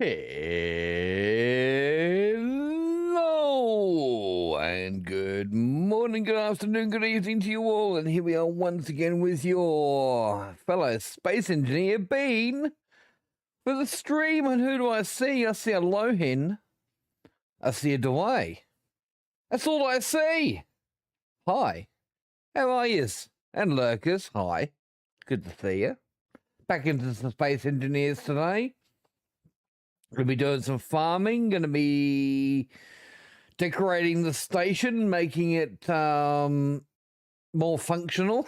Hello and good morning, good afternoon, good evening to you all, and here we are once again with your fellow space engineer Bean for the stream. And who do I see? I see a Lohin. I see a Dewey. That's all I see. Hi, how are yous? And lurkers, hi. Good to see you. Back into some space engineers today. Gonna be doing some farming, gonna be decorating the station, making it more functional.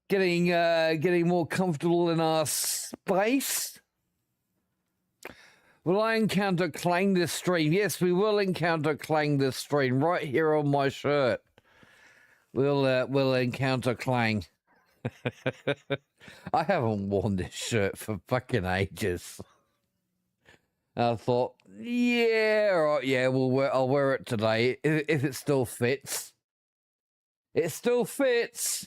getting more comfortable in our space. Will I encounter Clang this stream? Yes, we will encounter Clang this stream right here on my shirt. We'll encounter Clang. I haven't worn this shirt for fucking ages. I thought, yeah, all right, yeah, I'll wear it today if it still fits. It still fits.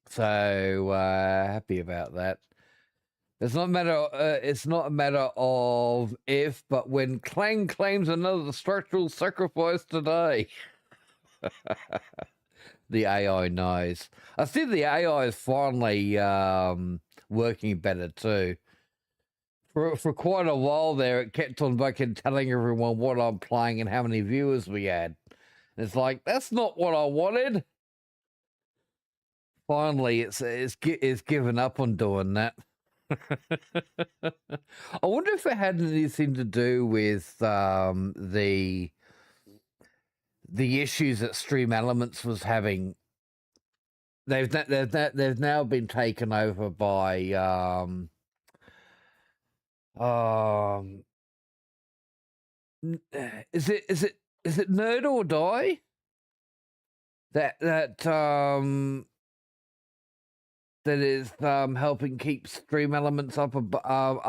So happy about that. It's not a matter of if, but when Clang claims another structural sacrifice today. The AI knows. I see the AI is finally working better too. For quite a while there, it kept on fucking telling everyone what I'm playing and how many viewers we had. And it's like, that's not what I wanted. Finally, it's given up on doing that. I wonder if it had anything to do with the issues that Stream Elements was having. They've now been taken over by is it Nerd or Die? That is helping keep Stream Elements up above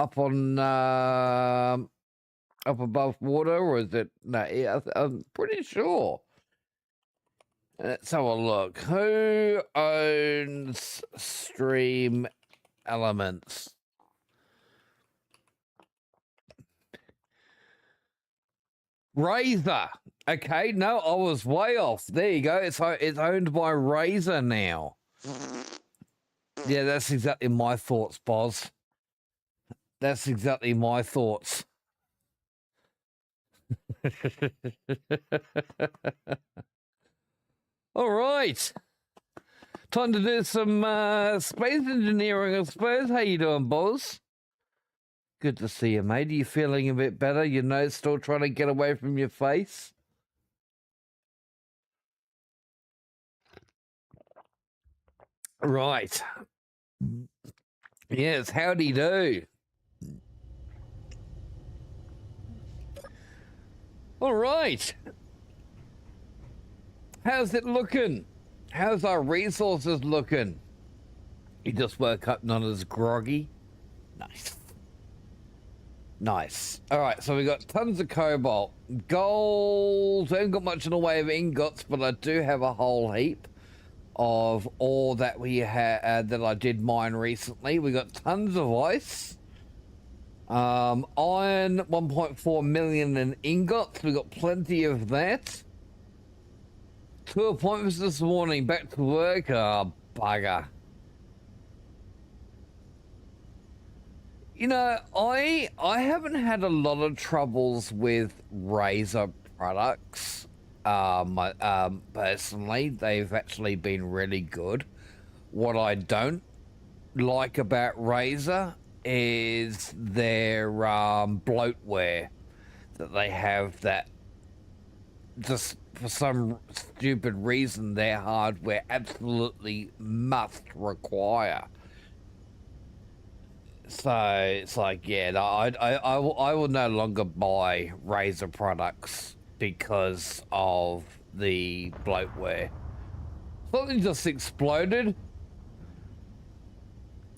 water, or is it? No, yeah, I'm pretty sure. Let's have a look. Who owns Stream Elements? Razer. Okay, no, I was way off. There you go. It's owned by Razer now. Yeah, that's exactly my thoughts, Boz. That's exactly my thoughts. All right. Time to do some space engineering, I suppose. How you doing, Boz? Good to see you, mate. Are you feeling a bit better? Your nose still trying to get away from your face? Right. Yes, howdy do. All right. How's it looking? How's our resources looking? You just woke up not as groggy? Nice. Nice. All right, so we got tons of cobalt. Gold, I haven't got much in the way of ingots, but I do have a whole heap of ore that we had that I did mine recently. We got tons of ice. Iron, 1.4 million in ingots. We got plenty of that. 2 appointments this morning. Back to work. Oh, bugger. You know, I haven't had a lot of troubles with Razer products. Personally, they've actually been really good. What I don't like about Razer is their bloatware that they have, that just for some stupid reason their hardware absolutely must require. So it's like, yeah, no, I will no longer buy Razer products because of the bloatware. Something just exploded.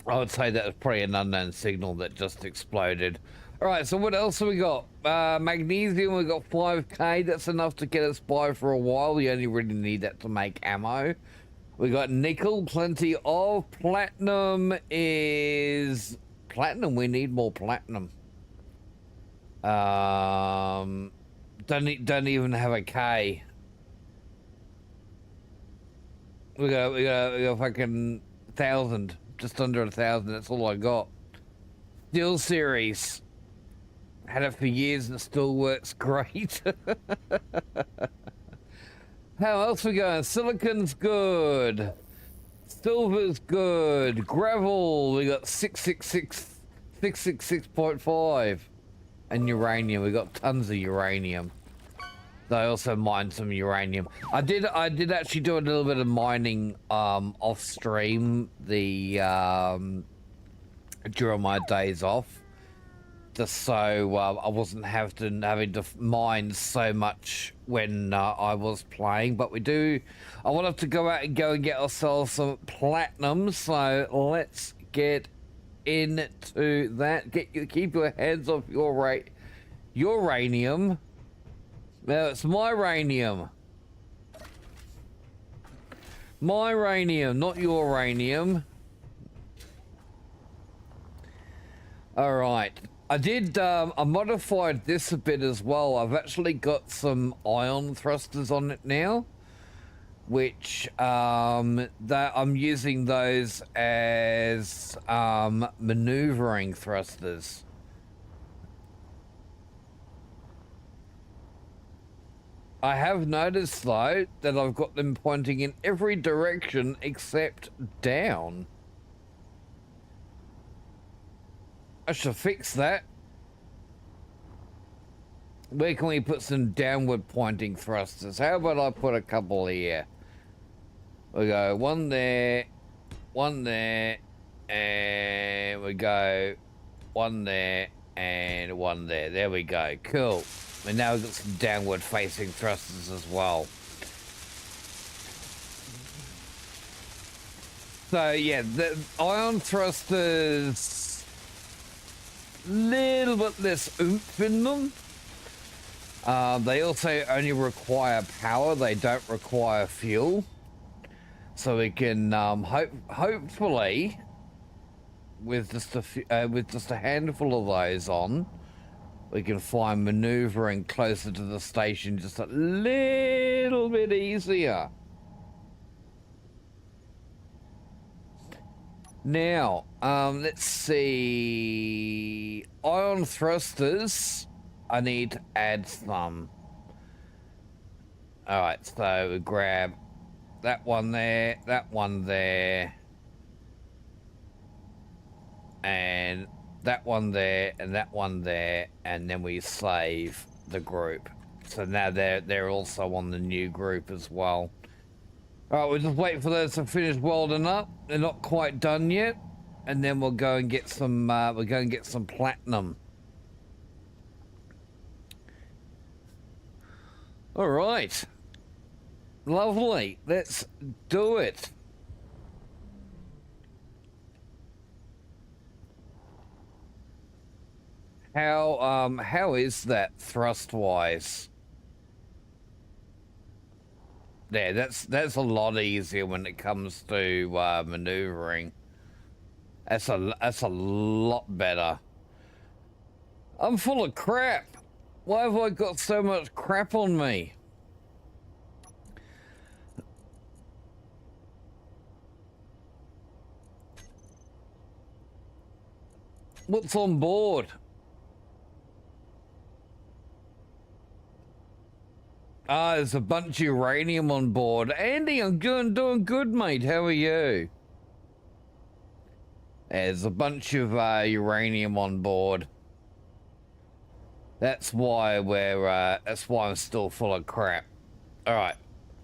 I would say that was probably an unknown signal that just exploded. All right, so what else have we got? Magnesium, we got 5k. That's enough to get us by for a while. You only really need that to make ammo. We got nickel, plenty of. Platinum is... Platinum, we need more platinum. Don't even have a K. We got fucking 1,000, just under 1,000. That's all I got. Steel series, had it for years and it still works great. How else we going? Silicon's good. Silver's good. Gravel, we got 666.5. And uranium, we got tons of uranium. I also mined some uranium. I did actually do a little bit of mining off stream during my days off, just so I wasn't having to mine so much when I was playing. But I wanted to go out and get ourselves some platinum, so let's get into that. Keep your hands off your uranium. No, it's my uranium. My uranium, not your uranium. All right. I modified this a bit as well. I've actually got some ion thrusters on it now, which that I'm using those as maneuvering thrusters. I have noticed, though, that I've got them pointing in every direction except down. I should fix that. Where can we put some downward pointing thrusters? How about I put a couple here? We go one there, and we go one there, and one there. There we go. Cool. And now we've got some downward facing thrusters as well. So yeah, the ion thrusters, little bit less oomph in them. They also only require power. They don't require fuel. So we can hopefully, with just a handful of those on, we can find maneuvering closer to the station just a little bit easier. Now, let's see. Ion thrusters, I need to add some. Alright, so we grab that one there, and that one there, and that one there, and then we save the group. So now they're also on the new group as well. Alright, we'll just wait for those to finish welding up. They're not quite done yet. And then we'll go and get some platinum. Alright. Lovely. Let's do it. How is that thrust-wise? Yeah, that's a lot easier when it comes to maneuvering. That's a lot better. I'm full of crap. Why have I got so much crap on me? What's on board? Ah, there's a bunch of uranium on board. Andy, I'm doing good, mate. How are you? There's a bunch of uranium on board. That's why I'm still full of crap. All right,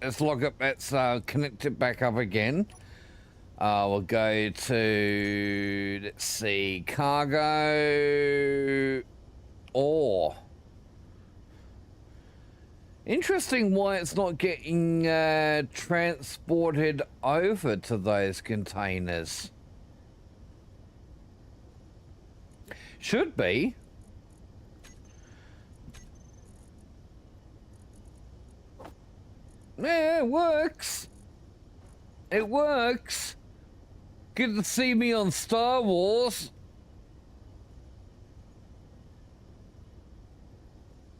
let's log up. Let's connect it back up again. We'll go to, let's see, cargo, ore. Interesting why it's not getting transported over to those containers. Should be. Yeah, it works. It works. Good to see me on Star Wars.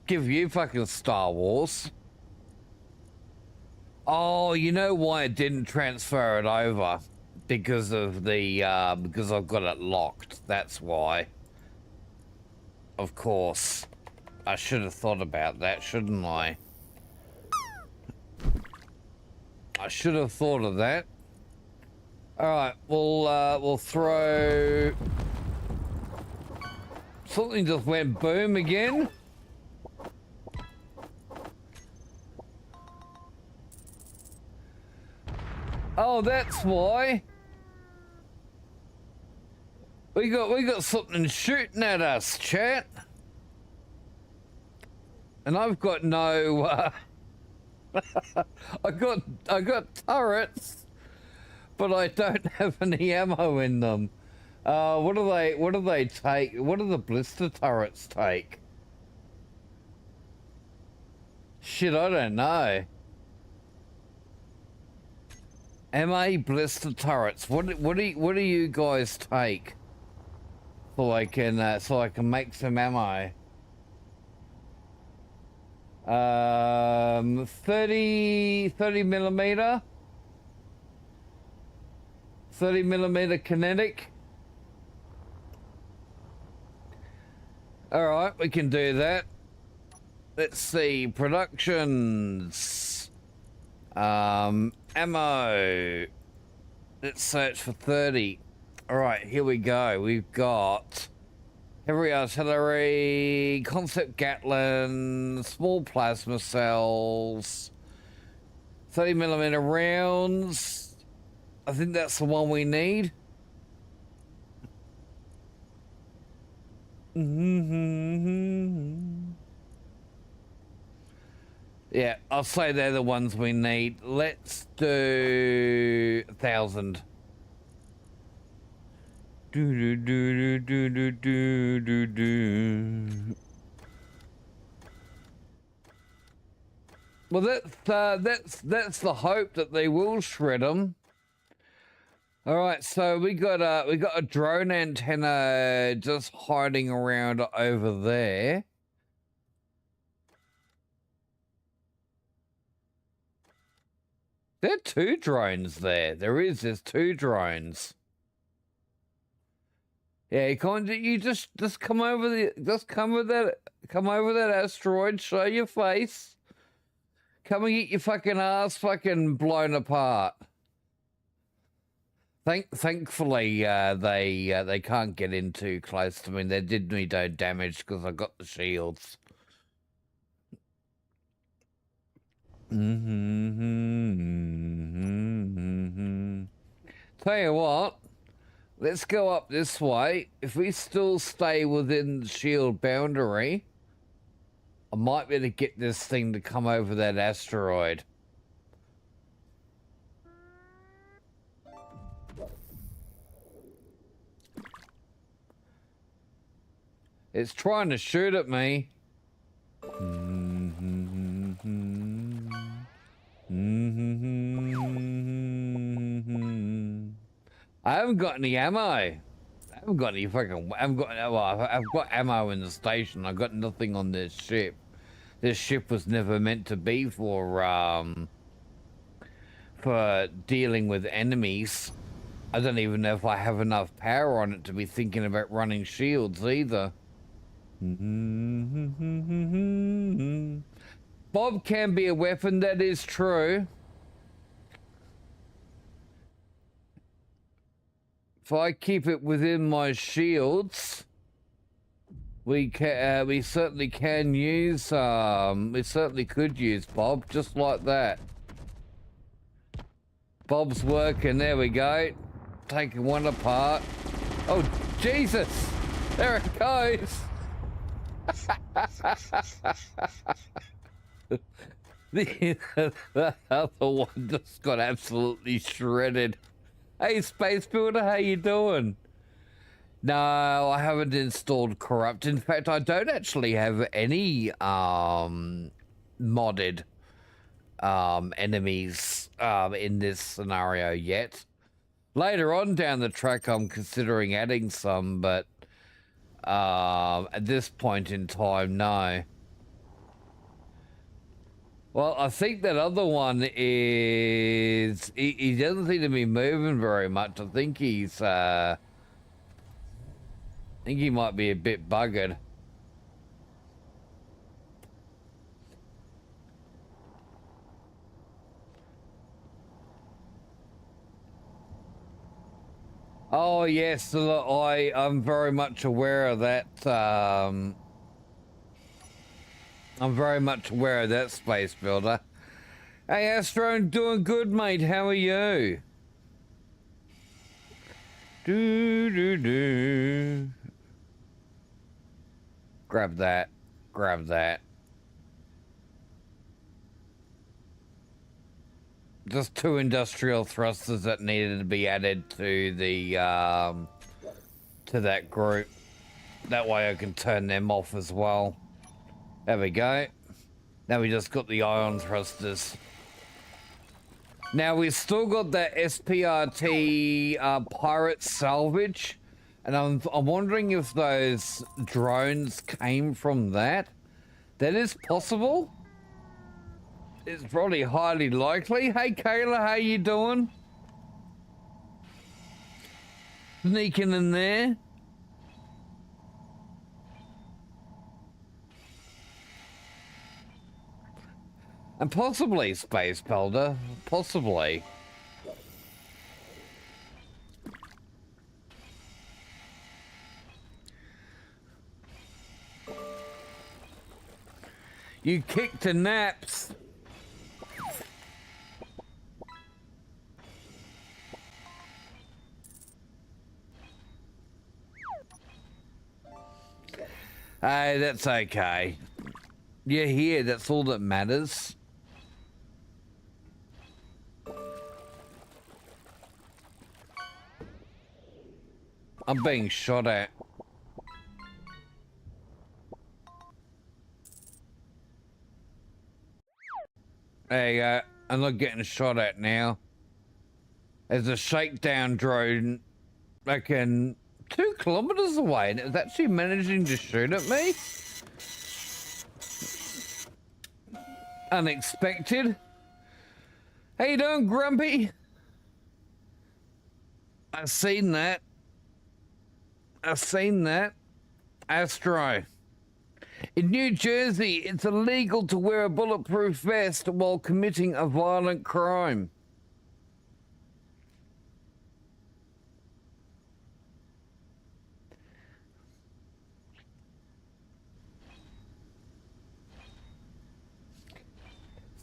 Give you fucking Star Wars. Oh, you know why it didn't transfer it over? Because of the, because I've got it locked. That's why. Of course. I should have thought about that, shouldn't I? I should have thought of that. Alright, we'll throw... Something just went boom again. Oh, that's why. We got something shooting at us, chat. And I've got no I got turrets, but I don't have any ammo in them. What do they take? What do the blister turrets take? Shit, I don't know. MA blister turrets. What do you guys take? So I can make some ammo. 30 millimeter. 30 millimeter kinetic. All right, we can do that. Let's see, productions. Ammo. Let's search for 30. All right, here we go. We've got heavy artillery, concept Gatlin, small plasma cells, 30mm rounds. I think that's the one we need. Yeah, I'll say they're the ones we need. Let's do 1,000. Well, that's the hope that they will shred them. All right, so we got a drone antenna just hiding around over there. There are 2 drones there. There's 2 drones. Yeah, you just come over that asteroid, show your face. Come and get your fucking ass fucking blown apart. Thankfully, they can't get in too close to me. They did me no damage because I got the shields. Tell you what, let's go up this way. If we still stay within the shield boundary, I might be able to get this thing to come over that asteroid. It's trying to shoot at me. I haven't got any ammo. I haven't got any fucking. I've got ammo in the station. I've got nothing on this ship. This ship was never meant to be for dealing with enemies. I don't even know if I have enough power on it to be thinking about running shields either. Bob can be a weapon, that is true. If I keep it within my shields, we certainly can use we certainly could use Bob just like that. Bob's working. There we go. Taking one apart. Oh Jesus! There it goes. The other one just got absolutely shredded. Hey, Space Builder, how you doing? No, I haven't installed Corrupt. In fact, I don't actually have any modded enemies in this scenario yet. Later on down the track, I'm considering adding some, but at this point in time, no. Well, I think that other one is... He doesn't seem to be moving very much. I think he's... I think he might be a bit buggered. Oh, yes, I'm very much aware of that. I'm very much aware of that, Space Builder. Hey, Astro, doing good, mate. How are you? Do. Grab that. Grab that. Just 2 industrial thrusters that needed to be added to the to that group. That way I can turn them off as well. There we go. Now we just got the ion thrusters. Now we've still got that SPRT pirate salvage, and I'm wondering if those drones came from that. That is possible. It's probably highly likely. Hey Kayla, how you doing? Sneaking in there. And possibly Space Builder. Possibly. You kicked to naps. Hey, that's okay. You're here, that's all that matters. I'm being shot at. There you go. I'm not getting shot at now. There's a shakedown drone, reckon 2 kilometers away, and it's actually managing to shoot at me. Unexpected. How you doing, Grumpy? I've seen that. I've seen that. Astro. In New Jersey, it's illegal to wear a bulletproof vest while committing a violent crime.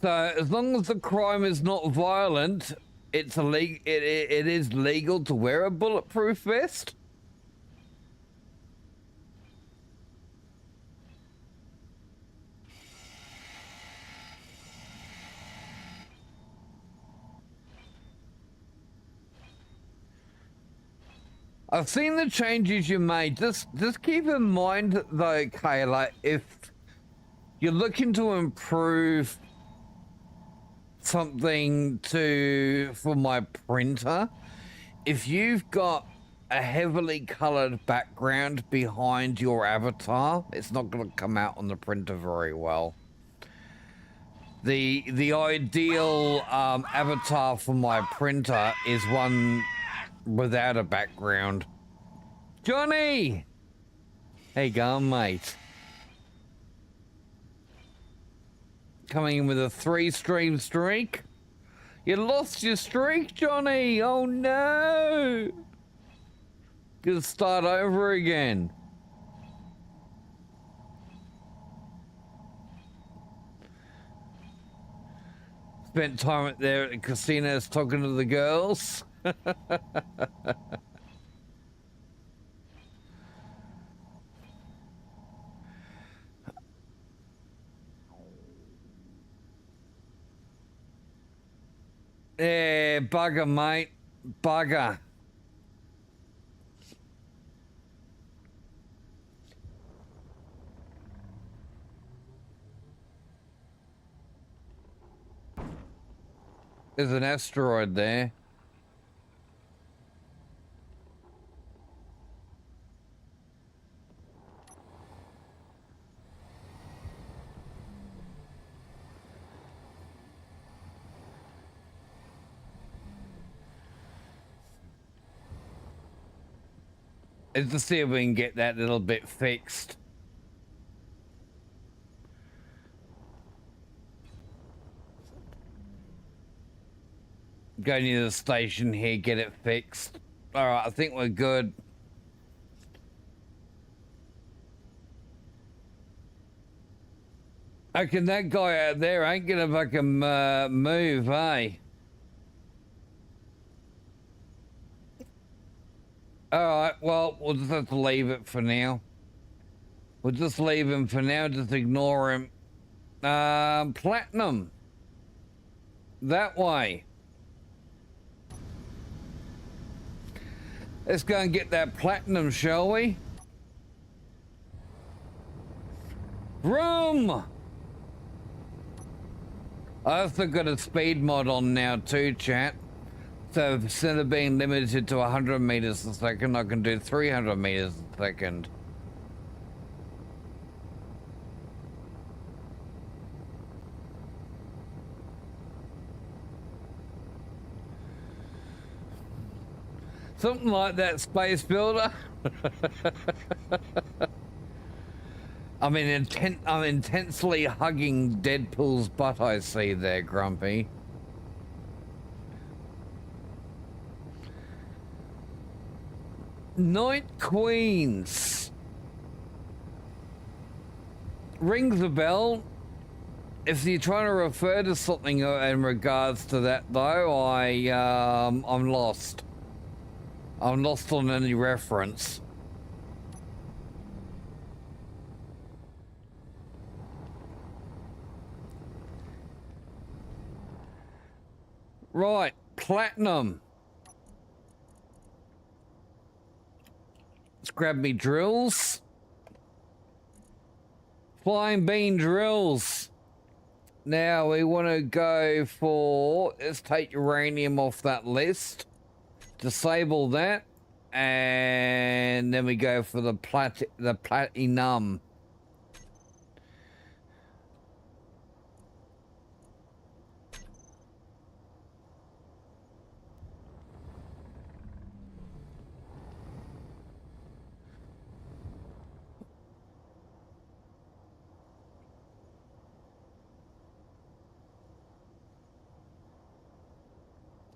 So as long as the crime is not violent, it's illegal. It is legal to wear a bulletproof vest. I've seen the changes you made. Just keep in mind though, Kayla, if you're looking to improve something for my printer, if you've got a heavily colored background behind your avatar, it's not going to come out on the printer very well. The ideal avatar for my printer is one without a background. Johnny! How you going, mate? Coming in with a 3-stream streak. You lost your streak, Johnny! Oh no! Gonna start over again. Spent time there at the casinos talking to the girls. Yeah, bugger, mate. Bugger. There's an asteroid there. Let's just see if we can get that little bit fixed. Go near the station here, get it fixed. All right, I think we're good. Okay, that guy out there ain't gonna fucking move, eh? Alright, well, we'll just have to leave it for now. We'll just leave him for now, just ignore him. Platinum. That way. Let's go and get that platinum, shall we? Vroom! I also got a speed mod on now too, chat. So instead of being limited to 100 meters a second, I can do 300 meters a second. Something like that, Space Builder. I'm intensely hugging Deadpool's butt, I see there, Grumpy. Night Queens. Rings a bell. If you're trying to refer to something in regards to that, though, I'm lost. I'm lost on any reference. Right, platinum. Let's grab me drills. Flying bean drills. Now we want to go for, let's take uranium off that list. Disable that. And then we go for the platinum.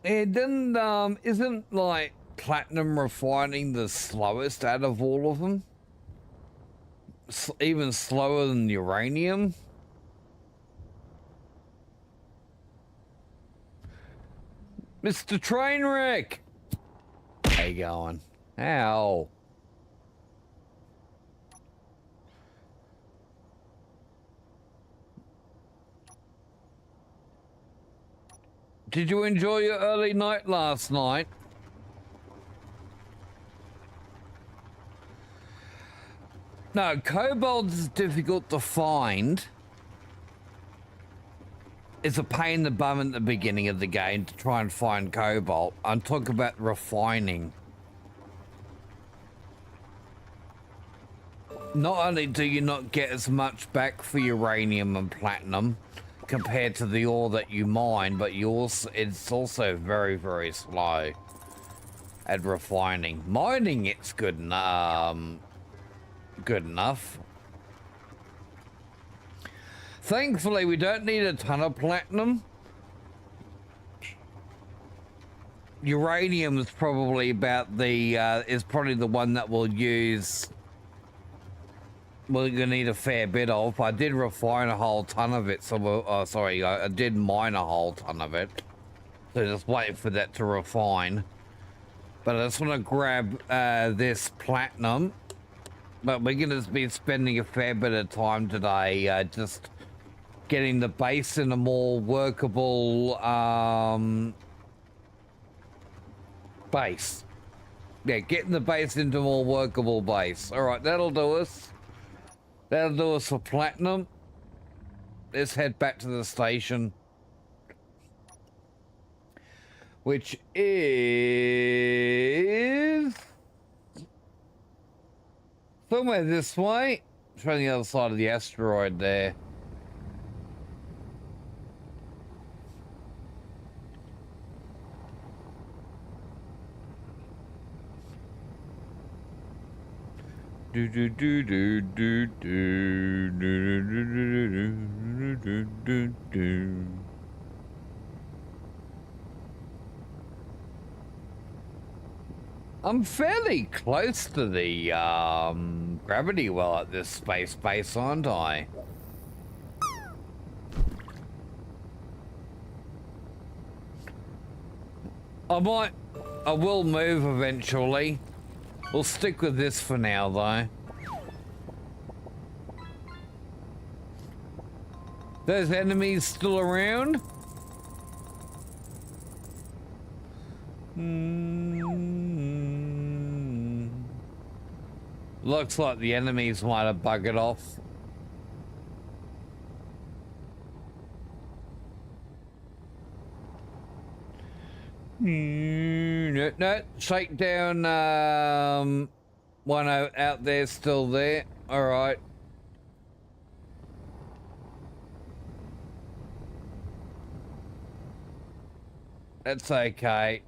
It didn't, isn't like platinum refining the slowest out of all of them? Even slower than uranium? Mr. Trainwreck! How you going? How? Did you enjoy your early night last night? No, cobalt is difficult to find. It's a pain in the bum at the beginning of the game to try and find cobalt. I'm talking about refining. Not only do you not get as much back for uranium and platinum compared to the ore that you mine, but it's also very, very slow at refining. Mining, it's good enough. Thankfully, we don't need a ton of platinum. Uranium is probably about is probably the one that we'll use. We're gonna need a fair bit of. I did refine a whole ton of it, so I did mine a whole ton of it. So just wait for that to refine. But I just want to grab this platinum. But we're gonna be spending a fair bit of time today just getting the base in a more workable base. Yeah, getting the base into a more workable base. All right, that'll do us. That'll do us for platinum. Let's head back to the station, which is somewhere this way. Try the other side of the asteroid there. Do do do do do do do do do do do. I'm fairly close to the gravity well at this space base, aren't I? I will move eventually. We'll stick with this for now, though. Those enemies still around? Looks like the enemies might have buggered off. No, shakedown one out there, still there. All right. That's okay.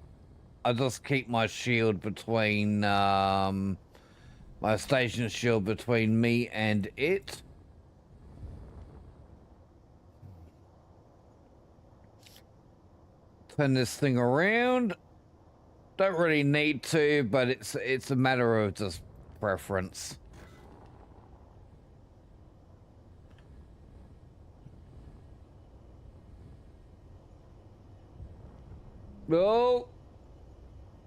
I'll just keep my shield between my station shield between me and it. turn this thing around. Don't really need to, but it's a matter of just preference. Oh,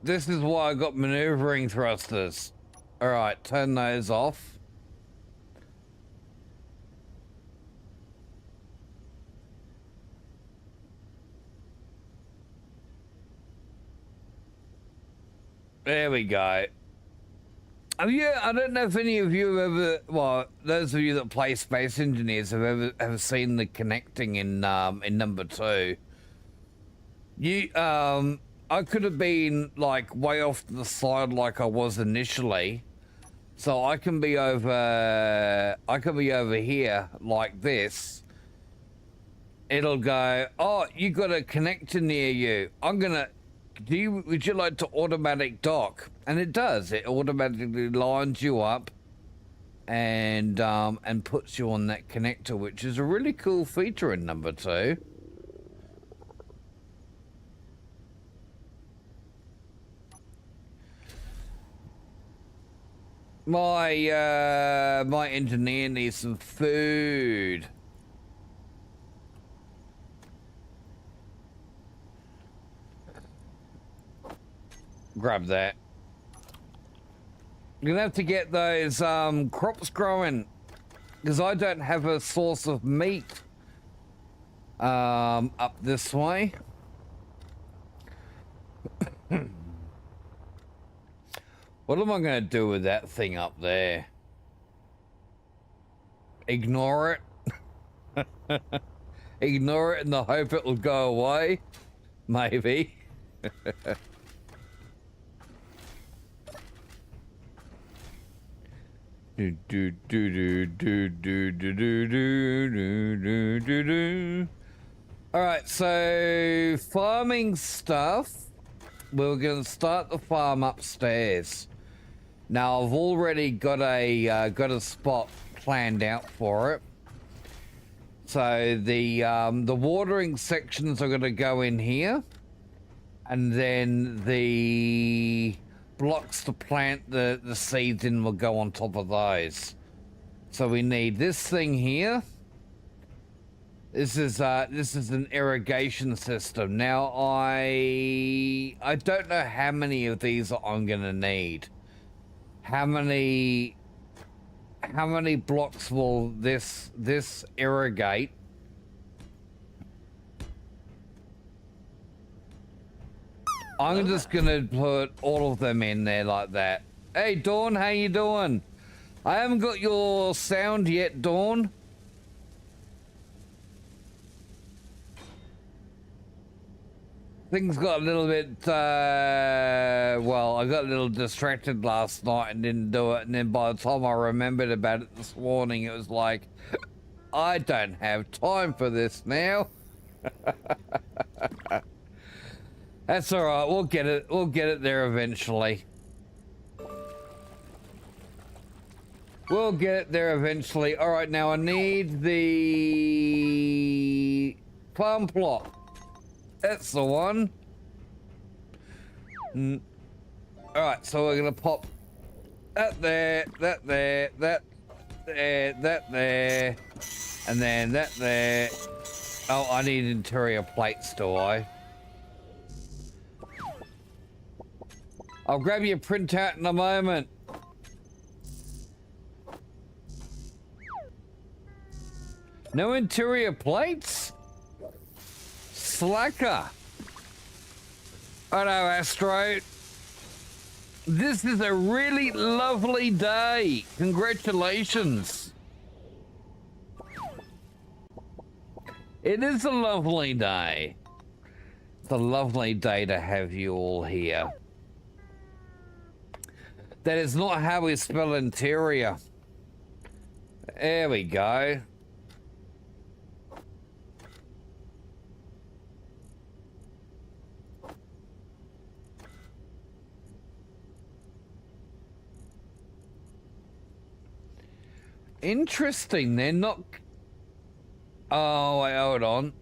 this is why I got maneuvering thrusters. All right, turn those off. There we go. Yeah, I don't know if any of you have ever, well, those of you that play Space Engineers have ever seen the connecting in number 2. I could have been like way off to the side like I was initially, so I can be over here like this. It'll go, oh, you got a connector near you. Would you like to automatic dock? And it does. It automatically lines you up and puts you on that connector, which is a really cool feature in number 2. My engineer needs some food. Grab that. You're gonna have to get those crops growing, because I don't have a source of meat up this way. What am I gonna do with that thing up there? Ignore it? Ignore it in the hope it will go away? Maybe. Alright, so farming stuff. We're gonna start the farm upstairs. Now I've already got a spot planned out for it. So the watering sections are gonna go in here, and then the blocks to plant the seeds in will go on top of those. So we need this thing here. This is an irrigation system. Now I don't know how many of these I'm gonna need. How many blocks will this irrigate? I'm just gonna put all of them in there like that. Hey Dawn, how you doing? I haven't got your sound yet, Dawn. Things got a little bit, well, I got a little distracted last night and didn't do it, and then by the time I remembered about it this morning, it was like, I don't have time for this now. That's all right. We'll get it there eventually. We'll get it there eventually. All right, now I need the farm plot. That's the one. All right, so we're gonna pop that there, that there, that there, that there, and then that there. Oh, I need interior plates, do I? I'll grab your printout in a moment. No interior plates? Slacker. Oh no, Astro. This is a really lovely day. Congratulations. It is a lovely day. It's a lovely day to have you all here. That is not how we spell interior. There we go. Interesting, they're not... Oh, wait, hold on.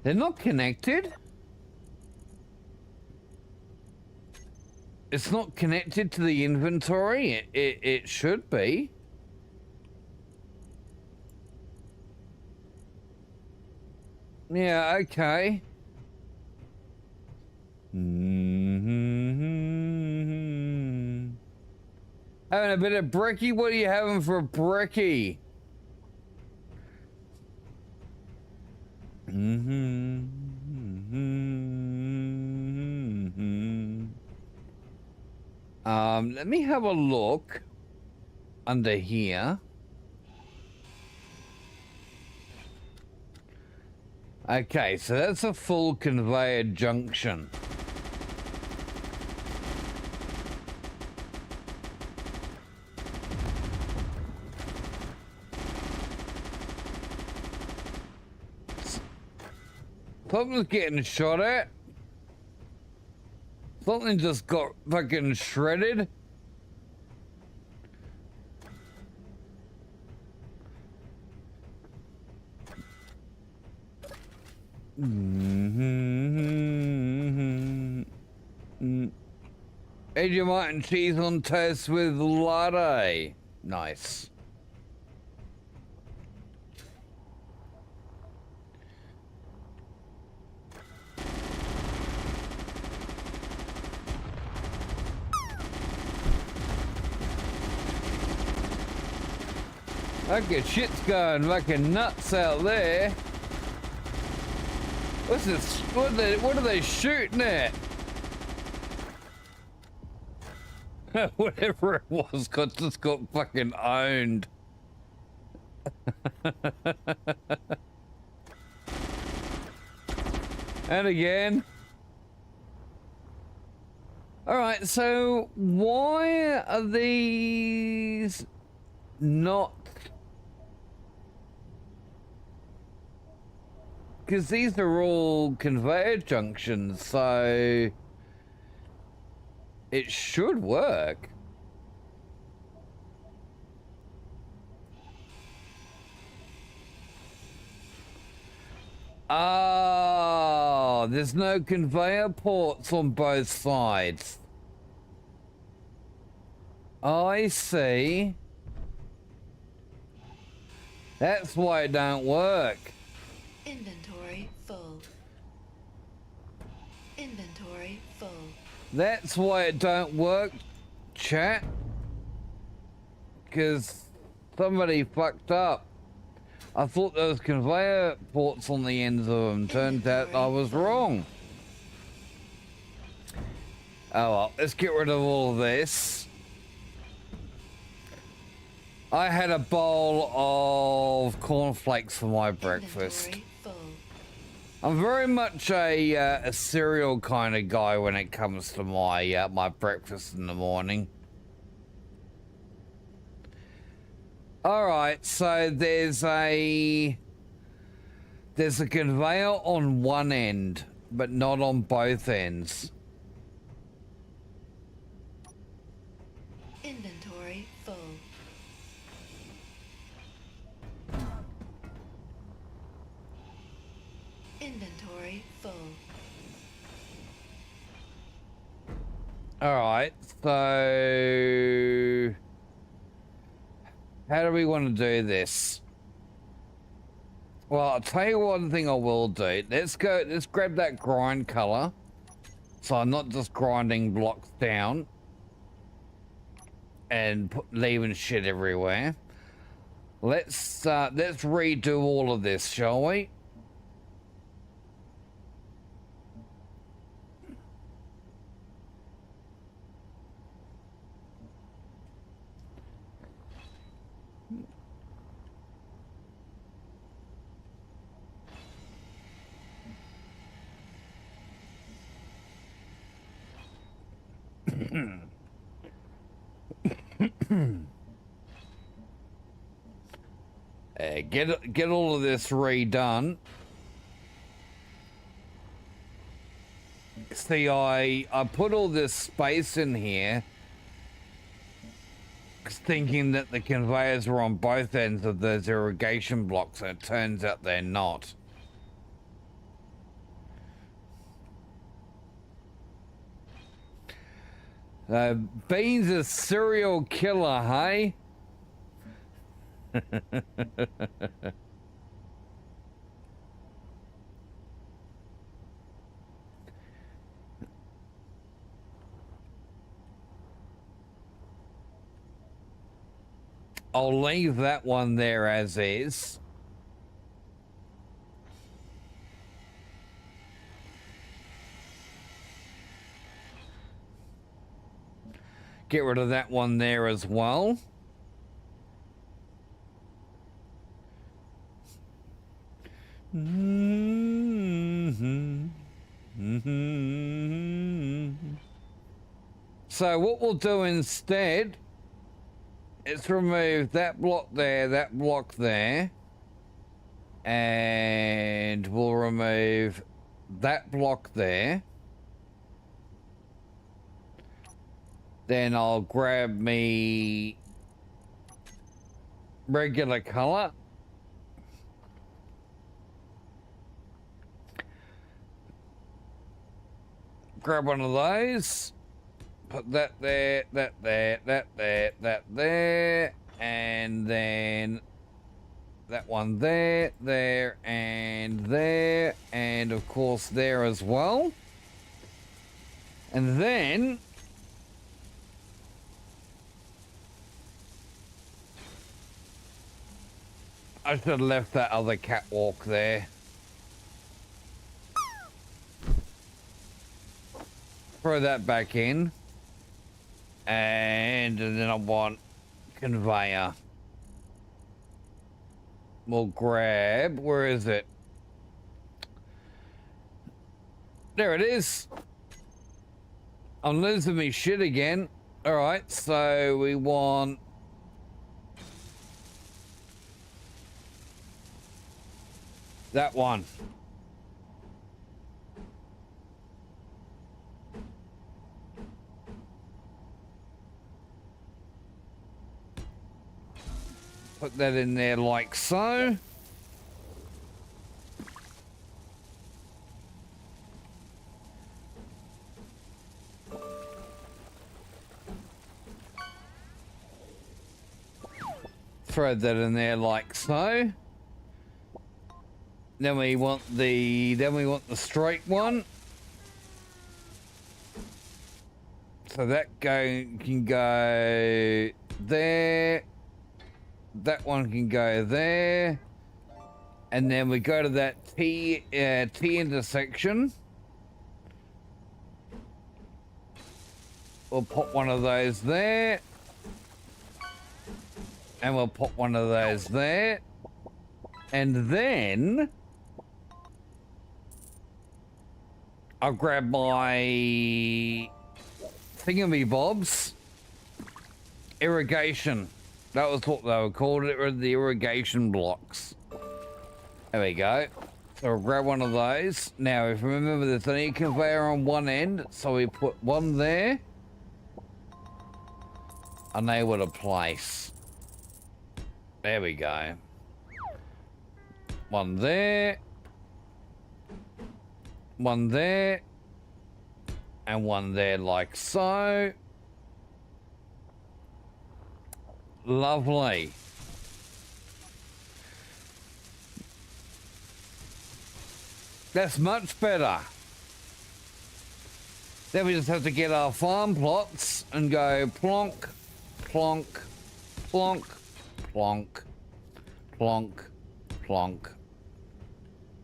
They're not connected? It's not connected to the inventory? It should be. Yeah, okay. Having a bit of brekkie? What are you having for a brekkie? Let me have a look under here. Okay, so that's a full conveyor junction. Something's getting shot at. Something just got fucking shredded. Vegemite and cheese on toast with latte. Nice. Okay, shit's going fucking nuts out there. What's this? What are they shooting at? Whatever it was, just got fucking owned. And again. Alright, so why are these not... Because these are all conveyor junctions, so it should work. Oh, there's no conveyor ports on both sides. I see. That's why it don't work. Inventory full. Inventory full. That's why it don't work, chat. Because somebody fucked up. I thought there was conveyor ports on the ends of them. Turned out I was wrong. Oh well, let's get rid of all of this. I had a bowl of cornflakes for my breakfast. I'm very much a cereal kind of guy when it comes to my my breakfast in the morning. All right, so there's a conveyor on one end, but not on both ends. Inventory full. Inventory full. All right, so how do we want to do this? Well, I'll tell you one thing I will do. Let's grab that grind color. So I'm not just grinding blocks down and leaving shit everywhere. Let's redo all of this, shall we? Get all of this redone. See, I put all this space in here thinking that the conveyors were on both ends of those irrigation blocks, and it turns out they're not. Bean's a serial killer, hey? I'll leave that one there as is. Get rid of that one there as well. So what we'll do instead is remove that block there, that block there, and we'll remove that block there. Then I'll grab me regular color. Grab one of those. Put that there, that there, that there, that there. And then that one there, there, and there. And of course there as well. And then I should have left that other catwalk there. Throw that back in. And then I want conveyor. We'll grab, where is it? There it is. I'm losing me shit again. All right, so we want that one. Put that in there like so. Throw that in there like so. Then we want the straight one. So that can go there. That one can go there. And then we go to that T intersection. We'll put one of those there. And we'll put one of those there. And then I'll grab my thingamybobs. Irrigation. That was what they were called. It were the irrigation blocks. There we go. So we'll grab one of those. Now, if you remember, there's only a conveyor on one end, so we put one there. Unable to place. There we go. One there. One there. And one there like so. Lovely. That's much better. Then we just have to get our farm plots and go plonk, plonk, plonk, plonk, plonk, plonk,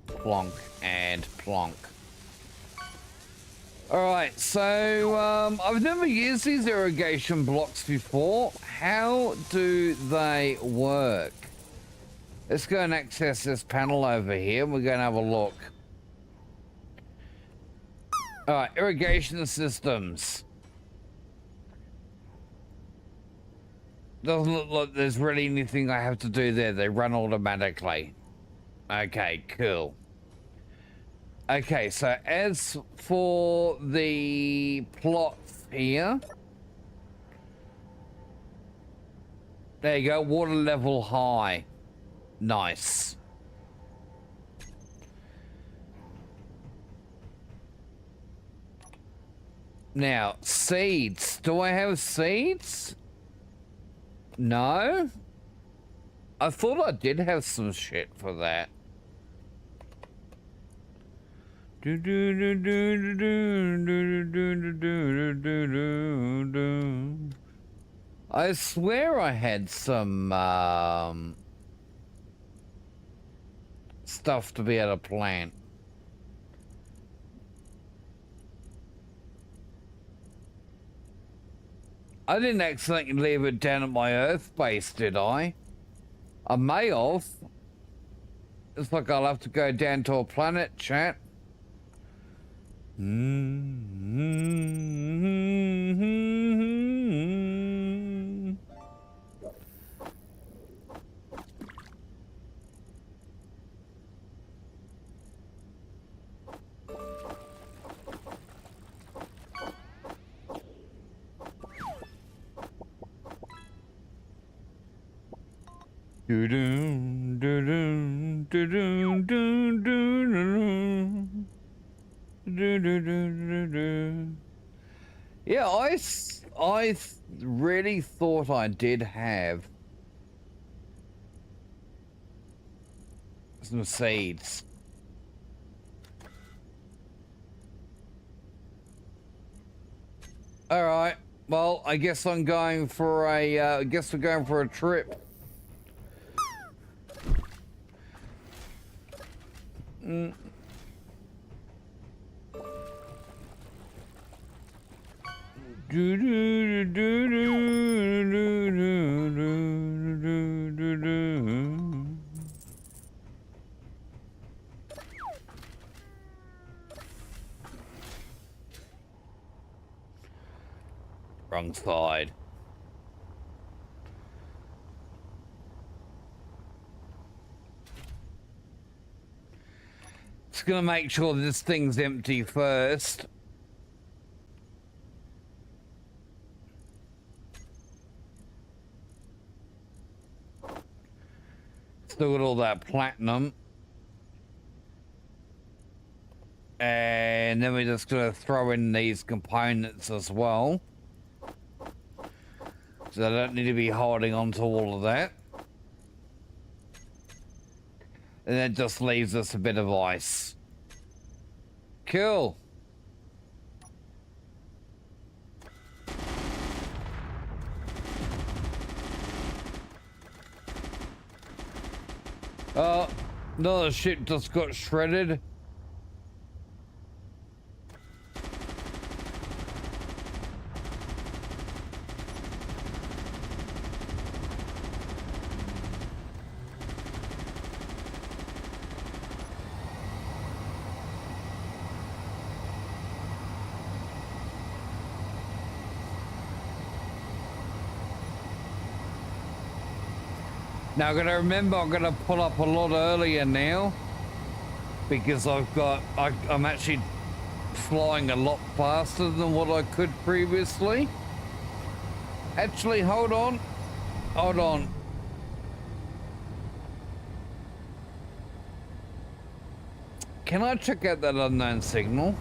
plonk, and plonk. Alright, so I've never used these irrigation blocks before. How do they work? Let's go and access this panel over here. We're going to have a look. Alright, irrigation systems. Doesn't look like there's really anything I have to do there. They run automatically. Okay, cool. Okay, so as for the plots here, there you go, water level high. Nice. Now, seeds. Do I have seeds? No? I thought I did have some shit for that. I swear I had some stuff to be able to plant. I didn't accidentally leave it down at my Earth base, did I? I may have. It's like I'll have to go down to a planet, chat. Yeah, I really thought I did have some seeds. All right. Well, I guess I'm going for a. I guess we're going for a trip. Wrong side. Just gonna make sure this thing's empty first. Still got all that platinum. And then we're just gonna throw in these components as well. So I don't need to be holding on to all of that. And that just leaves us a bit of ice. Cool. Oh, another ship just got shredded. Now, I'm going to remember I'm going to pull up a lot earlier now because I'm actually flying a lot faster than what I could previously. Actually, hold on. Hold on. Can I check out that unknown signal?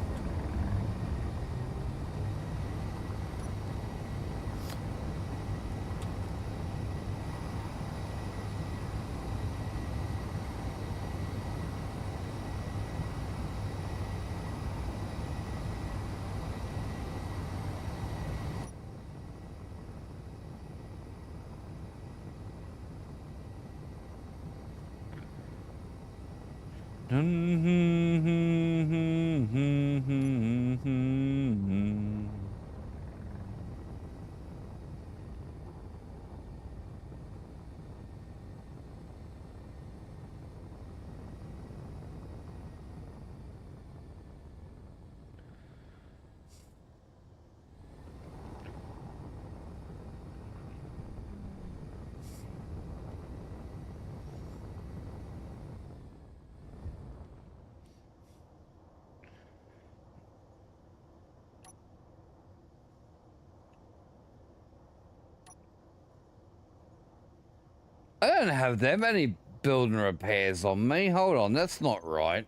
I don't have that many building repairs on me. Hold on, that's not right.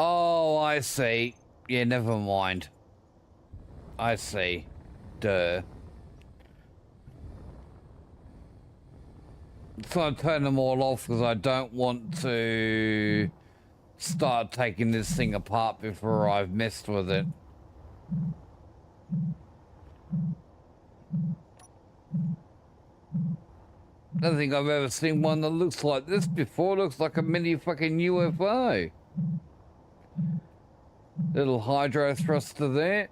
Oh, I see. Yeah, never mind. I see. Duh. So I turn them all off because I don't want to start taking this thing apart before I've messed with it. I don't think I've ever seen one that looks like this before. Looks like a mini fucking UFO. Little hydro thruster there.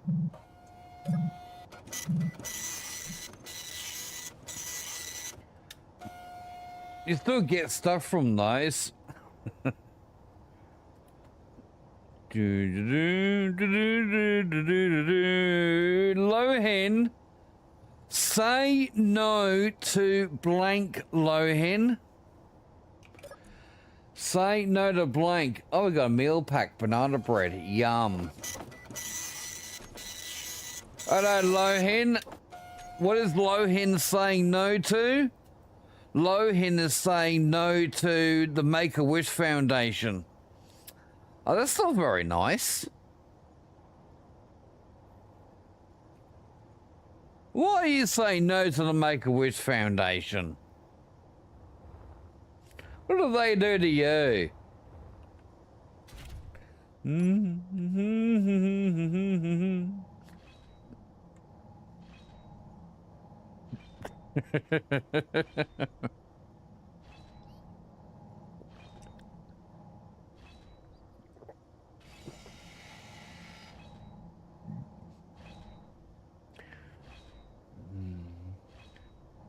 You still get stuff from those. Lohen, say no to blank, Lohen. Say no to blank. Oh, we got a meal pack, banana bread. Yum. Hello, Lohen. What is Lohen saying no to? Lohen is saying no to the Make-A-Wish Foundation. Oh, that's not very nice. Why are you saying no to the Make-A-Wish Foundation? What do they do to you?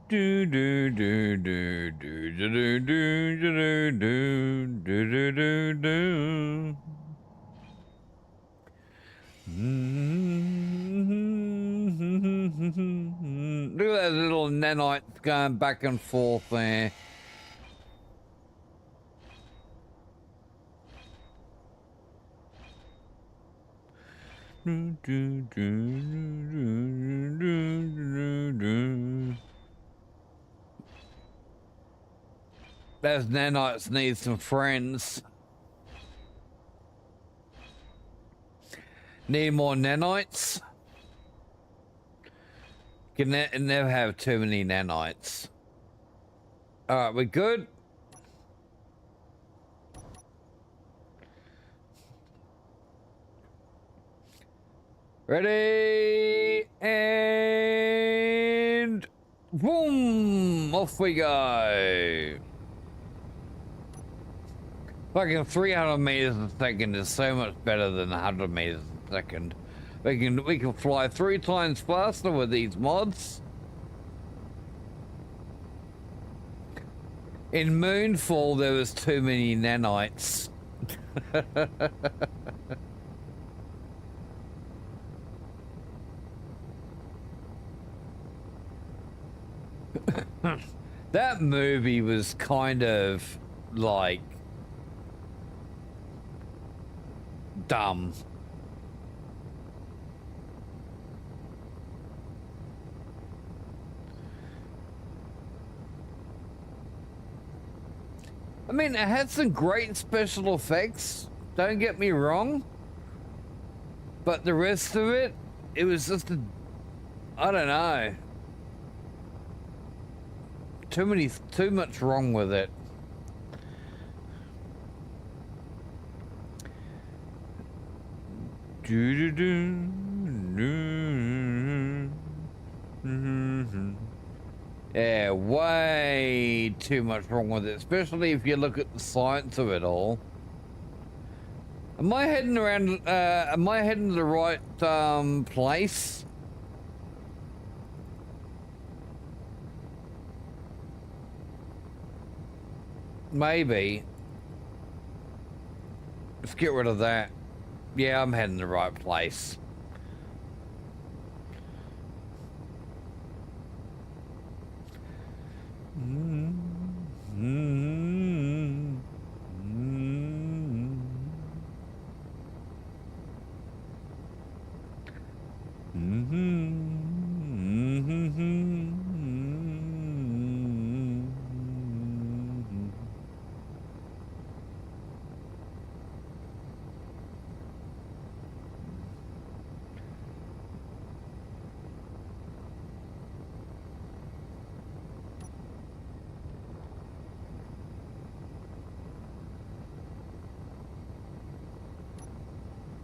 Do do do do do do do do do do do do. Look at that little nanite going back and forth there. Those nanites need some friends. Need more nanites? Can never have too many nanites. Alright, we're good? Ready? And... boom! Off we go. Fucking 300 meters a second is so much better than 100 meters a second. We can fly 3 times faster with these mods. In Moonfall, there was too many nanites. That movie was kind of like dumb. I mean, it had some great special effects, don't get me wrong, but the rest of it, it was just I don't know. Too much wrong with it. Yeah, way too much wrong with it, especially if you look at the science of it all. Am I heading around, am I heading to the right, place? Maybe. Let's get rid of that. Yeah, I'm heading the right place.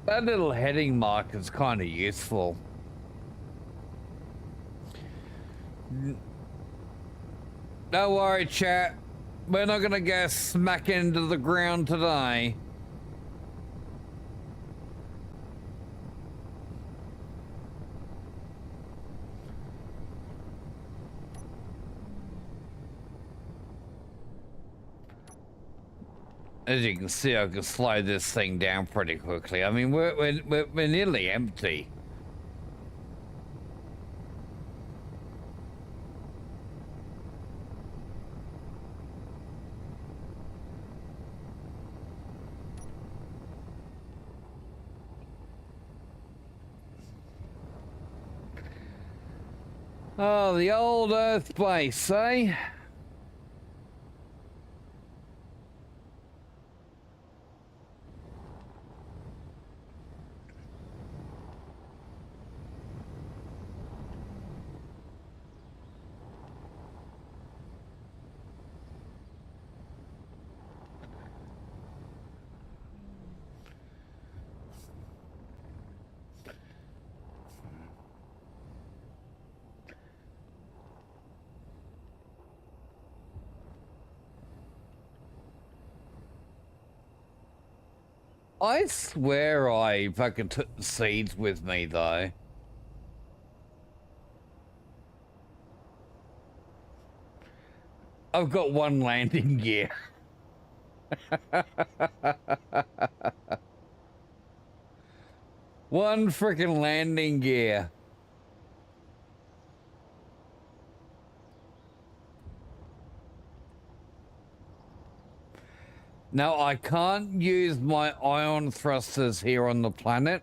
That little heading mark is kind of useful. Don't worry, chat. We're not gonna go smack into the ground today. As you can see, I can slow this thing down pretty quickly. I mean, we're nearly empty. Oh, the old Earth base, eh? I swear I fucking took the seeds with me, though. I've got one landing gear. One freaking landing gear. Now, I can't use my ion thrusters here on the planet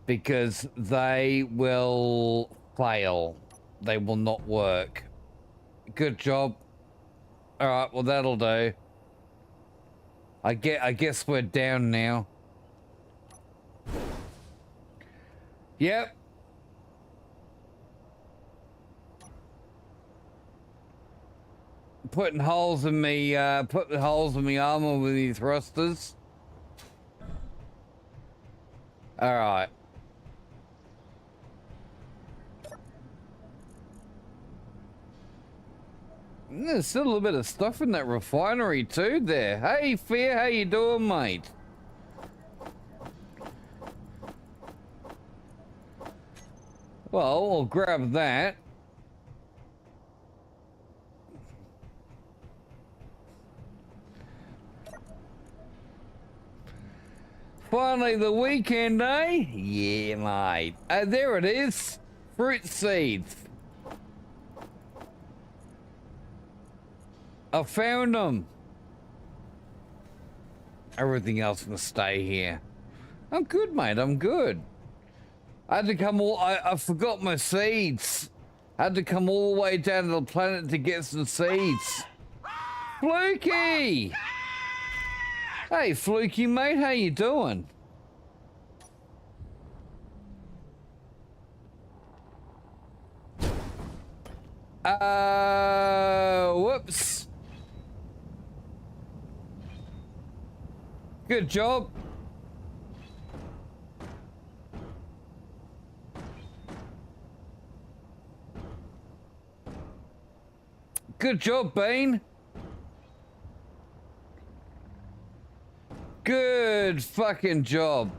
because they will fail. They will not work. Good job. All right, well, that'll do. I guess we're down now. Yep. Putting holes in me armor with these thrusters. All right. There's still a little bit of stuff in that refinery too there. Hey, Fear, how you doing, mate? Well, we'll grab that. Finally the weekend, eh? Yeah, mate. There it is. Fruit seeds. I found them. Everything else can stay here. I'm good, mate. I'm good. I had to come I forgot my seeds. I had to come all the way down to the planet to get some seeds. Fluky! Hey, Fluky, mate. How you doing? Whoops. Good job. Good job, Bean. Good fucking job.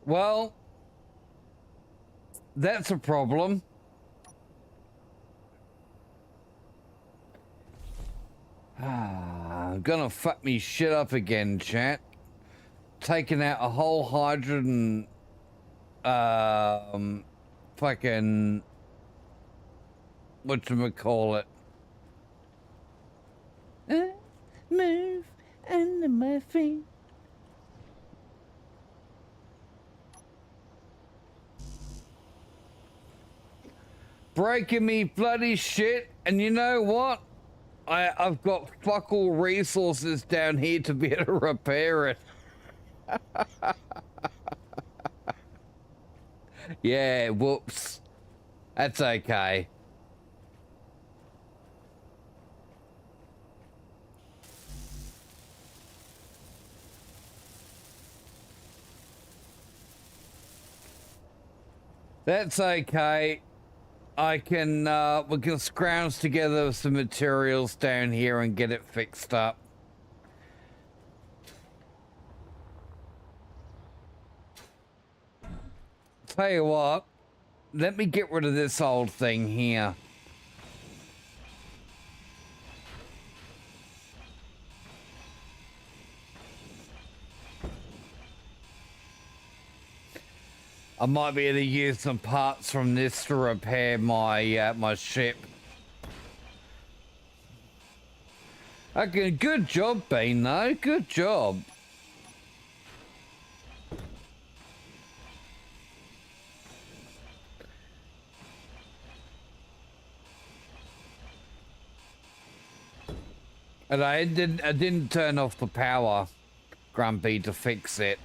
Well, that's a problem. I'm gonna fuck me shit up again, chat. Taking out a whole hydrogen, fucking, whatchamacallit. Move under my feet. Breaking me bloody shit, and you know what? I've got fuck all resources down here to be able to repair it. Yeah, whoops. That's okay. That's okay. We can scrounge together some materials down here and get it fixed up. Tell you what, let me get rid of this old thing here. I might be able to use some parts from this to repair my my ship. Okay, good job, Bean, though. Good job. And I didn't turn off the power, Grumpy, to fix it.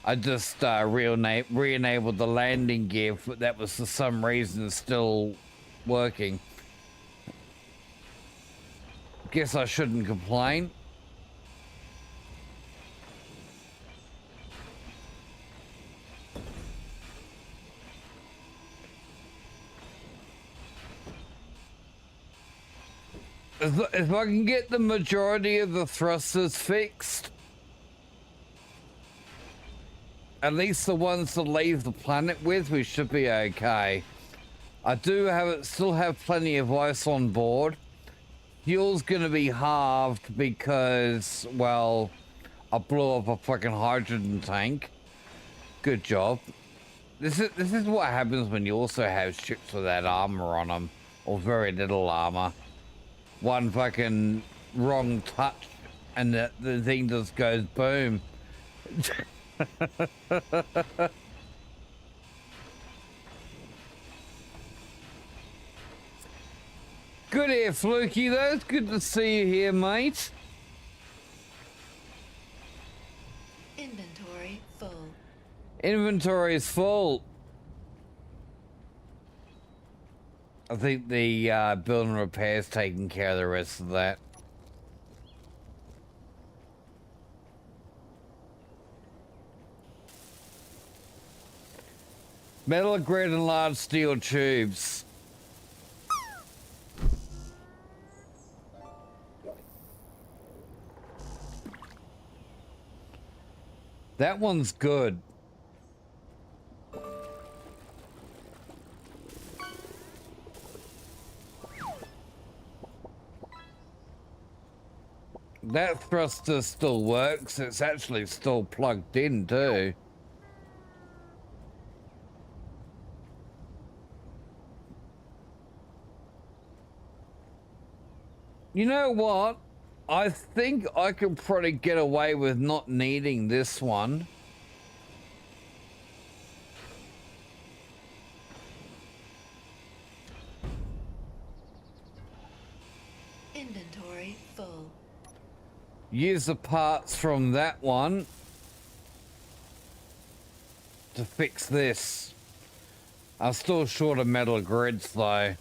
I just re-enabled the landing gear, but that was for some reason still working. Guess I shouldn't complain. If I can get the majority of the thrusters fixed, at least the ones to leave the planet with, we should be okay. I still have plenty of ice on board. Fuel's gonna be halved because, well, I blew up a fucking hydrogen tank. Good job. This is what happens when you also have ships without armor on them, or very little armor. One fucking wrong touch, and the thing just goes boom. Good here, Fluky, though. It's good to see you here, mate. Inventory full. Inventory is full. I think the build and repair is taking care of the rest of that. Metal grid and large steel tubes. That one's good. That thruster still works. It's actually still plugged in too. You know what? I think I could probably get away with not needing this one. Inventory full. Use the parts from that one to fix this. I'm still short of metal grids though.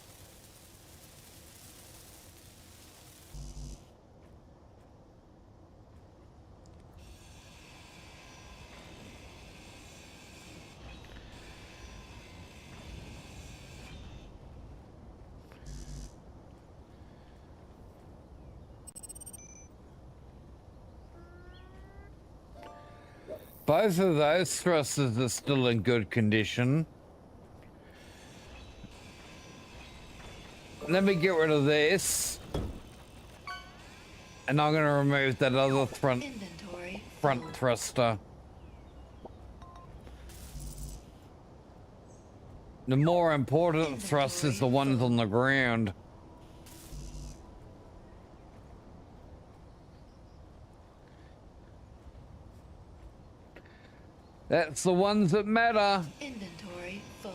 Both of those thrusters are still in good condition. Let me get rid of this. And I'm going to remove that other front thruster. The more important thrust is the ones on the ground. That's the ones that matter. Inventory full.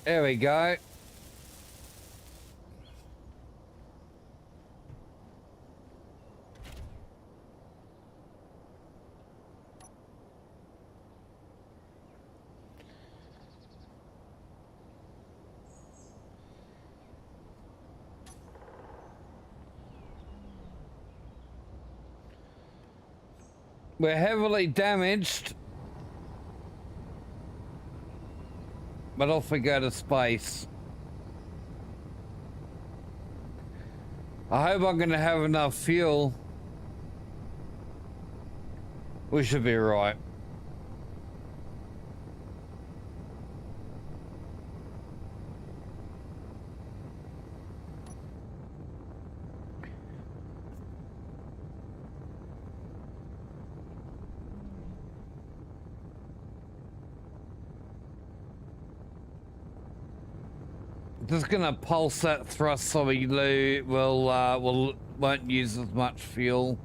There we go. We're heavily damaged. But off we go to space. I hope I'm gonna have enough fuel. We should be right. Just gonna pulse that thrust so we won't use as much fuel.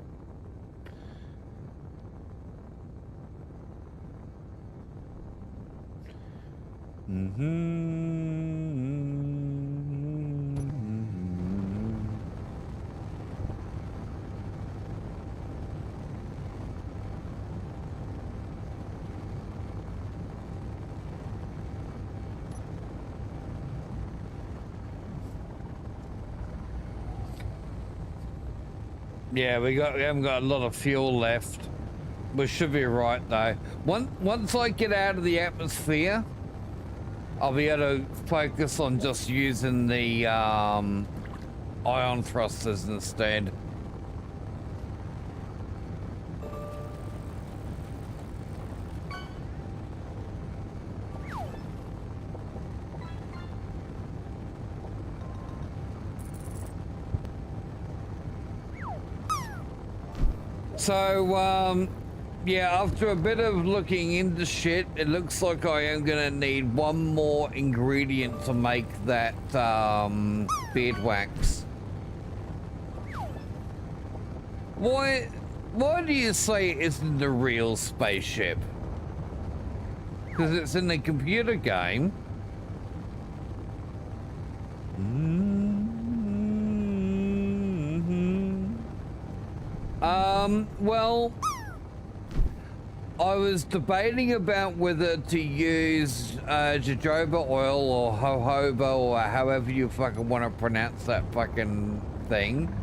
Yeah, we haven't got a lot of fuel left. We should be right though. Once I get out of the atmosphere, I'll be able to focus on just using the ion thrusters instead. So, yeah, after a bit of looking into shit, it looks like I am gonna need one more ingredient to make that beard wax. Why do you say it isn't a real spaceship? Because it's in a computer game. Well, I was debating about whether to use jojoba oil or jojoba or however you fucking want to pronounce that fucking thing,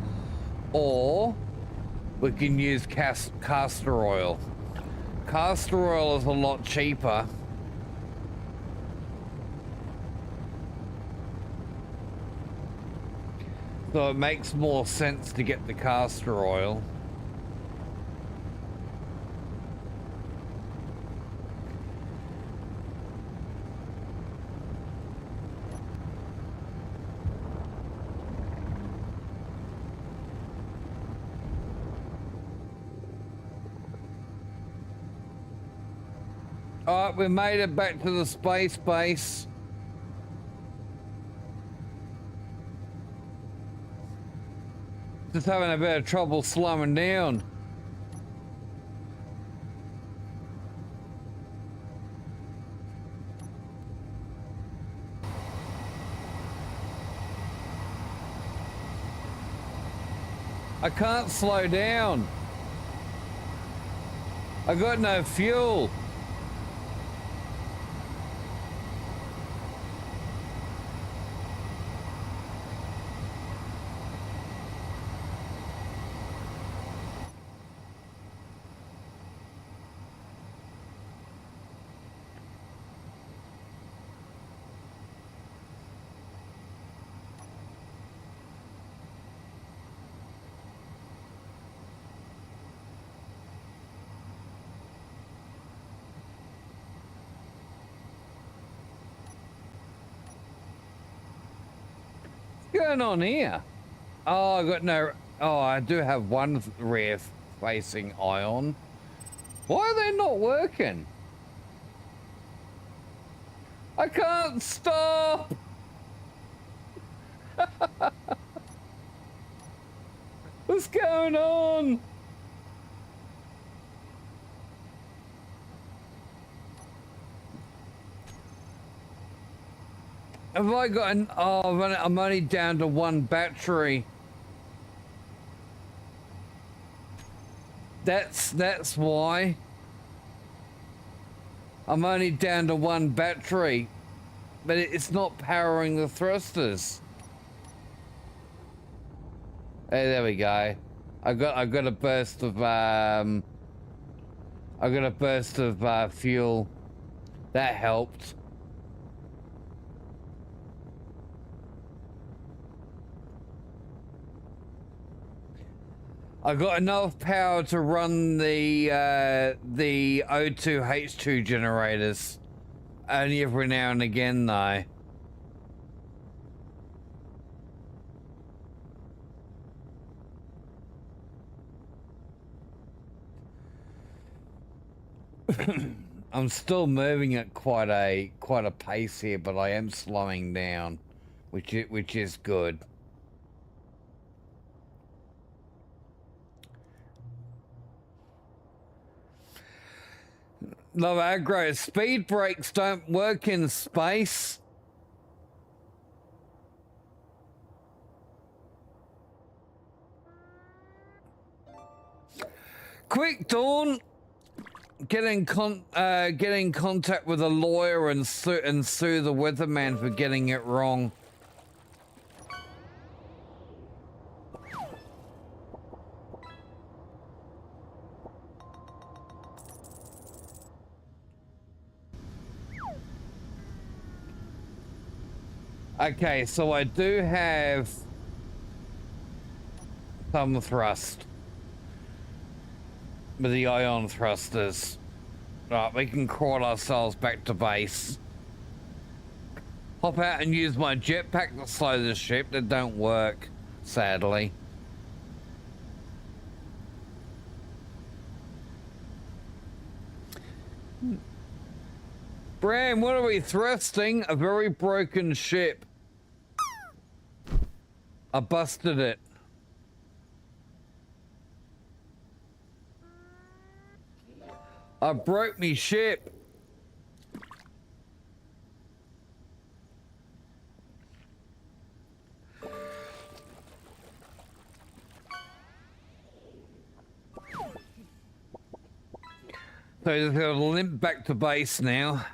or we can use castor oil. Castor oil is a lot cheaper. So it makes more sense to get the castor oil. All right, we made it back to the space base. Just having a bit of trouble slowing down. I can't slow down. I got no fuel. What's going on here? Oh, I got no... Oh, I do have one rear facing ion. Why are they not working? I can't stop! What's going on? Have I got an... Oh, I'm only down to one battery. That's why. I'm only down to one battery. But it's not powering the thrusters. Hey, there we go. I got a burst of fuel. That helped. I got enough power to run the O2H2 generators. Only every now and again, though. I'm still moving at quite a pace here, but I am slowing down, which is good. Love aggro. Speed brakes don't work in space. Quick, Dawn. Get in contact with a lawyer and sue the weatherman for getting it wrong. Okay, so I do have some thrust with the ion thrusters. Right, we can crawl ourselves back to base. Hop out and use my jetpack to slow the ship. That don't work, sadly. Bram, what are we thrusting? A very broken ship. I busted it. I broke me ship. So I just gotta limp back to base now.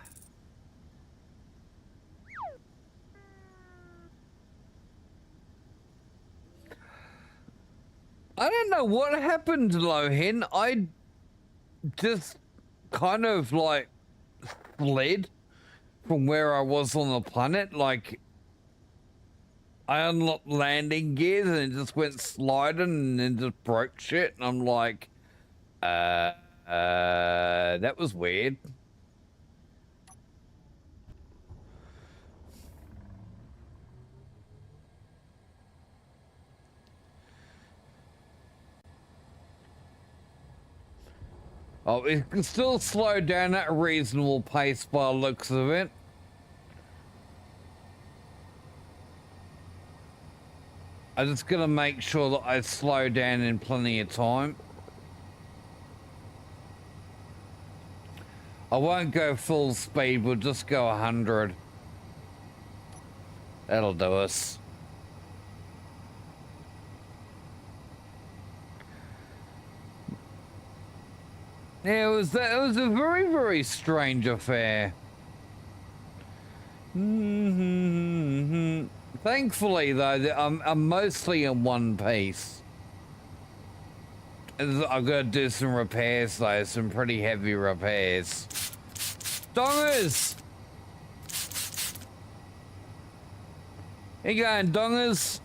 I don't know what happened, Lohin. I just kind of like fled from where I was on the planet. Like I unlocked landing gears and it just went sliding and then just broke shit. And I'm like, that was weird. Oh, it can still slow down at a reasonable pace by the looks of it. I'm just gonna make sure that I slow down in plenty of time. I won't go full speed, we'll just go 100. That'll do us. Yeah, it was a very, very strange affair. Thankfully, though, I'm mostly in one piece. I've got to do some repairs, though, some pretty heavy repairs. Dongers! Here you going, Dongers?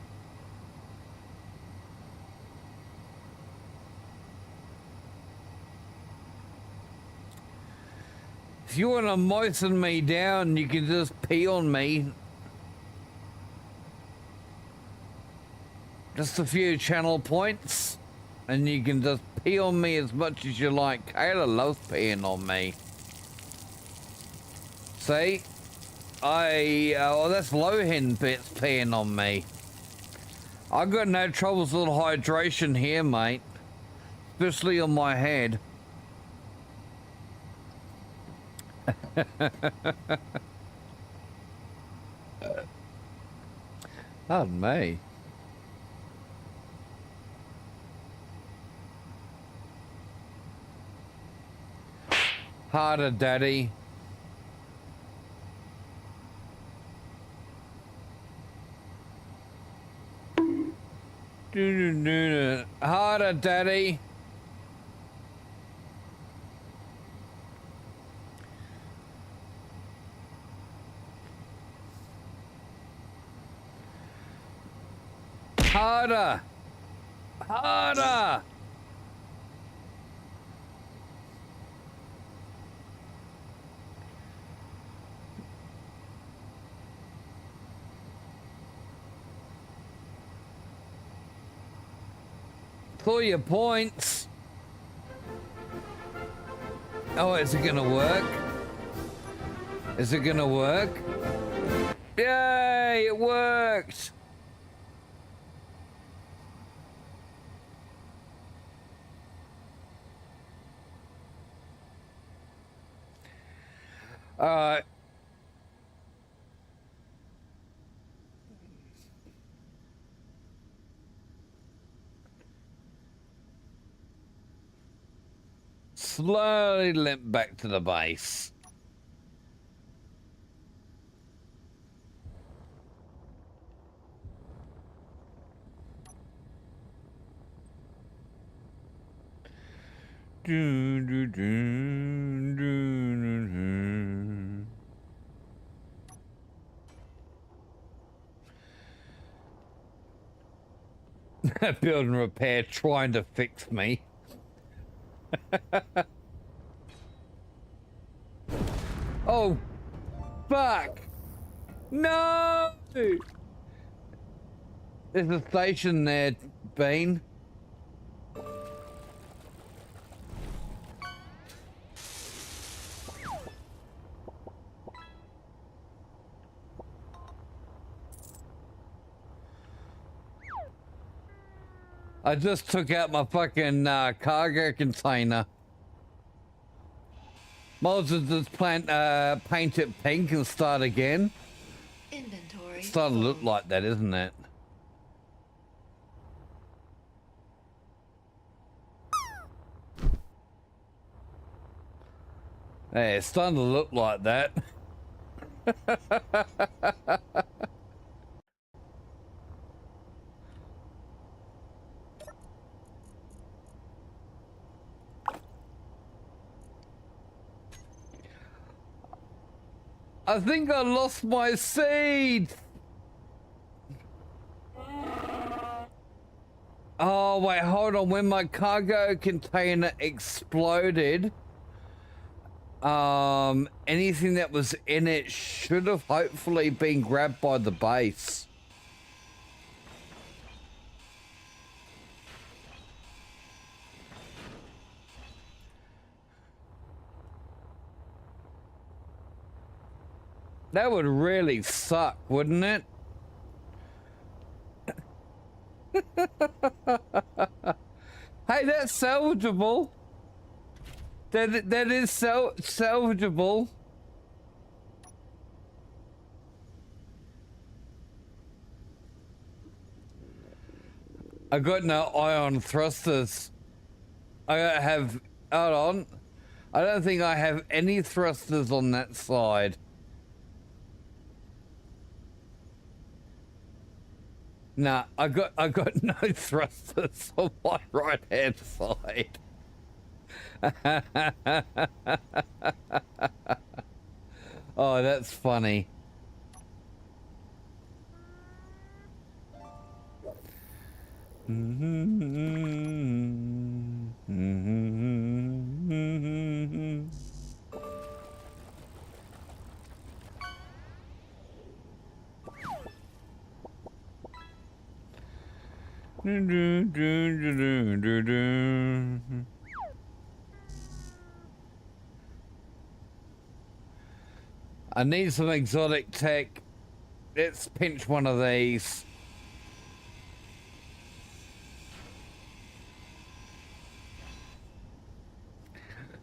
If you want to moisten me down, you can just pee on me. Just a few channel points, and you can just pee on me as much as you like. Kayla loves peeing on me. See? Oh, that's Lohin bits peeing on me. I've got no troubles with hydration here, mate. Especially on my head. Pardon me. Harder, Daddy. Harder, Daddy. Harder. Harder. For your points. Oh, is it gonna work? Is it gonna work? Yay, it worked! Alright. Slowly limp back to the base. Build and repair trying to fix me. Oh, fuck! No! There's a station there, Bean. I just took out my fucking cargo container. Might as well just paint it pink and start again. Inventory. It's starting to look like that, isn't it? Hey, it's starting to look like that. I think I lost my seed. Oh, wait, hold on. When my cargo container exploded, anything that was in it should have hopefully been grabbed by the base. That would really suck, wouldn't it? Hey, that's salvageable. That is salvageable. I got no ion thrusters. I don't have. Hold on. I don't think I have any thrusters on that side. Nah, I got no thrusters on my right hand side. Oh, that's funny. I need some exotic tech. Let's pinch one of these.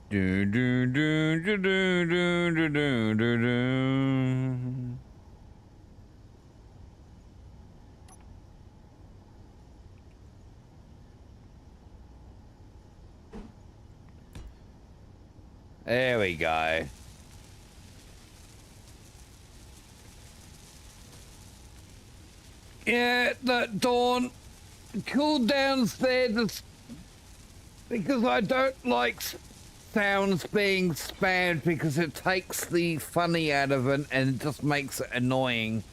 Do do do do do do do do do. There we go. Yeah, that Dawn. Cool downstairs because I don't like sounds being spammed because it takes the funny out of it and it just makes it annoying.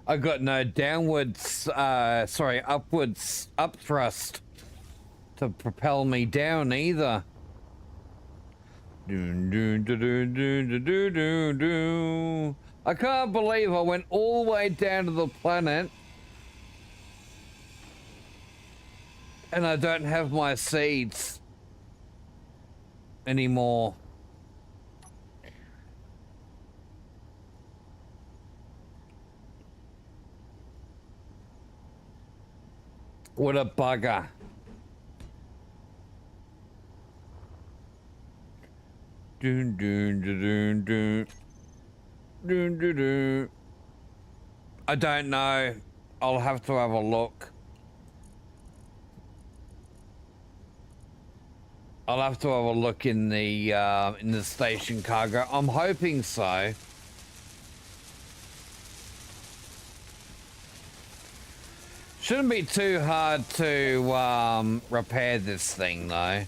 I got no upwards upthrust to propel me down either. I can't believe I went all the way down to the planet and I don't have my seeds anymore. What a bugger. Doon, doon, doon, doon, doon, doon, doon. I don't know. I'll have to have a look. I'll have to have a look in the station cargo. I'm hoping so. Shouldn't be too hard to repair this thing though.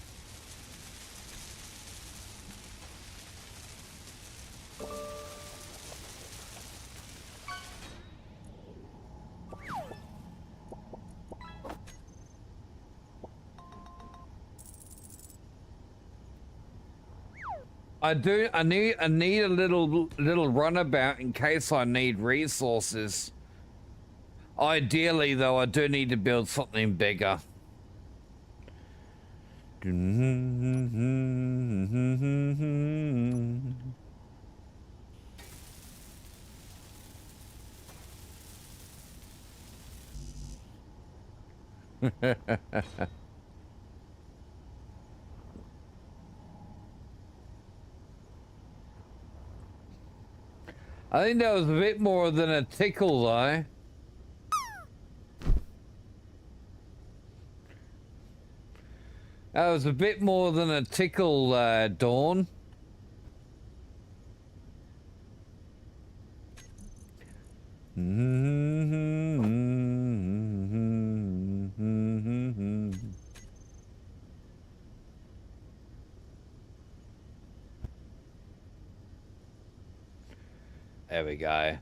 I need a little runabout in case I need resources. Ideally though, I do need to build something bigger. I think that was a bit more than a tickle though. That was a bit more than a tickle, Dawn. There we go.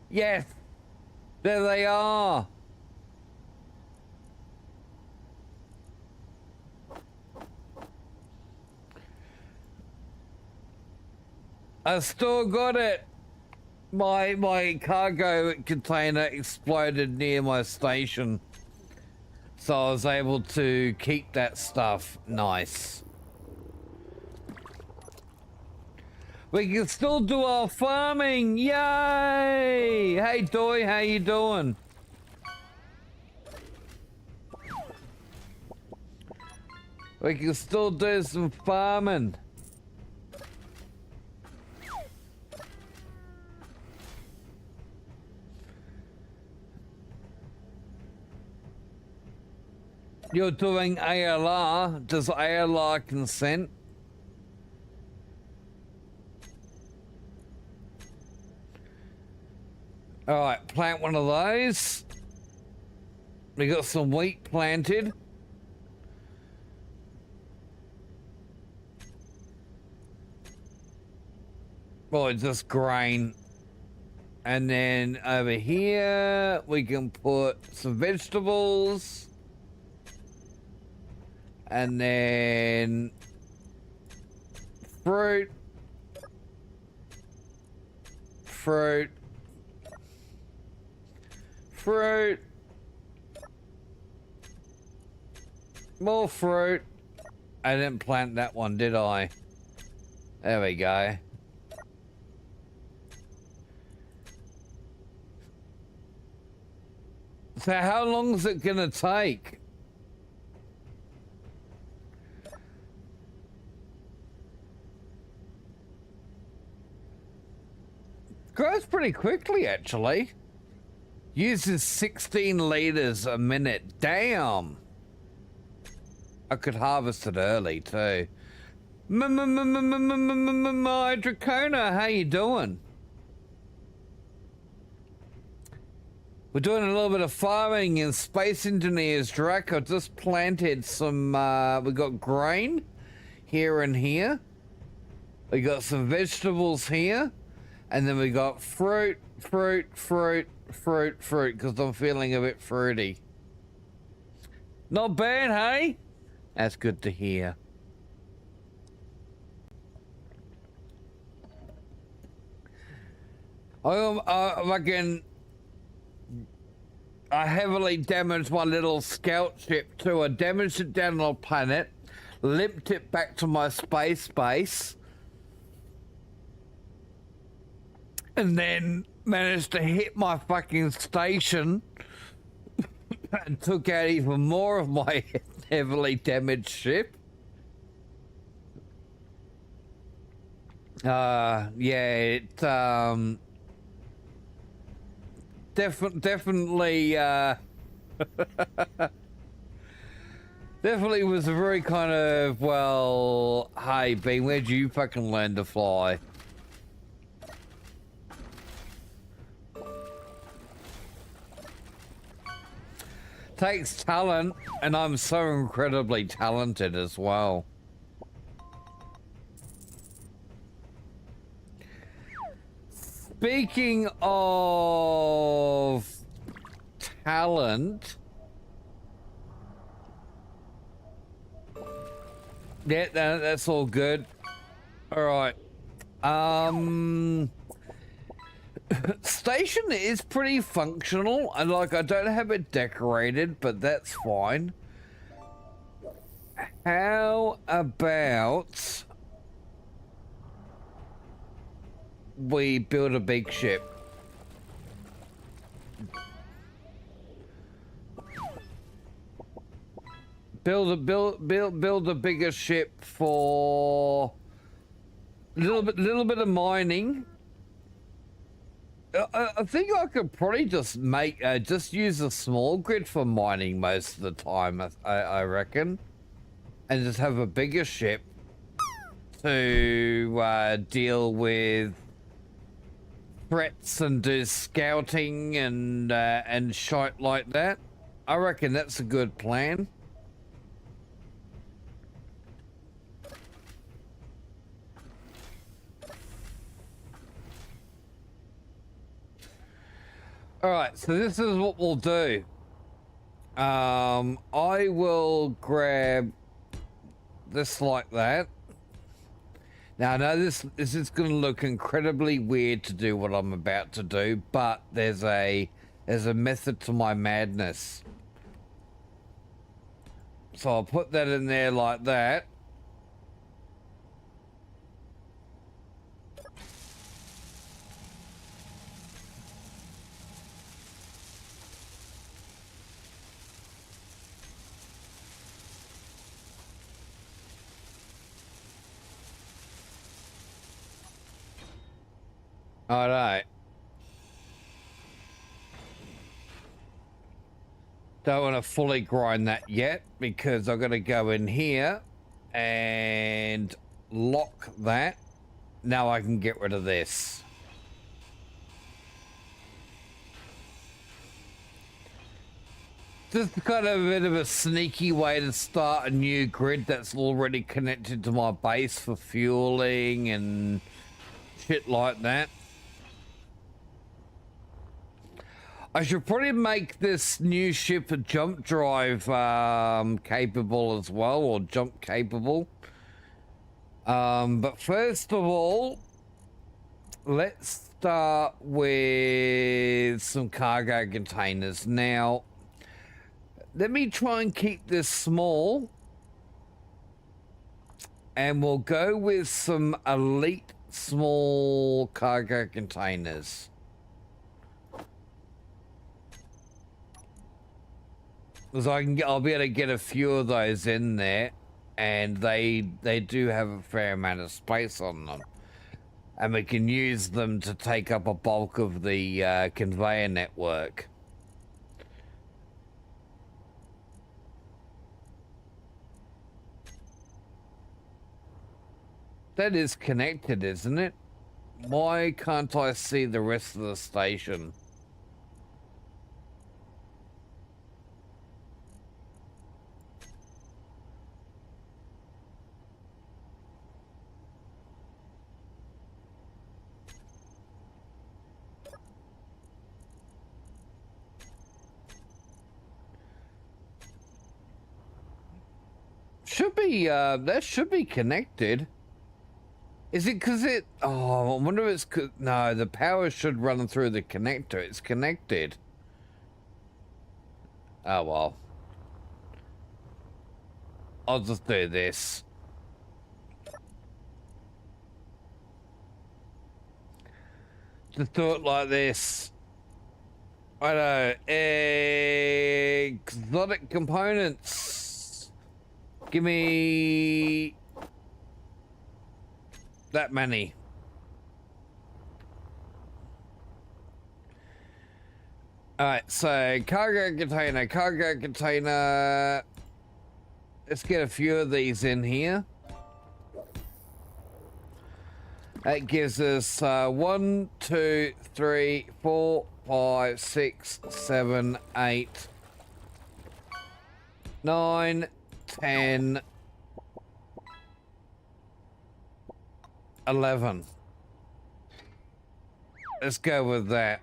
Yes, there they are. I still got it. My cargo container exploded near my station, so I was able to keep that stuff. Nice. We can still do our farming. Yay! Hey Doy, how you doing? We can still do some farming. You're doing ALR. Does ALR consent? All right, plant one of those. We got some wheat planted. Well, it's just grain. And then over here, we can put some vegetables. And then fruit. fruit. More fruit. I didn't plant that one, did I? There we go. So how long is it gonna take? Grows pretty quickly, actually. Uses 16 liters a minute. Damn. I could harvest it early too. My Dracona, how you doing? We're doing a little bit of farming in Space Engineers, Drac. I just planted some, we got grain here and here. We got some vegetables here. And then we got fruit, because I'm feeling a bit fruity. Not bad, hey? That's good to hear. I heavily damaged my little scout ship too. I damaged it down on the planet, limped it back to my space base, and then managed to hit my fucking station and took out even more of my heavily damaged ship. Yeah, it definitely definitely was a very kind of, well, hey Bean, where'd you fucking learn to fly? Takes talent, and I'm so incredibly talented as well. Speaking of talent, yeah, that's all good. All right. Station is pretty functional, and like I don't have it decorated, but that's fine. How about we build a big ship? Build a bigger ship for a little bit of mining. I think I could probably just make just use a small grid for mining most of the time. I reckon, and just have a bigger ship to deal with threats and do scouting and shite like that. I reckon that's a good plan. All right, so this is what we'll do. I will grab this like that. Now, I know this is going to look incredibly weird to do what I'm about to do, but there's a method to my madness. So I'll put that in there like that. All right. Don't want to fully grind that yet because I've got to go in here and lock that. Now I can get rid of this. Just kind of a bit of a sneaky way to start a new grid that's already connected to my base for fueling and shit like that. I should probably make this new ship a jump drive capable as well, or jump capable. But first of all, let's start with some cargo containers. Now, let me try and keep this small. And we'll go with some elite small cargo containers. Because I'll be able to get a few of those in there. And they do have a fair amount of space on them. And we can use them to take up a bulk of the conveyor network. That is connected, isn't it? Why can't I see the rest of the station? Should be, that should be connected. Is it because it... Oh, I wonder if it's... No, the power should run through the connector. It's connected. Oh, well. I'll just do this. Just do it like this. I know. Exotic components. Give me... that many. Alright, so cargo container. Let's get a few of these in here. That gives us 1, 2, 3, 4, 5, 6, 7, 8, 9, 10, 11. Let's go with that.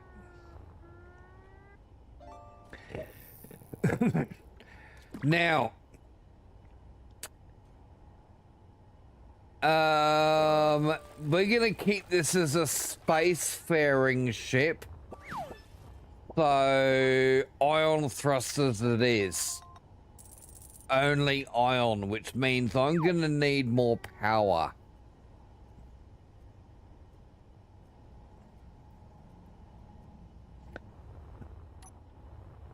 Now, we're gonna keep this as a spacefaring ship. So, ion thrusters it is. Only ion, which means I'm gonna need more power.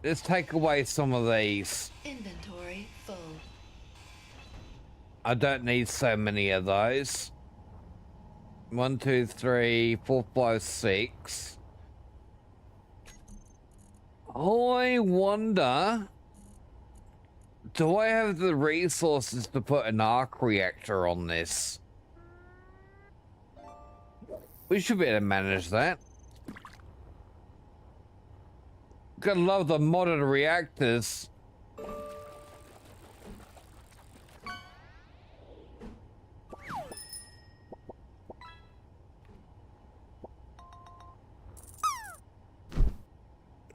Let's take away some of these. Inventory full. I don't need so many of those. 1, 2, 3, 4, 5, 6. I wonder... do I have the resources to put an arc reactor on this? We should be able to manage that. Gotta love the modern reactors.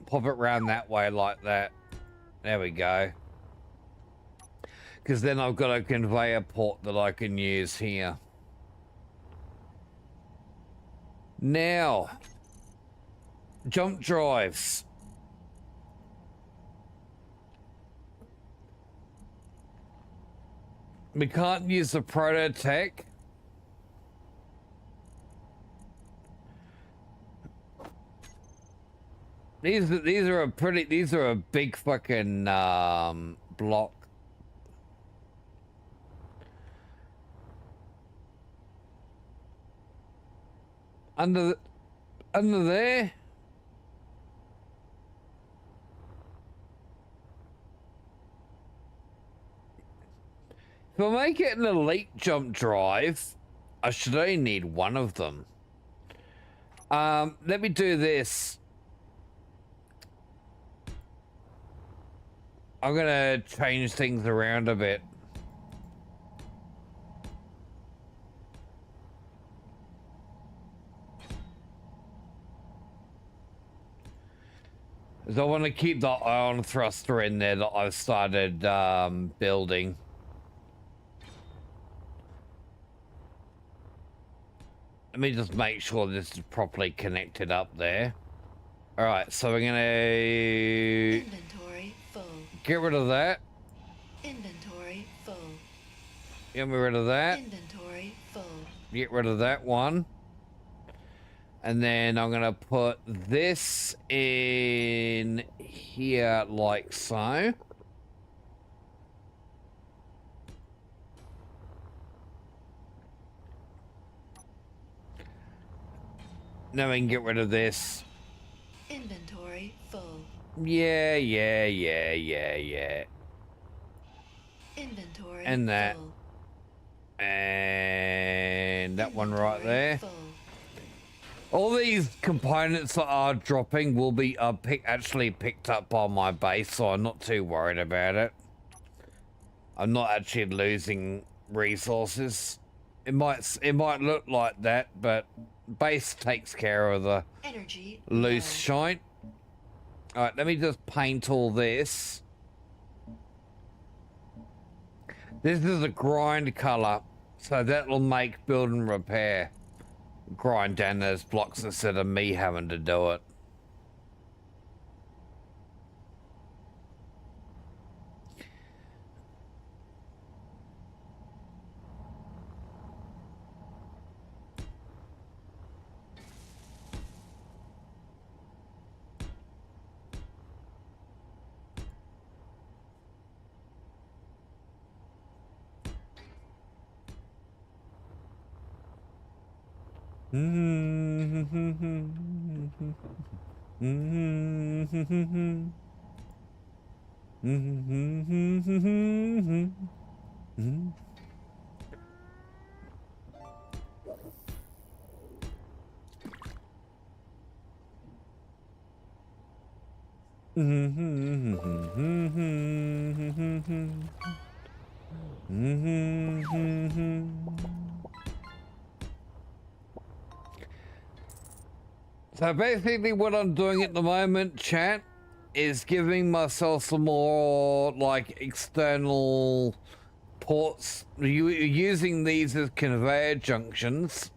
Pop it round that way like that. There we go. Because then I've got a conveyor port that I can use here. Now, jump drives. We can't use the prototech. These are a big fucking block. Under there. If I make it an elite jump drive, I should only need one of them. Let me do this. I'm gonna change things around a bit. Because I want to keep the ion thruster in there that I've started building. let me just make sure this is properly connected up there. Alright, so we're gonna Inventory full. get rid of that. Inventory full. Get rid of that. Inventory full. Get rid of that one. And then I'm gonna put this in here like so. Now we can get rid of this. Inventory full. Yeah. Inventory And that. full. And that one right Inventory there. full. All these components that are dropping will be actually picked up by my base, so I'm not too worried about it. I'm not actually losing resources. It might look like that, but base takes care of the Energy loose low. shine. All right, let me just paint all this. This is a grind color, so that'll make build and repair grind down those blocks instead of me having to do it. So basically what I'm doing at the moment, chat, is giving myself some more like external ports, using these as conveyor junctions,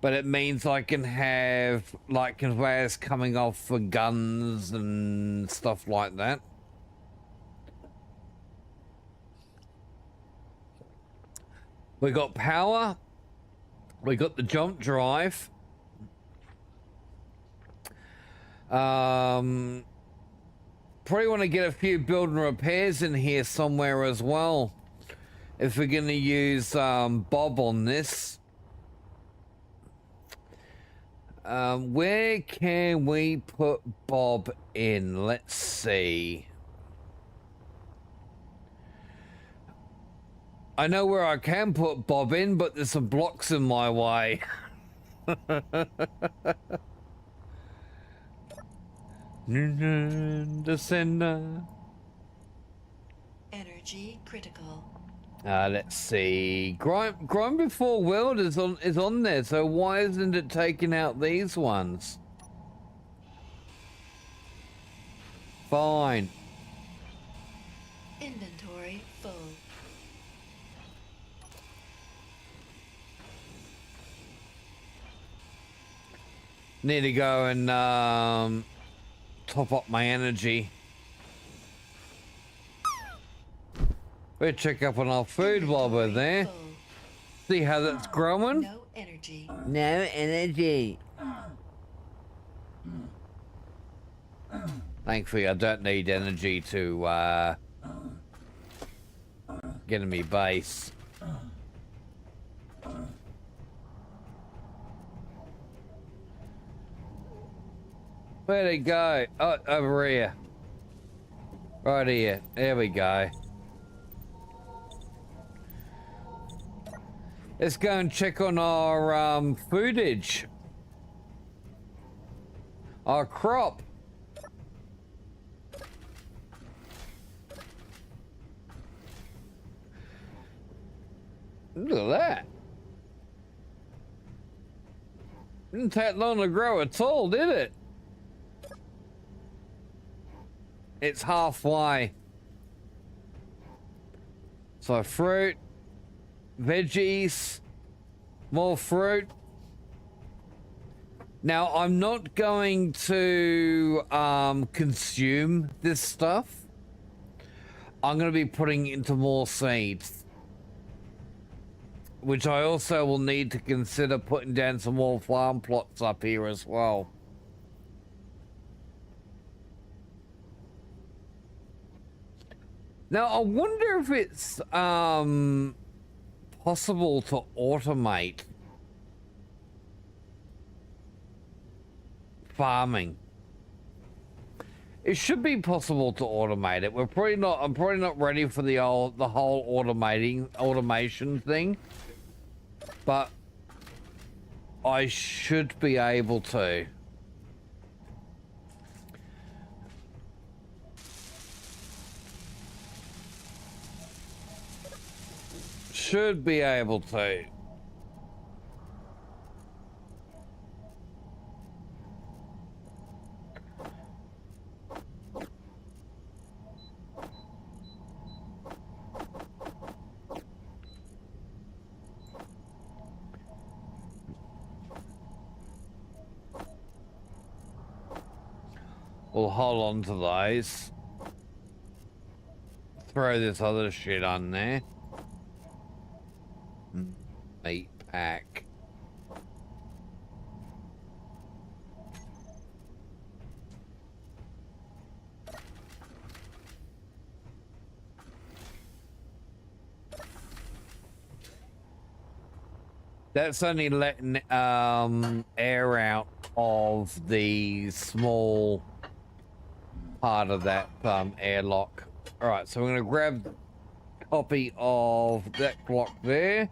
but it means I can have like conveyors coming off for guns and stuff like that. We got power, we got the jump drive. Probably want to get a few build and repairs in here somewhere as well. If we're going to use Bob on this. Where can we put Bob in? Let's see. I know where I can put Bob in, but there's some blocks in my way. Descender. Energy critical. Let's see. Grind before weld is on there, so why isn't it taking out these ones? Fine. Inventory full. Need to go and top up my energy. We'll check up on our food while we're there. Full. See how that's growing. No energy. No energy. Thankfully, I don't need energy to get in me base. Where'd it go? Oh, over here. Right here. There we go. Let's go and check on our foodage. Our crop. Look at that. Didn't take long to grow at all, did it? It's halfway. So fruit, veggies, more fruit. Now, I'm not going to consume this stuff. I'm going to be putting it into more seeds, which I also will need to consider putting down some more farm plots up here as well. Now, I wonder if it's possible to automate farming. It should be possible to automate it. I'm probably not ready for the whole automation thing, but I should be able to. Should be able to. We'll hold on to those. Throw this other shit on there. Meat pack. That's only letting air out of the small part of that airlock. All right, so we're gonna grab a copy of that block there.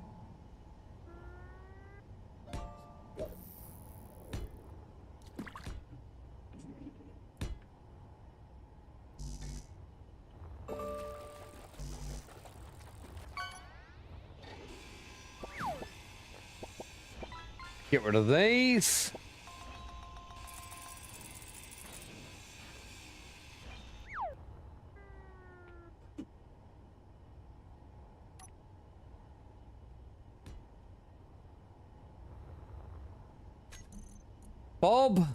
Get rid of these. Bob.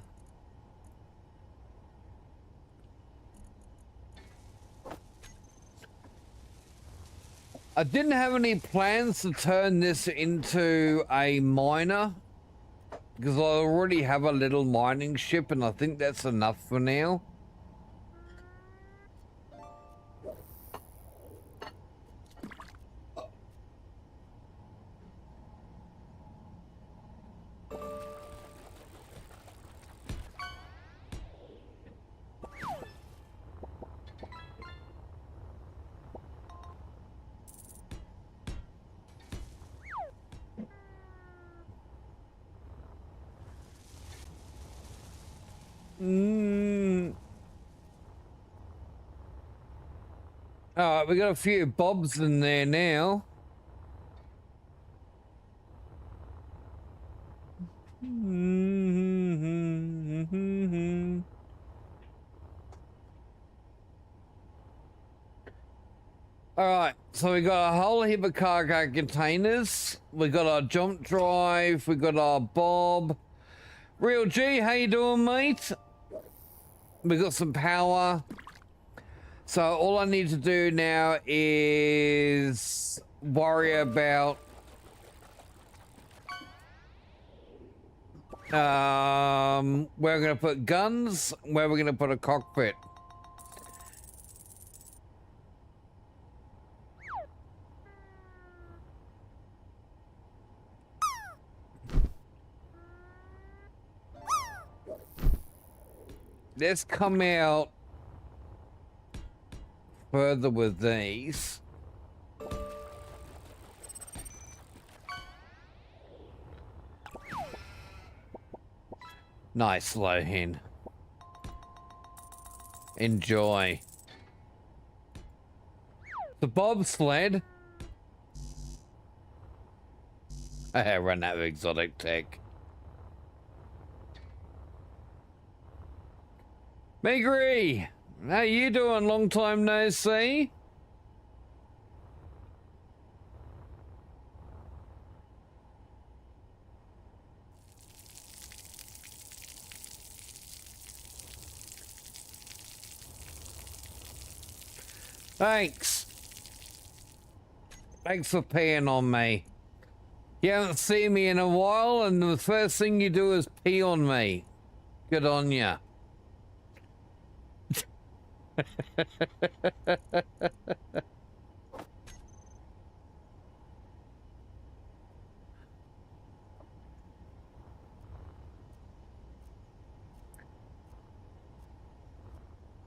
I didn't have any plans to turn this into a miner because I already have a little mining ship and I think that's enough for now. All right, we got a few bobs in there now. All right, so we got a whole heap of cargo containers. We got our jump drive. We got our Bob. Real G, how you doing, mate? We got some power. So all I need to do now is worry about where we're gonna put guns, where we're gonna put a cockpit. Let's come out further with these. Nice, Lohin. Enjoy. The bobsled. I run out of exotic tech. Megri, how you doing? Long time no see. Thanks. Thanks for peeing on me. You haven't seen me in a while, and the first thing you do is pee on me. Good on ya.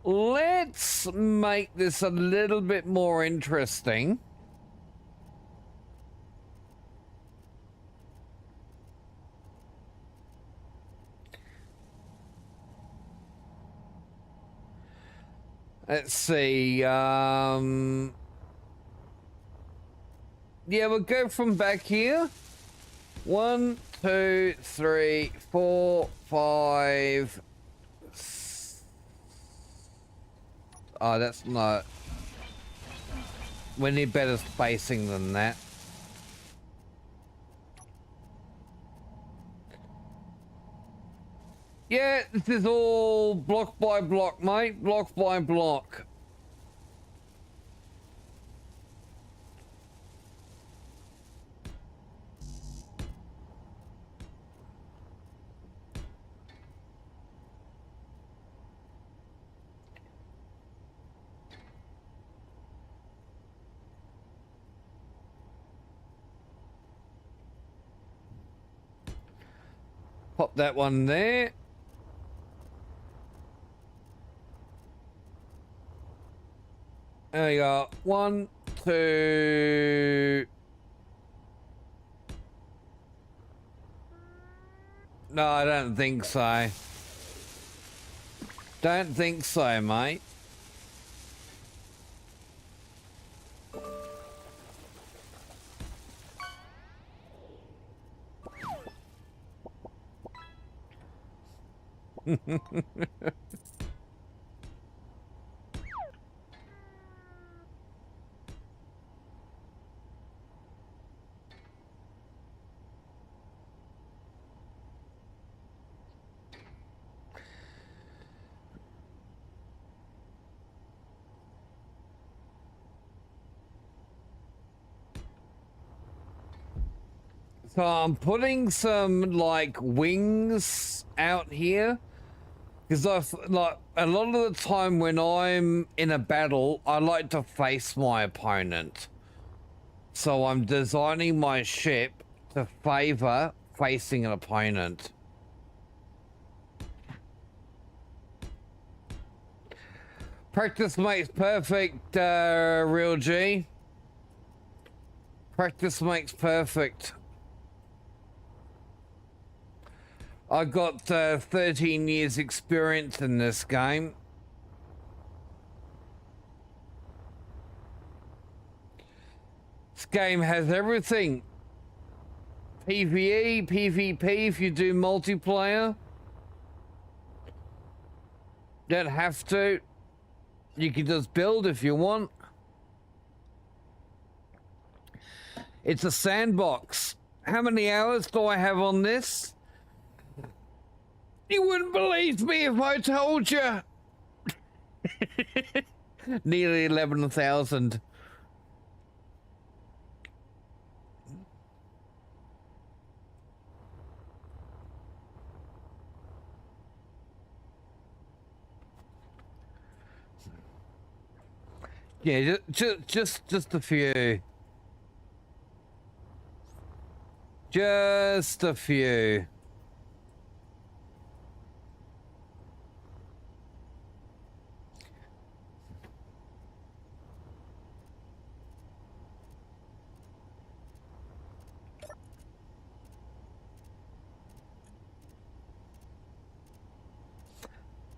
Let's make this a little bit more interesting. Let's see, yeah, we'll go from back here. 1, 2, 3, 4, 5. Oh, that's not. We need better spacing than that. Yeah, this is all block by block, mate. Block by block. Pop that one there. There we go. 1, 2. No, I don't think so. Don't think so, mate. So I'm putting some like wings out here because like a lot of the time when I'm in a battle, I like to face my opponent. So I'm designing my ship to favor facing an opponent. Practice makes perfect, Real G. Practice makes perfect. I got 13 years experience in this game. This game has everything. PvE, PvP if you do multiplayer. Don't have to. You can just build if you want. It's a sandbox. How many hours do I have on this? You wouldn't believe me if I told you. Nearly 11,000. Yeah, just a few. Just a few.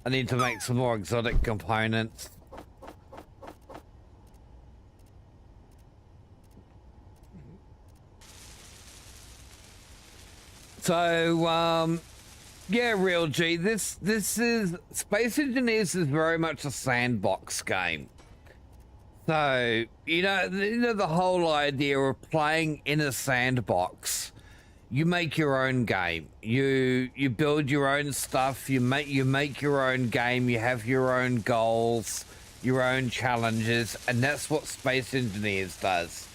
I need to make some more exotic components. So, yeah, Real G, this is Space Engineers is very much a sandbox game. So, you know the whole idea of playing in a sandbox. You make your own game. You build your own stuff. You make your own game. You have your own goals. your own challenges, and that's what Space Engineers does.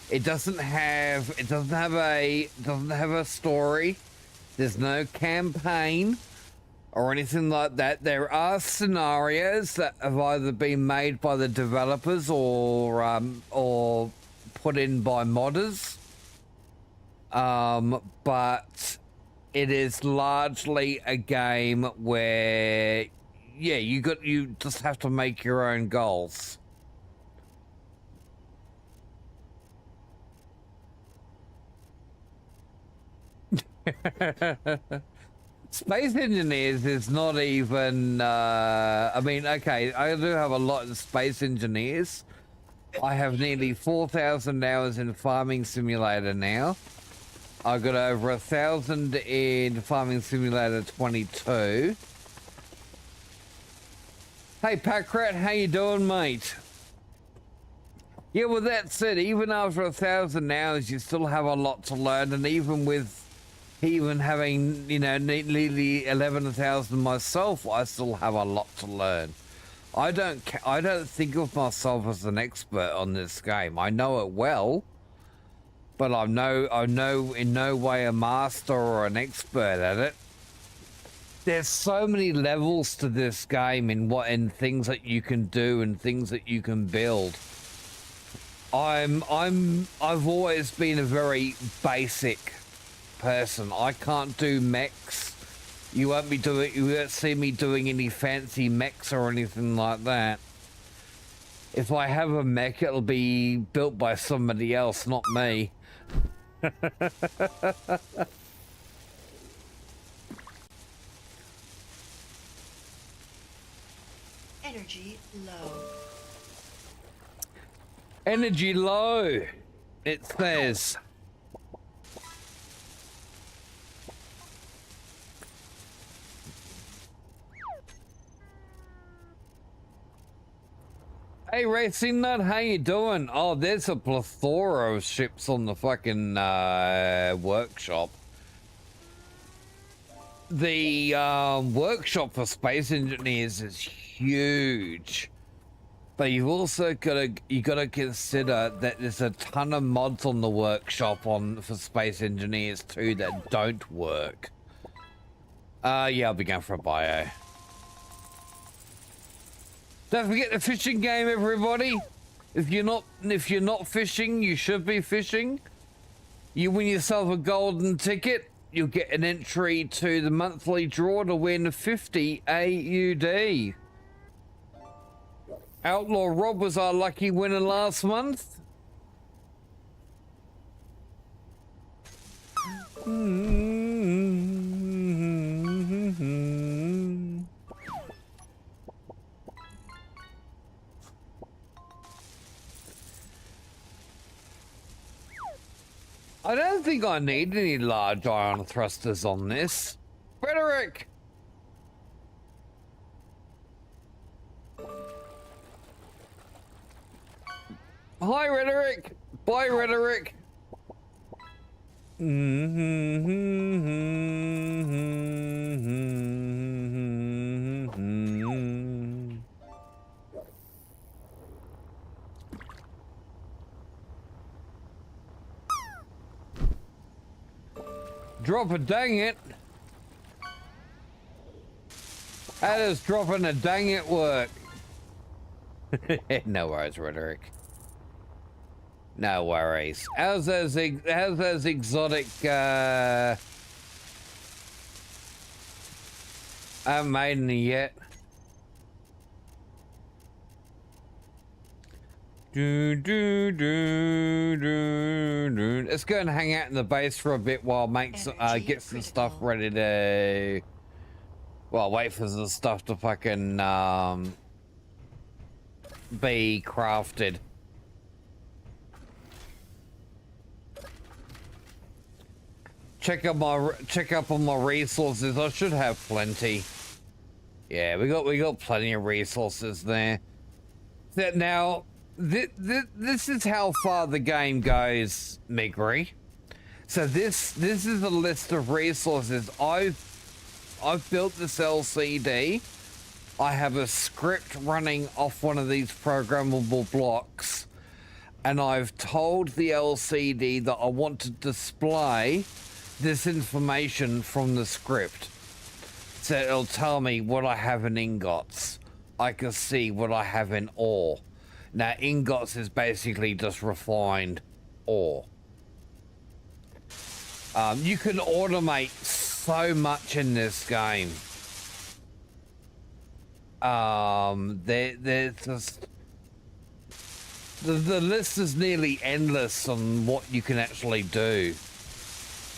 It doesn't have a story. There's no campaign or anything like that. There are scenarios that have either been made by the developers or put in by modders. But it is largely a game where, yeah, you just have to make your own goals. Space Engineers is not even, I mean, okay, I do have a lot of Space Engineers. I have nearly 4,000 hours in Farming Simulator now. I got over 1,000 in Farming Simulator 22. Hey, Packrat, how you doing, mate? Yeah, with that said, even after 1,000 hours, you still have a lot to learn, and even having, you know, nearly 11,000 myself, I still have a lot to learn. I don't think of myself as an expert on this game. I know it well, but I'm in no way a master or an expert at it. There's so many levels to this game in things that you can do and things that you can build. I've always been a very basic person. I can't do mechs. You won't see me doing any fancy mechs or anything like that. If I have a mech, it'll be built by somebody else, not me. Energy low. Energy low, it says. Hey, Racing Nut, how you doing? Oh, there's a plethora of ships on the fucking workshop. The workshop for Space Engineers is huge, but you've also gotta consider that there's a ton of mods on the workshop for Space Engineers too that don't work. Yeah, I'll be going for a bio. Don't forget the fishing game, everybody. If you're not fishing, you should be fishing. You win yourself a golden ticket. You'll get an entry to the monthly draw to win 50 AUD. Outlaw Rob was our lucky winner last month. I don't think I need any large ion thrusters on this. Rhetoric! Hi, Rhetoric! Bye, Rhetoric! Drop a dang it. How does dropping a dang it work? No worries, Rhetoric. No worries. How's those exotic I haven't made any yet. Let's go and hang out in the base for a bit while get some stuff ready to. Well, wait for the stuff to fucking be crafted. Check up on my resources. I should have plenty. Yeah, we got plenty of resources there. Now. This is how far the game goes, Migri. So this is a list of resources. I've built this LCD I have a script running off one of these programmable blocks, and I've told the LCD that I want to display this information from the script. So it'll tell me what I have in ingots. I can see what I have in ore. Now, ingots is basically just refined ore. You can automate so much in this game. There's just the list is nearly endless on what you can actually do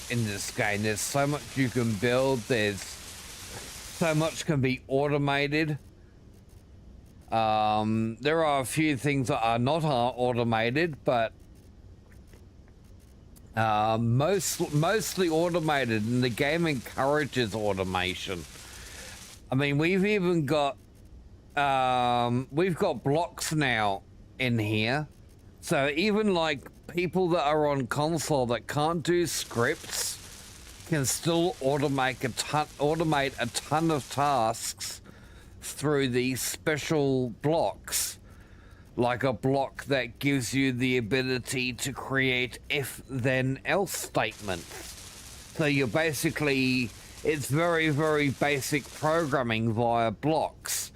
in this game. There's so much you can build. There's so much can be automated. There are a few things that are not automated, but mostly automated, and the game encourages automation. I mean, we've even got blocks now in here, so even like people that are on console that can't do scripts can still automate a ton of tasks through these special blocks, like a block that gives you the ability to create if then else statements. So you're basically, it's very, very basic programming via blocks.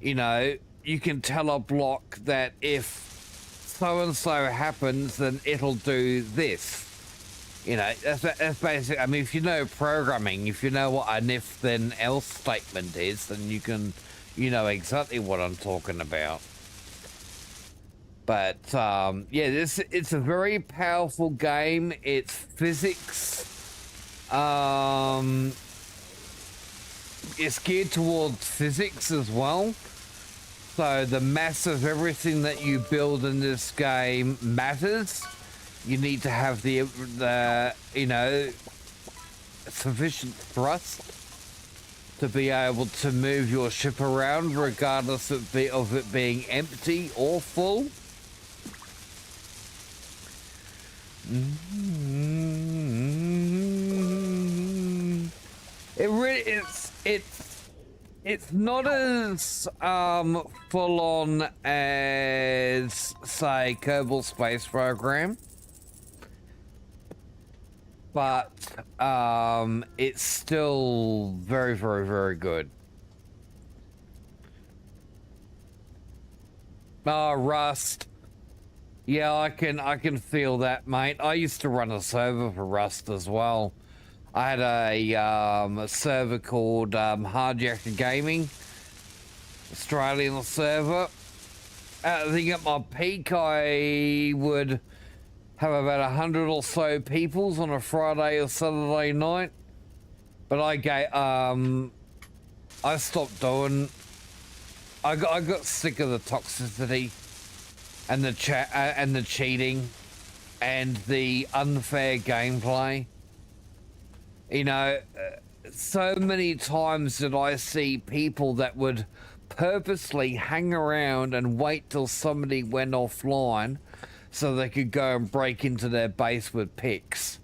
You know, you can tell a block that if so-and-so happens, then it'll do this. You know, that's basic. I mean, if you know programming, if you know what an if then else statement is, then you know exactly what I'm talking about. But yeah, it's a very powerful game. It's physics. It's geared towards physics as well. So the mass of everything that you build in this game matters. You need to have the you know, sufficient thrust to be able to move your ship around, regardless of it being empty or full. It really it's not as full on as, say, Kerbal Space Program, but it's still very, very, very good. Oh, Rust. Yeah, I can feel that, mate. I used to run a server for Rust as well. I had a server called Hardjacker Gaming, Australian server. I think at my peak I would have about 100 or so peoples on a Friday or Saturday night. But I stopped doing. I got sick of the toxicity and the chat and the cheating and the unfair gameplay. You know, so many times did I see people that would purposely hang around and wait till somebody went offline so they could go and break into their base with picks.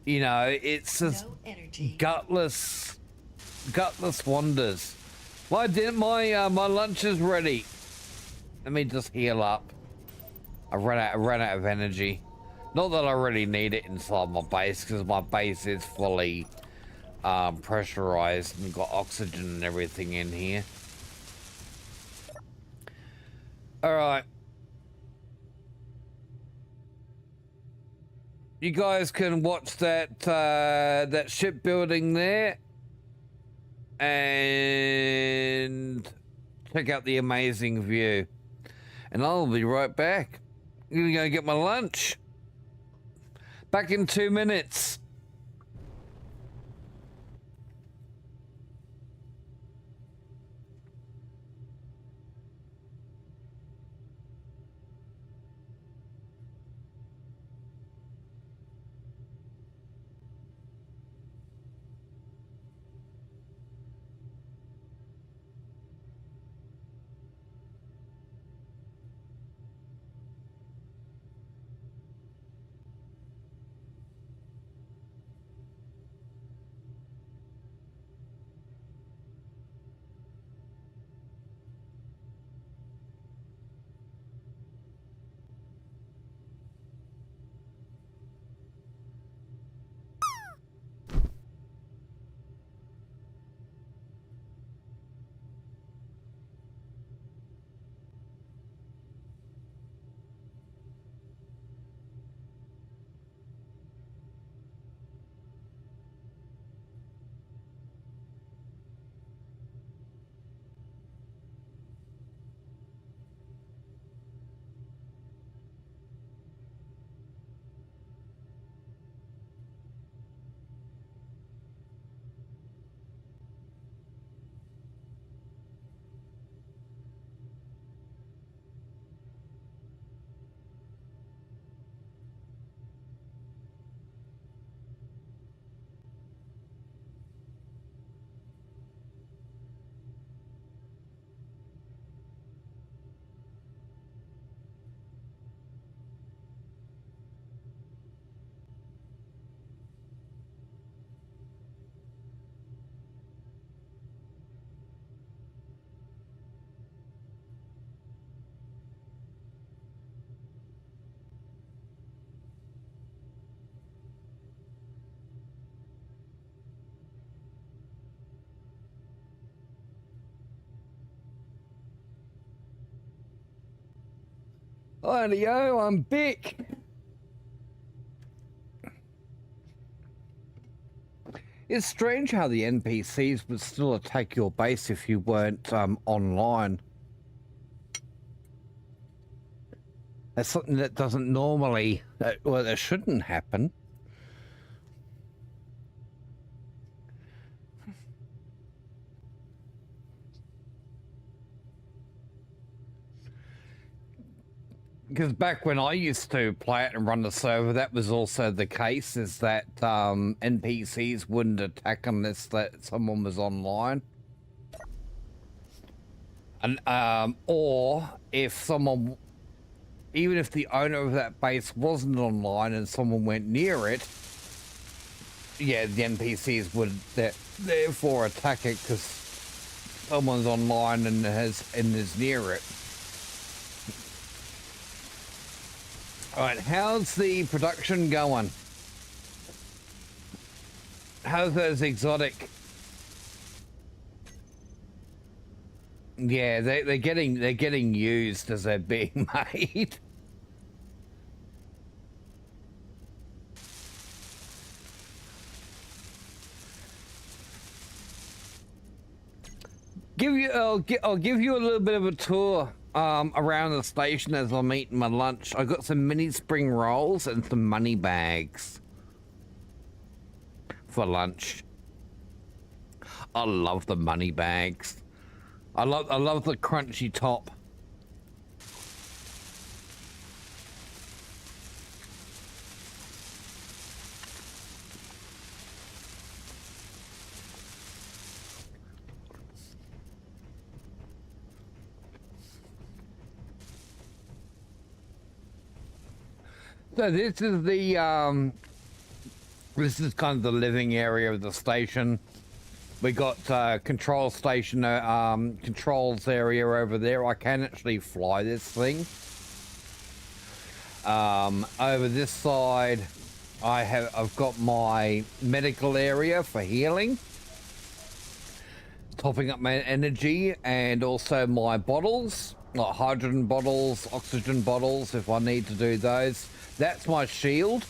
You know, it's just gutless wonders. My lunch is ready. Let me just heal up. I ran out of energy. Not that I really need it inside my base, because my base is fully pressurized and got oxygen and everything in here. All right. You guys can watch that shipbuilding there and check out the amazing view. And I'll be right back. I'm gonna go get my lunch. Back in 2 minutes. Rightio, I'm back. It's strange how the NPCs would still attack your base if you weren't online. That's something that doesn't normally, well, that shouldn't happen. Because back when I used to play it and run the server, that was also the case, is that NPCs wouldn't attack unless that someone was online. And or if someone, even if the owner of that base wasn't online and someone went near it, yeah, the NPCs would therefore attack it because someone's online and is near it. All right, how's the production going? How's those exotic? Yeah, they're getting used as they're being made. I'll give you a little bit of a tour around the station as I'm eating my lunch. I got some mini spring rolls and some money bags for lunch. I love the money bags. I love the crunchy top. So this is the this is kind of the living area of the station. We got control station controls area over there. I can actually fly this thing. Over this side, I've got my medical area for healing, topping up my energy, and also my bottles, like hydrogen bottles, oxygen bottles, if I need to do those. That's my shield.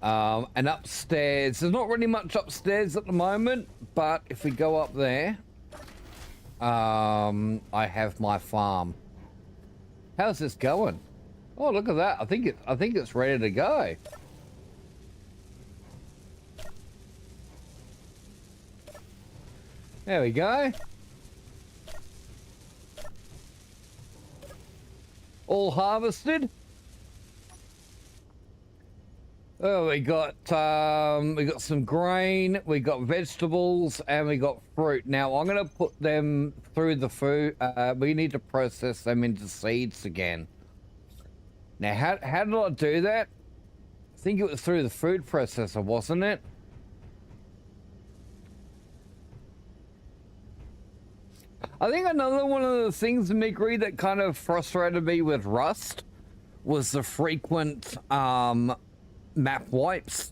And upstairs, there's not really much upstairs at the moment, but if we go up there, I have my farm. How's this going? Oh, look at that. I think it's ready to go. There we go. All harvested. Oh, we got some grain, we got vegetables, and we got fruit. Now I'm gonna put them through the food. We need to process them into seeds again. Now, how did I do that? I think it was through the food processor, wasn't it? I think another one of the things, Migri, that kind of frustrated me with Rust was the frequent map wipes.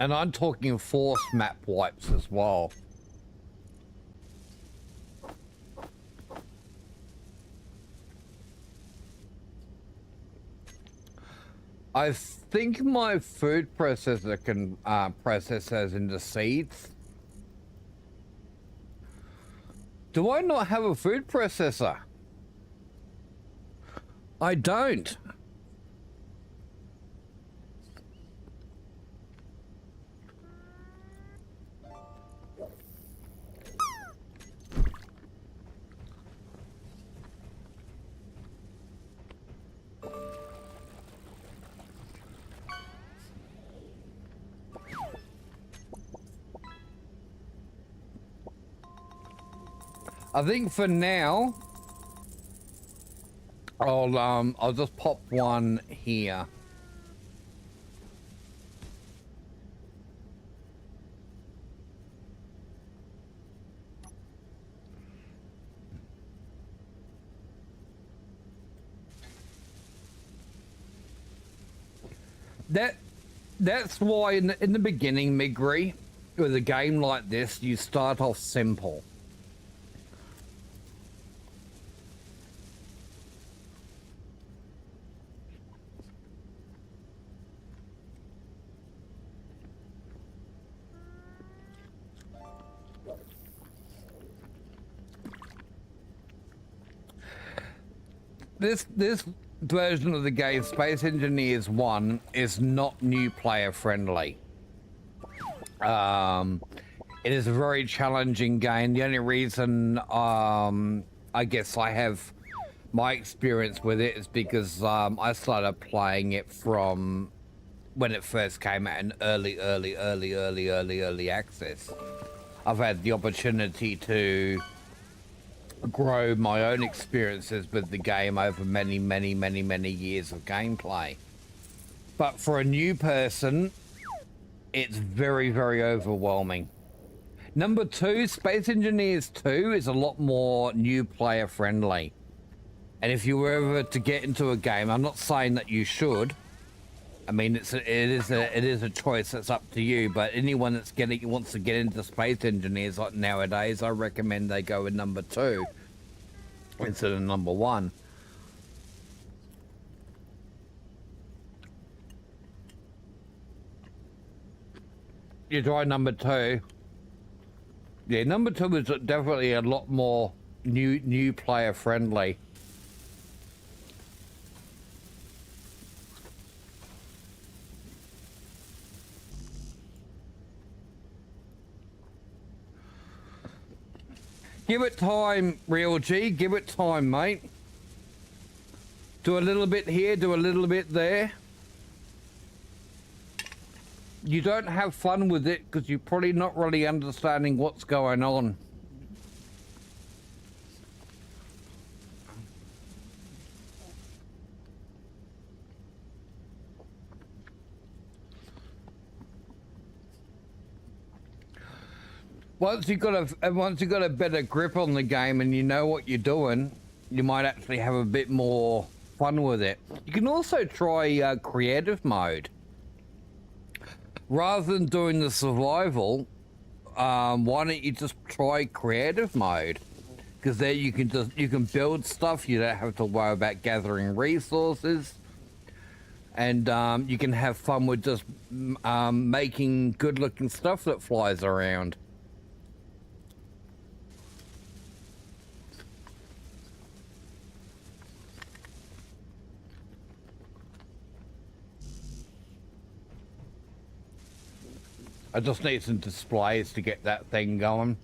And I'm talking forced map wipes as well. I think my food processor can process those into seeds. Do I not have a food processor? I don't. I think for now, I'll just pop one here. That's why in the beginning, Migri, with a game like this, you start off simple. This version of the game, Space Engineers 1, is not new player friendly. It is a very challenging game. The only reason I guess I have my experience with it is because I started playing it from when it first came out in early access. I've had the opportunity to grow my own experiences with the game over many years of gameplay. But for a new person, it's very overwhelming. Number 2, Space Engineers 2 is a lot more new player friendly. And if you were ever to get into a game, I'm not saying that you should. I mean, it is a choice that's up to you. But anyone that's wants to get into Space Engineers like nowadays, I recommend they go with number 2 instead of number 1. You try number 2. Yeah, number 2 is definitely a lot more new player friendly. Give it time, Real G. Give it time, mate. Do a little bit here, do a little bit there. You don't have fun with it because you're probably not really understanding what's going on. Once you've got a better grip on the game and you know what you're doing, you might actually have a bit more fun with it. You can also try creative mode. Rather than doing the survival, why don't you just try creative mode? Because there you can build stuff. You don't have to worry about gathering resources, and you can have fun with just making good-looking stuff that flies around. I just need some displays to get that thing going.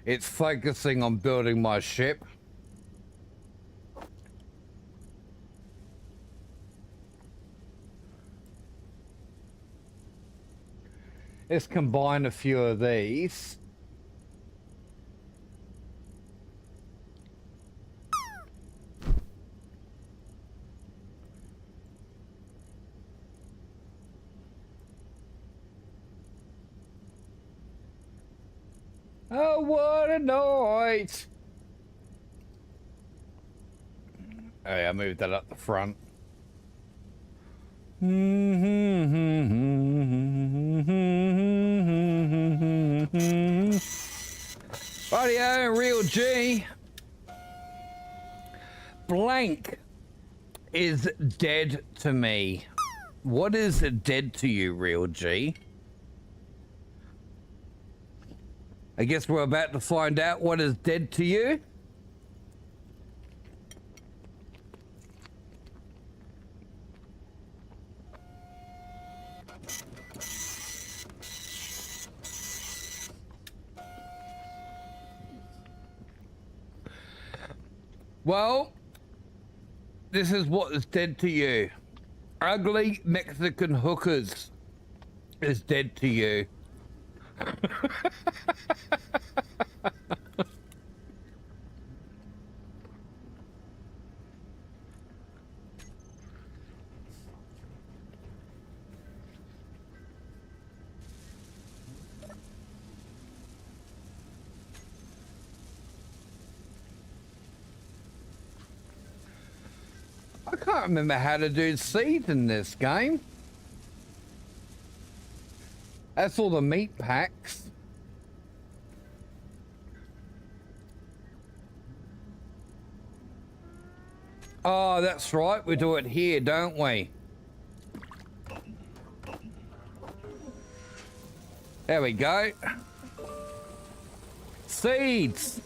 It's focusing on building my ship. Let's combine a few of these. Oh, what a night! Oh yeah, I moved that up the front. Rightio, Real G. Blank is dead to me. What is dead to you, Real G? I guess we're about to find out what is dead to you. Well, this is what is dead to you. Ugly Mexican hookers is dead to you. can't remember how to do seeds in this game. That's all the meat packs. Oh, that's right. We do it here, don't we? There we go. Seeds.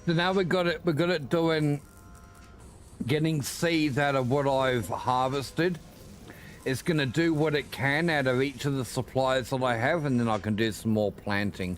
So now we're good at doing, getting seeds out of what I've harvested. It's gonna do what it can out of each of the supplies that I have, and then I can do some more planting.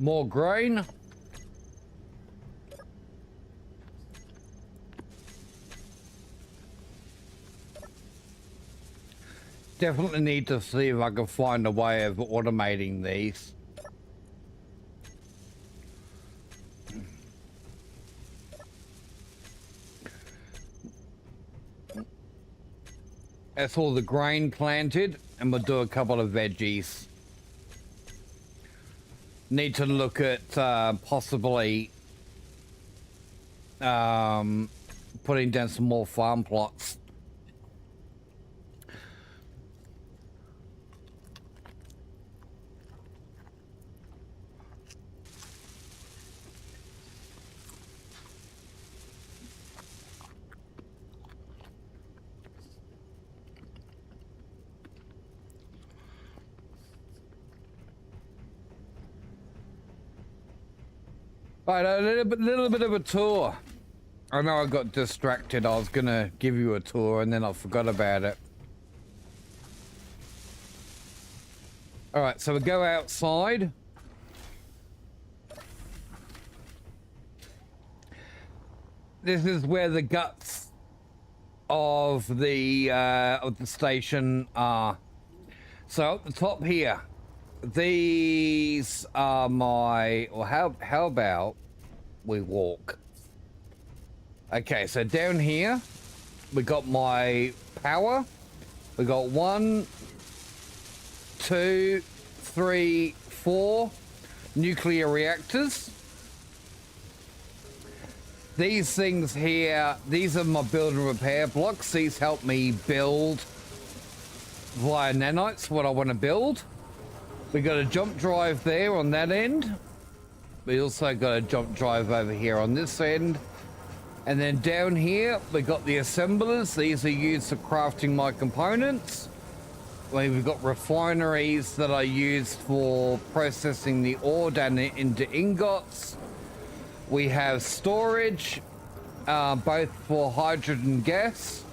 More grain. Definitely need to see if I can find a way of automating these. That's all the grain planted, and we'll do a couple of veggies. Need to look at possibly putting down some more farm plots. Right, a little bit of a tour. I know I got distracted. I was gonna give you a tour and then I forgot about it. All right, so we go outside. This is where the guts of the station are. So at the top here, these are my, or how about we walk? Okay, so down here we got my power. We got 1, 2, 3, 4 nuclear reactors. These things here, these are my build and repair blocks. These help me build via nanites what I want to build. We got a jump drive there on that end. We also got a jump drive over here on this end. And then down here, we got the assemblers. These are used for crafting my components. We've got refineries that I use for processing the ore down into ingots. We have storage, both for hydrogen gas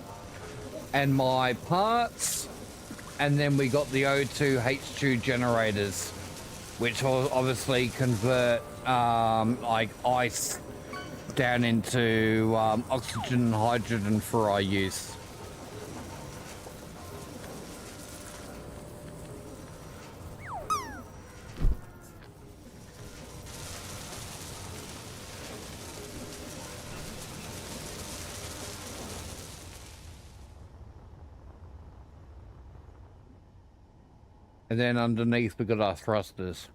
and my parts. And then we got the O2 H2 generators, which will obviously convert like ice down into oxygen and hydrogen for our use. And then underneath we got our thrusters.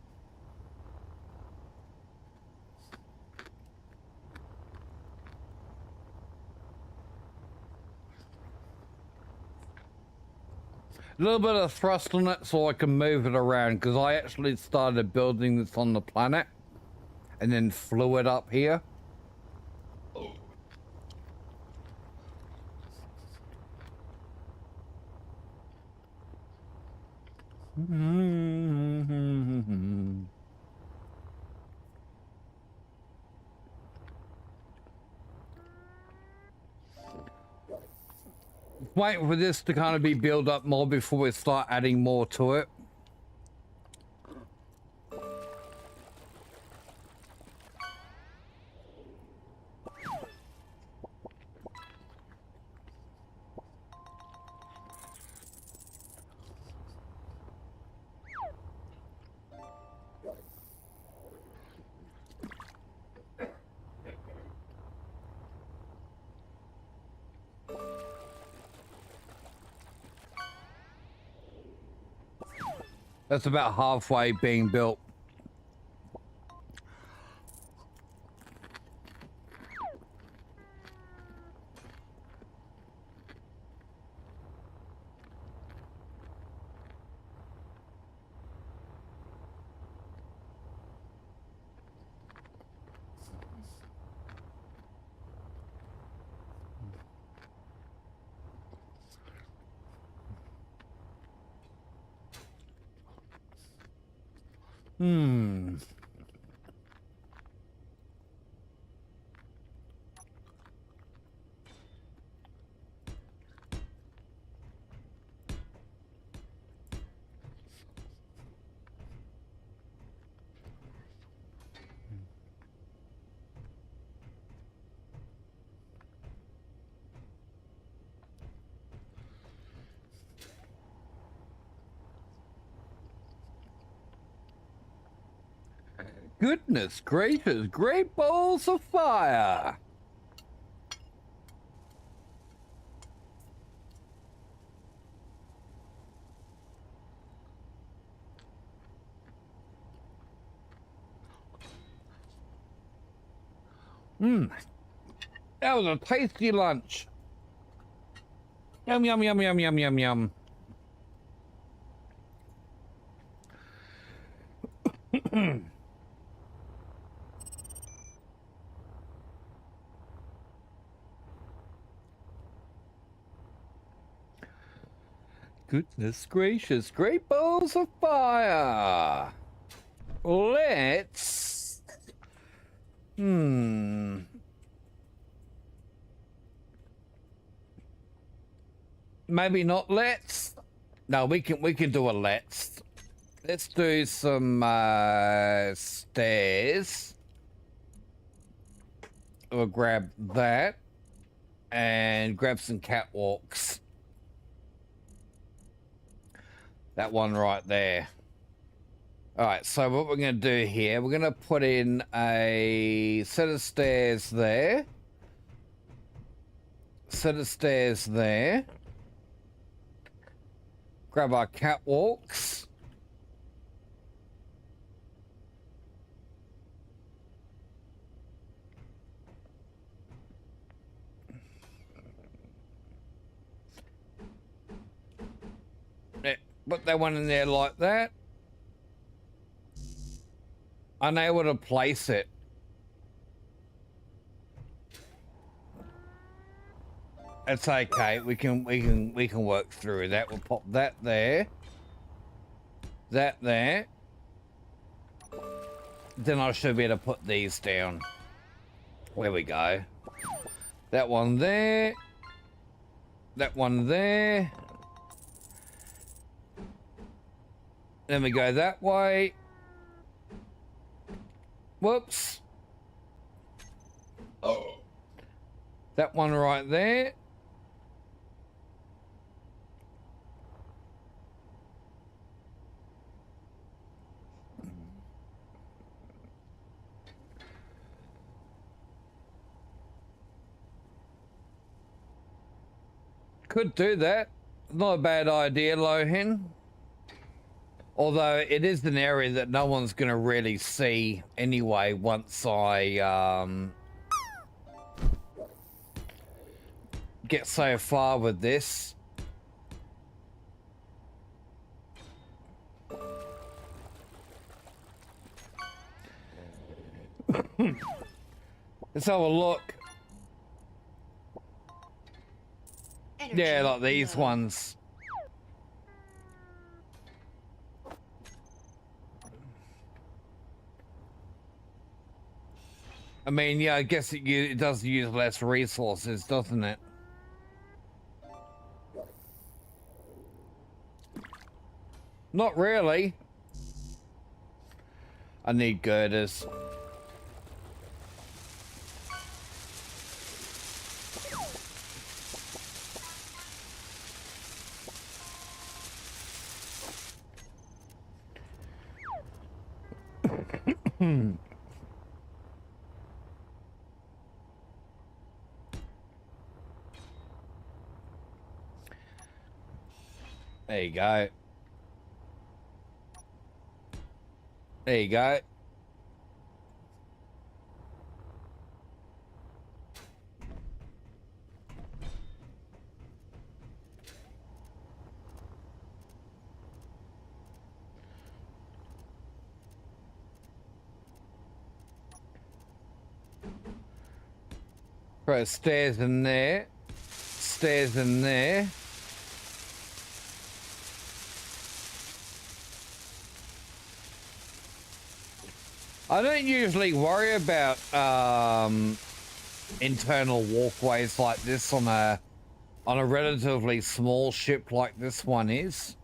A little bit of thrust on it so I can move it around, because I actually started building this on the planet and then flew it up here. Waiting for this to kind of be built up more before we start adding more to it. That's about halfway being built. Goodness gracious, great balls of fire! That was a tasty lunch. Yum, yum, yum, yum, yum, yum, yum. Goodness gracious, great balls of fire. Let's... Maybe not let's. No, we can do a let's. Let's do some stairs. We'll grab that and grab some catwalks. That one right there. All right, so what we're going to do here, we're going to put in a set of stairs there. Set of stairs there. Grab our catwalks. Yeah, put that one in there like that. Unable to place it. It's okay. We can work through that. We'll pop that there. That there. Then I should be able to put these down. There we go. That one there. That one there. Then we go that way. Whoops. Oh. That one right there. Could do that. Not a bad idea, Lohin. Although it is an area that no one's going to really see anyway once I get so far with this. Let's have a look. Energy Yeah, like these low. ones. I mean, yeah, I guess it does use less resources, doesn't it? Not really. I need girders. There you go. There you go. Put stairs in there. Stairs in there. I don't usually worry about internal walkways like this on a relatively small ship like this one is.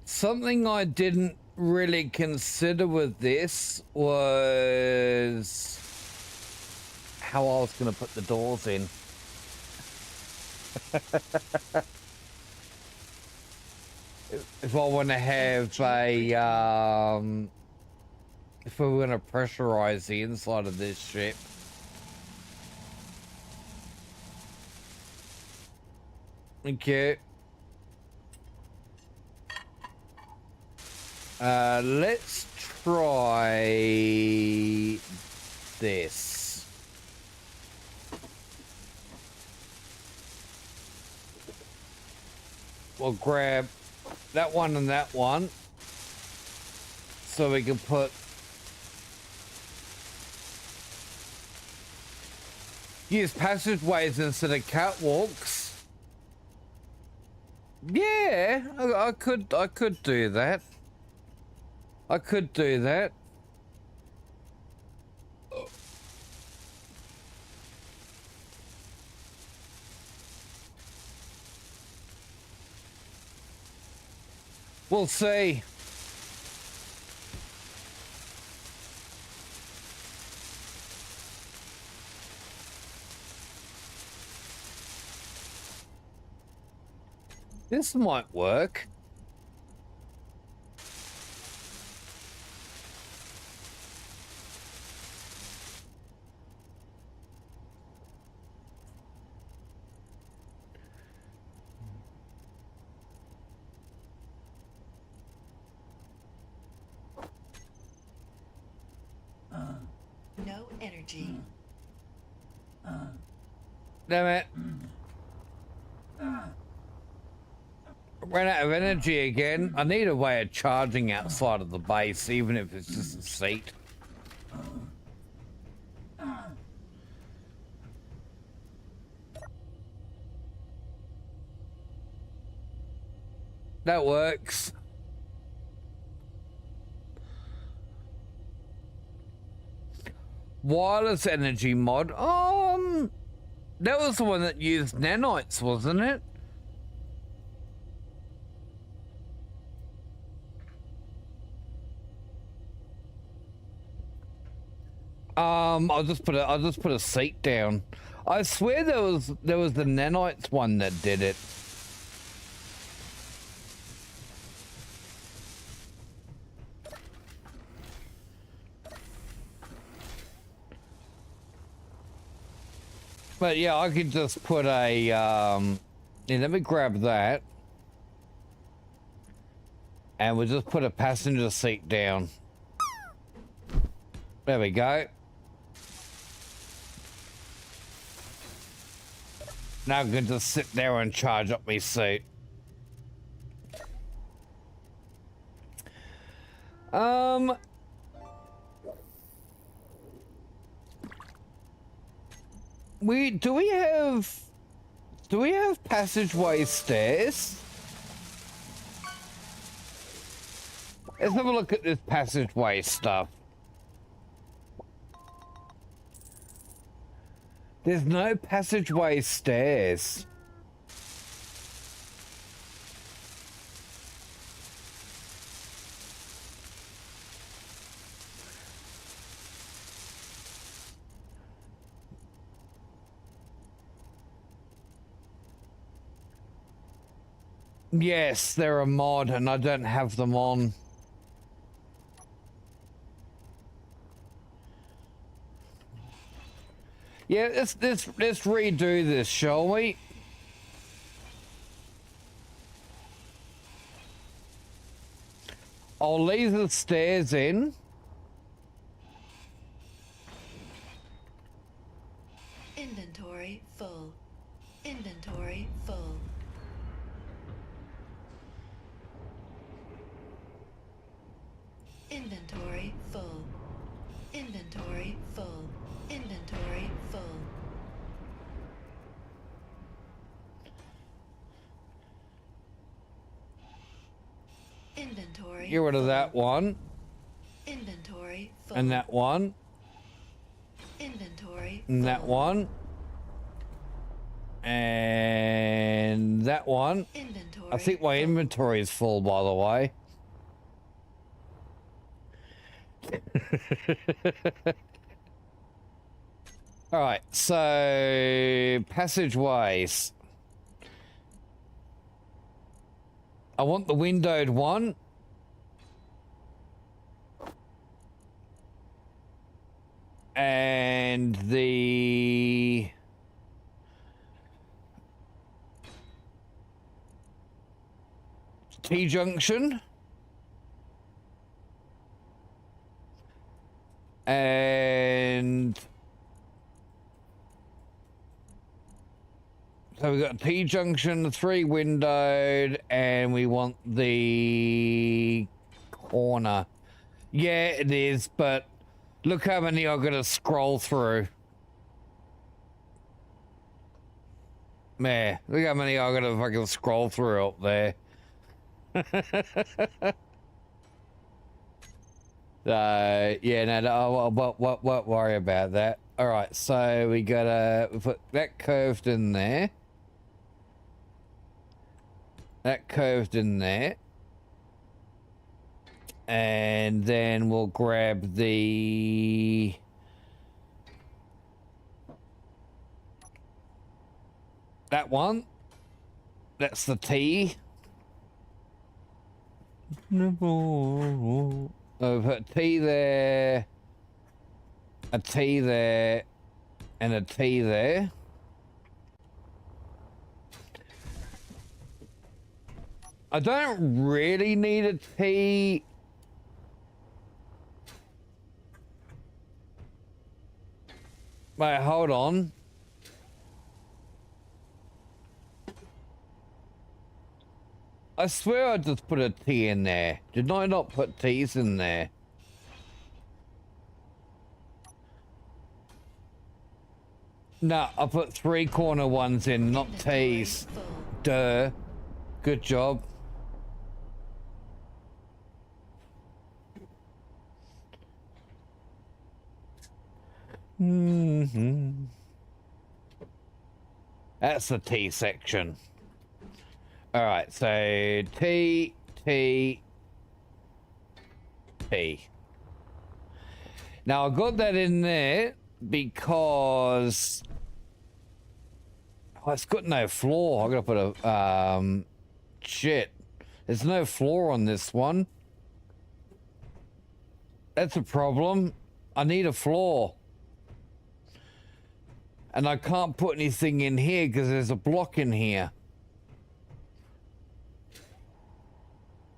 Something I didn't really consider with this was how I was going to put the doors in. If I want to have a, if we were going to pressurize the inside of this ship. Okay. Let's try this. We'll grab that one and that one so we can put use passageways instead of catwalks. Yeah, I could do that. I could do that. We'll see. This might work. No energy. Damn it. Ran out of energy again. I need a way of charging outside of the base, even if it's just a seat. That works. Wireless energy mod. That was the one that used nanites, wasn't it? I'll just put a seat down. I swear there was the nanites one that did it. But yeah, I could just put a yeah, let me grab that. And we'll just put a passenger seat down. There we go. Now I'm going to sit there and charge up my suit. Do we have passageway stairs? Let's have a look at this passageway stuff. There's no passageway stairs. Yes, they're a mod and I don't have them on. Yeah, let's redo this, shall we? I'll leave the stairs in. Inventory full. Inventory full. Inventory full. Inventory full. Inventory full. Inventory. Get rid of that one. Inventory full. And that one. Inventory. And that one. And that one. Inventory. I think my inventory is full, by the way. All right, so passageways. I want the windowed one. And the T-junction. And so we've got T-junction, 3 windowed, and we want the corner. Yeah, it is, but look how many I've got to scroll through. Man, look how many I've got to fucking scroll through up there. Yeah, no, what worry about that. All right, so we gotta put that curved in there. That curved in there. And then we'll grab the that one. That's the T. I've put a T there, a T there, and a T there. I don't really need a T. Wait, hold on. I swear I just put a T in there. Did I not put T's in there? No, I put 3 corner ones in, not T's. Duh. Good job. That's the T section. All right, so T, T, T. Now I got that in there because it's got no floor. I gotta put a shit. There's no floor on this one. That's a problem. I need a floor. And I can't put anything in here because there's a block in here.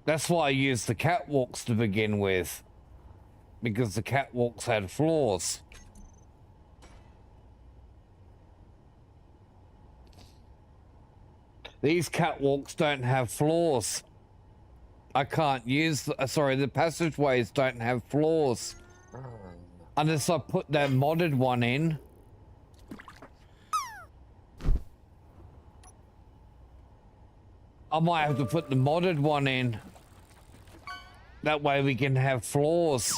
That's why I used the catwalks to begin with. Because the catwalks had floors. These catwalks don't have floors. I can't use, sorry, the passageways don't have floors. Unless I put that modded one in. I might have to put the modded one in. That way we can have floors.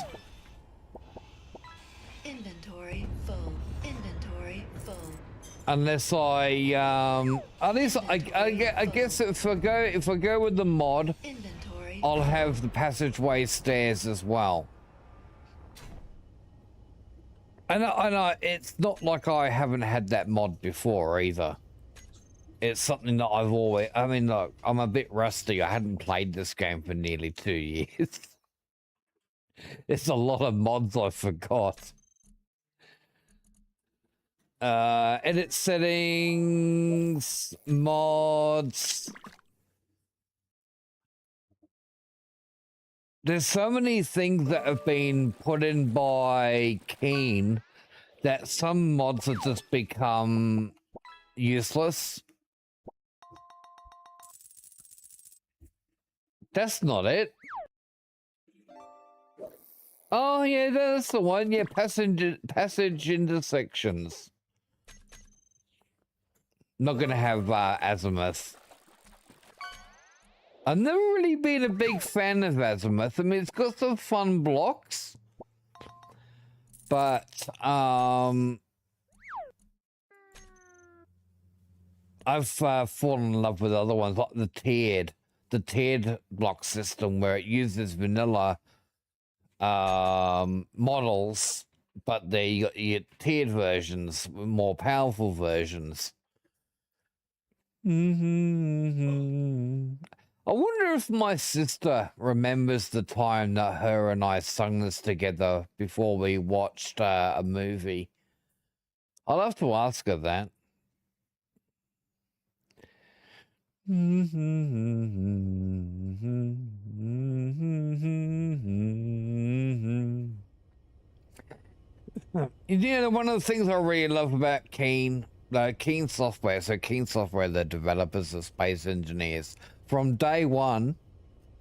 Inventory full. Inventory full. Unless I guess if I go with the mod, Inventory. I'll have the passageway stairs as well. And it's not like I haven't had that mod before either. It's something that I've always, I mean, look, I'm a bit rusty. I hadn't played this game for nearly 2 years. It's a lot of mods I forgot. Edit settings, mods. There's so many things that have been put in by Keen that some mods have just become useless. That's not it. Oh yeah, that's the one. Yeah, passage intersections. Not gonna have azimuth. I've never really been a big fan of azimuth. I mean, it's got some fun blocks, but I've fallen in love with other ones, like the tiered block system, where it uses vanilla models, but you got your tiered versions, more powerful versions. I wonder if my sister remembers the time that her and I sung this together before we watched a movie. I'll have to ask her that. You know, one of the things I really love about Keen Software, so Keen Software, the developers of Space Engineers, from day one,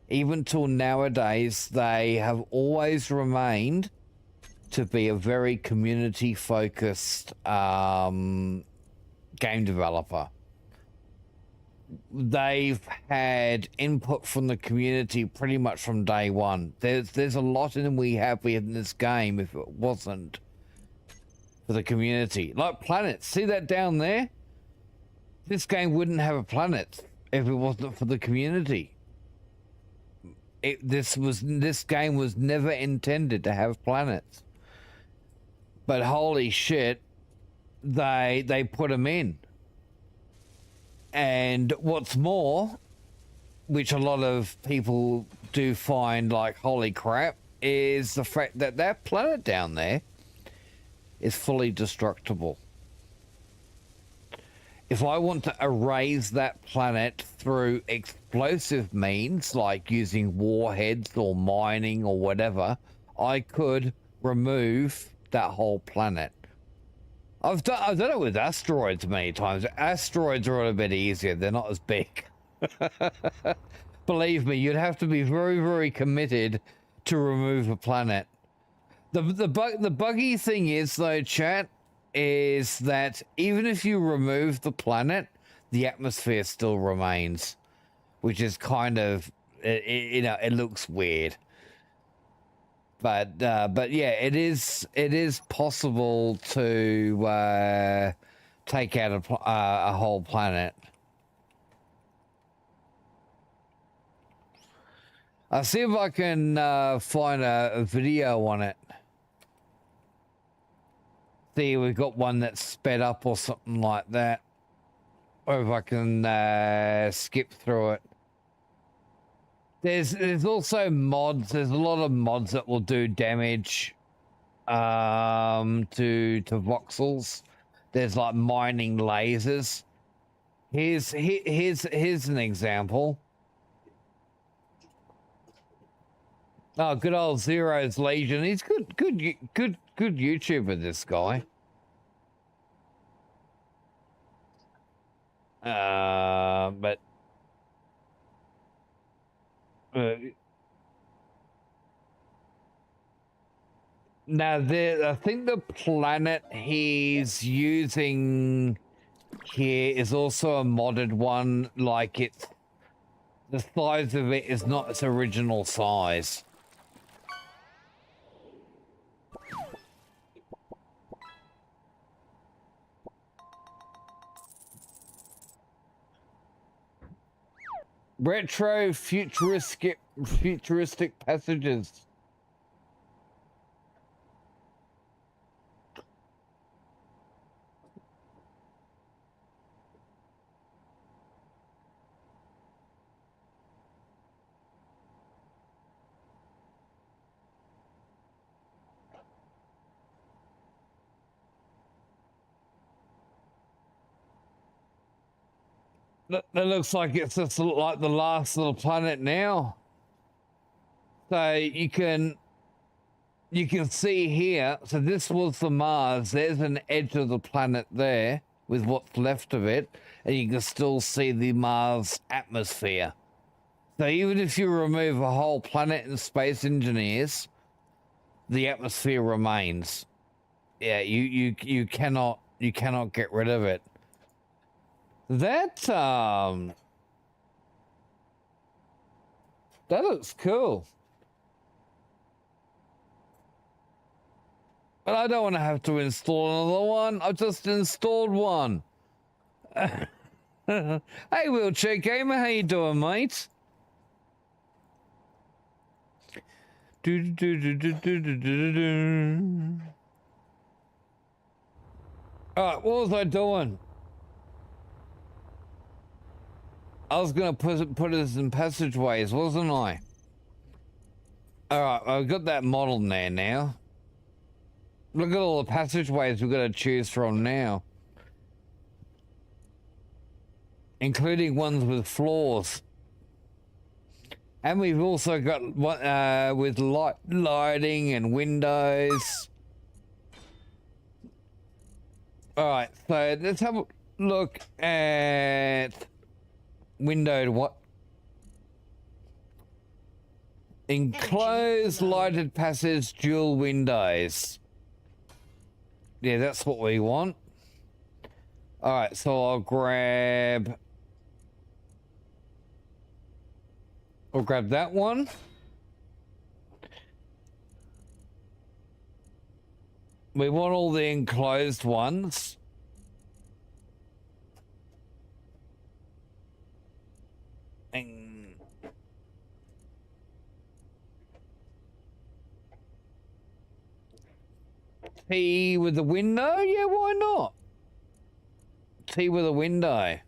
even till nowadays, they have always remained to be a very community-focused game developer. They've had input from the community pretty much from day one. There's a lot in we have in this game if it wasn't for the community. Like planets, see that down there? This game wouldn't have a planet if it wasn't for the community. This game was never intended to have planets, but holy shit, they put them in. And what's more, which a lot of people do find like holy crap, is the fact that that planet down there is fully destructible. If I want to erase that planet through explosive means, like using warheads or mining or whatever, I could remove that whole planet. I've done it with asteroids many times. Asteroids are a bit easier. They're not as big. Believe me, you'd have to be very, very committed to remove a planet. The buggy thing is, though, chat, is that even if you remove the planet, the atmosphere still remains, which is kind of, you know, it looks weird. But yeah, it is possible to take out a whole planet. I'll see if I can find a video on it. See, we've got one that's sped up or something like that. Or if I can skip through it. There's also mods. There's a lot of mods that will do damage to voxels. There's like mining lasers. Here's an example. Oh, good old Zero's Legion. He's good YouTuber, this guy. But Now, I think the planet he's using here is also a modded one. Like, it's the size of it is not its original size. Retro futuristic passages. That looks like it's just like the last little planet now. So you can see here. So this was the Mars. There's an edge of the planet there with what's left of it, and you can still see the Mars atmosphere. So even if you remove a whole planet and Space Engineers, the atmosphere remains. Yeah, you cannot get rid of it. That looks cool. But I don't want to have to install another one. I just installed one. Hey, Wheelchair Gamer, how you doing, mate? Alright, what was I doing? I was gonna put us in passageways, wasn't I? Alright, I've got that model there now. Look at all the passageways we've got to choose from now. Including ones with floors. And we've also got one with lighting and windows. Alright, so let's have a look at windowed what? Enclosed lighted passage, dual windows. Yeah, that's what we want. Alright, so I'll grab that one. We want all the enclosed ones. T with the window? Yeah, why not? T with a window.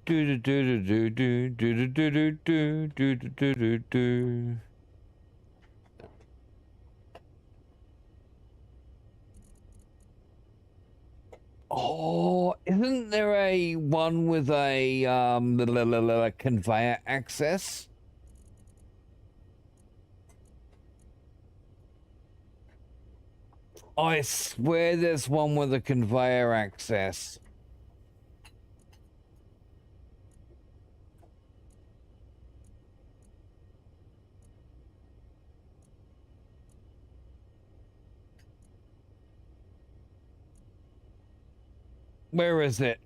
Do do do do do do do do do do do do do. Oh, isn't there a one with a conveyor access? I swear there's one with a conveyor access. Where is it?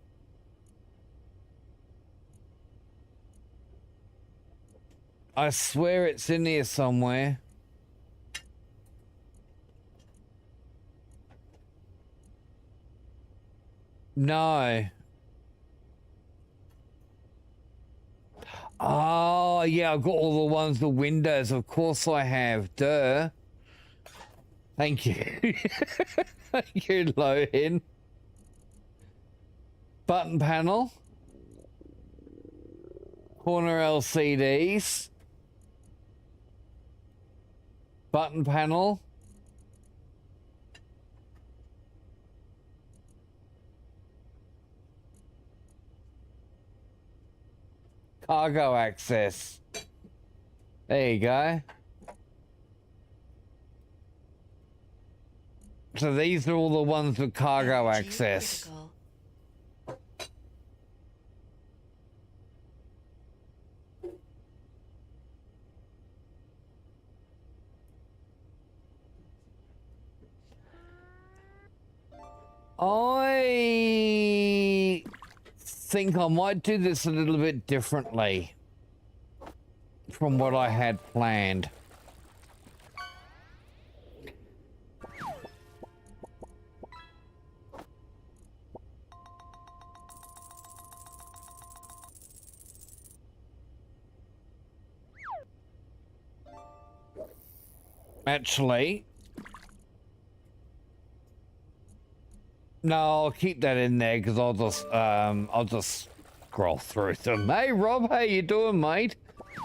I swear it's in here somewhere. No. Oh, yeah, I've got all the ones, the windows. Of course I have. Duh. Thank you. Thank you, Lohin. Button panel. Corner LCDs. Button panel. Cargo access. There you go. So these are all the ones with cargo access. Critical. I think I might do this a little bit differently from what I had planned. Actually, no, I'll keep that in there because I'll just scroll through them. Hey Rob, how you doing, mate?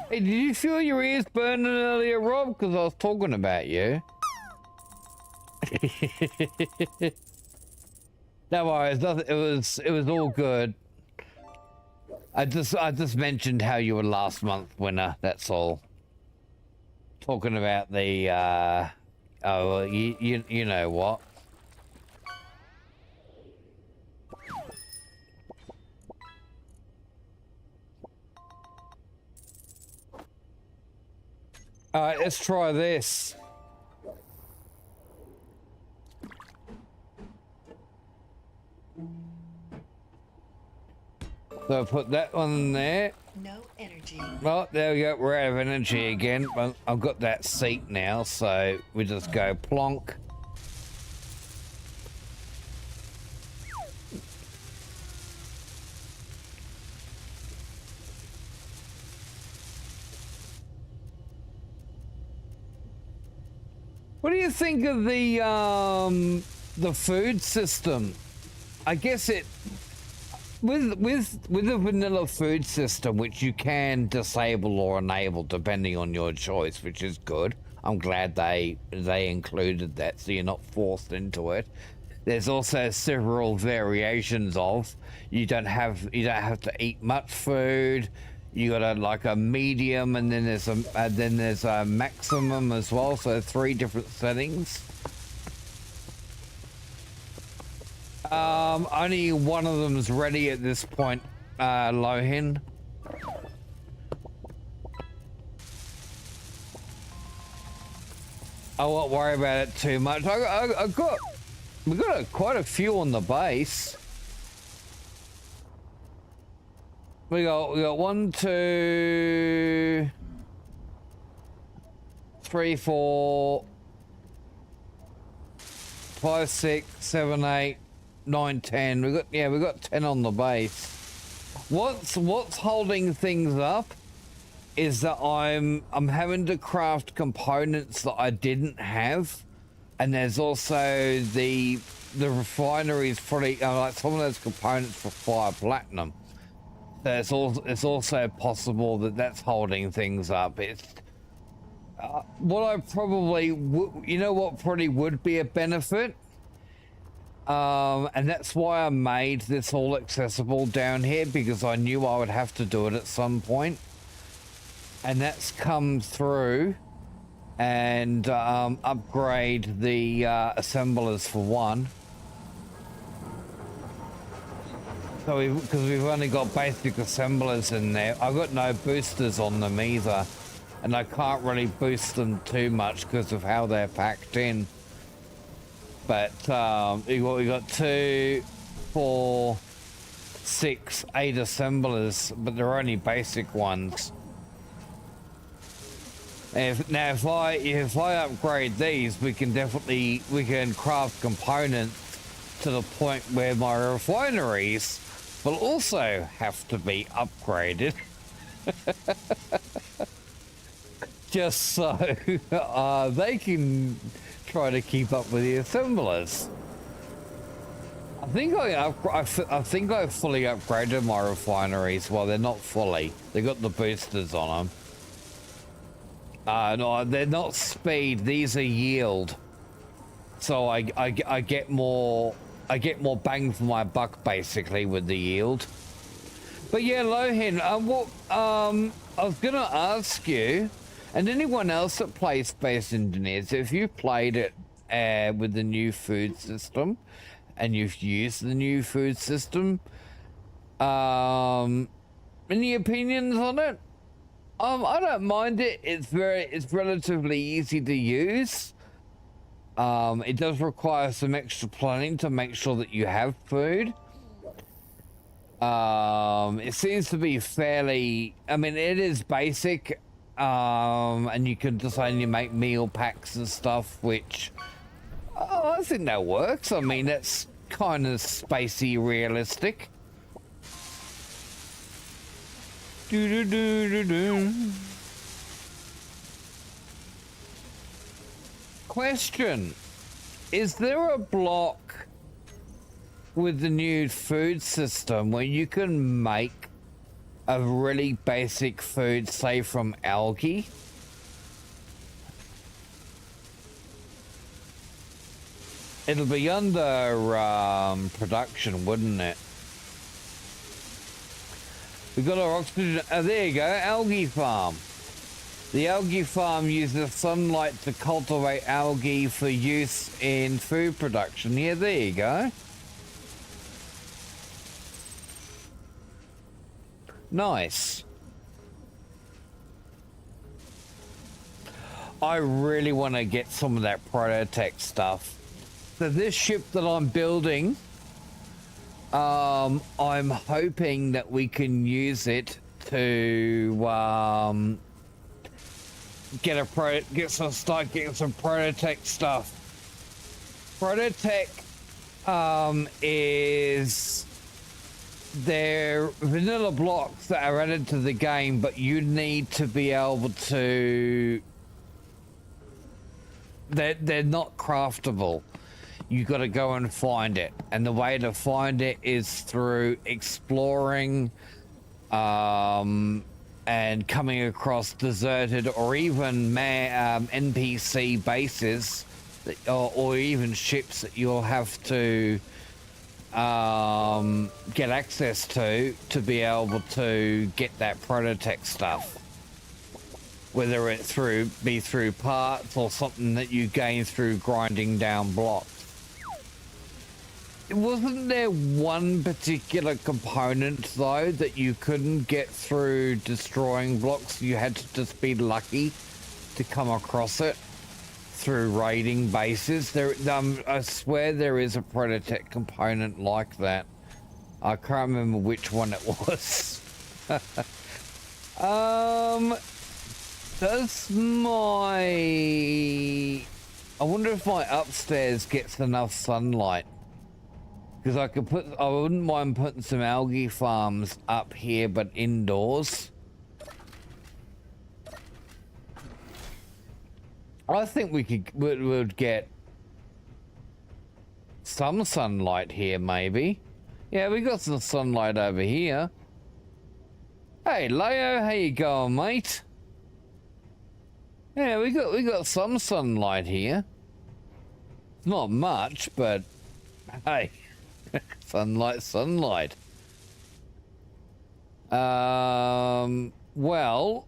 Hey, did you feel your ears burning earlier, Rob? Because I was talking about you. No worries, nothing. It was all good. I just mentioned how you were last month winner. That's all. Talking about the oh, you know what? All right, let's try this. So I put that one in there. No energy. Well, there we go. We're out of energy again. But I've got that seat now, so we just go plonk. What do you think of the food system? I guess it with the vanilla food system, which you can disable or enable depending on your choice, which is good. I'm glad they included that, so you're not forced into it. There's also several variations of you don't have to eat much food. You got like a medium, and then there's a maximum as well. So 3 different settings. Only one of them's ready at this point, Lohin. I won't worry about it too much. We got quite a few on the base. We got 1, 2, 3, 4, 5, 6, 7, 8, 9, 10. We got 10 on the base. What's holding things up is that I'm having to craft components that I didn't have, and there's also the refinery's probably like some of those components for fire platinum. So it's also possible that that's holding things up. It's what I probably what probably would be a benefit, and that's why I made this all accessible down here, because I knew I would have to do it at some point, and that's come through and upgrade the assemblers for one. So because we've only got basic assemblers in there, I've got no boosters on them either, and I can't really boost them too much because of how they're packed in. But we got 2, 4, 6, 8 assemblers, but they're only basic ones. If I upgrade these, we can craft components to the point where my refineries will also have to be upgraded. Just so they can try to keep up with the assemblers. I think I fully upgraded my refineries. Well, they're not fully. They got the boosters on them. No, they're not speed. These are yield. So I get more bang for my buck basically with the yield. But yeah, Lohin, I was gonna ask you, and anyone else that plays Space Engineers, if you played it with the new food system, and you've used the new food system, any opinions on it? I don't mind it. It's relatively easy to use. It does require some extra planning to make sure that you have food. It seems to be fairly, I mean, it is basic, and you can just only make meal packs and stuff, which, I think that works. I mean, that's kind of spacey realistic. Question: is there a block with the new food system where you can make a really basic food, say from algae? It'll be under production, wouldn't it? We got our oxygen. Oh, there you go, algae farm. The algae farm uses sunlight to cultivate algae for use in food production. Yeah, there you go. Nice. I really want to get some of that prototech stuff. So this ship that I'm building, I'm hoping that we can use it to start getting some prototech stuff. Prototech is they're vanilla blocks that are added to the game, but you need to be able to. They're not craftable. You got to go and find it, and the way to find it is through exploring, and coming across deserted or even NPC bases, or even ships that you'll have to get access to be able to get that prototech stuff. Whether it be through parts or something that you gain through grinding down blocks. Wasn't there one particular component though that you couldn't get through destroying blocks? You had to just be lucky to come across it through raiding bases. I swear there is a prototech component like that. I can't remember which one it was. I wonder if my upstairs gets enough sunlight. Because I wouldn't mind putting some algae farms up here, but indoors. I think would get some sunlight here, maybe. Yeah, we got some sunlight over here. Hey, Leo, how you going, mate? Yeah, we got some sunlight here. It's not much, but hey, sunlight. Well,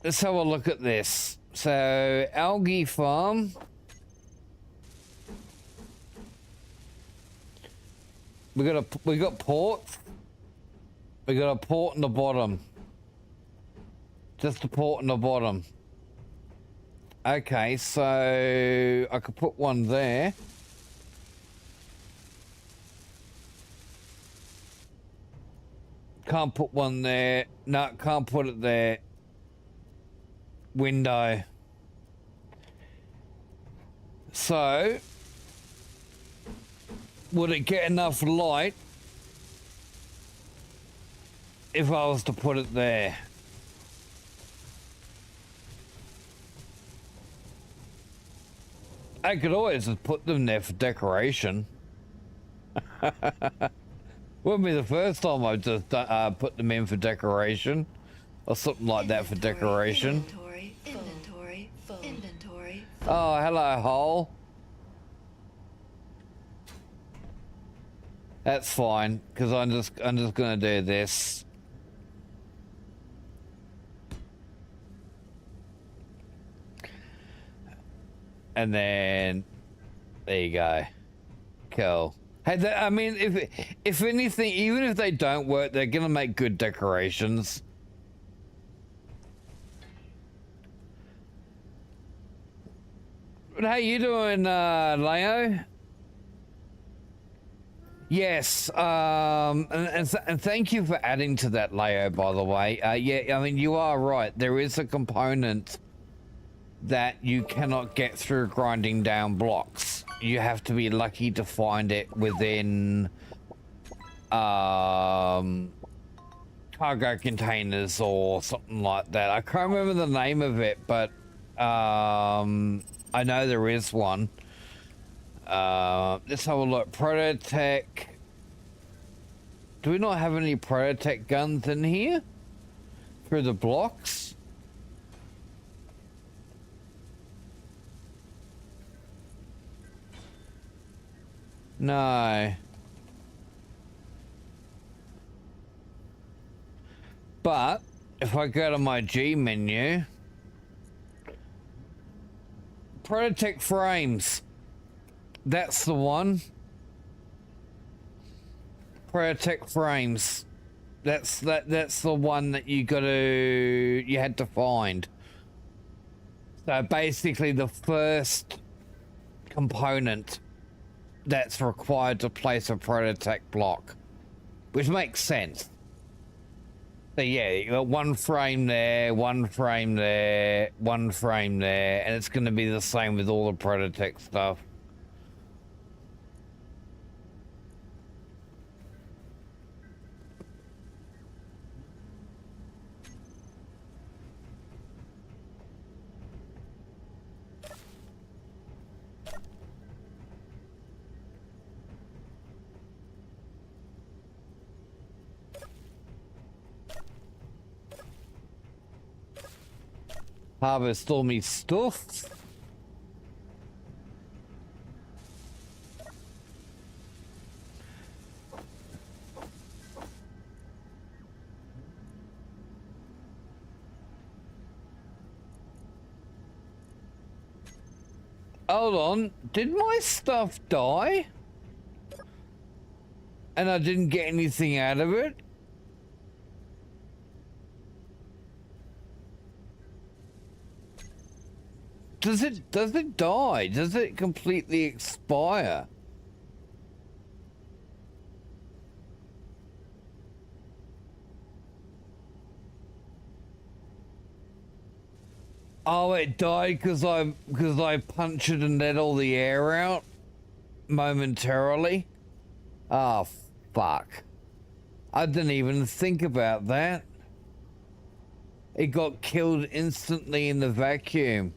let's have a look at this. So, algae farm. We got port. We got a port in the bottom. Just a port in the bottom. Okay, so I could put one there. Can't put one there. No, can't put it there. Window. So, would it get enough light if I was to put it there? I could always just put them there for decoration. Wouldn't be the first time I've just put them in for decoration. Or something like that for decoration. Inventory full. Oh, hello, hole. That's fine, because I'm just gonna do this. And then there you go. Cool. Hey, I mean, if anything, even if they don't work, they're gonna make good decorations. But how you doing, Leo? Yes, and thank you for adding to that, Leo, by the way. Yeah, I mean, you are right. There is a component that you cannot get through grinding down blocks. You have to be lucky to find it within cargo containers or something like that. I can't remember the name of it, but I know there is one. Let's have a look. Prototech. Do we not have any Prototech guns in here? Through the blocks? No. But if I go to my G menu, Prototech frames. That's the one. Prototech frames. That's the one that you had to find. So basically the first component that's required to place a Prototech block, which makes sense. So yeah, you got one frame there, one frame there, one frame there, and it's going to be the same with all the Prototech stuff. Harvest all me stuff. Hold on, did my stuff die? And I didn't get anything out of it? Does it die? Does it completely expire? Oh, it died because I punctured and let all the air out momentarily. Oh, fuck. I didn't even think about that. It got killed instantly in the vacuum.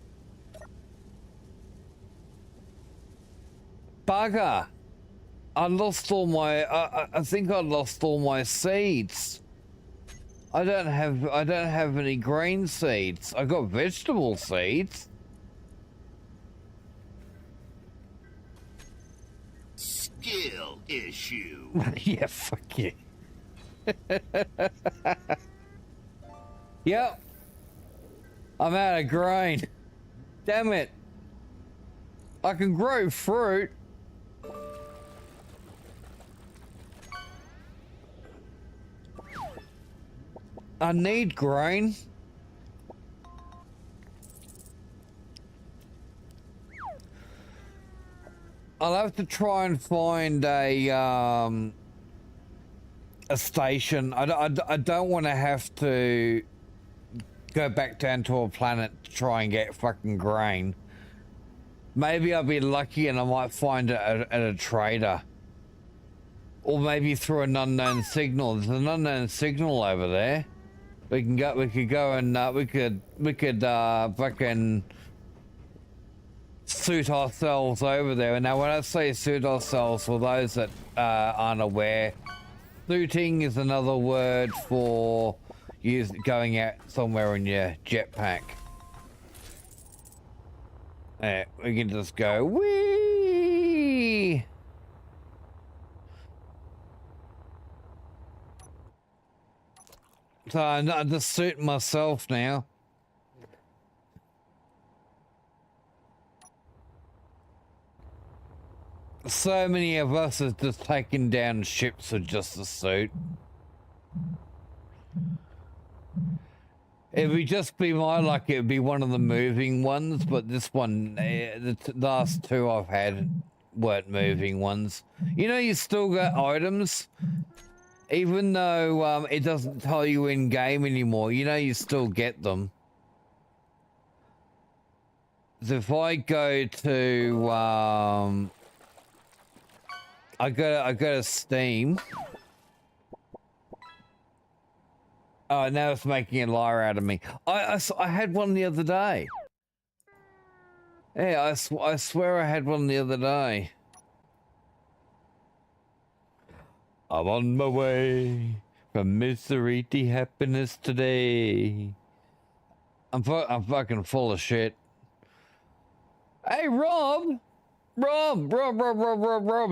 Bugger! I lost all my. I think I lost all my seeds. I don't have any grain seeds. I got vegetable seeds. Skill issue. Yeah, fuck you. Yep. I'm out of grain. Damn it. I can grow fruit. I need grain. I'll have to try and find a station. I don't want to have to go back down to a planet to try and get fucking grain. Maybe I'll be lucky and I might find it at a trader. Or maybe through an unknown signal. There's an unknown signal over there. We could go and we could fucking suit ourselves over there. And now when I say suit ourselves, for those that aren't aware, suiting is another word for going out somewhere in your jetpack. We can just go whee. So I'm just suiting myself now. So many of us have just taken down ships with just a suit. It would just be my luck. It would be one of the moving ones, but this one, the last two I've had weren't moving ones. You know, you still got items, even though it doesn't tell you in game anymore. You know, you still get them. So if I go to, I go to Steam. Oh, now it's making a liar out of me. I had one the other day. Yeah, I swear I had one the other day. I'm on my way from misery to happiness today. I'm fucking full of shit. Hey, Rob,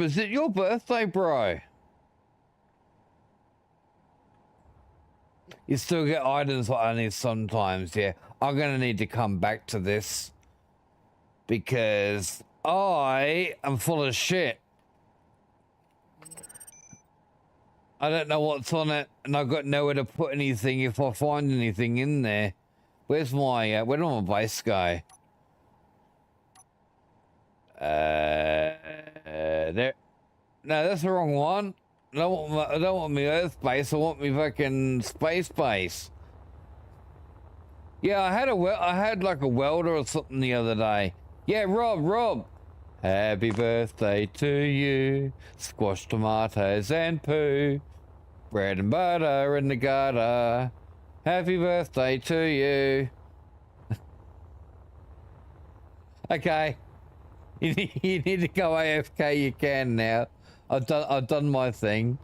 is it your birthday, bro? You still get items like I need sometimes, yeah. I'm gonna need to come back to this because I am full of shit. I don't know what's on it, and I've got nowhere to put anything if I find anything in there. Where's my, where did my base go? There. No, that's the wrong one. I don't want my Earth base. I want my fucking space base. Yeah, I had like a welder or something the other day. Yeah, Rob. Happy birthday to you. Squash tomatoes and poo. Bread and butter in the gutter. Happy birthday to you. Okay. You need to go AFK. You can now. I've done my thing.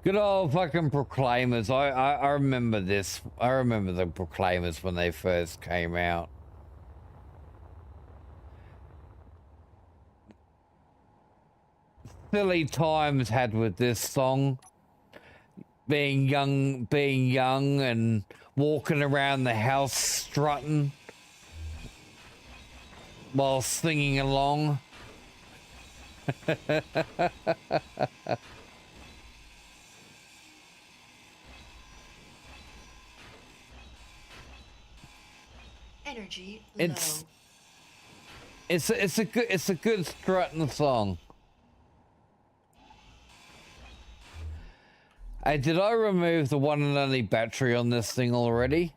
Good old fucking Proclaimers. I remember this. I remember the Proclaimers when they first came out. Silly times had with this song. Being young and walking around the house strutting while singing along. Energy low. It's a good strutting song. Hey, did I remove the one and only battery on this thing already?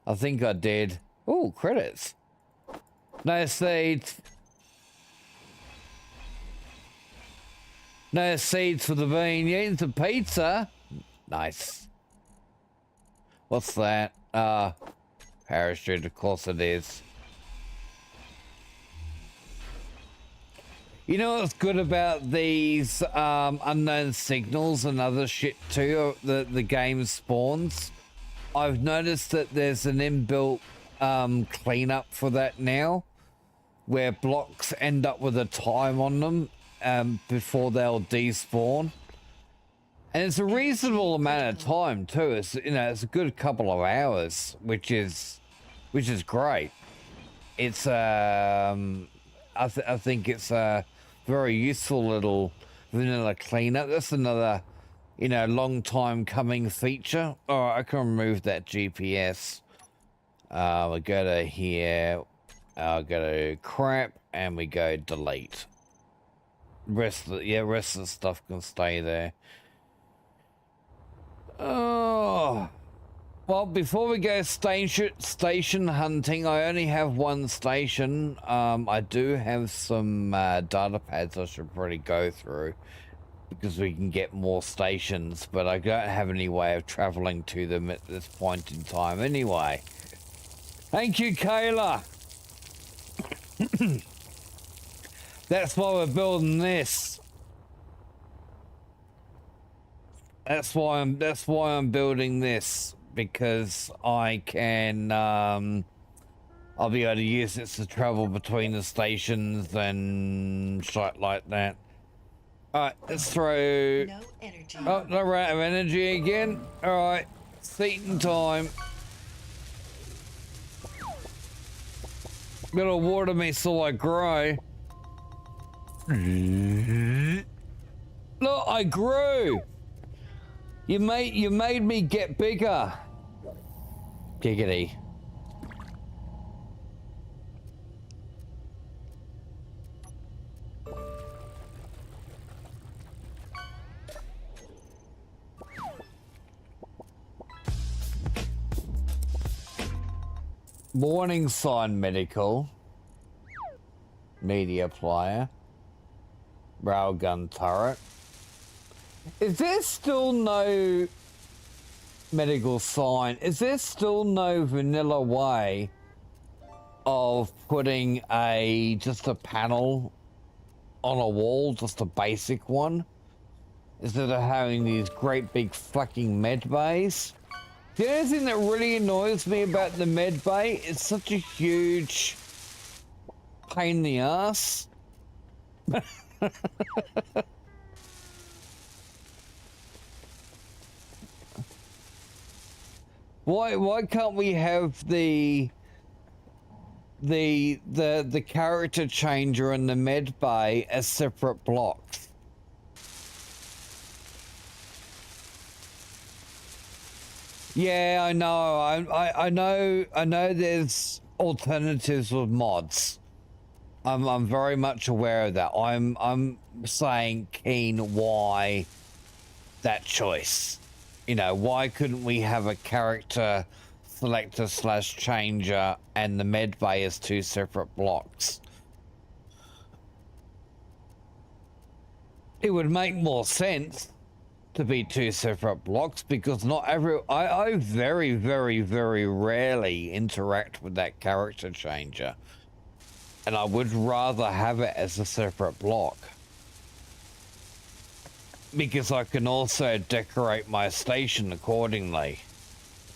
I think I did. Oh, credits. No seeds. No seeds for the bean. You eating some pizza? Nice. What's that? Parachute, of course it is. You know what's good about these unknown signals and other shit too? The game spawns. I've noticed that there's an inbuilt cleanup for that now, where blocks end up with a time on them before they'll despawn, and it's a reasonable amount of time too. It's it's a good couple of hours, which is great. It's I think it's a very useful little vanilla cleanup. That's another, long time coming feature. All right, I can remove that GPS. We go to here. I'll go to crap, and we go delete. Rest of the stuff can stay there. Oh. Well, before we go station hunting, I only have one station. I do have some data pads I should probably go through because we can get more stations, but I don't have any way of traveling to them at this point in time anyway. Thank you, Kayla. That's why we're building this. That's why I'm building this. Because I can, I'll be able to use it to travel between the stations and shit like that. Alright, let's throw... No energy. Oh, no rate of energy again. Alright, seating time. Gotta water me so I grow. Look, I grew. You made me get bigger. Giggity. Warning sign medical. Media player. Railgun turret. Is there still no medical sign? Is there still no vanilla way of putting just a panel on a wall, just a basic one, instead of having these great big fucking med bays? The only thing that really annoys me about the med bay is such a huge pain in the ass. Why can't we have the character changer and the med bay as separate blocks? Yeah, I know. I know there's alternatives with mods. I'm very much aware of that. I'm saying, Keen, why that choice? You know, why couldn't we have a character selector / changer and the med bay as two separate blocks? It would make more sense to be two separate blocks, because not I very, very, very rarely interact with that character changer. And I would rather have it as a separate block, because I can also decorate my station accordingly.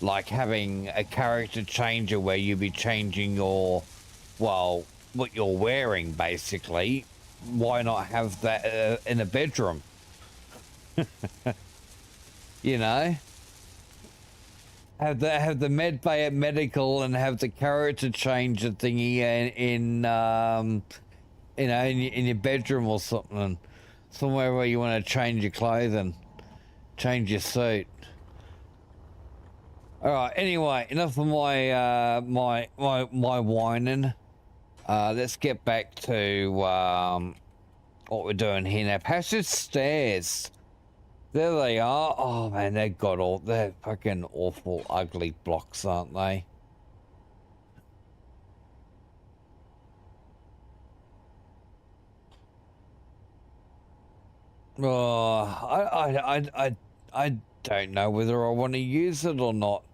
Like having a character changer where you be changing your, well, what you're wearing, basically. Why not have that in a bedroom? You know? Have the med bay at medical and have the character changer thingy in you know, in your bedroom or something, somewhere where you want to change your clothing, change your suit. All right. Anyway, enough of my my whining. Let's get back to what we're doing here now. Passage stairs. There they are. Oh man, they're fucking awful, ugly blocks, aren't they? Oh, I don't know whether I want to use it or not.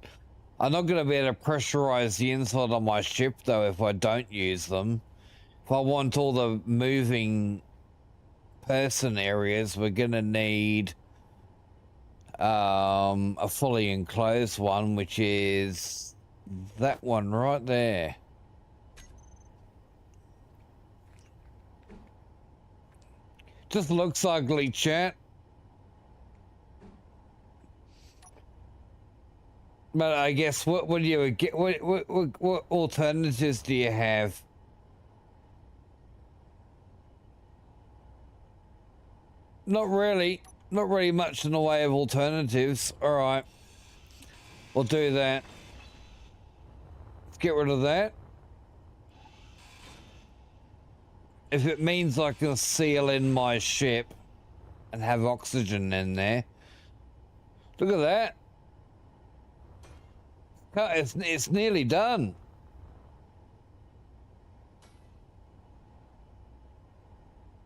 I'm not going to be able to pressurize the inside of my ship though if I don't use them. If I want all the moving person areas, we're going to need a fully enclosed one, which is that one right there. Just looks ugly, chat. But I guess what do you get? What alternatives do you have? Not really. Not really much in the way of alternatives. Alright. We'll do that. Let's get rid of that. If it means I can seal in my ship and have oxygen in there. Look at that. It's nearly done.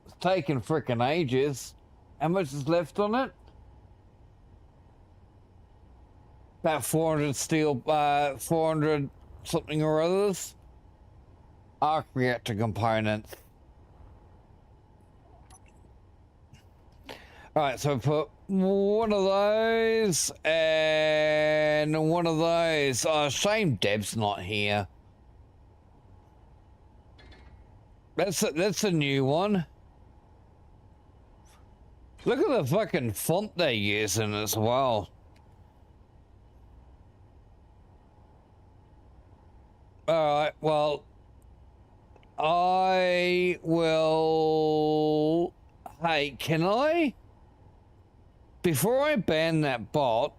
It's taken frickin' ages. How much is left on it? About 400 steel, 400 something or others. Arc reactor components. Alright, so put one of those and one of those. Oh, shame Deb's not here. That's a new one. Look at the fucking font they're using as well. Alright, well, I will... Hey, can I... Before I ban that bot,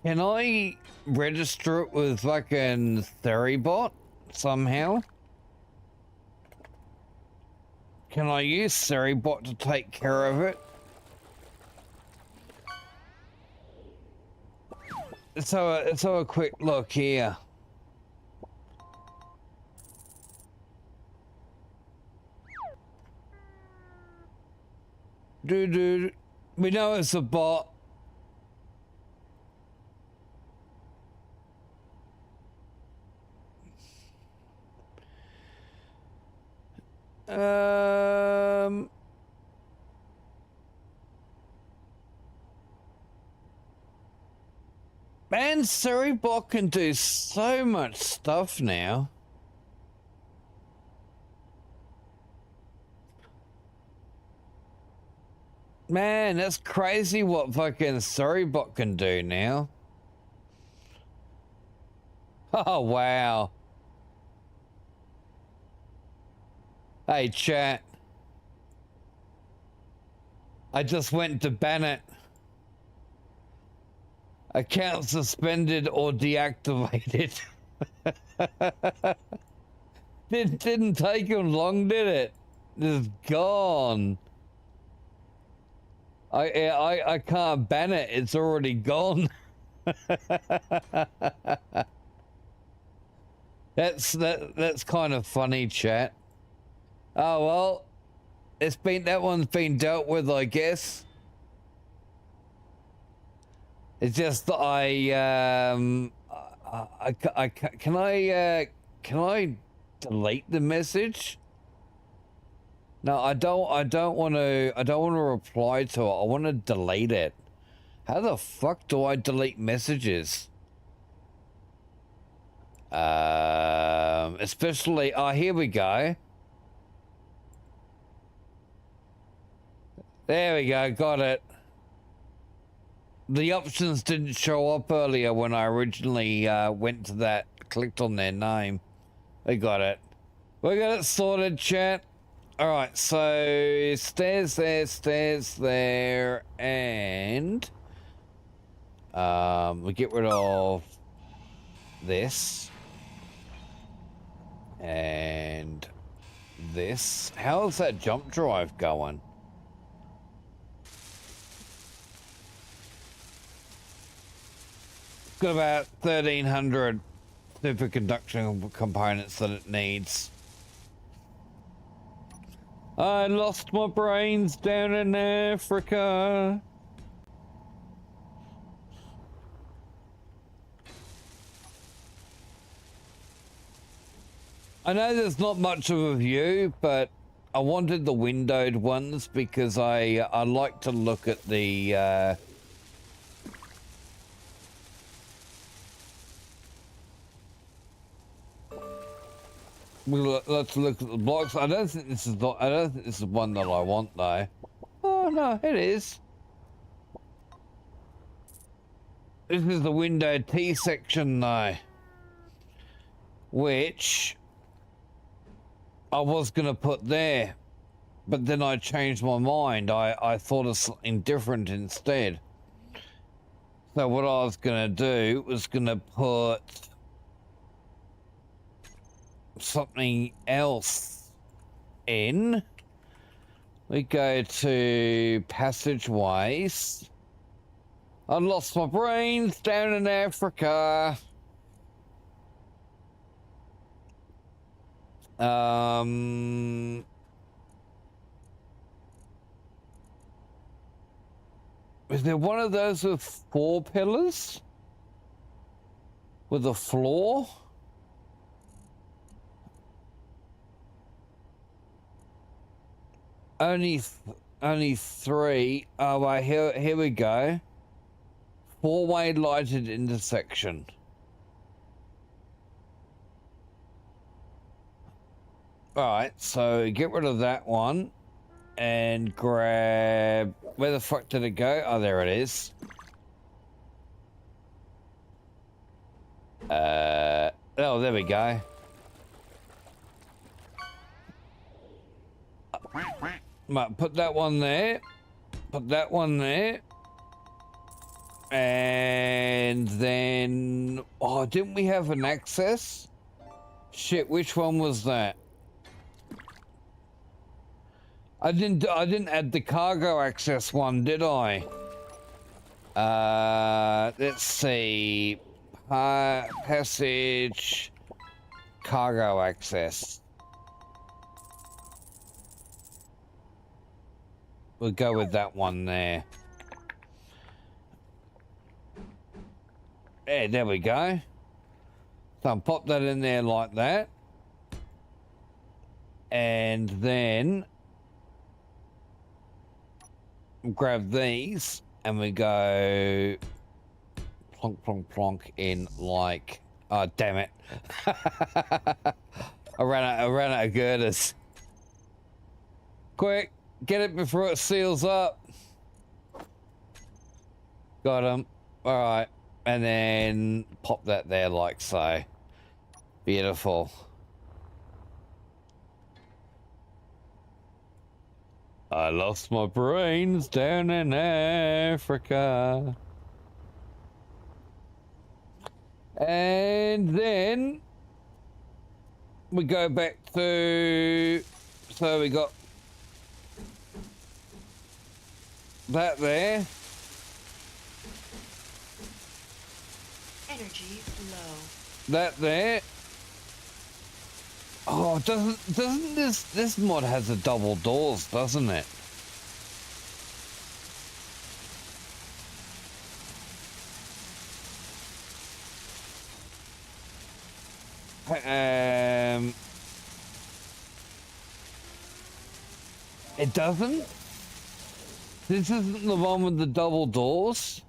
can I register it with fucking Theribot somehow? Can I use Theribot to take care of it? So a quick look here. Dude, we know it's a bot. Man, Surrybot can do so much stuff now. Man, that's crazy what fucking Surrybot can do now. Oh, wow. Hey, chat. I just went to ban it. Account suspended or deactivated. Didn't take him long, did it? It's gone. I can't ban it. It's already gone. That's kind of funny, chat. Oh well, that one's been dealt with, I guess. It's just that can I delete the message? No, I don't want to reply to it. I want to delete it. How the fuck do I delete messages? Especially, here we go. There we go, got it. The options didn't show up earlier when I originally went to that, clicked on their name. We got it. We got it sorted, chat. All right, so stairs there, and we get rid of this and this. How's that jump drive going? It's got about 1,300 superconducting components that it needs. I lost my brains down in Africa. I know there's not much of a view, but I wanted the windowed ones because I like to look at the let's look at the blocks. I don't think this is one that I want though. Oh no, it is. This is the window T section though, which I was gonna put there, but then I changed my mind. I thought of something different instead. So what I was gonna do was gonna put something else in. We go to passageways. I lost my brains down in Africa. Is there one of those with 4 pillars? With a floor? Only 3. Oh, right, here we go. 4-way lighted intersection. Alright, so get rid of that one and grab... Where the fuck did it go? Oh, there it is. Oh, there we go. Right, put that one there. Put that one there. And then... Oh, didn't we have an access? Shit, which one was that? I didn't add the cargo access one, did I? Let's see. Passage... Cargo access. We'll go with that one there. Yeah, there we go. So I'll pop that in there like that. And then grab these and we go plonk, plonk, plonk in like... Oh, damn it. I ran out of girders. Quick, get it before it seals up. Got him. All right. And then pop that there like so. Beautiful. I lost my brains down in Africa. And then we go back to, so we got that there. Energy low. That there. Oh, doesn't this mod has a double doors, doesn't it? It doesn't? This isn't the one with the double doors?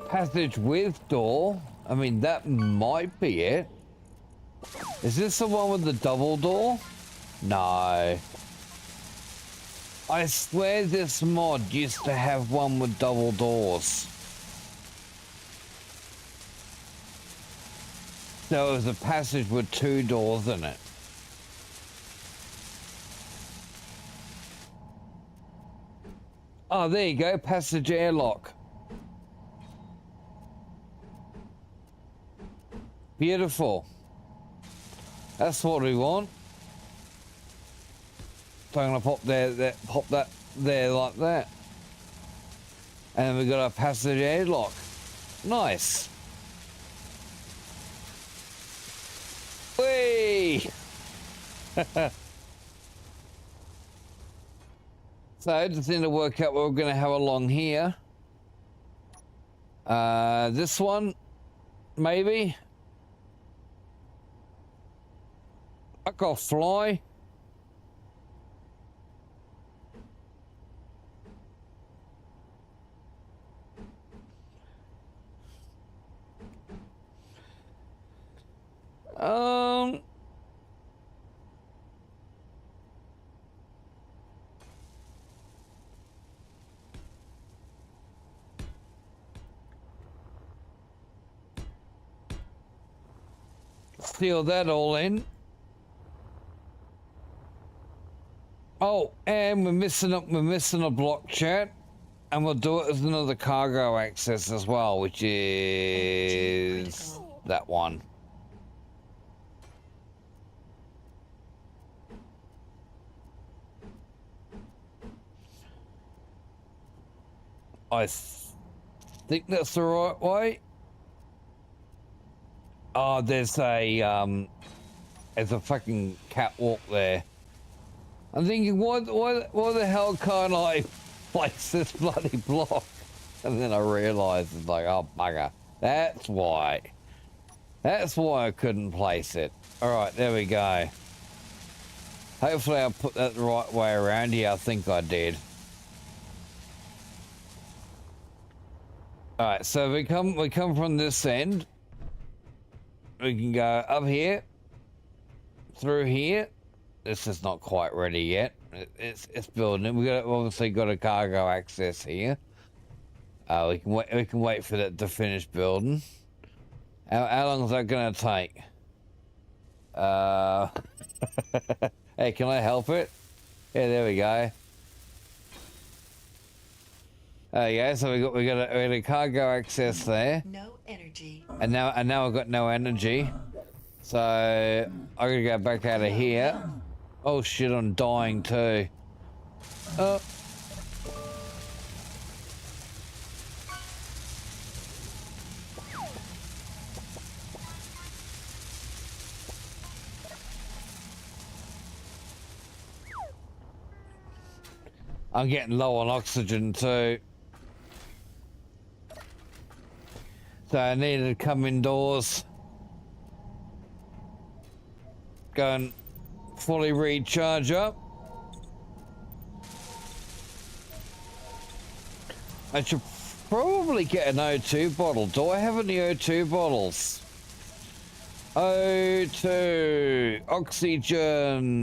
Passage with door? I mean, that might be it. Is this the one with the double door? No. I swear this mod used to have one with double doors. So it was a passage with 2 doors in it. Oh, there you go, passage airlock. Beautiful. That's what we want. So I'm gonna pop pop that there like that. And we've got a passage airlock. Nice. Whee! So I just need to work out what we're gonna have along here. This one, maybe. I got fly. Seal that all in. Oh, and we're missing a block, chat, and we'll do it as another cargo access as well, which is that one. I think that's the right way. Oh, there's a fucking catwalk there. I'm thinking, why the hell can't I place this bloody block? And then I realised, it's like, oh bugger, that's why. That's why I couldn't place it. All right, there we go. Hopefully I put that the right way around here. I think I did. All right, so we come from this end. We can go up here, through here. This is not quite ready yet. It's building. We obviously got a cargo access here. We can wait for that to finish building. How long is that gonna take? Hey, can I help it? Yeah, there we go. Yeah, so we got a cargo access there, No energy. and now I've got no energy, so I gotta go back out of here. Oh shit, I'm dying too. Oh. I'm getting low on oxygen too. So I needed to come indoors. Go and fully recharge up. I should probably get an O2 bottle. Do I have any O2 bottles? O2 oxygen.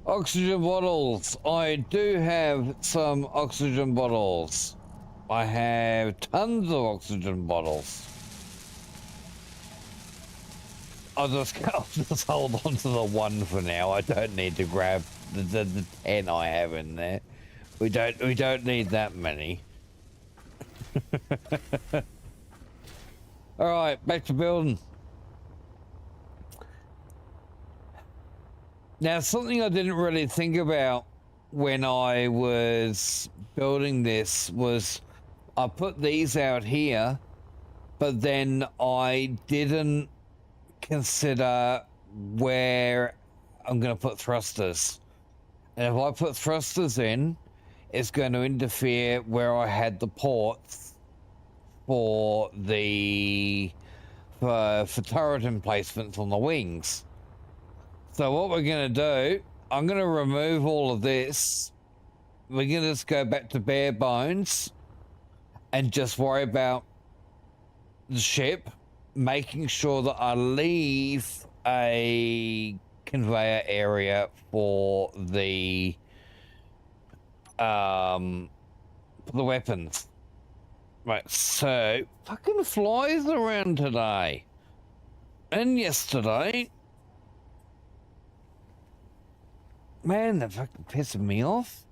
Oxygen bottles. I do have some oxygen bottles. I have tons of oxygen bottles. I'll just hold on to the one for now. I don't need to grab the 10 I have in there. We don't need that many. All right, back to building. Now, something I didn't really think about when I was building this was I put these out here, but then I didn't consider where I'm going to put thrusters. And if I put thrusters in, it's going to interfere where I had the ports for the for turret emplacements on the wings. So what we're going to do, I'm going to remove all of this. We're going to just go back to bare bones and just worry about the ship, making sure that I leave a conveyor area for the weapons. Right, so fucking flies around today and yesterday. Man, they're fucking pissing me off.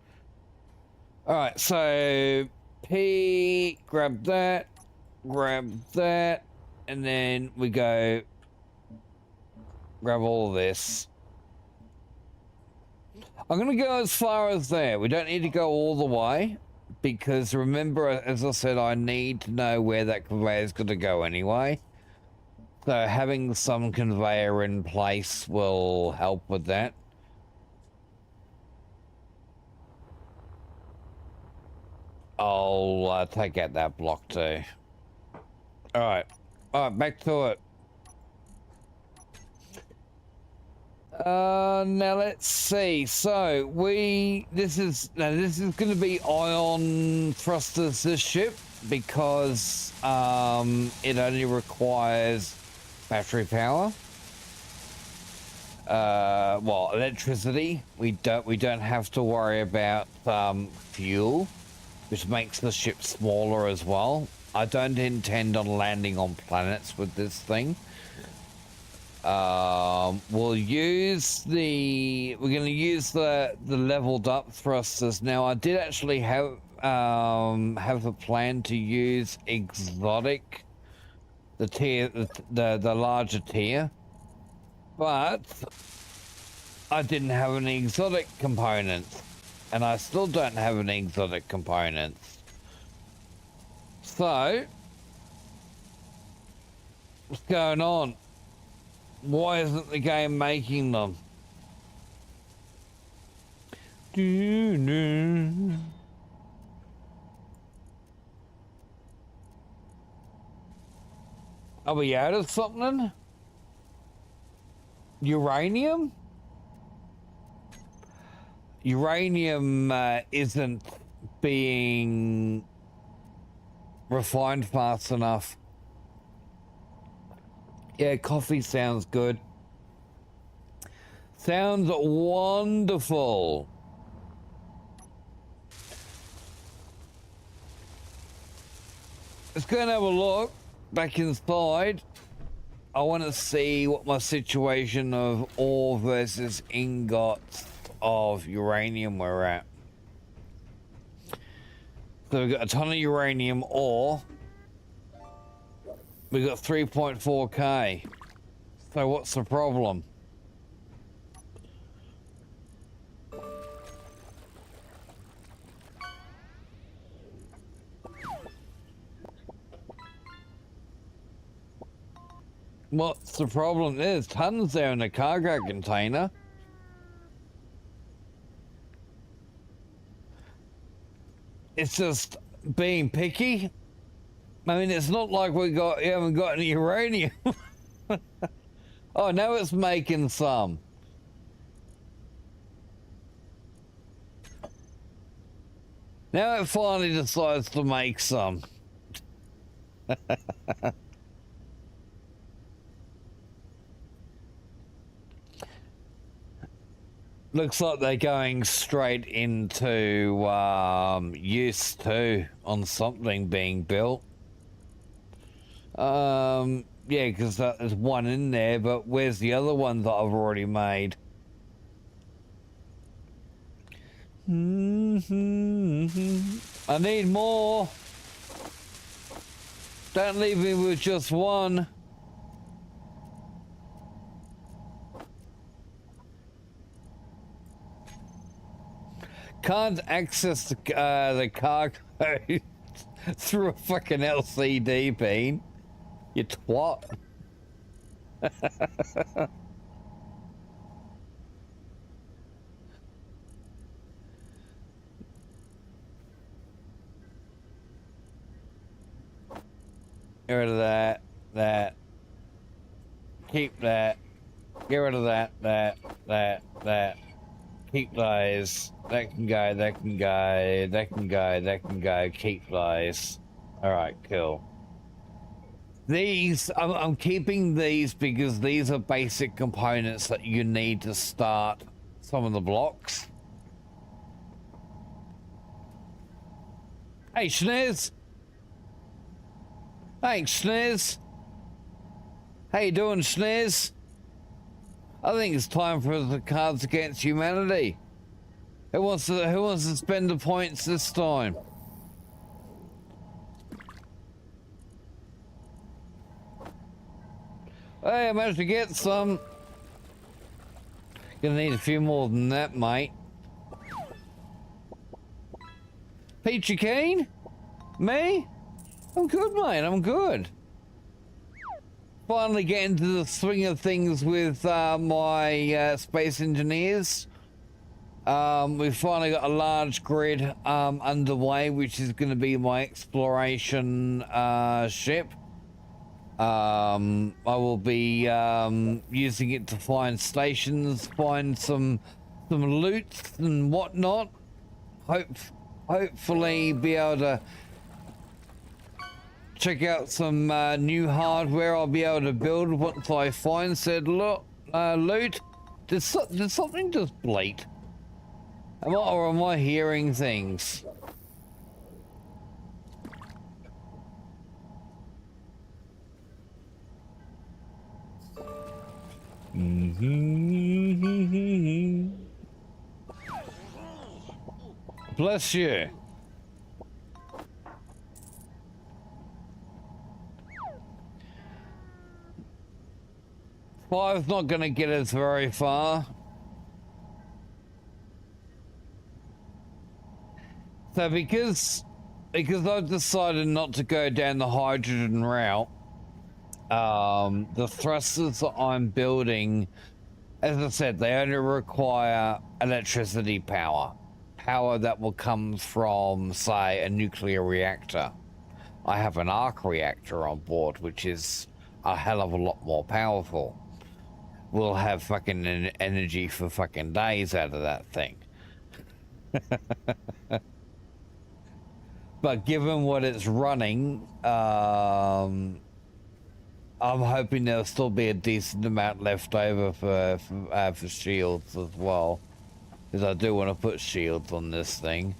All right, so P, grab that, and then we go grab all of this. I'm going to go as far as there. We don't need to go all the way because remember, as I said, I need to know where that conveyor is going to go anyway. So having some conveyor in place will help with that. I'll take out that block too. All right, back to it. Now let's see. So this is going to be ion thrusters, this ship, because it only requires battery power. Well, electricity. We don't have to worry about fuel, which makes the ship smaller as well. I don't intend on landing on planets with this thing. We're going to use the leveled up thrusters. Now, I did actually have a plan to use exotic, the larger tier, but I didn't have any exotic components. And I still don't have any exotic components. So, what's going on? Why isn't the game making them? Are we out of something? Uranium? Uranium isn't being refined fast enough. Yeah, coffee sounds good. Sounds wonderful. Let's go and have a look back inside. I want to see what my situation of ore versus ingots of uranium we're at. So we've got a ton of uranium ore. We've got 3.4k. So what's the problem? What's the problem? There's tons there in the cargo container. It's just being picky. I mean, it's not like we haven't got any uranium. Oh, now it's making some. Now it finally decides to make some. Looks like they're going straight into use too on something being built. Yeah, because there's one in there, but where's the other one that I've already made? I need more. Don't leave me with just one. Can't access the cargo through a fucking LCD, Bean. You twat. Get rid of that. Keep that. Get rid of that. Keep those. That can go, that can go, that can go, that can go. Keep those. Alright, cool. These, I'm keeping these because these are basic components that you need to start some of the blocks. Hey, Schneers. Thanks, Schneers. How you doing, Schneers? I think it's time for the Cards Against Humanity. Who wants to spend the points this time? Hey, I managed to get some. Gonna need a few more than that, mate. Peachy Keen? Me? I'm good, mate. I'm good. Finally get into the swing of things with my space engineers. We've finally got a large grid underway, which is going to be my exploration ship. I will be using it to find stations, find some loot and whatnot. Hopefully be able to check out some new hardware I'll be able to build once I find said loot. Did something just bleat? Am I hearing things? Bless you. Five's not going to get us very far. So because I've decided not to go down the hydrogen route, the thrusters that I'm building, as I said, they only require electricity power. Power that will come from, say, a nuclear reactor. I have an arc reactor on board, which is a hell of a lot more powerful. We'll have fucking energy for fucking days out of that thing. But given what it's running, I'm hoping there'll still be a decent amount left over for shields as well. Because I do want to put shields on this thing.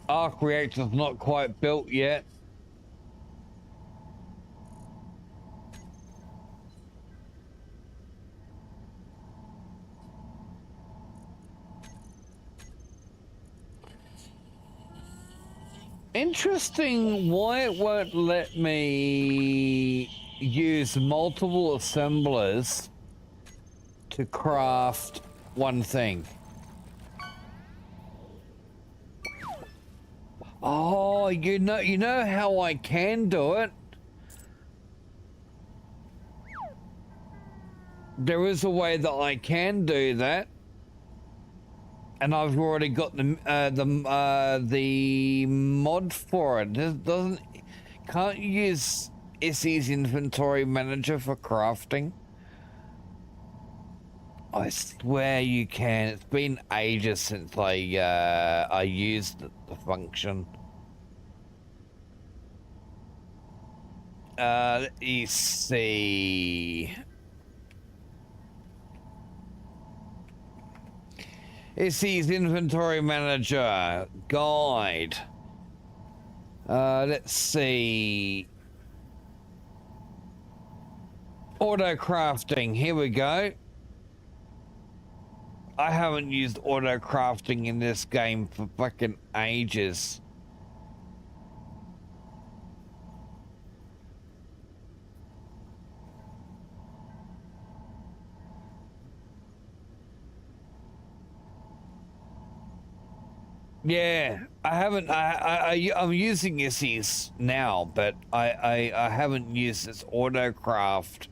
Arc reactor's not quite built yet. Interesting why it won't let me use multiple assemblers to craft one thing. Oh, you know how I can do it? There is a way that I can do that. And I've already got the mod for it. Can't you use SE's inventory manager for crafting? I swear you can. It's been ages since I used the function. Let me see. SE's inventory manager guide. Let's see. Auto crafting. Here we go. I haven't used auto crafting in this game for fucking ages. Yeah, I haven't. I'm using SE's now, but I haven't used this auto craft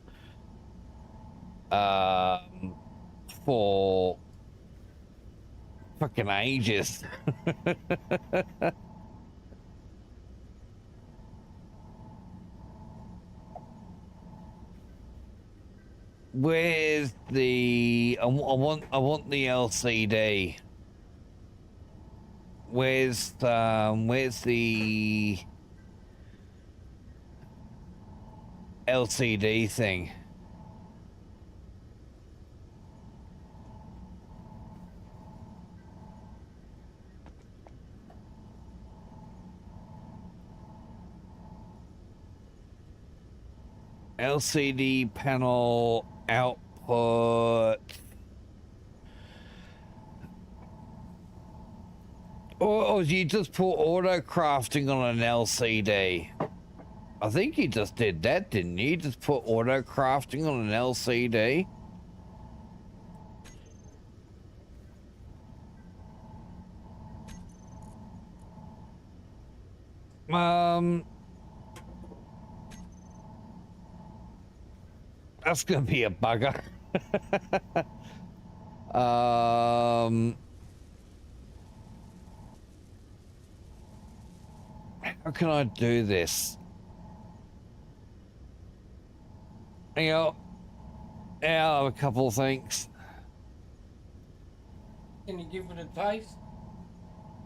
for fucking ages. Where's the? I want the LCD. Where's the LCD thing? LCD panel output. Or you just put auto crafting on an LCD? I think you just did that, didn't you? Just put auto crafting on an LCD? That's gonna be a bugger. How can I do this? You know, I have a couple of things. Can you give it a taste?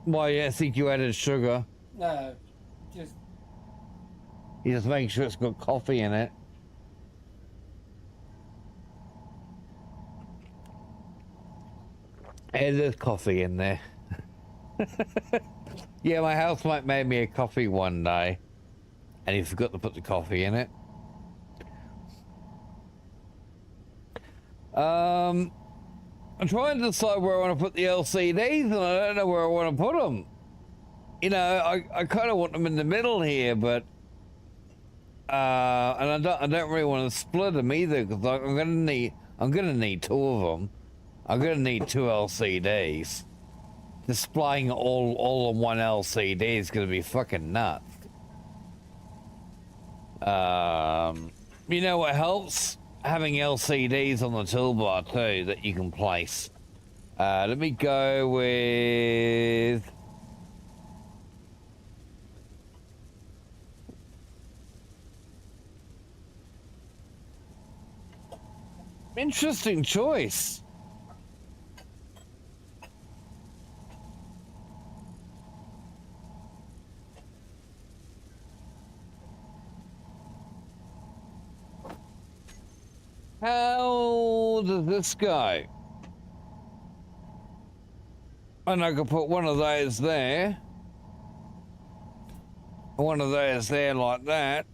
Why, yeah, I think you added sugar. No, just You just make sure it's got coffee in it. Hey, there's coffee in there. Yeah, my housemate made me a coffee one day, and he forgot to put the coffee in it. I'm trying to decide where I want to put the LCDs, and I don't know where I want to put them. You know, I kind of want them in the middle here, but and I don't really want to split them either, because I'm gonna need two of them. I'm gonna need two LCDs. Displaying all on one LCD is gonna be fucking nuts. You know what helps? Having LCDs on the toolbar too that you can place. Let me go with interesting choice. How does this go? And I could put one of those there. One of those there like that.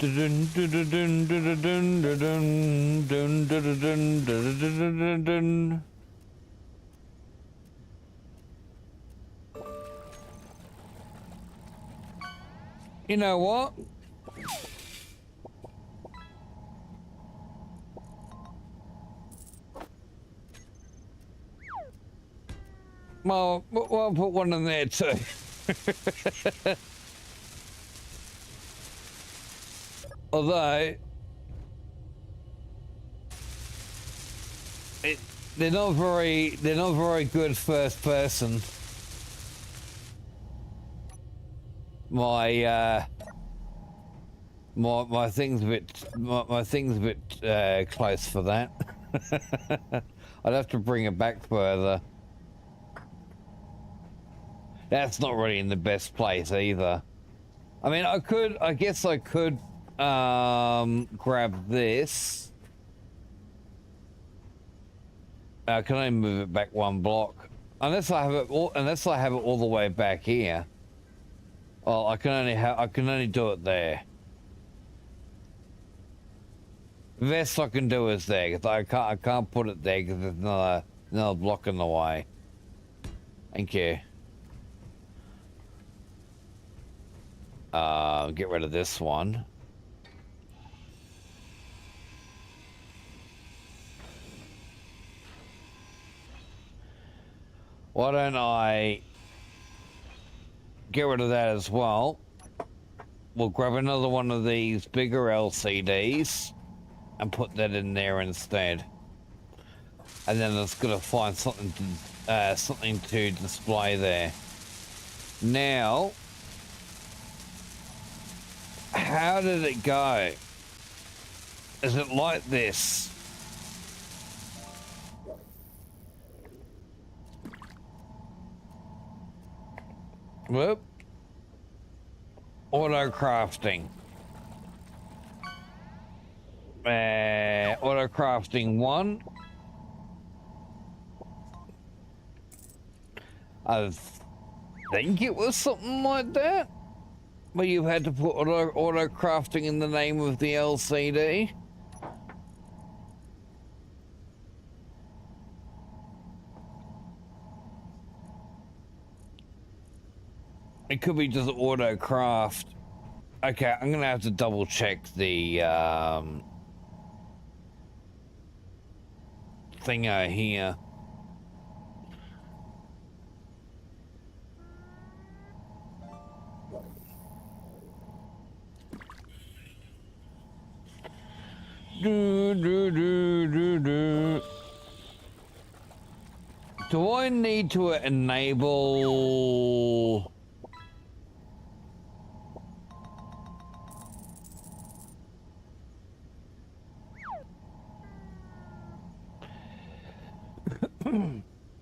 You know what? Well, we'll put one in there too. Although they're not very good first person. My thing's a bit close for that. I'd have to bring it back further. That's not really in the best place either. I mean, I guess I could grab this. Can I move it back one block? Unless I have it all the way back here. Well, I can only do it there. The best I can do is there, because I can't put it there because there's another block in the way. Thank you. Get rid of this one. Why don't I get rid of that as well? We'll grab another one of these bigger LCDs and put that in there instead. And then it's gonna find something to display there. Now, how did it go? Is it like this? Whoop. Auto crafting. Auto crafting 1. I think it was something like that. But you had to put auto crafting in the name of the LCD. It could be just auto craft. Okay, I'm gonna have to double check the thingo here. Do I need to enable?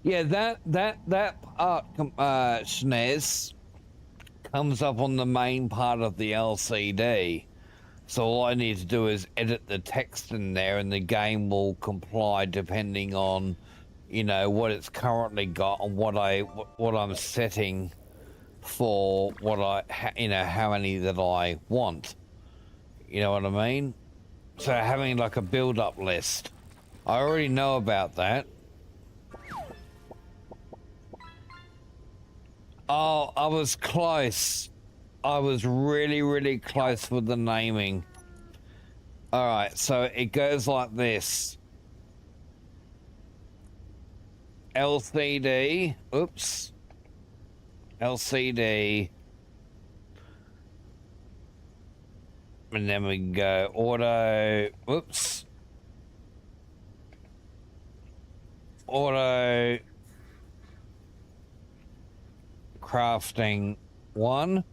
Yeah, that part, SNES comes up on the main part of the LCD. So all I need to do is edit the text in there, and the game will comply depending on, you know, what it's currently got and what I'm setting for you know, how many that I want. You know what I mean? So having like a build-up list. I already know about that. Oh, I was close. I was really, really close with the naming. Alright, so it goes like this. LCD. Oops. LCD. And then we go auto. Oops. Auto crafting 1.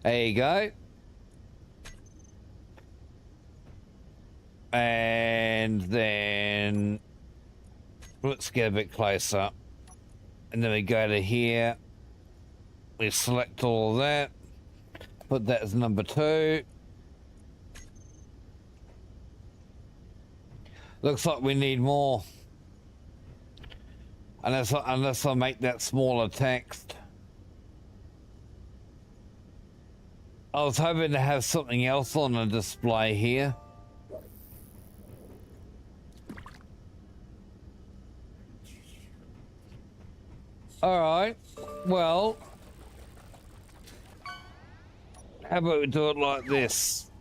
There you go. And then let's get a bit closer. And then we go to here. We select all of that. Put that as number 2. Looks like we need more. Unless I make that smaller text. I was hoping to have something else on the display here. All right, well, how about we do it like this?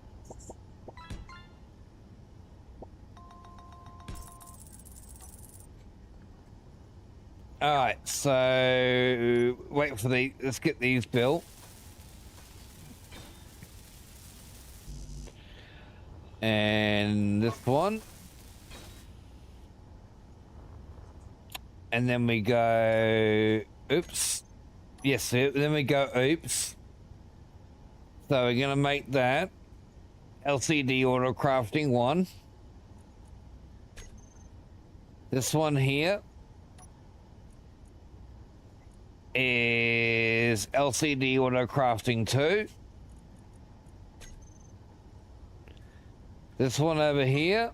All right, so wait for let's get these built. And this one. And then we go, oops. Yes, then we go, oops. So we're gonna make that LCD auto crafting one. This one here is LCD auto crafting 2. This one over here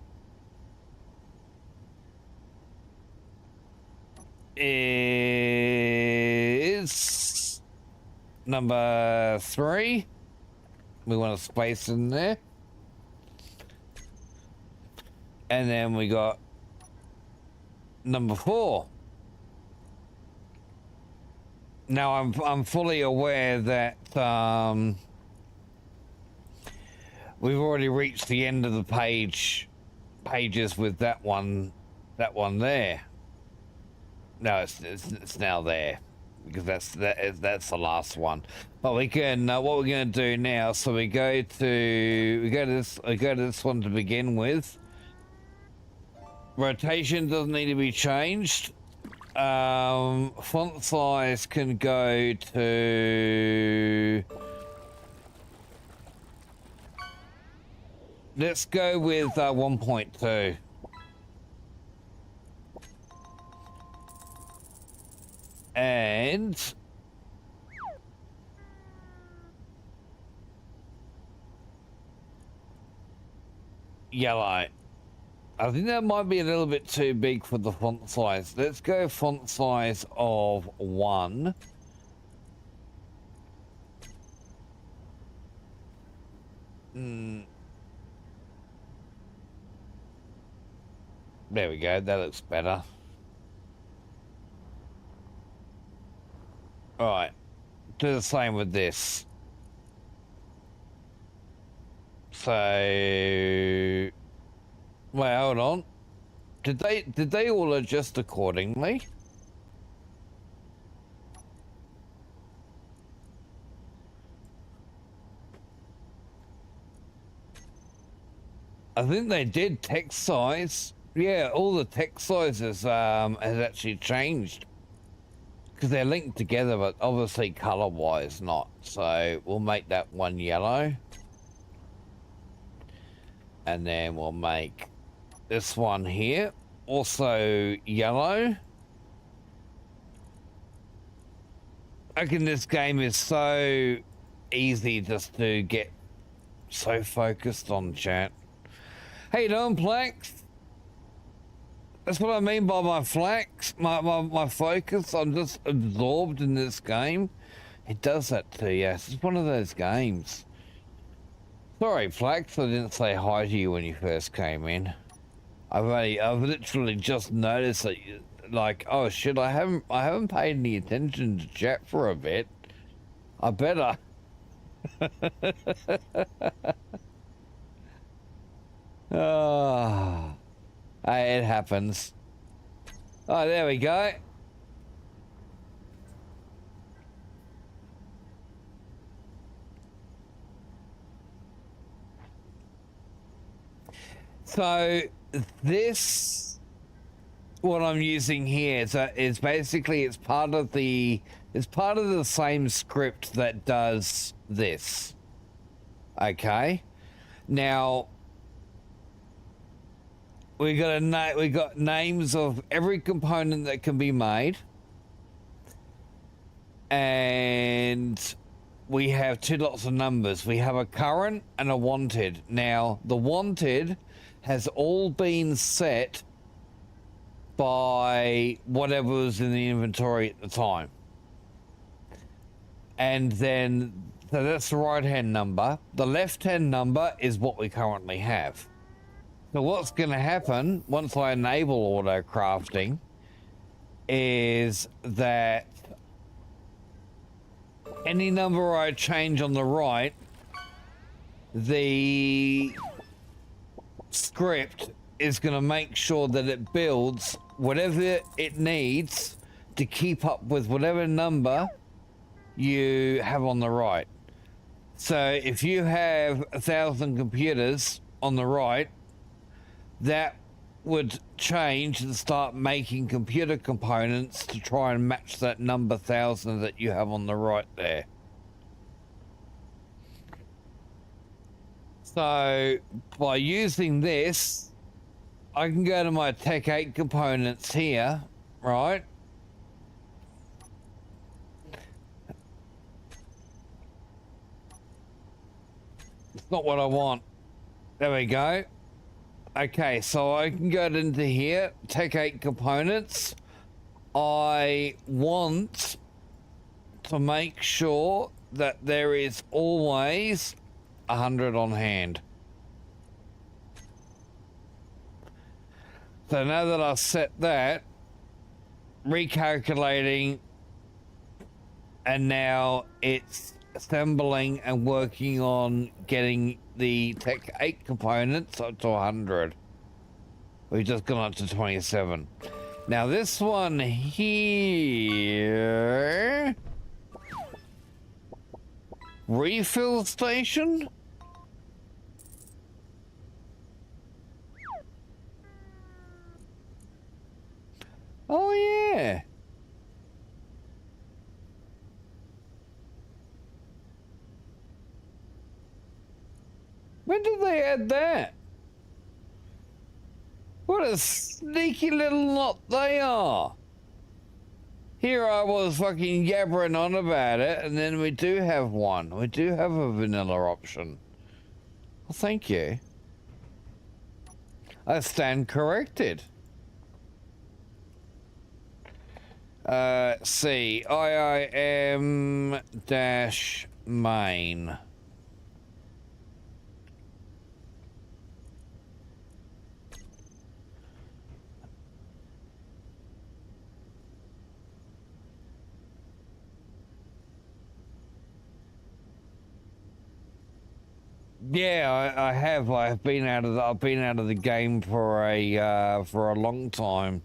is number 3. We want a space in there. And then we got number 4. Now I'm fully aware that we've already reached the end of the pages with that one there. No, it's now there because that's the last one. But we can what we're going to do now. So we go to this one to begin with. Rotation doesn't need to be changed. Font size can go to. Let's go with 1.2. And yellow. I think that might be a little bit too big for the font size. Let's go font size of 1. There we go, that looks better. Alright, do the same with this. So, wait, hold on. Did they all adjust accordingly? I think they did. Text size. Yeah, all the text sizes has actually changed. Because they're linked together, but obviously color-wise not. So we'll make that one yellow. And then we'll make this one here also yellow. I reckon this game is so easy just to get so focused on chat. How you doing, Plex? That's what I mean by my flex, my focus. I'm just absorbed in this game. It does that to you. It's one of those games. Sorry, Flex, I didn't say hi to you when you first came in. I've literally just noticed that you, like, oh shit, I haven't paid any attention to chat for a bit. I better. Oh. Hey, it happens. Oh, there we go. So this, what I'm using here is basically it's part of the same script that does this. Okay, now. We got names of every component that can be made, and we have 2 lots of numbers. We have a current and a wanted. Now the wanted has all been set by whatever was in the inventory at the time, and then So that's the right-hand number. The left-hand number is what we currently have. So what's going to happen once I enable auto crafting is that any number I change on the right, the script is going to make sure that it builds whatever it needs to keep up with whatever number you have on the right. So if you have 1,000 computers on the right, that would change and start making computer components to try and match that number 1,000 that you have on the right there. So by using this, I can go to my Tech 8 components here, right? It's not what I want. There we go. Okay, so I can go into here, Tech 8 components. I want to make sure that there is always 100 on hand. So now that I've set that, recalculating, and now it's assembling and working on getting the Tech 8 components up to 100. We've just gone up to 27. Now this one here, refill station. Oh yeah. When did they add that? What a sneaky little lot they are. Here I was fucking yabbering on about it, and then we do have one. We do have a vanilla option. Well, thank you. I stand corrected. C IIM dash main. Yeah, I have. I've been out of the game for a long time.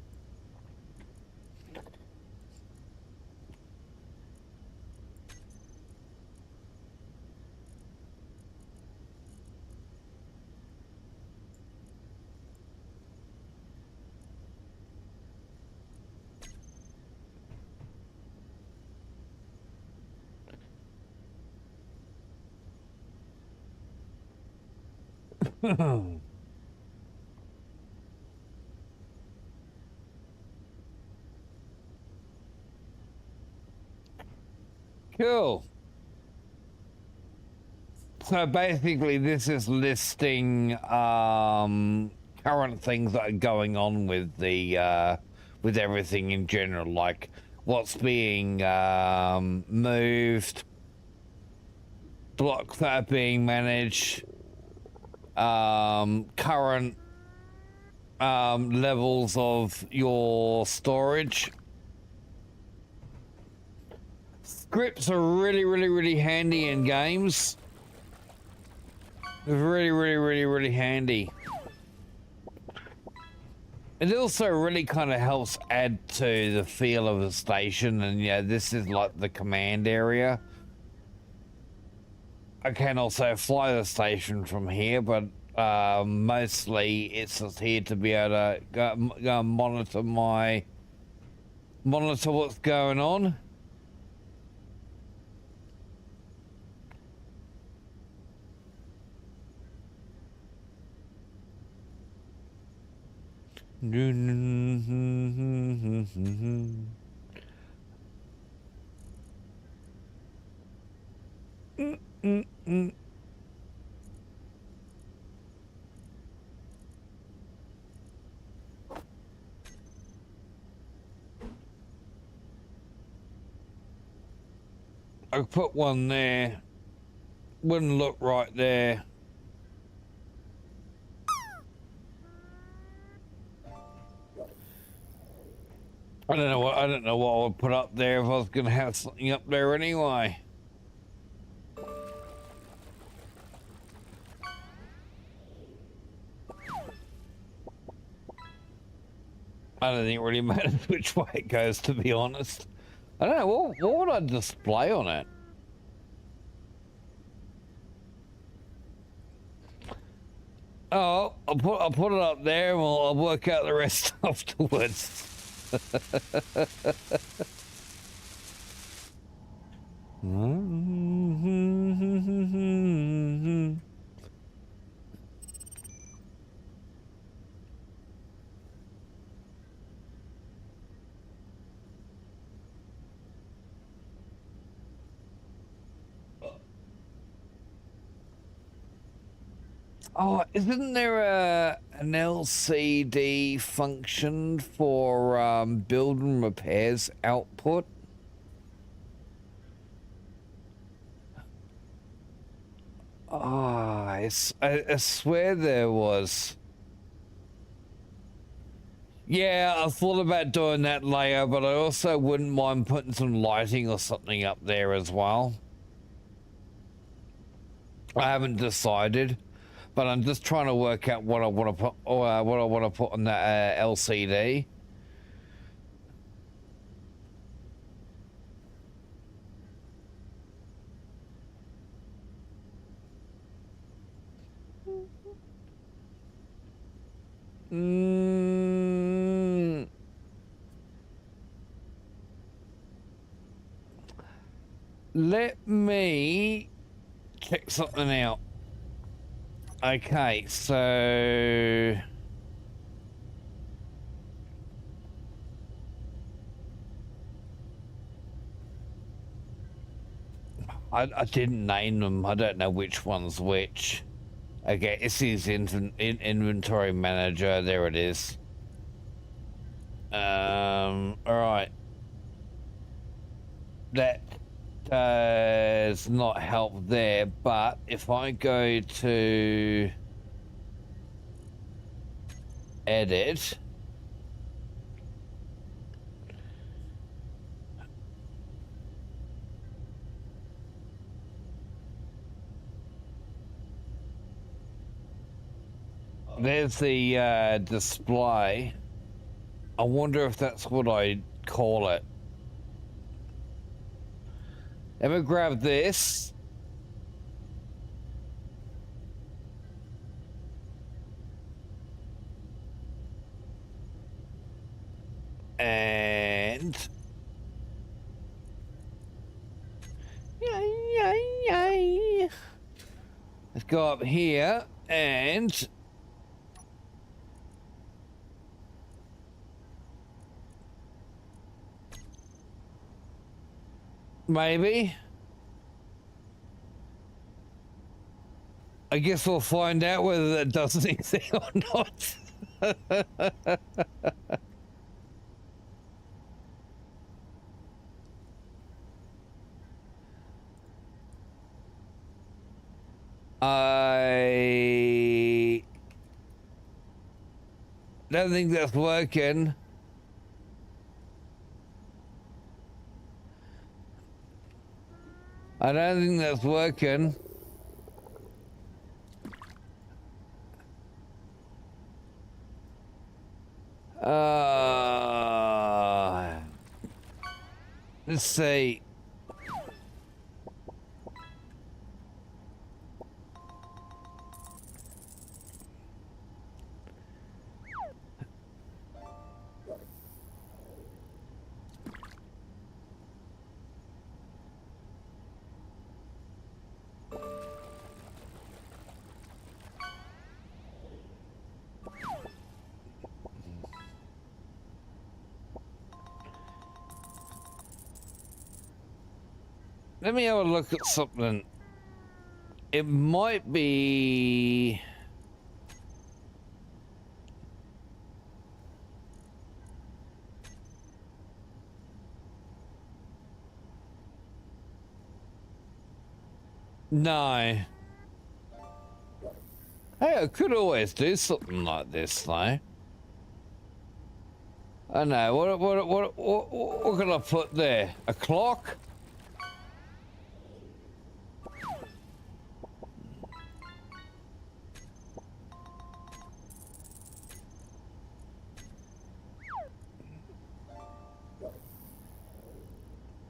Cool. So basically this is listing current things that are going on with the with everything in general, like what's being moved, blocks that are being managed, current levels of your storage. Scripts are really handy in games. Really handy. It also really kind of helps add to the feel of the station, and yeah, this is like the command area. I can also fly the station from here, but mostly it's just here to be able to go and monitor what's going on. I put one there. Wouldn't look right there. I don't know what I would put up there if I was gonna have something up there anyway. I don't think it really matters which way it goes, to be honest. I don't know, what would I display on it? Oh, I'll put it up there and I'll work out the rest afterwards. Oh, isn't there an LCD function for build and repairs output? Oh, I swear there was. Yeah, I thought about doing that later, but I also wouldn't mind putting some lighting or something up there as well. I haven't decided, but I'm just trying to work out what I want to put, or what I want to put on that LCD. Let me check something out. Okay, so I didn't name them. I don't know which one's which. Okay, this is inventory manager. There it is. All right. That does not help there, but if I go to edit, there's the display. I wonder if that's what I call it. Let me grab this. And yay. Let's go up here and maybe. I guess we'll find out whether that does anything or not. I don't think that's working. I don't think that's working. Let's see. Let me have a look at something. It might be... No. Hey, I could always do something like this, though. I know. What can I put there? A clock?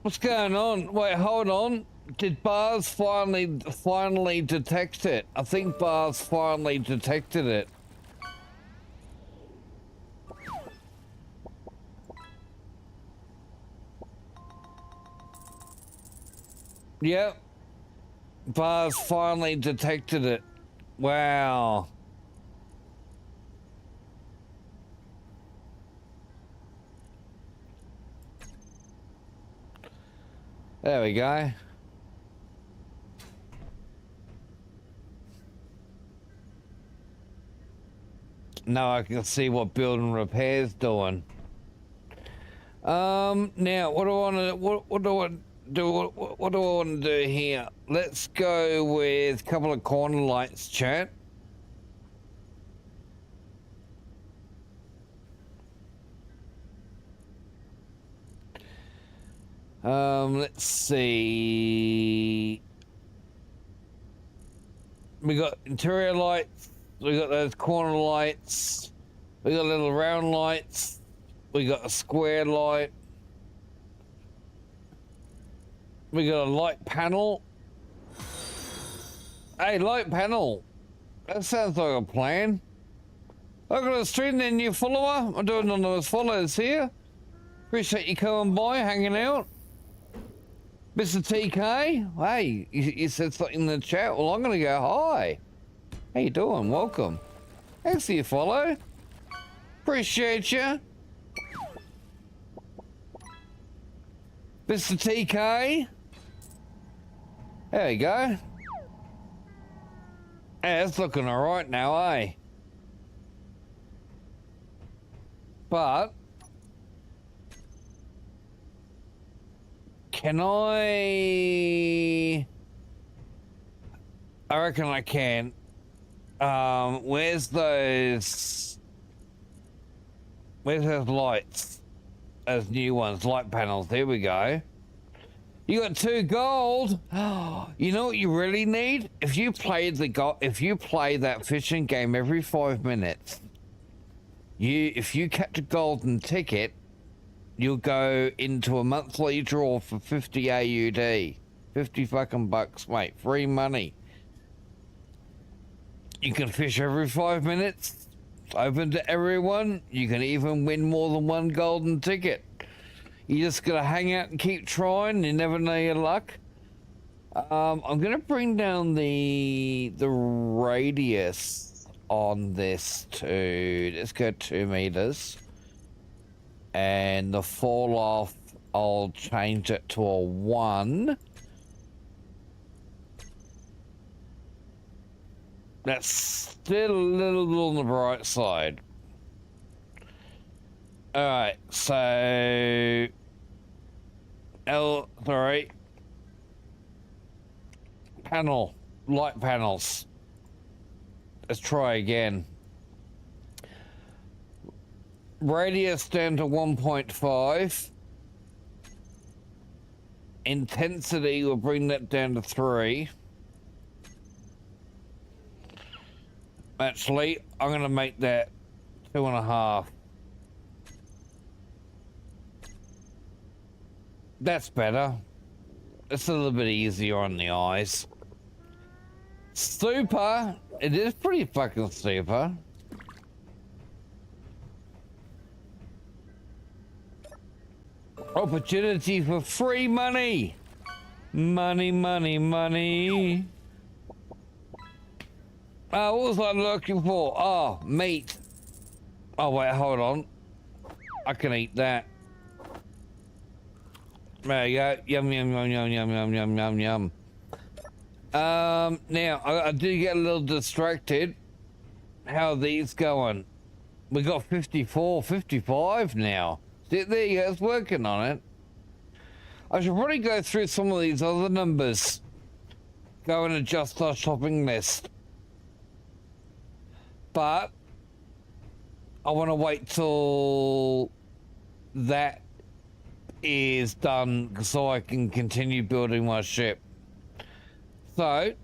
What's going on? Wait, hold on. Did bars finally detect it? I think bars finally detected it. Yep. Bars finally detected it. Wow. There we go. Now I can see what building repair's doing. Now what do I want to what do I do? What do I want to do here? Let's go with a couple of corner lights, chat. Let's see. We got interior lights. We got those corner lights. We got little round lights. We got a square light. We got a light panel. Hey, light panel. That sounds like a plan. I got a stream there, new follower. I'm doing anonymous follows here. Appreciate you coming by, hanging out. Mr. TK, hey, you said something in the chat. Well, I'm gonna go hi. How you doing? Welcome. Thanks for your follow. Appreciate you. Mr. TK. There you go. Hey, it's looking alright now, eh? But can I reckon I can. Where's those lights? Those new ones, light panels. There we go. You got 2 gold. You know what you really need? If you play that fishing game every 5 minutes, if you catch a golden ticket, you'll go into a monthly draw for 50 AUD. 50 fucking bucks, mate. Free money. You can fish every 5 minutes. It's open to everyone. You can even win more than 1 golden ticket. You just gotta hang out and keep trying. You never know your luck. I'm gonna bring down the radius on this to, let's go 2 meters. And the fall off, I'll change it to a 1. That's still a little on the bright side. Alright, so light panels. Let's try again. Radius down to 1.5. Intensity, we'll bring that down to 3. Actually, I'm gonna make that 2.5. That's better. It's a little bit easier on the eyes. Super. It is pretty fucking super. Opportunity for free money. Money, money, money. What was I looking for? Oh, meat. Oh, wait, hold on. I can eat that. There you go. Yum, yum, yum, yum, yum, yum, yum, yum, yum. Now, I do get a little distracted. How are these going? We got 54, 55 now. See, there you go, it's working on it. I should probably go through some of these other numbers. go and adjust our shopping list. But I want to wait till that is done so I can continue building my ship. So I'm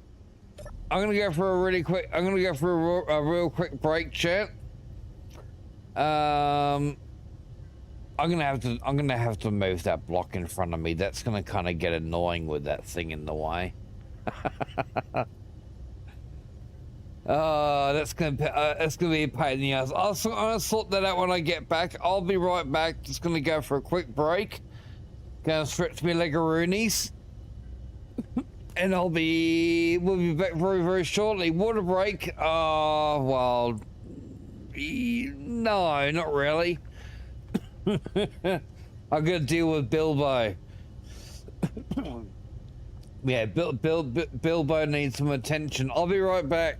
gonna go for a really quick. I'm gonna go for a real quick break, chat. I'm gonna have to move that block in front of me. That's gonna kind of get annoying with that thing in the way. That's gonna be a pain in the ass. I'm gonna sort that out when I get back. I'll be right back. Just gonna go for a quick break. Gonna stretch my legaroonies. And we'll be back very, very shortly. Water break. Well, no, not really. I gotta deal with Bilbo. Yeah, Bilbo needs some attention. I'll be right back.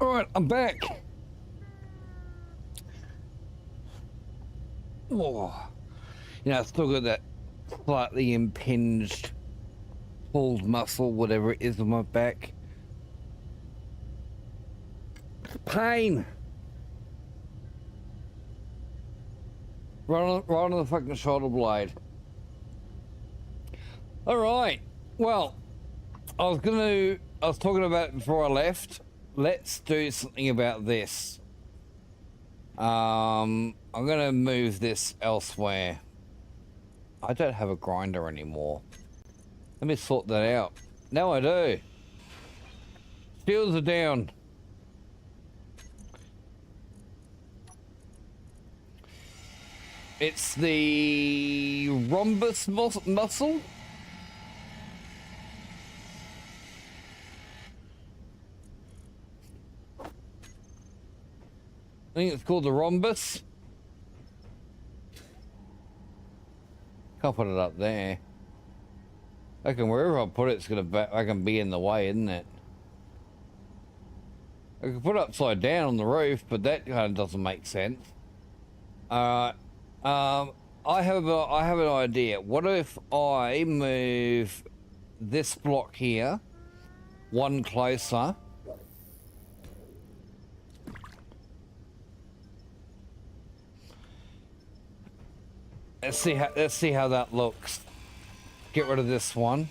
All right, I'm back. Oh, you know, I've still got that slightly impinged, pulled muscle, whatever it is on my back. Pain. Right on the fucking shoulder blade. All right. Well, I was talking about it before I left. Let's do something about this. I'm gonna move this elsewhere. I don't have a grinder anymore. Let me sort that out. Now I do. Shields are down. It's the rhombus muscle. I think it's called the rhombus. Can't put it up there. I can, wherever I put it, it's gonna I can be in the way, isn't it? I can put it upside down on the roof, but that kind of doesn't make sense. I have an idea. What if I move this block here one closer? Let's see how that looks. Get rid of this one.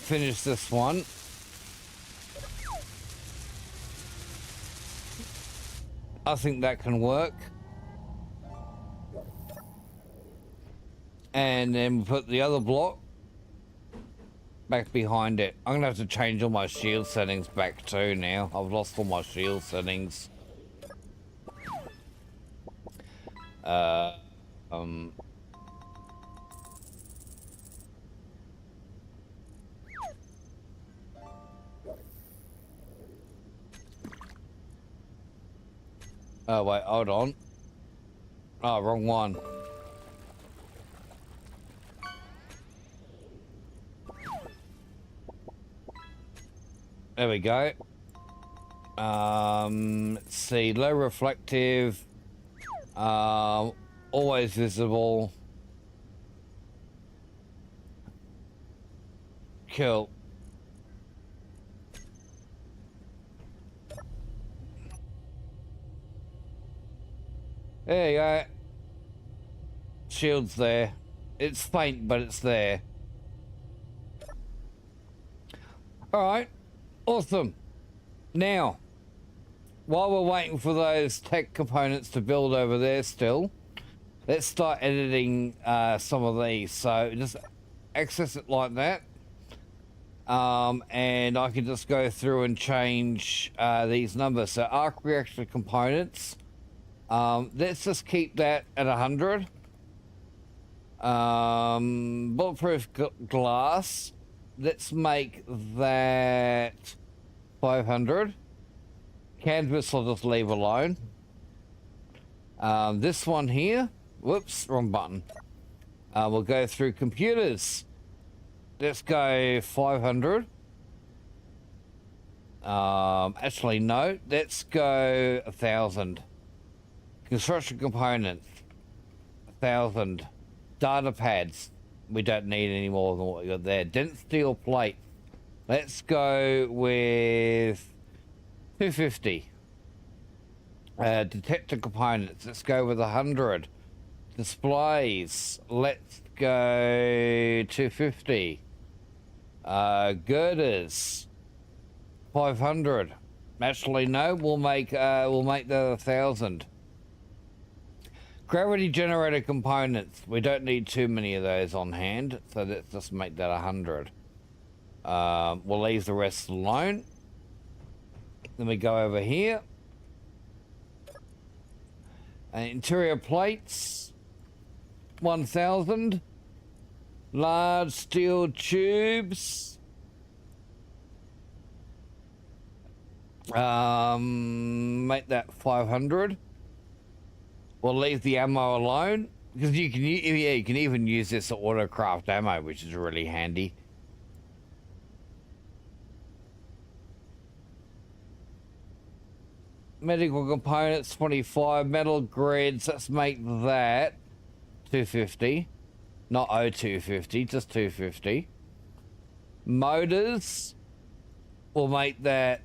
Finish this one. I think that can work. And then we'll put the other block back behind it. I'm gonna have to change all my shield settings back too now. I've lost all my shield settings. Oh wait, hold on. Oh, wrong one. There we go. Let's see, low reflective, always visible. Cool. There you go. Shield's there. It's faint, but it's there. Alright. Awesome. Now, while we're waiting for those tech components to build over there still, let's start editing some of these. So just access it like that. And I can just go through and change these numbers. So arc reactor components. Let's just keep that at 100. Bulletproof glass. Let's make that 500. Canvas I'll just leave alone. This one here. Whoops, wrong button. We'll go through computers. Let's go 500. Actually, no. Let's go 1,000. Construction components, 1,000. Data pads, we don't need any more than what we got there. Dense steel plate, let's go with 250. Detector components, let's go with 100. Displays, let's go 250. Girders, 500. Actually, no, we'll make that 1,000. Gravity generator components. We don't need too many of those on hand, so let's just make that 100. We'll leave the rest alone. Then we go over here. Interior plates, 1,000. Large steel tubes. Make that 500. We'll leave the ammo alone because you can even use this autocraft ammo, which is really handy. Medical components 25. Metal grids, let's make that 250. Not 250, just 250. Motors, we'll make that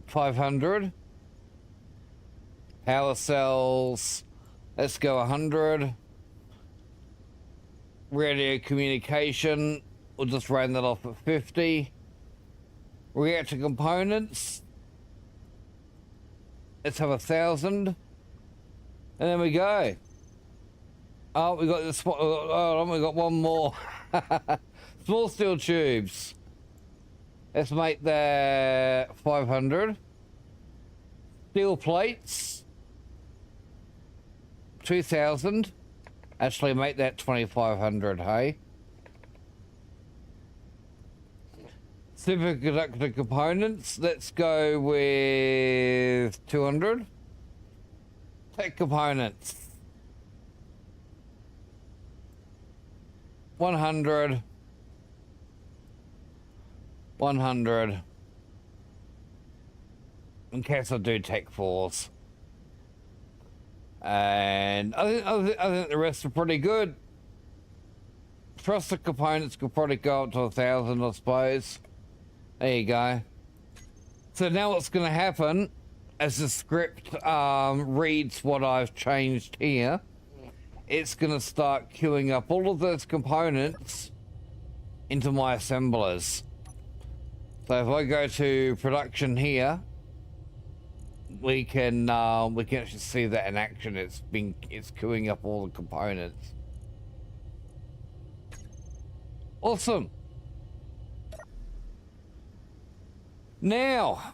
500. Power cells, let's go 100. Radio communication, we'll just round that off at 50. Reactor components, let's have 1,000. And then we go. Oh, we got this. Oh, we got one more. Small steel tubes. Let's make that 500. Steel plates. 2,000. Actually, make that 2,500. Hey. Superconductor components. Let's go with 200. Tech components. 100. 100. In case I do tech fours. And I think the rest are pretty good. Thruster components could probably go up to 1,000, I suppose. There you go. So now what's going to happen as the script reads what I've changed here, it's going to start queuing up all of those components into my assemblers. So if I go to production here, we can actually see that in action. It's queuing up all the components. Awesome. Now,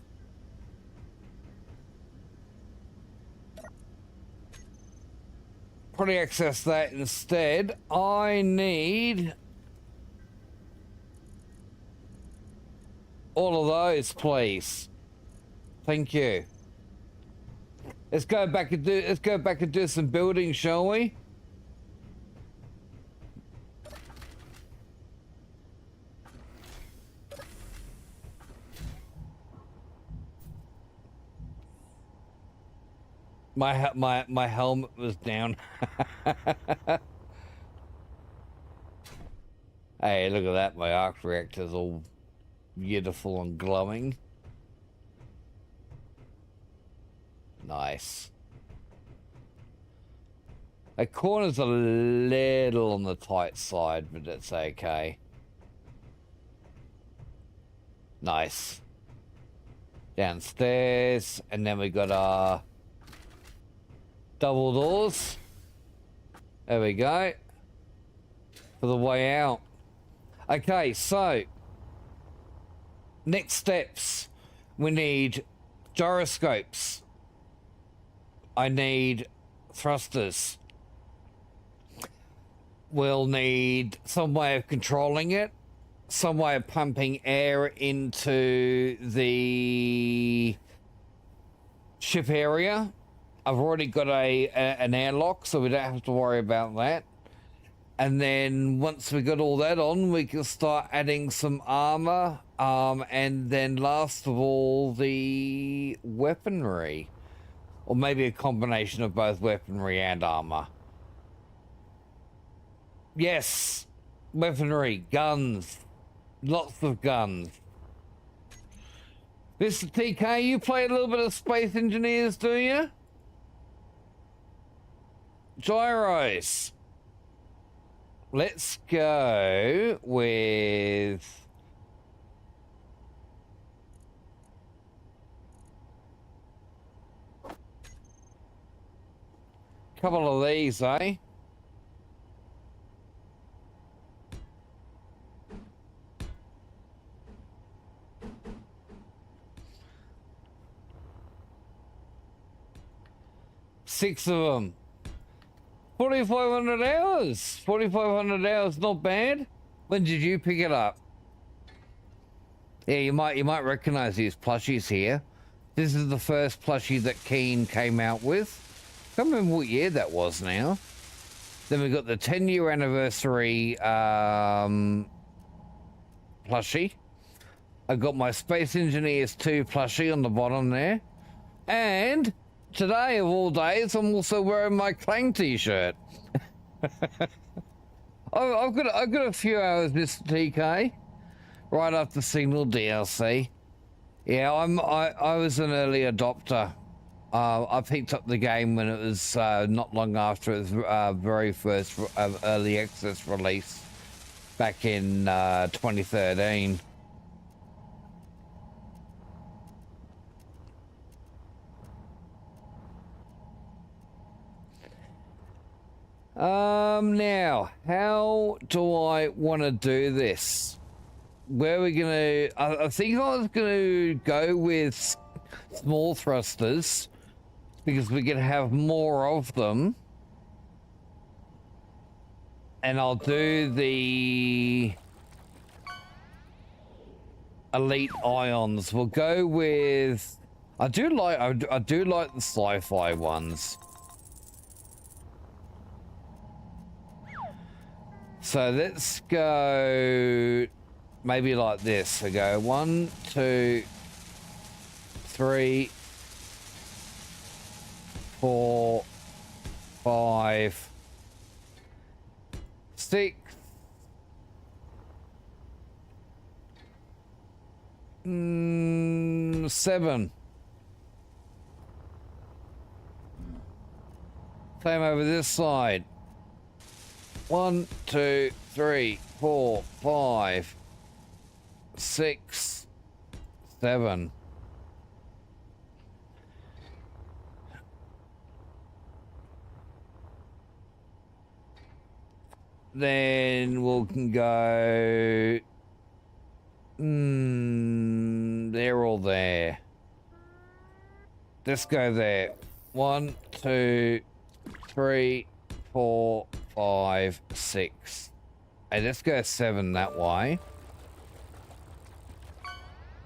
probably access that instead. I need all of those, please. Thank you. Let's go back and do some building, shall we? My helmet was down. Hey, look at that. My arc reactor's all beautiful and glowing. Nice. The corner's a little on the tight side, but it's okay. Nice. Downstairs, and then we got our double doors. There we go. For the way out. Okay, so next steps. We need gyroscopes. I need thrusters. We'll need some way of controlling it, some way of pumping air into the ship area. I've already got an airlock, so we don't have to worry about that. And then once we got all that on, we can start adding some armor, and then last of all, the weaponry. Or maybe a combination of both weaponry and armor. Yes, weaponry, guns, lots of guns. Mr. TK, you play a little bit of Space Engineers, do you? Gyros. Let's go with... couple of these, eh? Six of them. 4,500 hours. 4,500 hours, not bad. When did you pick it up? Yeah, you might recognize these plushies here. This is the first plushie that Keen came out with. I can't remember what year that was now. Then we got the 10-year anniversary plushie. I got my Space Engineers 2 plushie on the bottom there. And today, of all days, I'm also wearing my Clang t-shirt. I've got a few hours, Mr. TK, right after Signal DLC. Yeah, I was an early adopter. I picked up the game when it was not long after its very first early access release back in 2013. Now, how do I want to do this? Where are we gonna... I think I was gonna go with small thrusters because we can have more of them. And I'll do the elite ions. We'll go with... I do like the sci-fi ones. So let's go maybe like this. So go 1, 2, 3, 4, 5, 6, 7. Same over this side. 1, 2, 3, 4, 5, 6, 7. Then we can go... they're all there. Let's go there. 1, 2, 3, 4, 5, 6. Hey, let's go 7 that way.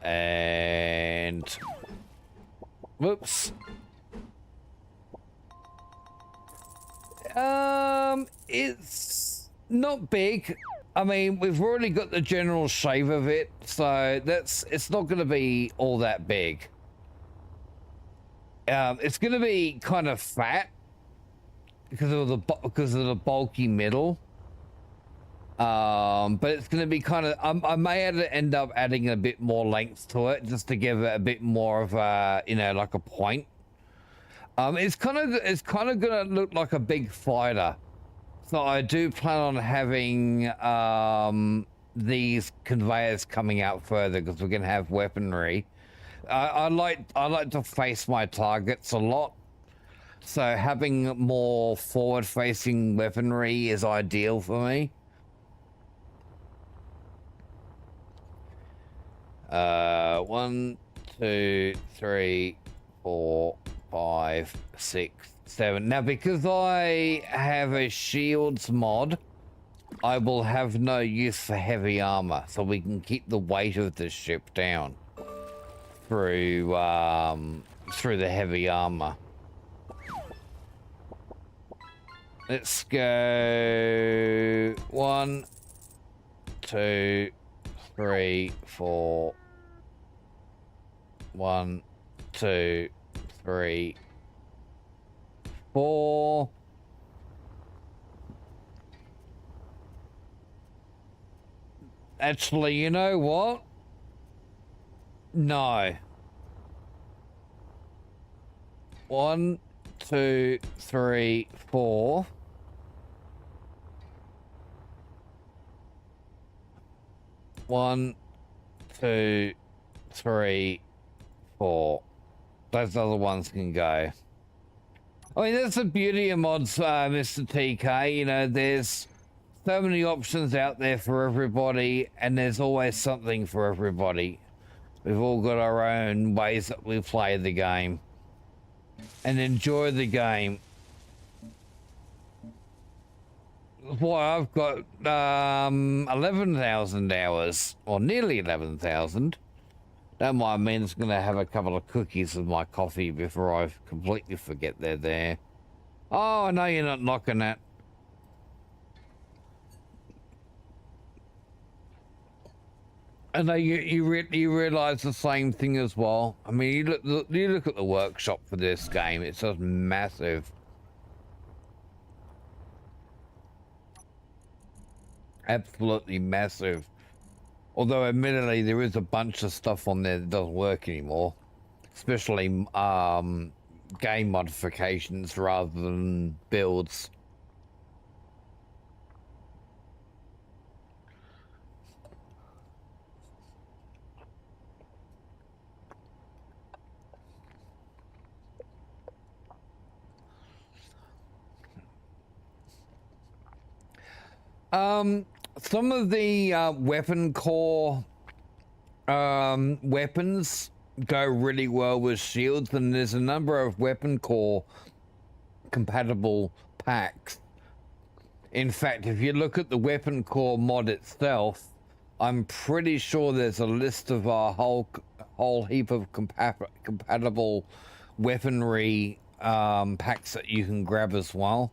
And... whoops. It's not big. I mean, we've already got the general shape of it, so it's not going to be all that big. It's going to be kind of fat because of the bulky middle. But it's going to be kind of. I may end up adding a bit more length to it just to give it a bit more of a, you know, like a point. It's kind of going to look like a big fighter. So I do plan on having these conveyors coming out further because we're going to have weaponry. I like to face my targets a lot, so having more forward-facing weaponry is ideal for me. 1, 2, 3, 4, 5, 6, 7. Now, because I have a shields mod, I will have no use for heavy armor, so we can keep the weight of the ship down through the heavy armor. Let's go 1, 2, 3, 4. 1, 2, 3, 4. Actually, you know what? No. 1, 2, 3, 4. 1, 2, 3, 4. Those other ones can go. I mean, that's the beauty of mods, Mr. TK. You know, there's so many options out there for everybody, and there's always something for everybody. We've all got our own ways that we play the game and enjoy the game. Why, I've got 11,000 hours, or nearly 11,000. Don't mind me, I'm just going to have a couple of cookies with my coffee before I completely forget they're there. Oh, I know you're not knocking that. I know you realise the same thing as well. I mean, you look at the workshop for this game. It's just massive. Absolutely massive. Although, admittedly, there is a bunch of stuff on there that doesn't work anymore. Especially game modifications rather than builds. Some of the weapon core weapons go really well with shields, and there's a number of weapon core compatible packs. In fact, if you look at the weapon core mod itself, I'm pretty sure there's a list of a whole heap of compatible weaponry packs that you can grab as well.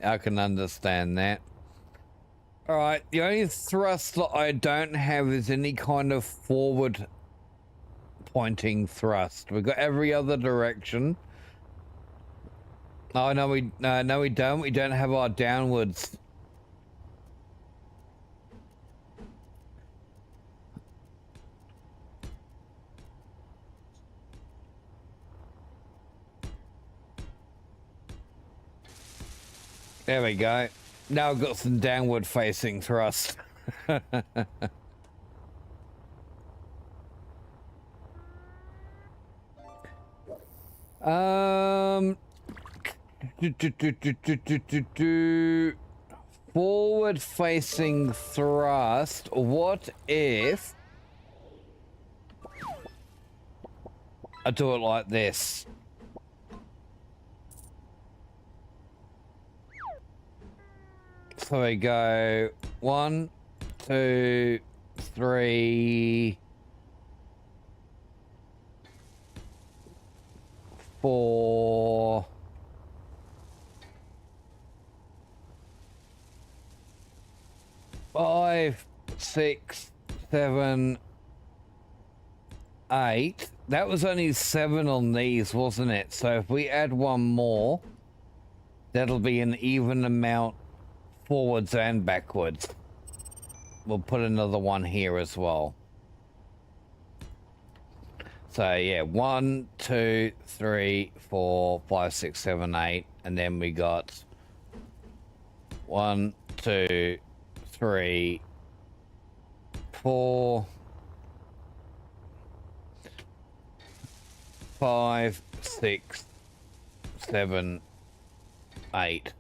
I can understand that. Alright, the only thrust that I don't have is any kind of forward pointing thrust. We've got every other direction. Oh, no, we don't. We don't have our downwards. There we go. Now I've got some downward facing thrust. Forward facing thrust. What if I do it like this? So we go 1, 2, 3, 4, 5, 6, 7, 8. That was only 7 on these, wasn't it? So if we add one more, that'll be an even amount forwards and backwards. We'll put another one here as well. So yeah, 1, 2, 3, 4, 5, 6, 7, 8, and then we got 1, 2, 3, 4, 5, 6, 7, 8.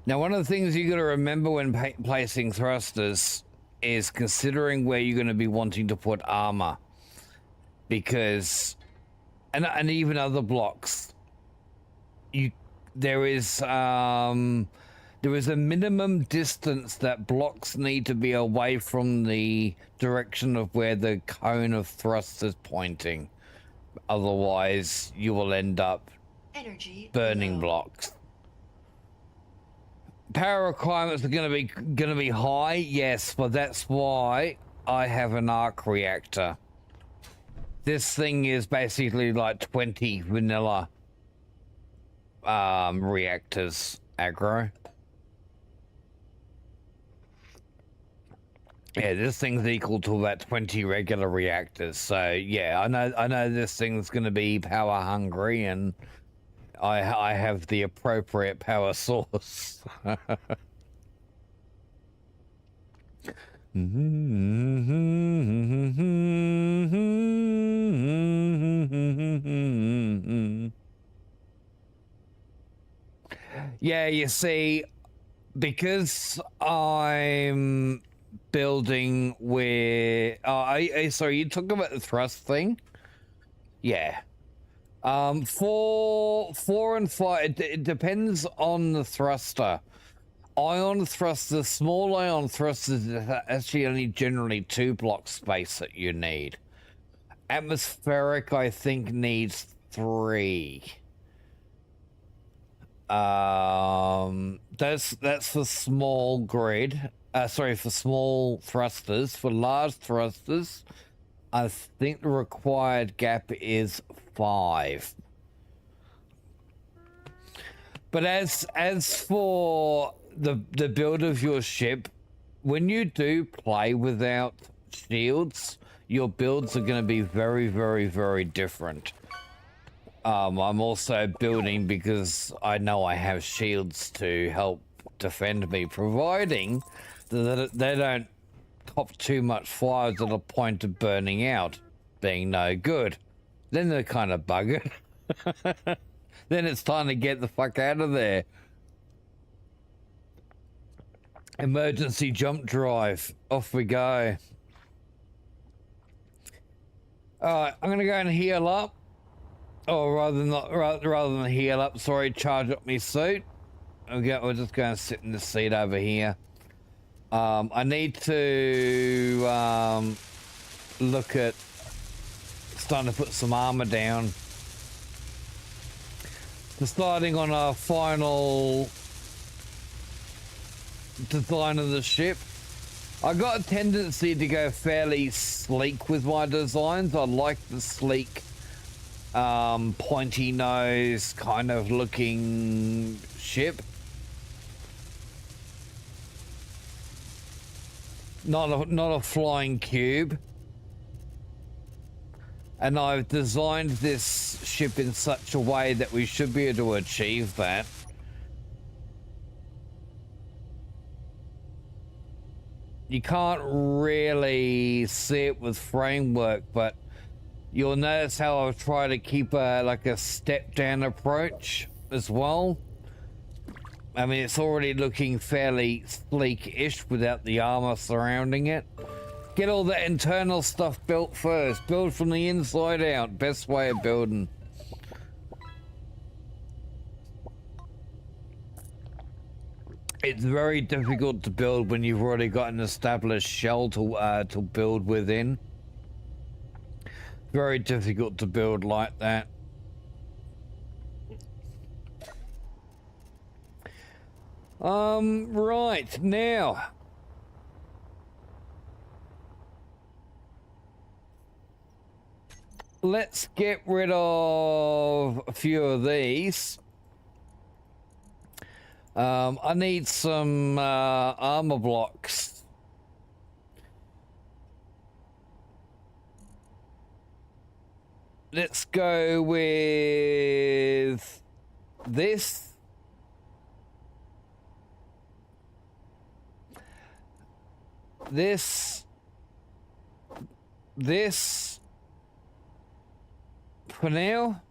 Now, one of the things you got to remember when placing thrusters is considering where you're going to be wanting to put armor, because, and even other blocks, there is a minimum distance that blocks need to be away from the direction of where the cone of thrust is pointing. Otherwise, you will end up burning low. blocks. Power requirements are going to be high, yes, but that's why I have an arc reactor. This thing is basically like 20 vanilla reactors aggro. Yeah, this thing's equal to about 20 regular reactors. So yeah, I know this thing's going to be power hungry, and I have the appropriate power source. Yeah, you see, because I'm building with sorry, you talking about the thrust thing? Yeah. 4 and 5, it depends on the thruster. Ion thrusters, small ion thrusters, actually only generally 2 block space that you need. Atmospheric, I think, needs 3. That's for small grid. Sorry, for small thrusters. For large thrusters, I think the required gap is 5. But as for the build of your ship, when you do play without shields, your builds are going to be very, very, very different. I'm also building because I know I have shields to help defend me, providing that they don't cop too much fire to the point of burning out, being no good. Then they're kind of buggered. Then it's time to get the fuck out of there. Emergency jump drive. Off we go. Alright, I'm gonna go and heal up. Or rather than heal up, sorry, charge up my suit. We're just going to sit in the seat over here. I need to look at starting to put some armor down. Deciding on a final design of the ship. I got a tendency to go fairly sleek with my designs. I like the sleek, pointy nose kind of looking ship. Not a flying cube. And I've designed this ship in such a way that we should be able to achieve that. You can't really see it with framework, but you'll notice how I've tried to keep a step down approach as well. I mean, it's already looking fairly sleek-ish without the armor surrounding it. Get all that internal stuff built first. Build from the inside out. Best way of building. It's very difficult to build when you've already got an established shell to build within. Very difficult to build like that. Right, now. Let's get rid of a few of these. I need some armor blocks. Let's go with this. This for now.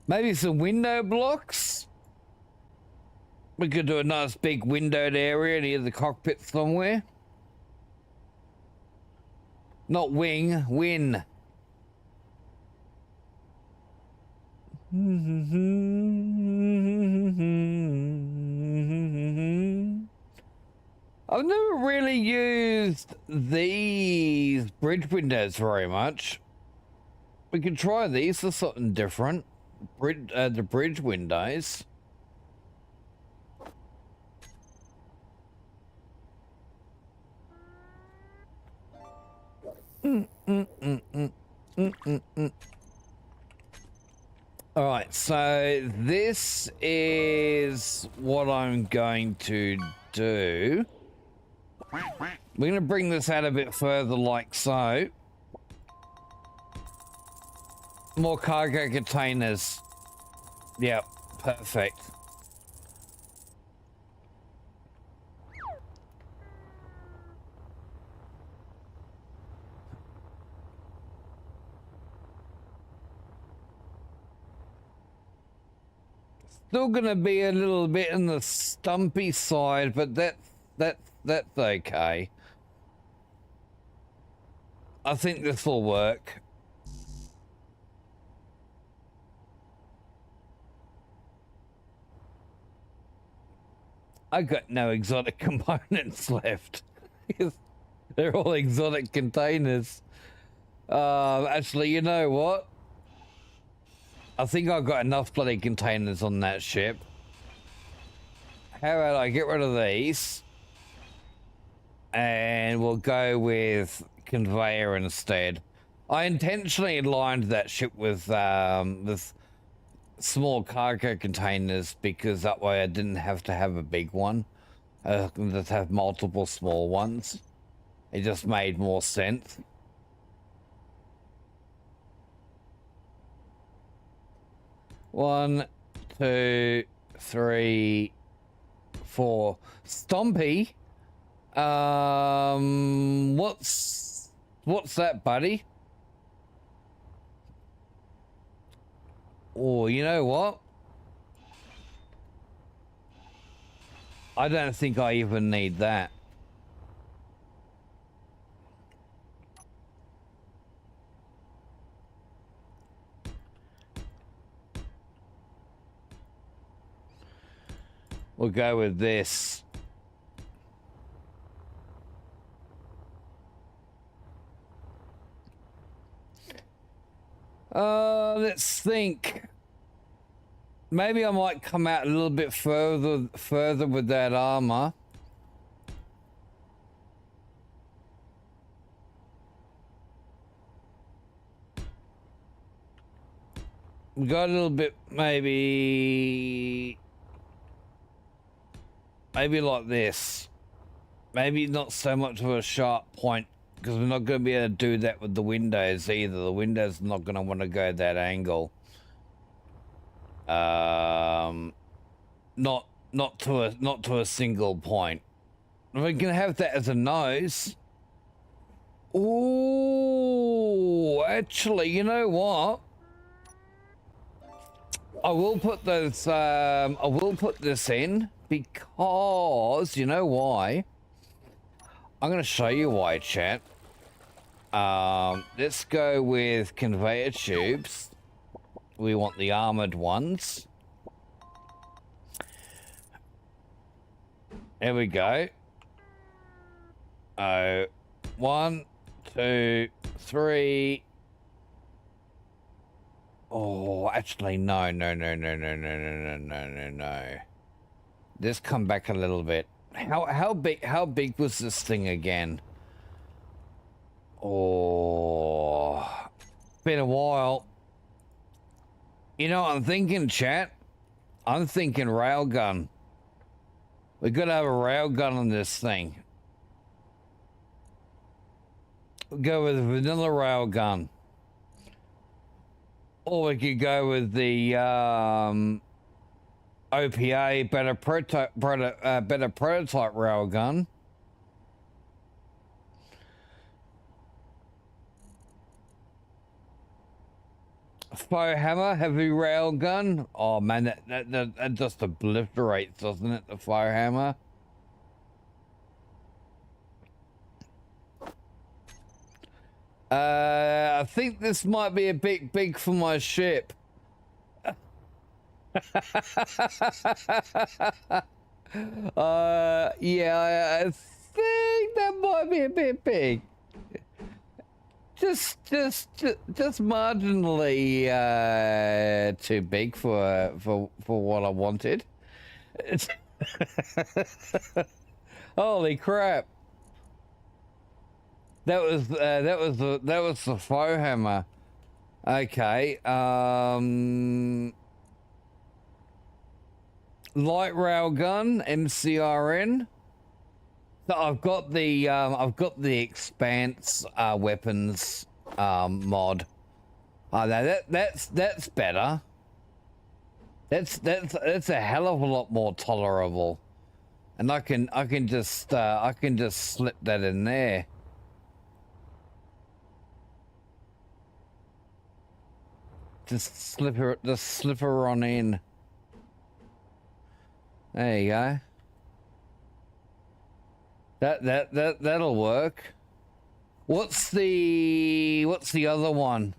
Maybe some window blocks. We could do a nice big windowed area near the cockpit somewhere. Not wing, win. I've never really used these bridge windows very much. We could try these for something different. The bridge windows. All right, so this is what I'm going to do. We're going to bring this out a bit further like so. More cargo containers. Yep, perfect. Still gonna be a little bit in the stumpy side, but that's okay. I think this will work. I got no exotic components left. They're all exotic containers. Actually, you know what? I think I've got enough bloody containers on that ship. How about I get rid of these? And we'll go with conveyor instead. I intentionally lined that ship with small cargo containers because that way I didn't have to have a big one. I can just have multiple small ones. It just made more sense. One, two, three, four. Stompy. What's that, buddy? Oh, you know what? I don't think I even need that. We'll go with this. Let's think. Maybe I might come out a little bit further with that armor. We got a little bit, maybe like this. Maybe not so much of a sharp point, because we're not going to be able to do that with the windows either. The windows are not going to want to go that angle. Not to a single point. We can have that as a nose. Oh, actually, you know what? I will put those. I will put this in because you know why. I'm going to show you why, chat. Let's go with conveyor tubes. We want the armored ones. There we go. Oh, 1, 2, 3. Oh, actually, no. Let's come back a little bit. How big was this thing again? Oh, been a while. You know what I'm thinking, chat? I'm thinking railgun. We gotta have a railgun on this thing. We'll go with a vanilla railgun. Or we could go with the OPA better prototype railgun. Faux hammer, heavy railgun. Oh man, that just obliterates, doesn't it? The faux hammer. I think this might be a bit big for my ship. Yeah, I think that might be a bit big. Just marginally too big for what I wanted. Holy crap! That was the faux hammer. Okay. Light railgun, MCRN. So I've got the Expanse weapons mod. Oh, that's better. That's a hell of a lot more tolerable, and I can just slip that in there. Just slip her on in. There you go. That'll work. What's the other one?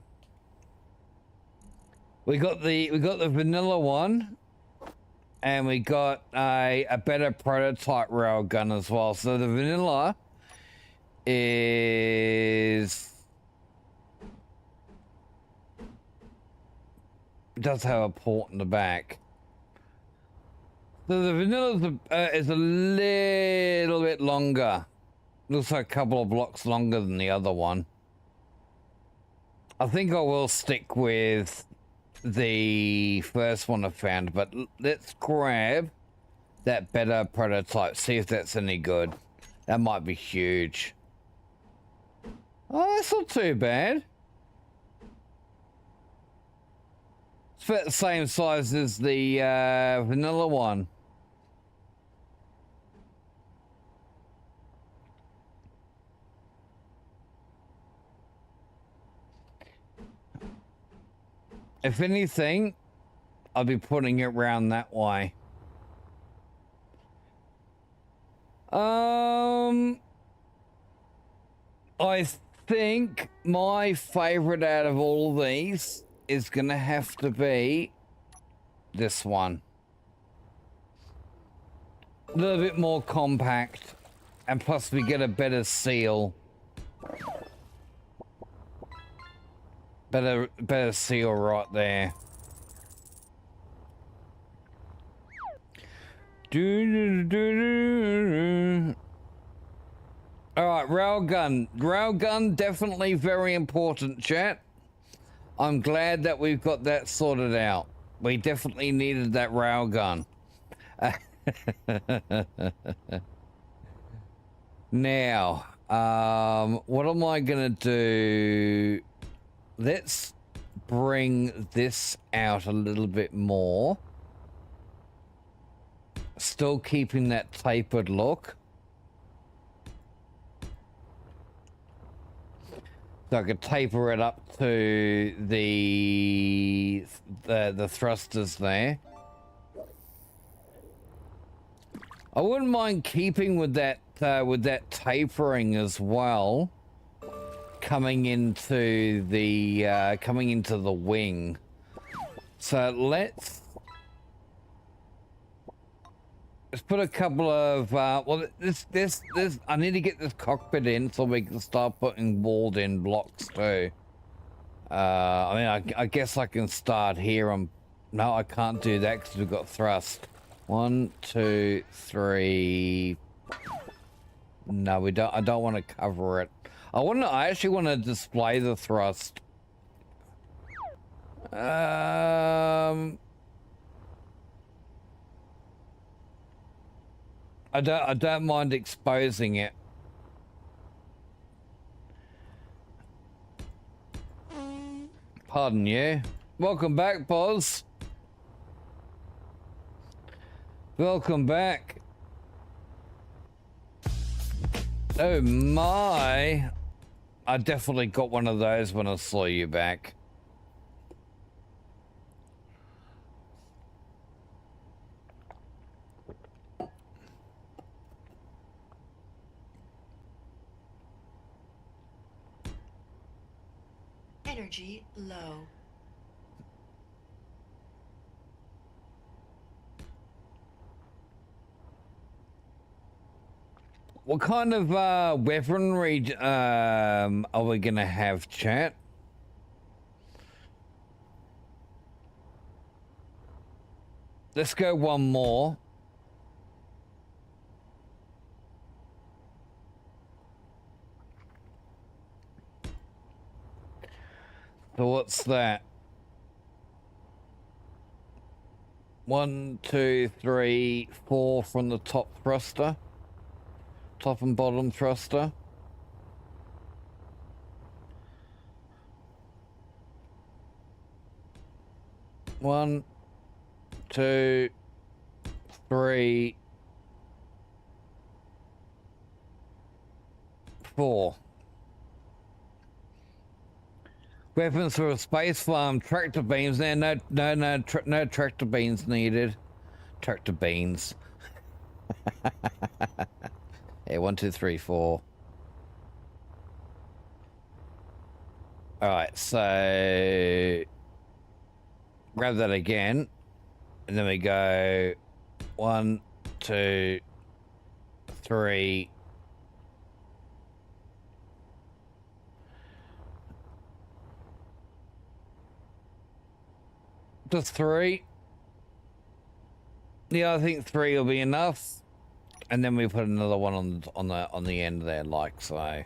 We got the vanilla one, and we got a better prototype railgun as well. So the vanilla does have a port in the back. So the vanilla is a little bit longer. Looks like a couple of blocks longer than the other one. I think I will stick with the first one I found, but let's grab that better prototype, see if that's any good. That might be huge. Oh, that's not too bad. It's about the same size as the vanilla one. If anything, I'll be putting it round that way. I think my favorite out of all these is gonna have to be this one. A little bit more compact, and plus we get a better seal. Better seal right there. Alright, railgun. Railgun, definitely very important, chat. I'm glad that we've got that sorted out. We definitely needed that railgun. Now, what am I gonna do? Let's bring this out a little bit more. Still keeping that tapered look. So I could taper it up to the thrusters there. I wouldn't mind keeping with that tapering as well, coming into the wing. So let's put a couple of well, this I need to get this cockpit in so we can start putting walled in blocks too. I mean, I guess I can start here. No, I can't do that because we've got thrust. 1, 2, 3. No, we don't. I don't want to cover it. I actually want to display the thrust. I don't mind exposing it. Pardon you. Welcome back, Boz. Welcome back. Oh my. I definitely got one of those when I saw you back. Energy low. What kind of weaponry are we gonna have, chat? Let's go one more. So what's that? 1, 2, 3, 4 from the top thruster. Top and bottom thruster. One, 2, 3, 4. Weapons for a space farm. Tractor beams. No tractor beams needed. Tractor beams. Yeah, 1, 2, 3, 4. All right, so grab that again, and then we go 1, 2, 3. Just 3. Yeah, I think 3 will be enough. And then we put another one on the end there, like so.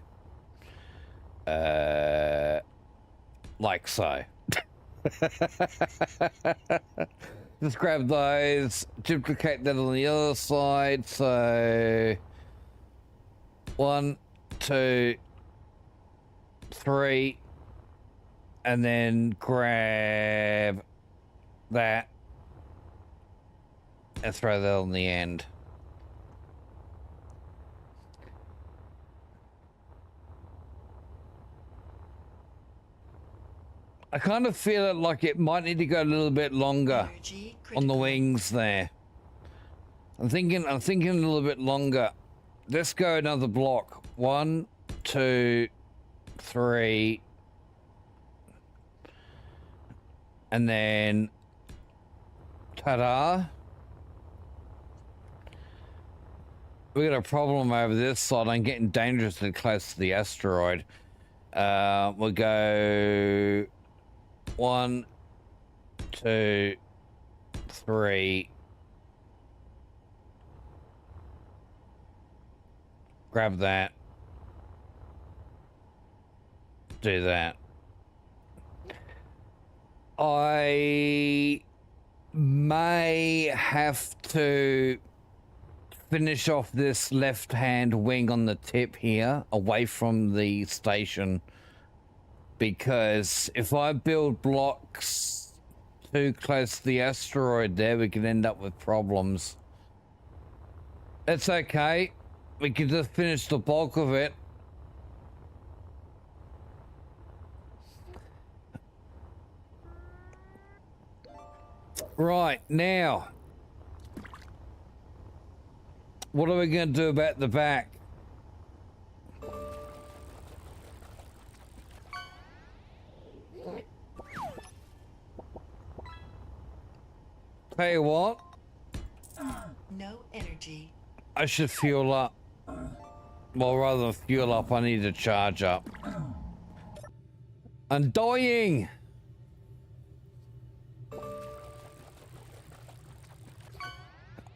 Like so. Just grab those, duplicate that on the other side. So 1, 2, 3, and then grab that and throw that on the end. I kind of feel it like it might need to go a little bit longer on the wings there. I'm thinking a little bit longer. Let's go another block. 1, 2, 3, and then ta-da. We got a problem over this side. I'm getting dangerously close to the asteroid. We'll go 1, 2, 3. Grab that. Do that. I may have to finish off this left-hand wing on the tip here, away from the station, because if I build blocks too close to the asteroid there, we could end up with problems. It's okay. We can just finish the bulk of it. Right, now. What are we going to do about the back? Tell you what, No energy. I should fuel up. Well, rather than fuel up, I need to charge up. I'm dying!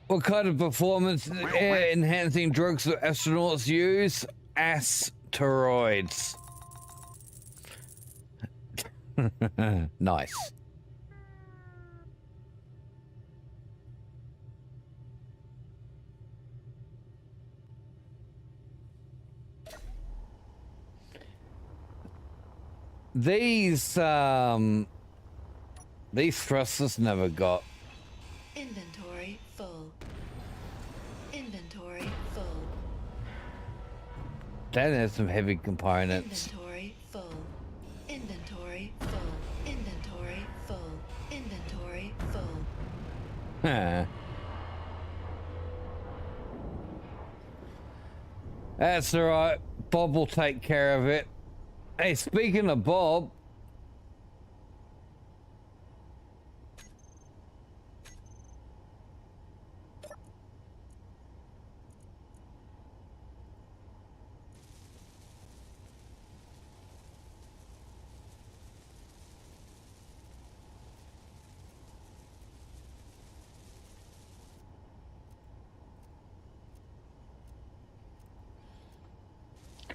What kind of performance enhancing drugs do astronauts use? Asteroids. Nice. These thrusters never got. Inventory full. Inventory full. That has some heavy components. Inventory full. Inventory full. Inventory full. Inventory full. Huh. That's alright. Bob will take care of it. Hey, speaking of Bob.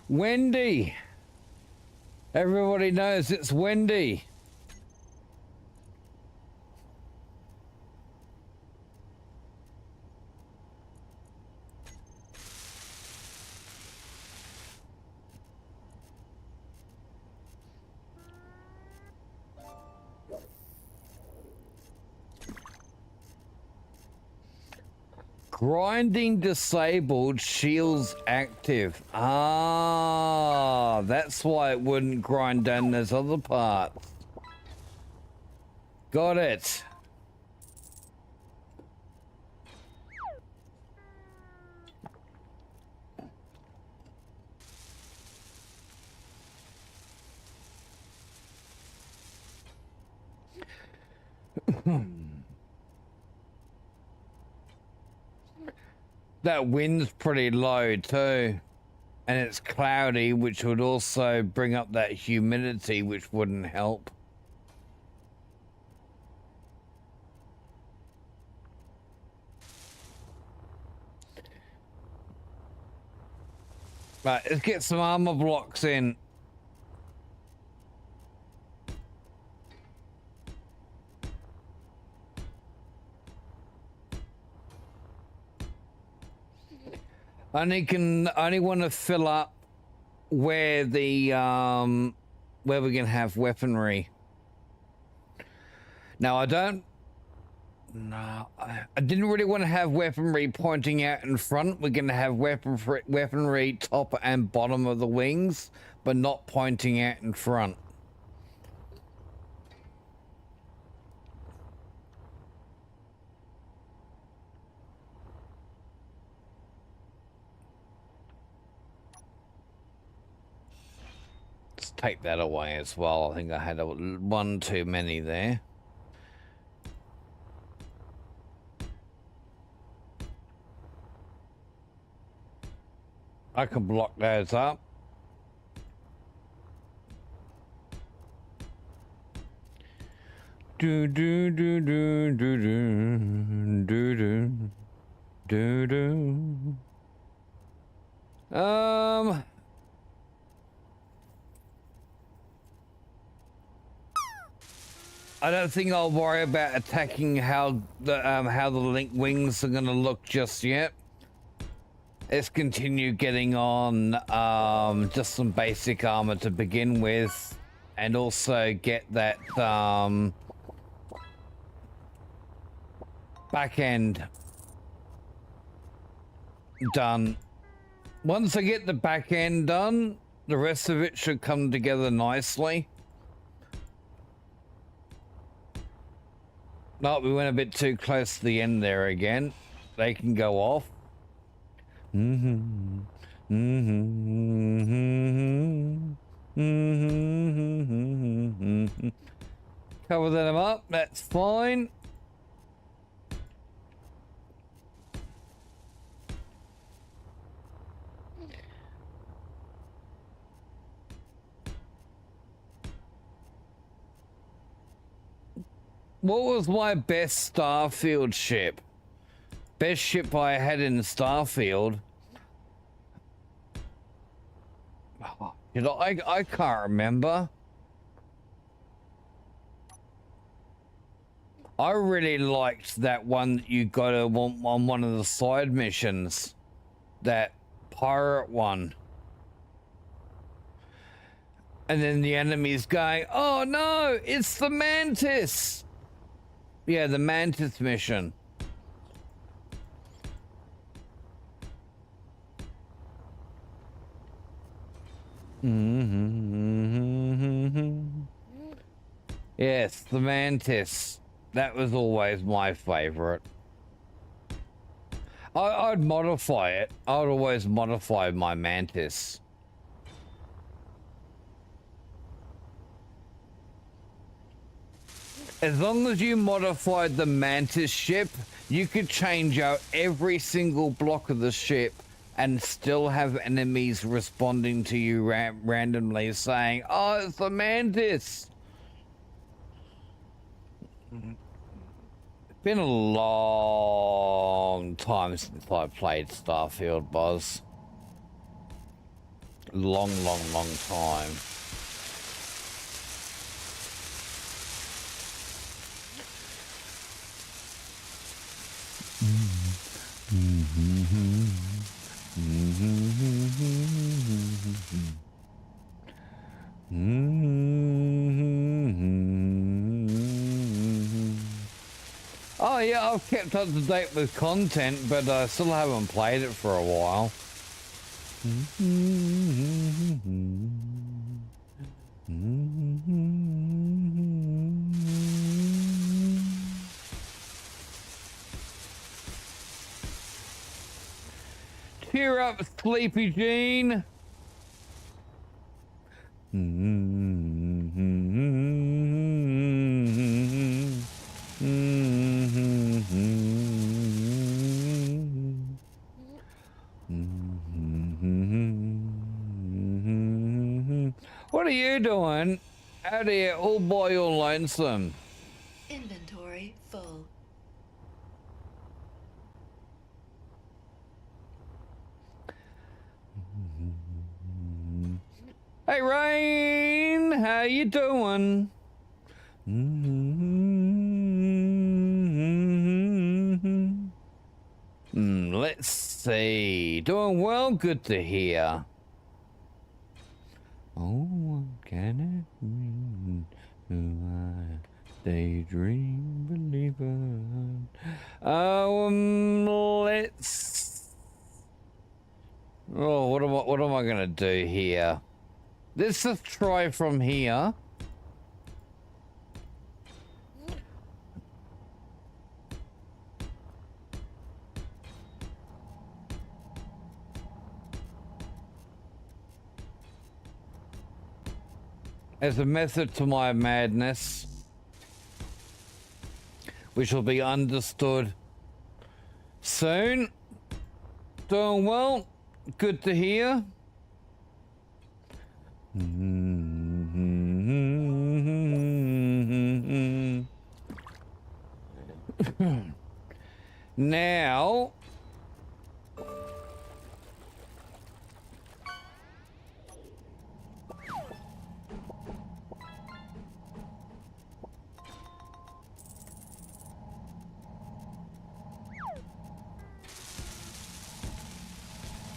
Wendy. Everybody knows it's Wendy. Grinding disabled, shields active. Ah, that's why it wouldn't grind down those other parts. Got it. That wind's pretty low too, and it's cloudy, which would also bring up that humidity, which wouldn't help. Right, let's get some armor blocks in. I only want to fill up where the where we can have weaponry. Now I don't. No, I didn't really want to have weaponry pointing out in front. We're gonna have weaponry top and bottom of the wings, but not pointing out in front. Take that away as well. I think I had one too many there. I can block those up. Do do do do do do do do do do. I don't think I'll worry about attacking how the link wings are gonna look just yet. Let's continue getting on just some basic armor to begin with, and also get that back end done. Once I get the back end done, the rest of it should come together nicely. No, we went a bit too close to the end there again. They can go off. Cover them up, that's fine. What was my best Starfield ship? Best ship I had in Starfield? You know, I can't remember. I really liked that one that you got on one of the side missions. That pirate one. And then the enemy's going, oh no, it's the Mantis. Yeah, the Mantis mission. Yes, the Mantis. That was always my favorite. I'd modify it. I'd always modify my Mantis. As long as you modified the Mantis ship, you could change out every single block of the ship and still have enemies responding to you randomly saying, oh, it's the Mantis. It's been a long time since I played Starfield, Buzz. Long time. Oh yeah, I've kept up to date with content, but I still haven't played it for a while. Cheer up, Sleepy Jean. What are you doing out here all by your lonesome? Inventory full. Hey Rain, how you doing? Let's see. Doing well, good to hear. Oh, can it mean who I daydream believer? Let's. Oh, what am I gonna do here? Let's just try from here. As a method to my madness, which will be understood soon. Doing well, good to hear. Now,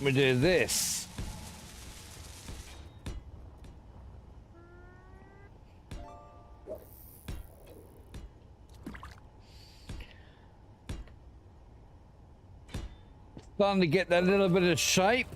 we do this. Starting to get that little bit of shape.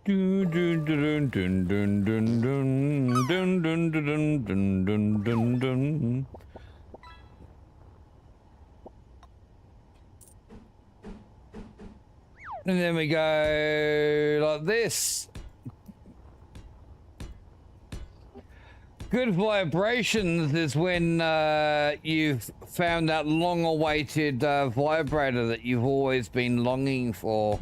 Dun, dun, dun, dun, dun, dun, dun, dun, dun, dun, dun, dun, dun, dun. And then we go like this. Good vibrations is when you've found that long-awaited vibrator that you've always been longing for.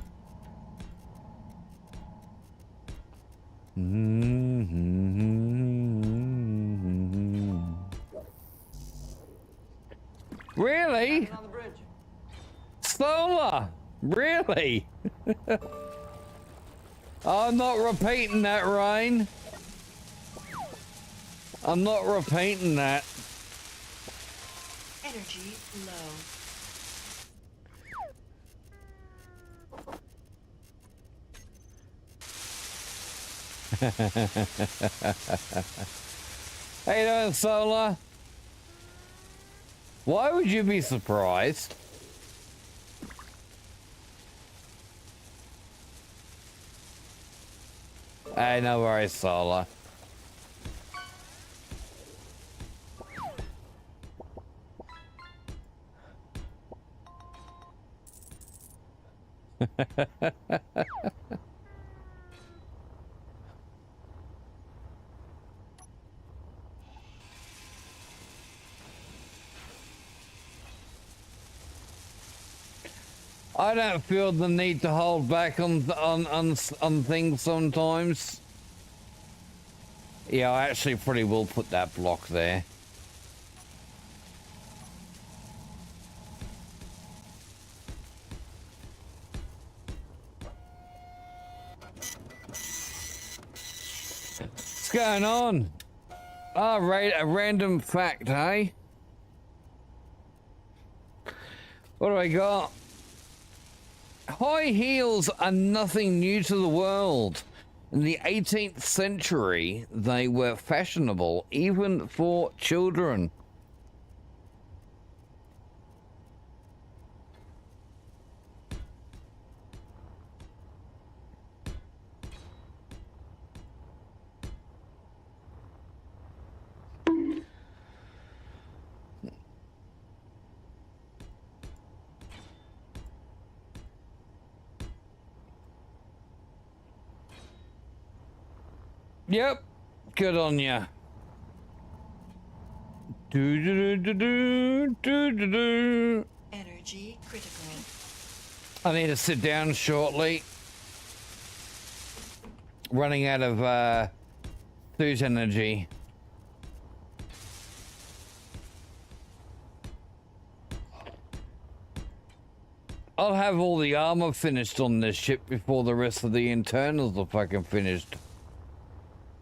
Really? Solar? Really? I'm not repeating that, Ryan. I'm not repeating that. Energy low. How you doing, Solar? Why would you be surprised? Hey, no worries, Solar. I don't feel the need to hold back on things sometimes. Yeah, I actually probably will put that block there. What's going on? Ah, right, a random fact, hey? What do I got? High heels are nothing new to the world. In the 18th century, they were fashionable, even for children. Yep, good on ya. Energy critical. I need to sit down shortly. Running out of Thurs energy. I'll have all the armor finished on this ship before the rest of the internals are fucking finished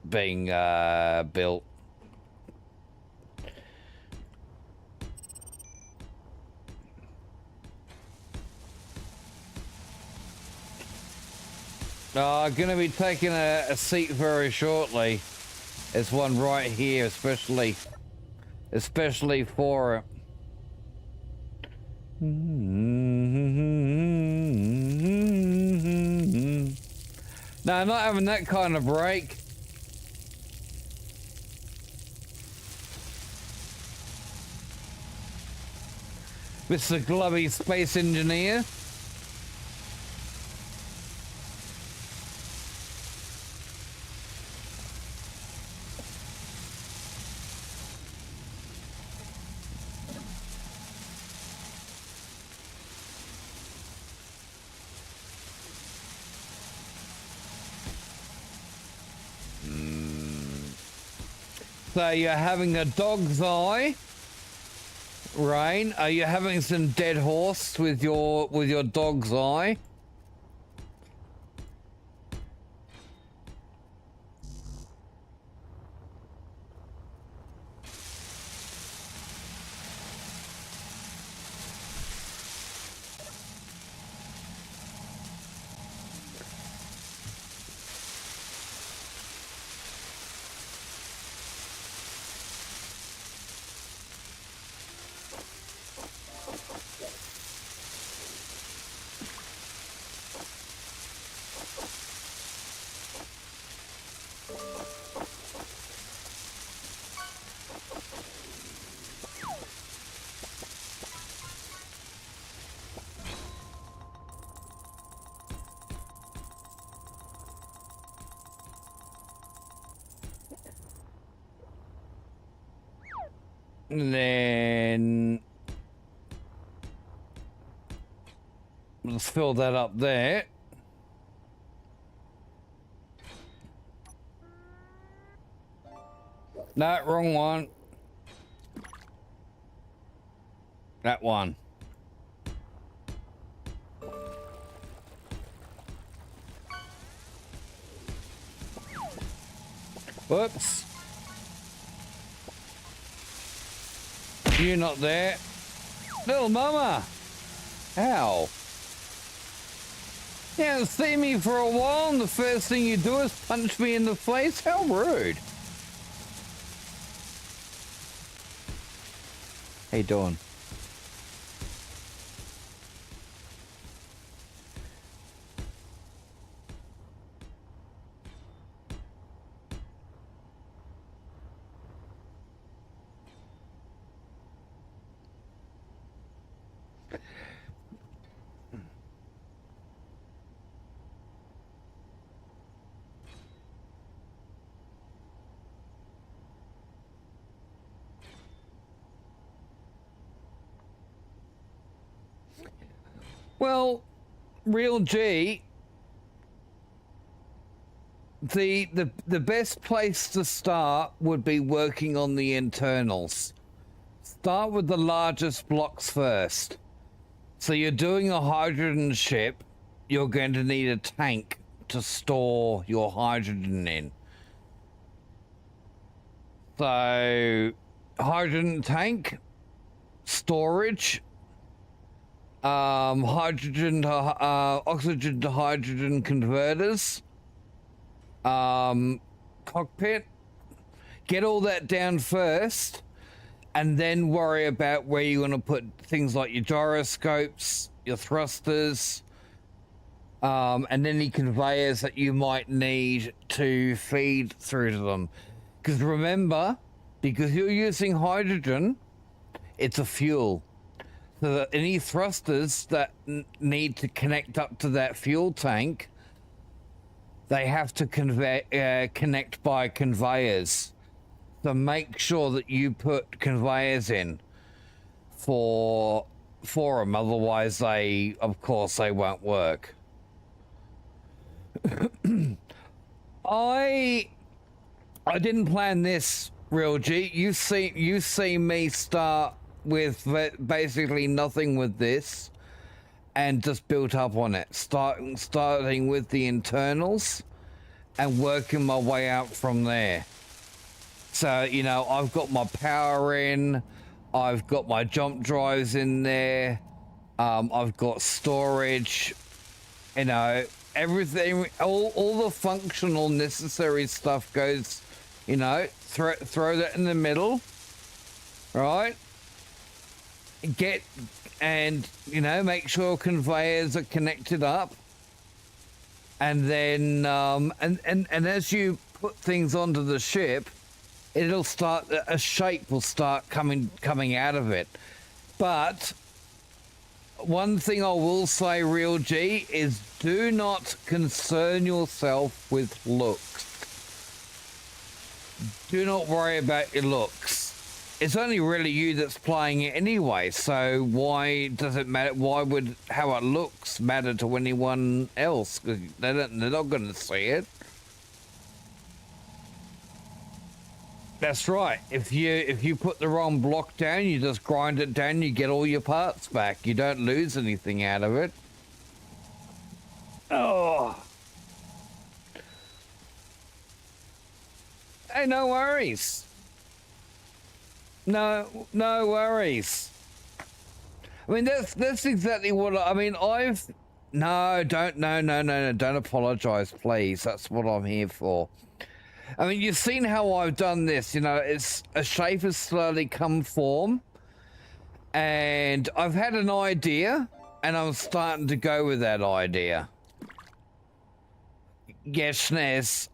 being built. I'm gonna be taking a seat very shortly. There's one right here, especially for it. No, I'm not having that kind of break. Mr. Glubby Space Engineer. So you're having a dog's eye, Rain? Are you having some dead horse with your dog's eye? And then let's fill that up there. No, wrong one. That one. Whoops. You're not there. Little mama. How? You haven't seen me for a while and the first thing you do is punch me in the face? How rude. How you doing? Well, real G, the best place to start would be working on the internals. Start with the largest blocks first. So you're doing a hydrogen ship, you're going to need a tank to store your hydrogen in. So, hydrogen tank, storage, hydrogen to oxygen to hydrogen converters, cockpit. Get all that down first, and then worry about where you're going to put things like your gyroscopes, your thrusters, and any conveyors that you might need to feed through to them. Because remember, because you're using hydrogen, it's a fuel. So that any thrusters that need to connect up to that fuel tank, they have to connect by conveyors. So make sure that you put conveyors in for them. Otherwise, of course, they won't work. I didn't plan this, real G. You see me start with basically nothing with this and just built up on it, starting with the internals and working my way out from there. So, you know, I've got my power in, I've got my jump drives in there, I've got storage, you know, everything, all the functional necessary stuff goes, you know, throw that in the middle, right? And you know, make sure conveyors are connected up, and then and as you put things onto the ship, it'll start, a shape will start coming out of it. But one thing I will say, real G, is do not concern yourself with looks. Do not worry about your looks. It's only really you that's playing it anyway, so why does it matter? Why would how it looks matter to anyone else? Because they're not going to see it. That's right. If you put the wrong block down, you just grind it down, you get all your parts back. You don't lose anything out of it. Oh. Hey, no worries. No worries. I mean, that's exactly what I mean. Don't apologize, please. That's what I'm here for. I mean, you've seen how I've done this. You know, it's a shape has slowly come form, and I've had an idea, and I'm starting to go with that idea. Yes, Nez,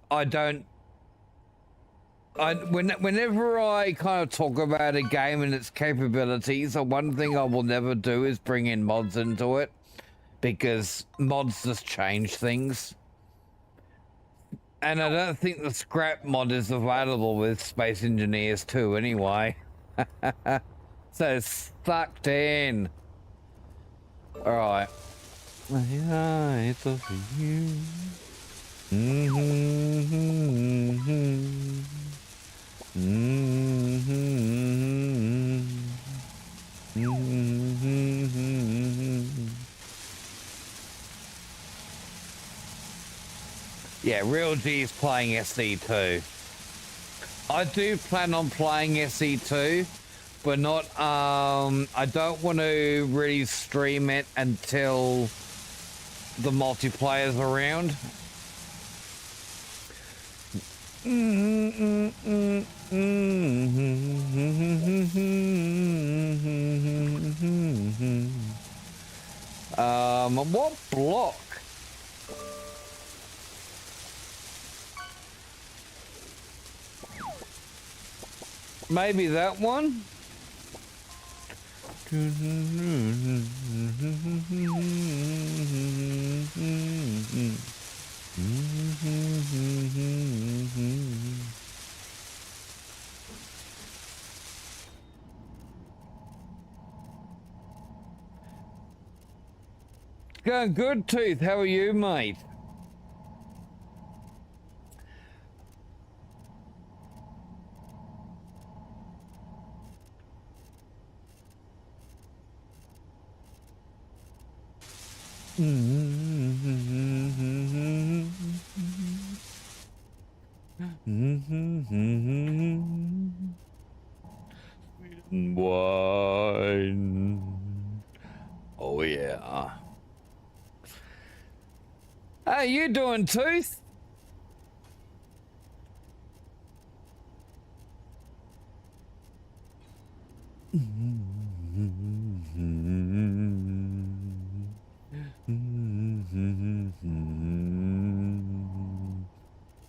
whenever I kind of talk about a game and its capabilities, the one thing I will never do is bring in mods into it, because mods just change things. And I don't think the scrap mod is available with Space Engineers 2 anyway. So sucked in. All right. Yeah, it's all for you. Yeah, Real G's playing SE2. I do plan on playing SE2, but not, I don't want to really stream it until the multiplayer's around. What block? Maybe that one? Going good, Tooth. How are you, mate? Wine. Oh yeah. How you doing, Tooth?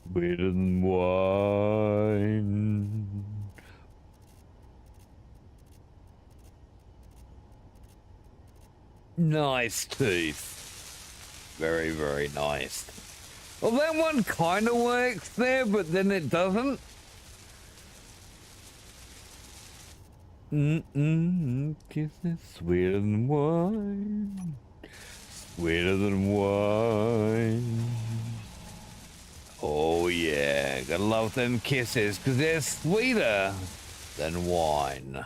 Bread and wine. Nice, Tooth. Very, very nice. Well, that one kind of works there, but then it doesn't. Kisses sweeter than wine. Sweeter than wine. Oh yeah, gotta love them kisses, because they're sweeter than wine.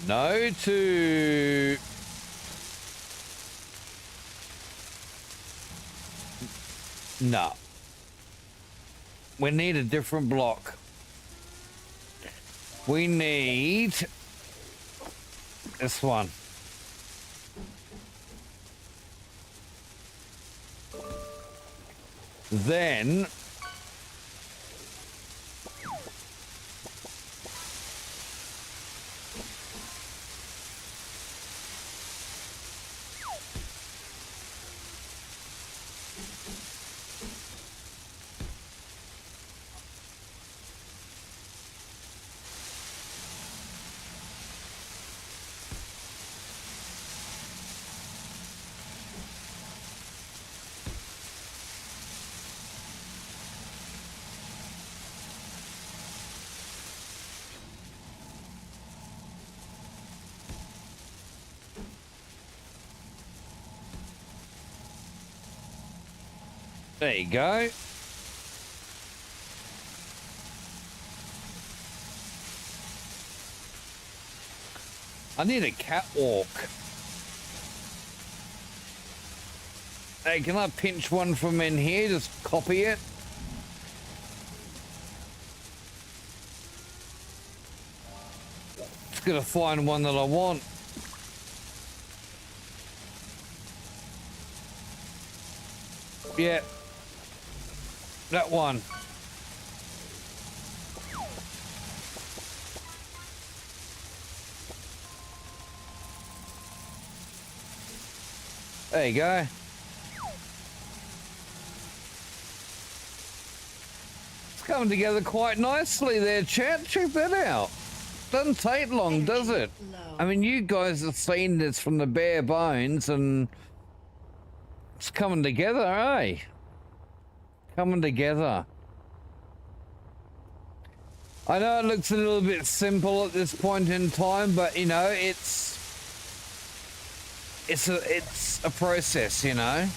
No to... No. We need a different block. We need this one. Then there you go. I need a catwalk. Hey, can I pinch one from in here? Just copy it. Just gotta find one that I want. Yeah. That one. There you go. coming together quite nicely there, chat. Check that out. Doesn't take long, does it? Low. I mean, you guys have seen this from the bare bones, and it's coming together, eh? Coming together. I know it looks a little bit simple at this point in time, but you know, it's a process, you know.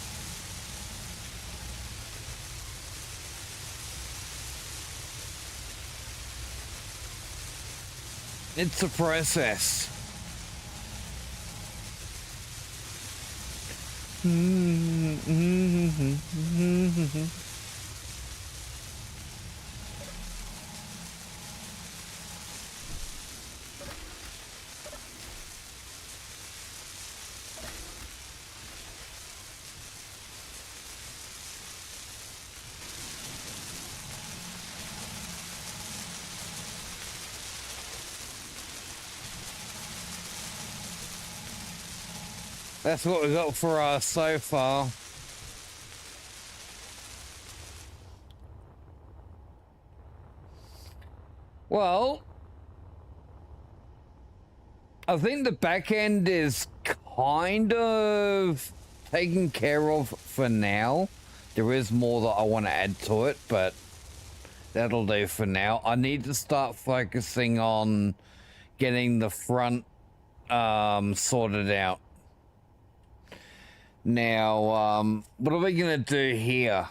It's a process. That's what we got for us so far. Well, I think the back end is kind of taken care of for now. There is more that I want to add to it, but that'll do for now. I need to start focusing on getting the front sorted out. Now, what are we going to do here?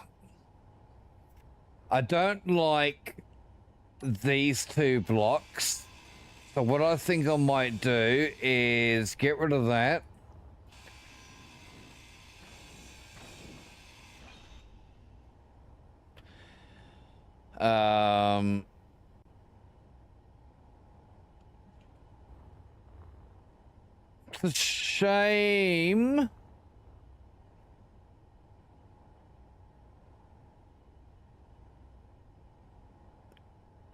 I don't like these two blocks. So what I think I might do is get rid of that. It's a shame.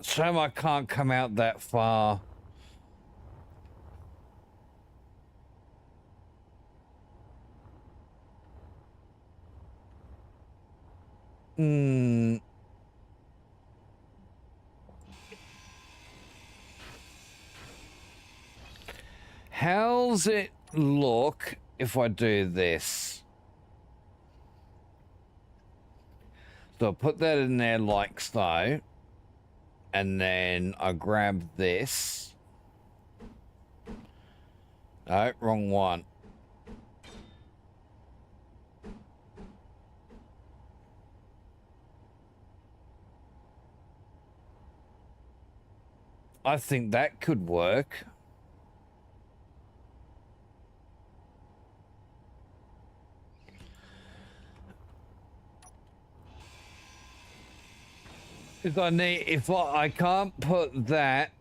Shame I can't come out that far. How's it look if I do this? So I'll put that in there like so. And then I grab this. No, wrong one. I think that could work. If I can't put that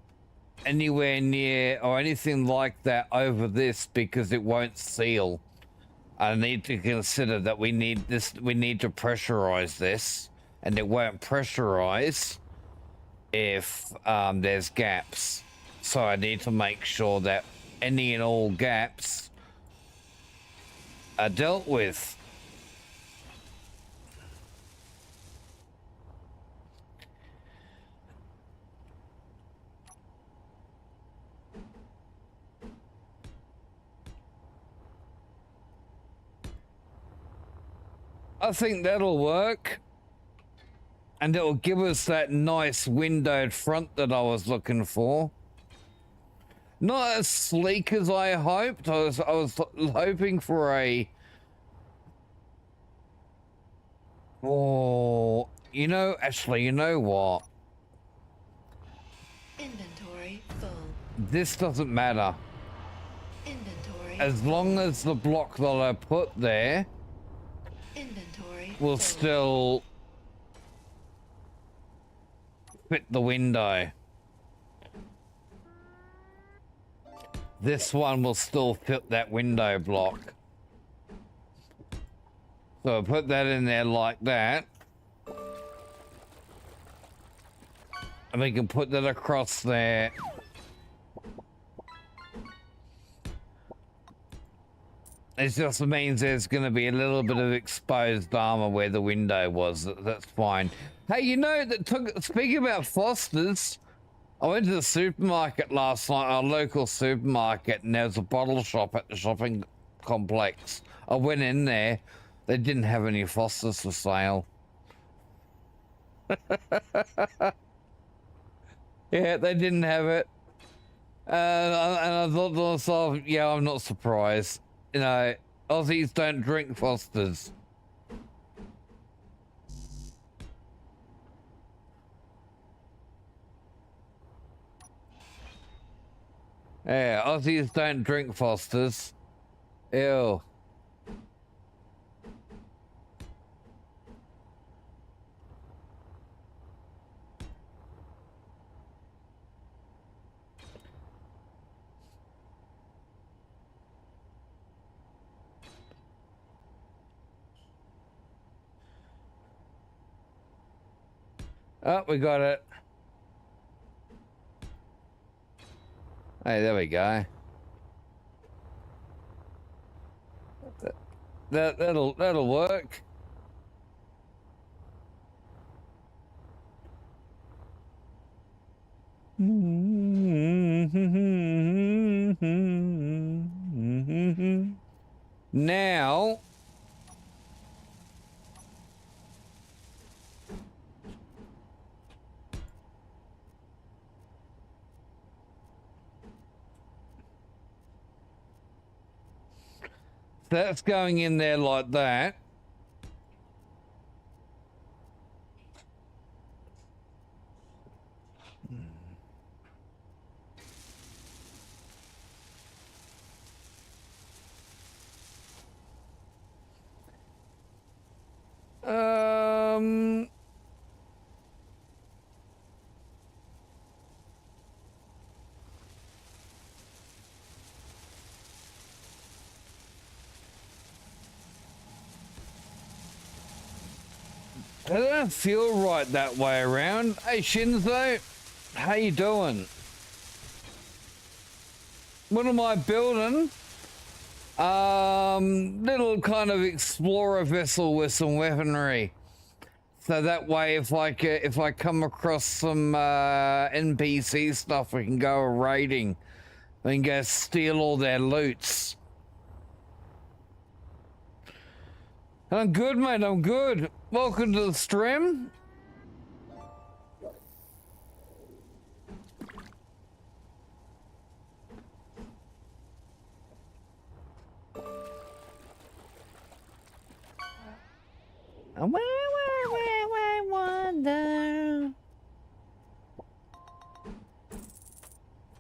anywhere near or anything like that over this because it won't seal. I need to consider that we need to pressurize this, and it won't pressurize if there's gaps. So I need to make sure that any and all gaps are dealt with. I think that'll work. And it'll give us that nice windowed front that I was looking for. Not as sleek as I hoped. I was hoping for a... Oh, you know, actually, you know what? Inventory full. This doesn't matter. Inventory. As long as the block that I put there Inventory will full. still fit the window. This one will still fit that window block. So I'll put that in there like that. And we can put that across there. It just means there's going to be a little bit of exposed armor where the window was. That's fine. Hey, you know that speaking about Foster's, I went to the supermarket last night, our local supermarket, and there was a bottle shop at the shopping complex. I went in there, they didn't have any Foster's for sale. Yeah, they didn't have it. And I thought to myself, yeah, I'm not surprised. You know, Aussies don't drink Foster's. Yeah, Aussies don't drink Foster's. Ew. Oh, we got it. Hey, there we go. That'll work. Now, that's going in there like that. Um, I don't feel right that way around. Hey Shinzo, how you doing? What am I building? Little kind of explorer vessel with some weaponry. So that way, if I come across some NPC stuff, we can go a raiding. We can go steal all their loots. I'm good, mate. I'm good. Welcome to the stream. I wonder.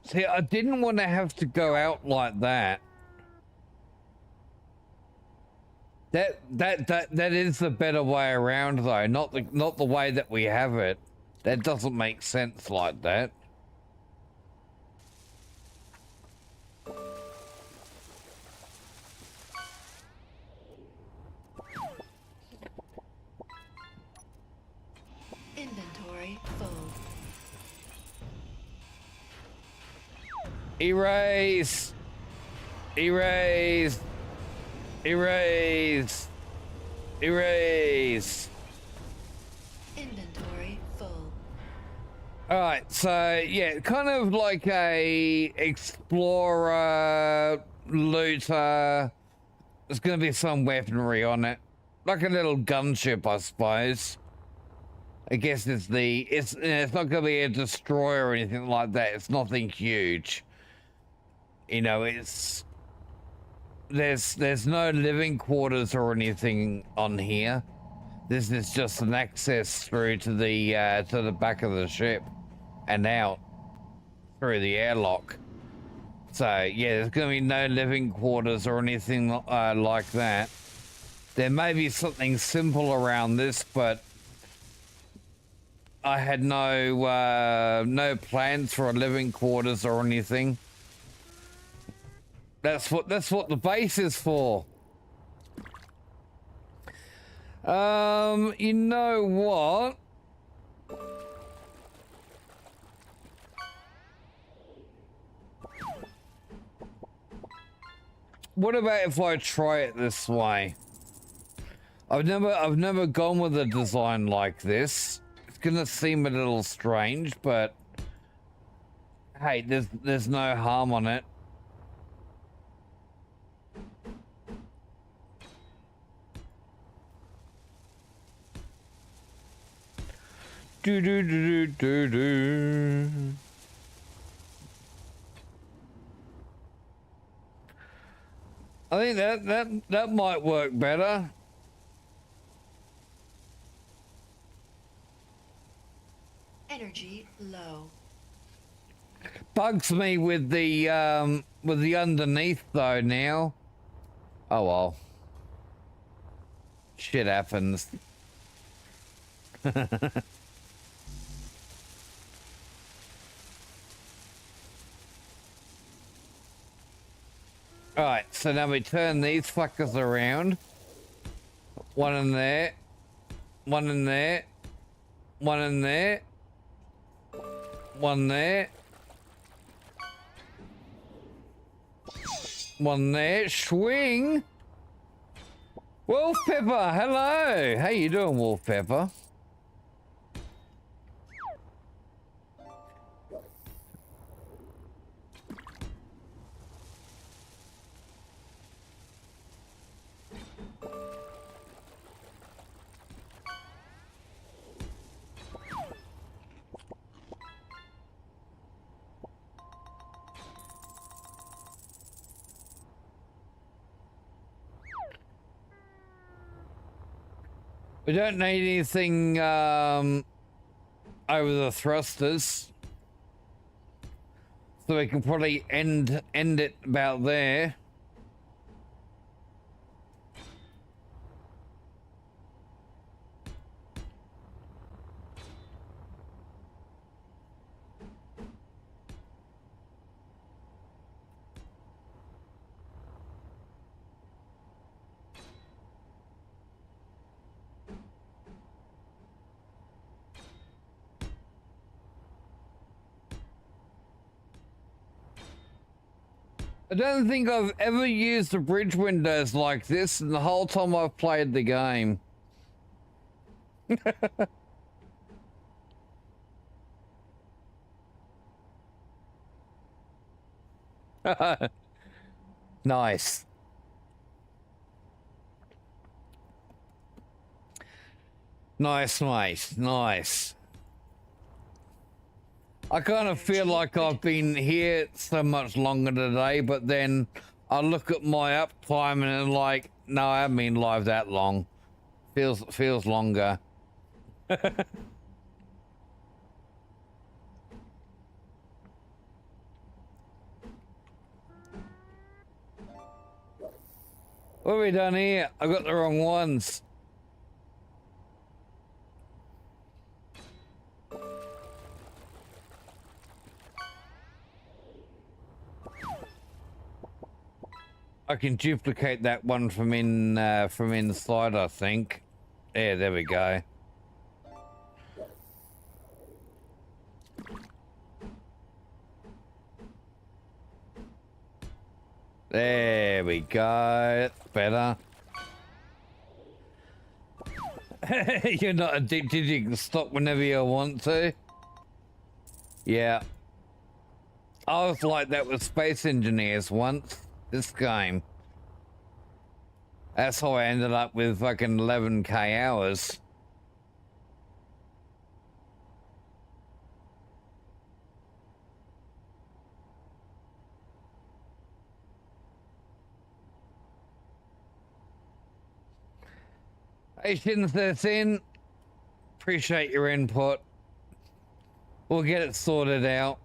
See, I didn't want to have to go out like that. That is the better way around, though. Not the way that we have it. That doesn't make sense like that. Inventory full. Erase. Erase. Erase. Erase. Inventory full. Alright, so yeah, kind of like a explorer, looter. There's gonna be some weaponry on it. Like a little gunship, I suppose. I guess it's not gonna be a destroyer or anything like that. It's nothing huge. You know, there's no living quarters or anything on here. This is just an access through to the back of the ship and out through the airlock. So yeah, there's gonna be no living quarters or anything like that. There may be something simple around this, but I had no plans for a living quarters or anything. That's what the base is for. You know what? What about if I try it this way? I've never gone with a design like this. gonna seem a little strange, but hey, there's no harm on it. Do do do do do do. I think that might work better. Energy low. Bugs me with the underneath though now. Oh well. Shit happens. Alright, so now we turn these fuckers around. One in there. One in there. One in there. One there. One there. Swing! Wolf Pepper, hello! How you doing, Wolf Pepper? We don't need anything over the thrusters, so we can probably end it about there. I don't think I've ever used the bridge windows like this in the whole time I've played the game. Nice. Nice, mate. Nice. I kind of feel like I've been here so much longer today, but then I look at my uptime and I'm like, no, I haven't been live that long. Feels longer. What have we done here? I got the wrong ones. I can duplicate that one from inside, I think. Yeah, there we go. There we go. That's better. You're not addicted, you can stop whenever you want to. Yeah. I was like that with Space Engineers once. This game. That's how I ended up with fucking 11k hours. Hey, Shin13, appreciate your input. We'll get it sorted out.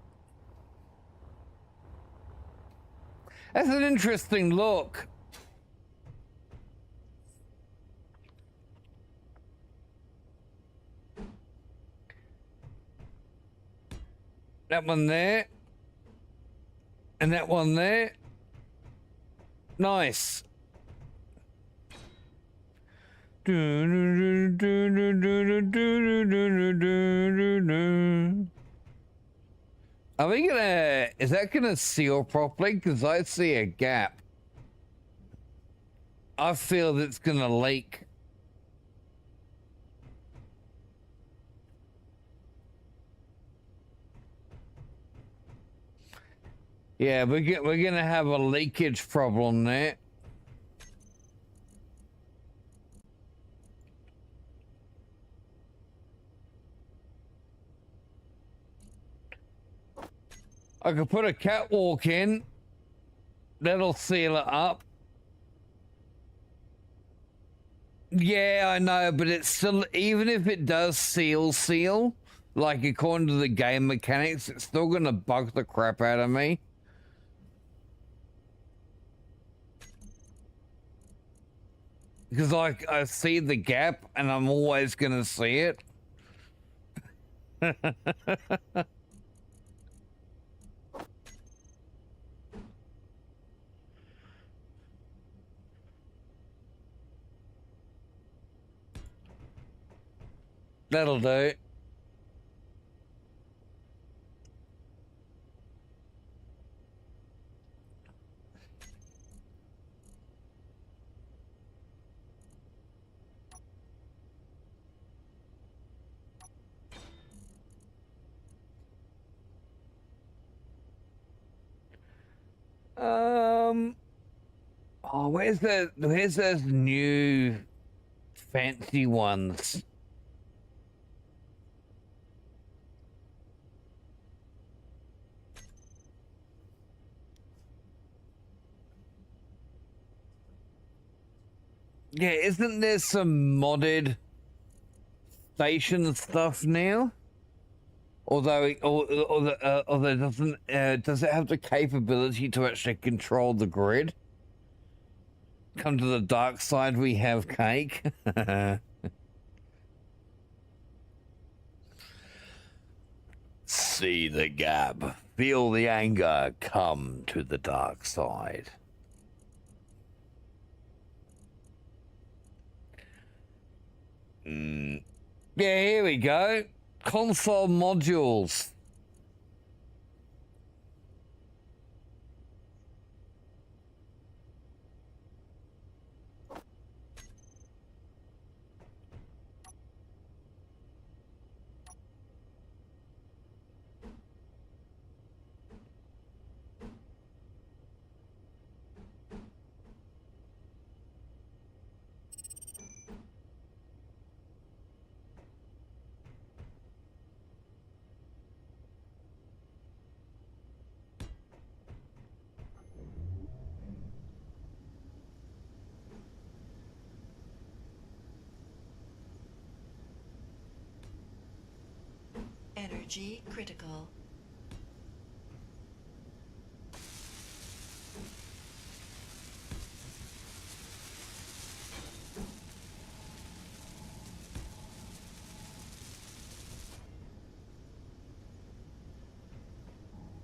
That's an interesting look. That one there. And that one there. Nice. Are we gonna... Is that gonna seal properly? Because I see a gap. I feel that it's gonna leak. Yeah, we're gonna have a leakage problem there. I could put a catwalk in. That'll seal it up. Yeah, I know, but it's still, even if it does seal, like according to the game mechanics, it's still gonna bug the crap out of me. Because like I see the gap and I'm always gonna see it. That'll do. Oh, where's those new fancy ones? Yeah, isn't there some modded station stuff now? Although, although it doesn't, does it have the capability to actually control the grid? Come to the dark side, we have cake. See the gap, feel the anger, come to the dark side. Yeah, here we go. Console modules. Energy critical.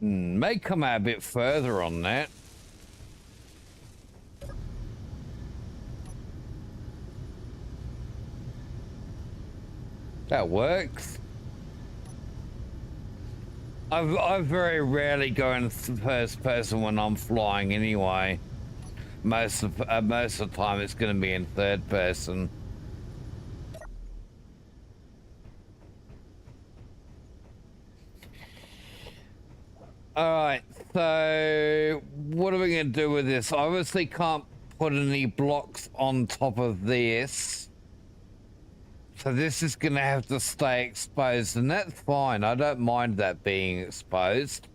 May come out a bit further on that. That works. I very rarely go in first person when I'm flying anyway. Most of the time it's going to be in third person. Alright, so what are we going to do with this? I obviously can't put any blocks on top of this. So this is going to have to stay exposed, and that's fine. I don't mind that being exposed.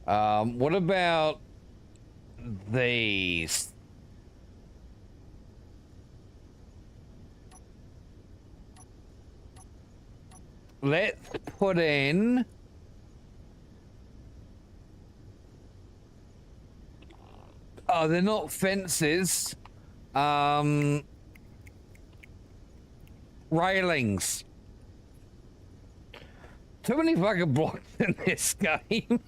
What about these? Let's put in... Oh, they're not fences. Railings. Too many fucking blocks in this game.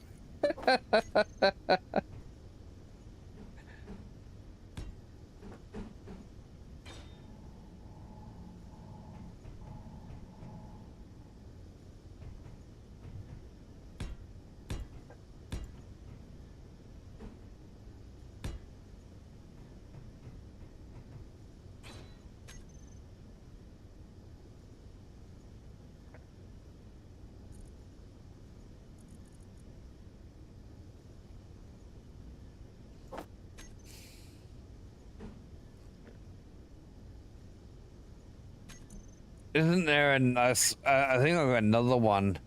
Isn't there a nice... I think I've got another one.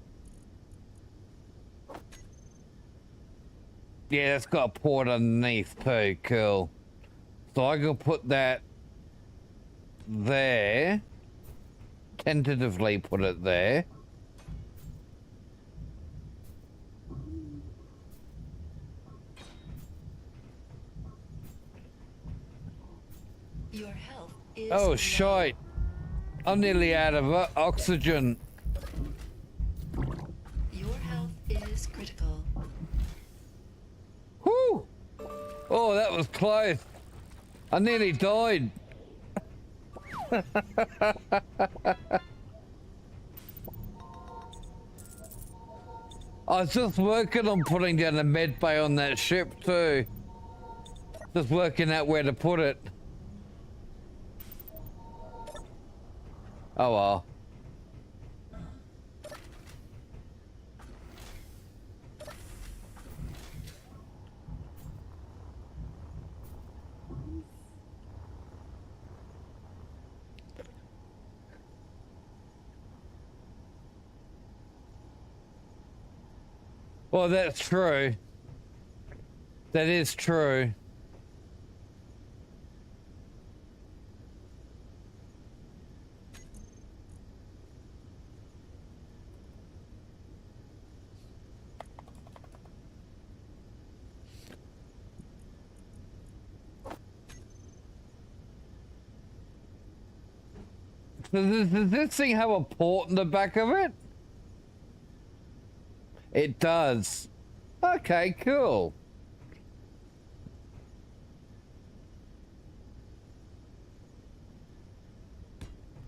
Yeah, it's got a port underneath too. Cool. So I can put that there. Tentatively put it there. Your health is Oh, low. shite. I'm nearly out of oxygen. Your health is critical. Whew! Oh, that was close. I nearly died. I was just working on putting down a med bay on that ship too. Just working out where to put it. Oh well. Well, that's true. That is true. Does this thing have a port in the back of it? It does. Okay, cool.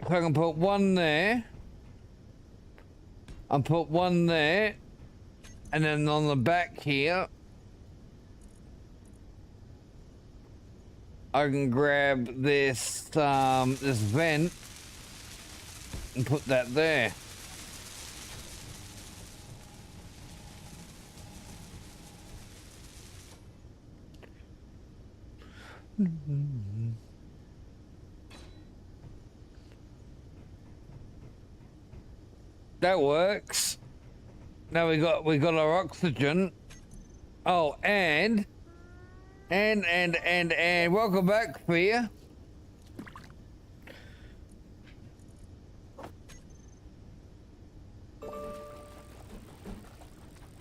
So I can put one there. And put one there. And then on the back here, I can grab this this vent and put that there. That works. Now we got our oxygen. Oh, and welcome back, Fear.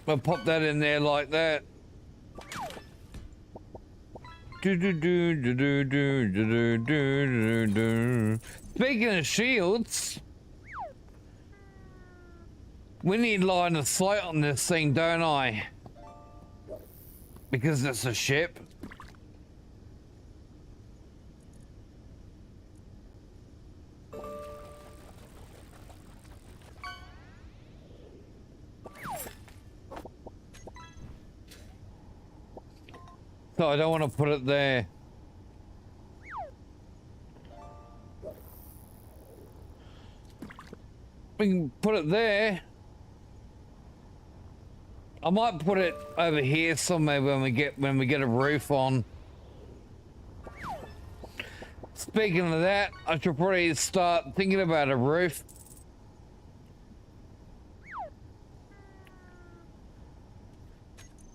I'll pop that in there like that. Speaking of shields, we need line of sight on this thing, don't I? Because it's a ship. So I don't want to put it there. We can put it there. I might put it over here somewhere when we get a roof on. Speaking of that, I should probably start thinking about a roof.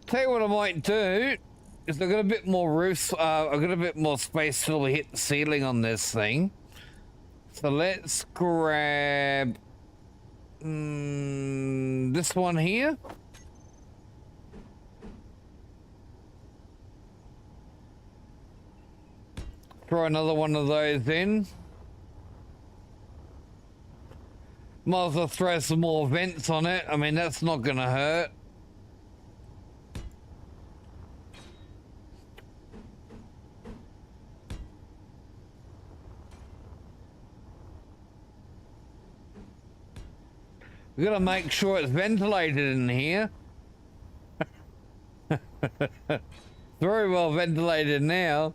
Tell you what I might do is I've got a bit more roofs. I've got a bit more space till we hit the ceiling on this thing. So let's grab this one here. Throw another one of those in. Might as well throw some more vents on it. I mean, that's not gonna hurt. We gotta make sure it's ventilated in here. Very well ventilated now.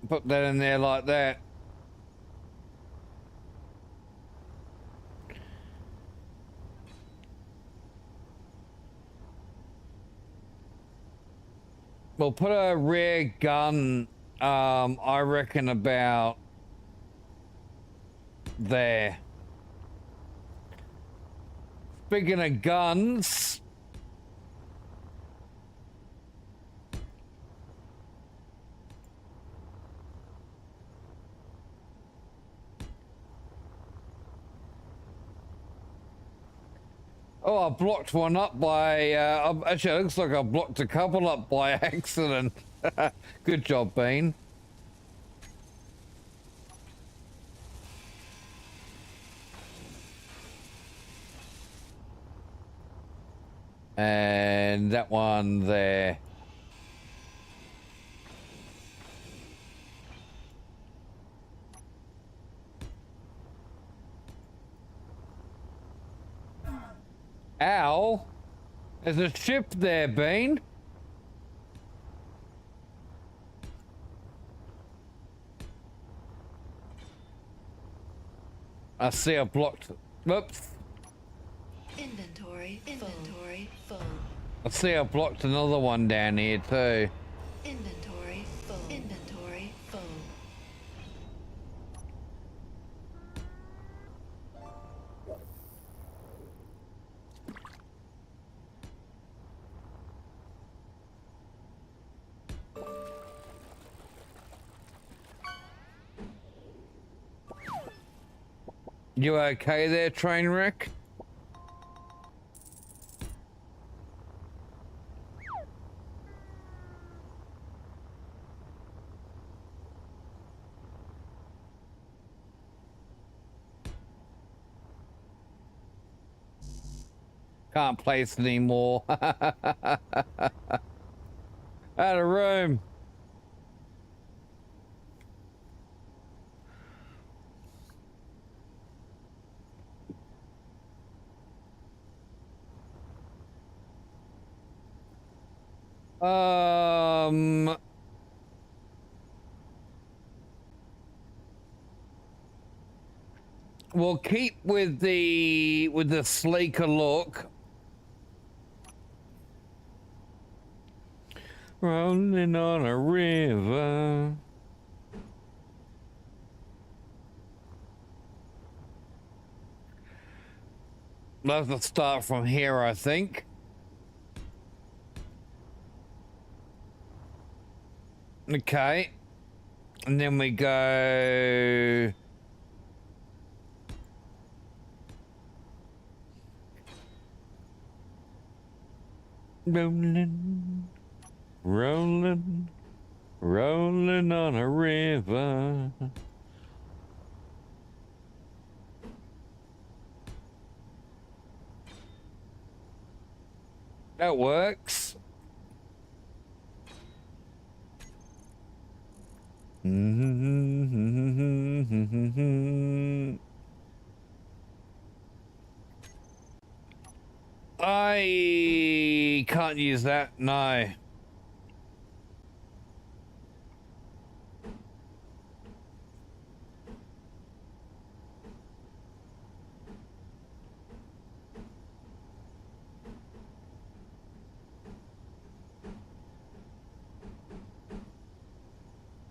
Put that in there like that. We'll put a rare gun, I reckon about there. Speaking of guns, oh, I blocked one up by, actually it looks like I blocked a couple up by accident. Good job, Bean. And that one there. Ow! There's a ship there, Bean. I see I blocked. Whoops. Inventory full. I see I blocked another one down here too. Inventory full. You okay there, train wreck? Can't place anymore. Out of room. We'll keep with the sleeker look. Rolling on a river. Let's have to start from here, I think. Okay. And then we go... Rolling, rolling, rolling on a river. That works. I can't use that, no.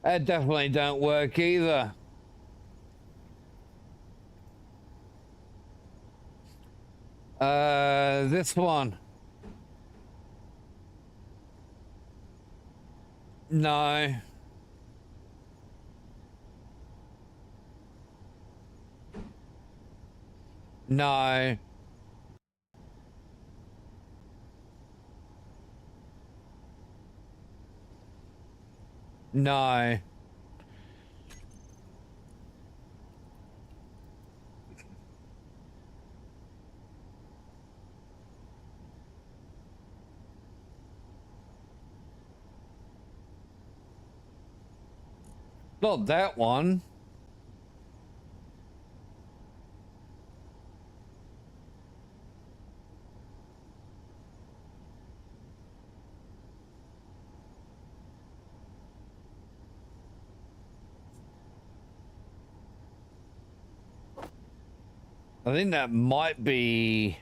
That definitely don't work either. This one. No. No. No. Not that one. I think that might be...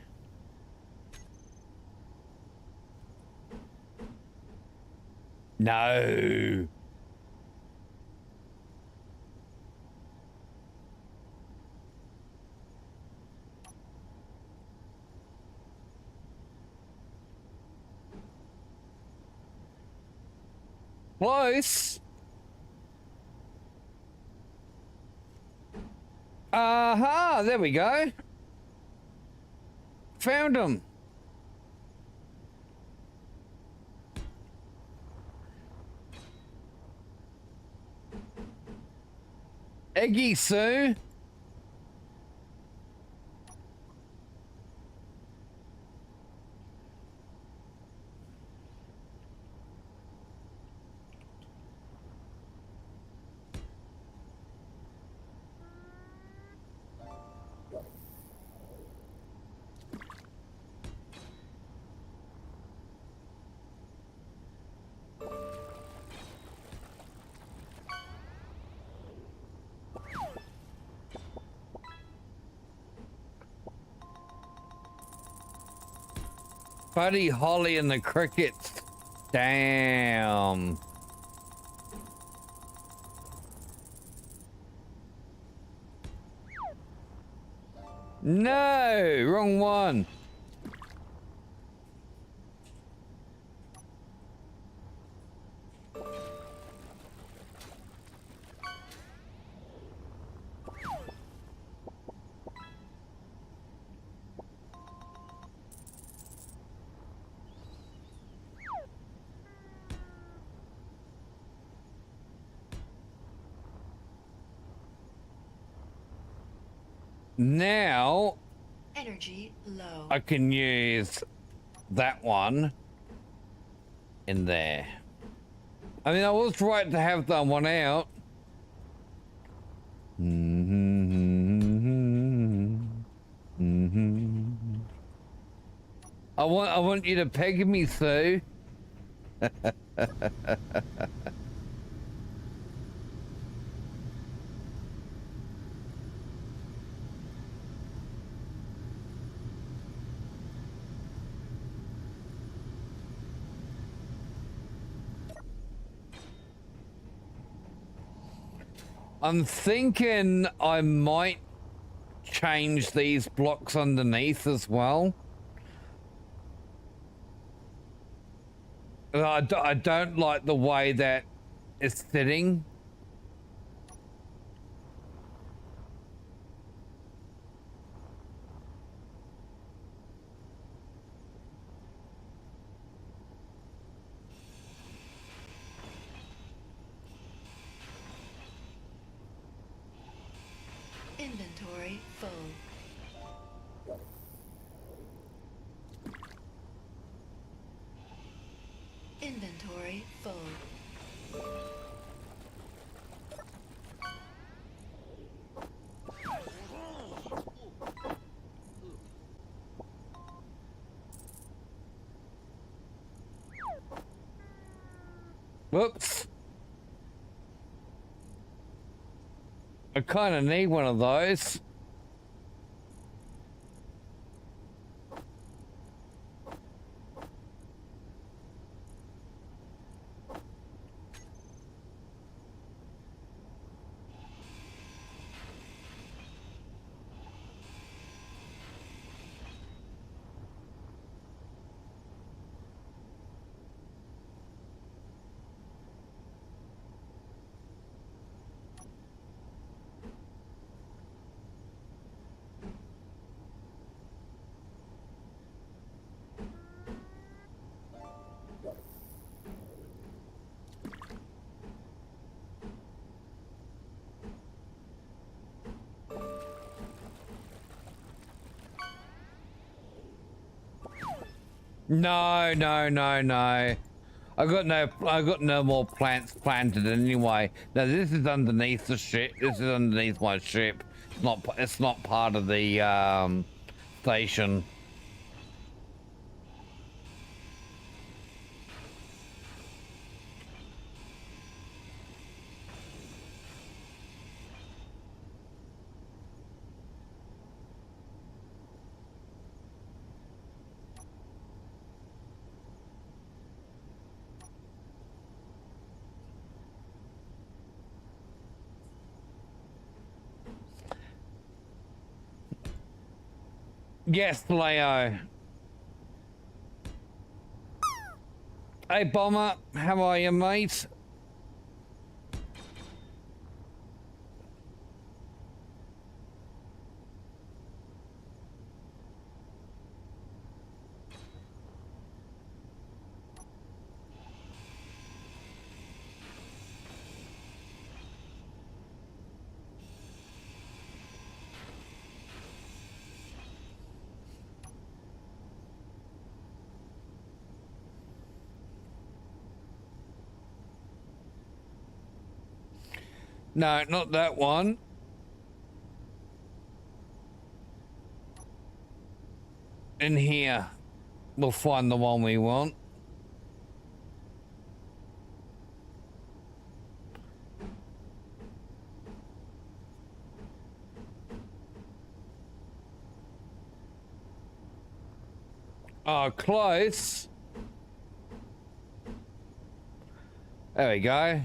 No. Close. Aha, there we go. Found him. Eggy Sue. Buddy Holly and the crickets. Damn. No, wrong one. Now Energy low. I can use that one in there. I mean, I was right to have that one out. I want you to peg me, Sue. I'm thinking I might change these blocks underneath as well. I don't like the way that it's sitting. Inventory full. Inventory full. Whoops. I kind of need one of those. No, no, no, no. I got no more plants planted anyway. Now this is underneath the ship. This is underneath my ship. It's not part of the station. Yes, Leo. Hey, Bomber. How are you, mate? No, not that one. In here, we'll find the one we want. Oh, close. There we go.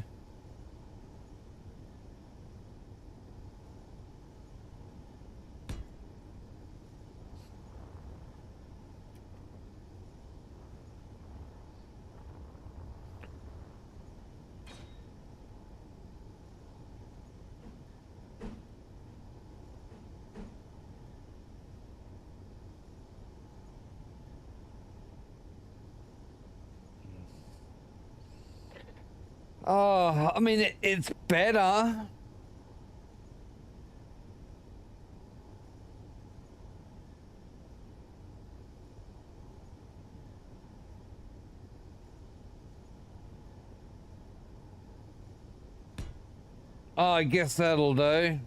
Oh, I mean, it's better. Oh, I guess that'll do.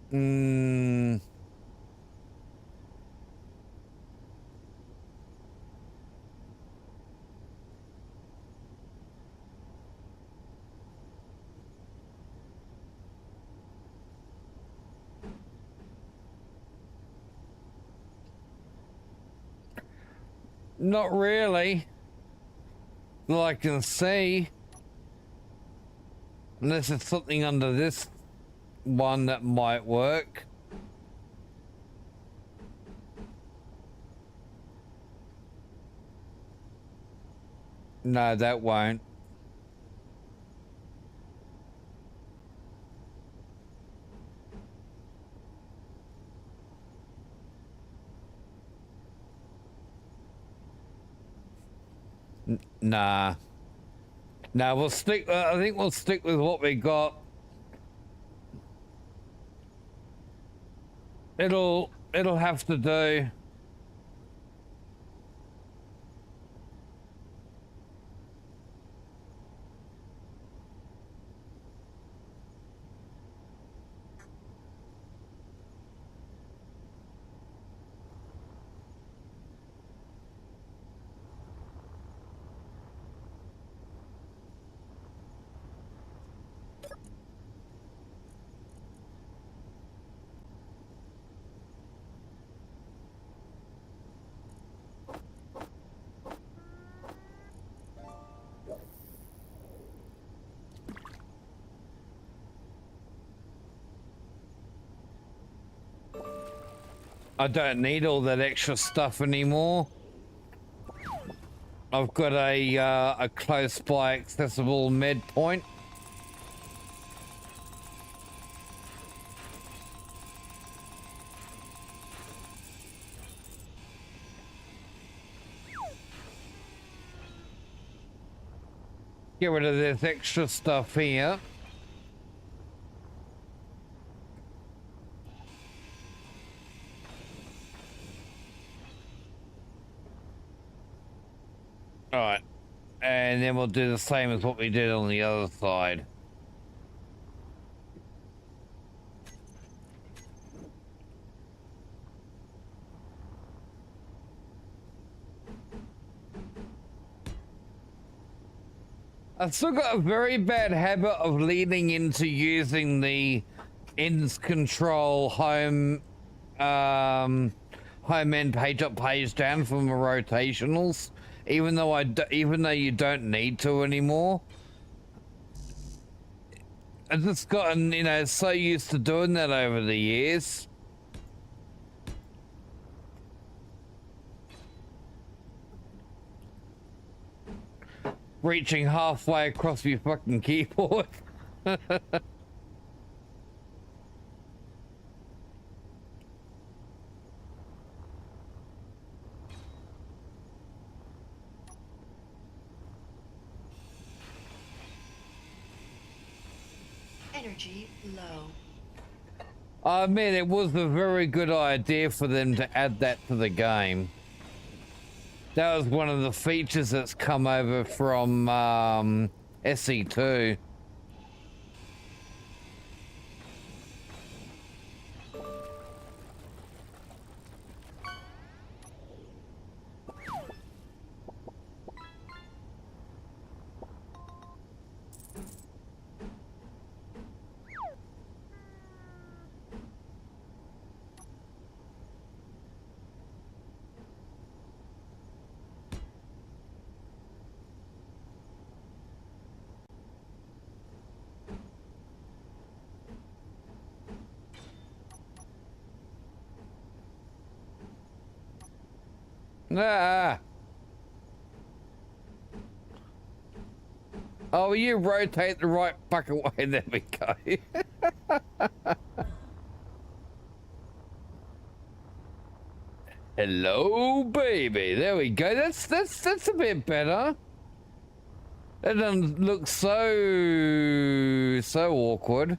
Hmm. Not really. That I can see. Unless it's something under this one that might work. No, that won't. Nah. No, we'll stick. I think we'll stick with what we got. It'll have to do. I don't need all that extra stuff anymore. I've got a close by accessible med point. Get rid of this extra stuff here. Alright. And then we'll do the same as what we did on the other side. I've still got a very bad habit of leaning into using the ends control home end page up, page down for my rotationals, even though even though you don't need to anymore. I've just gotten, you know, so used to doing that over the years. Reaching halfway across your fucking keyboard. Energy low. I mean, it was a very good idea for them to add that to the game. That was one of the features that's come over from SE2. Ah. Oh, you rotate the right fucking way. There we go. Hello, baby. There we go. That's a bit better. That doesn't look so awkward.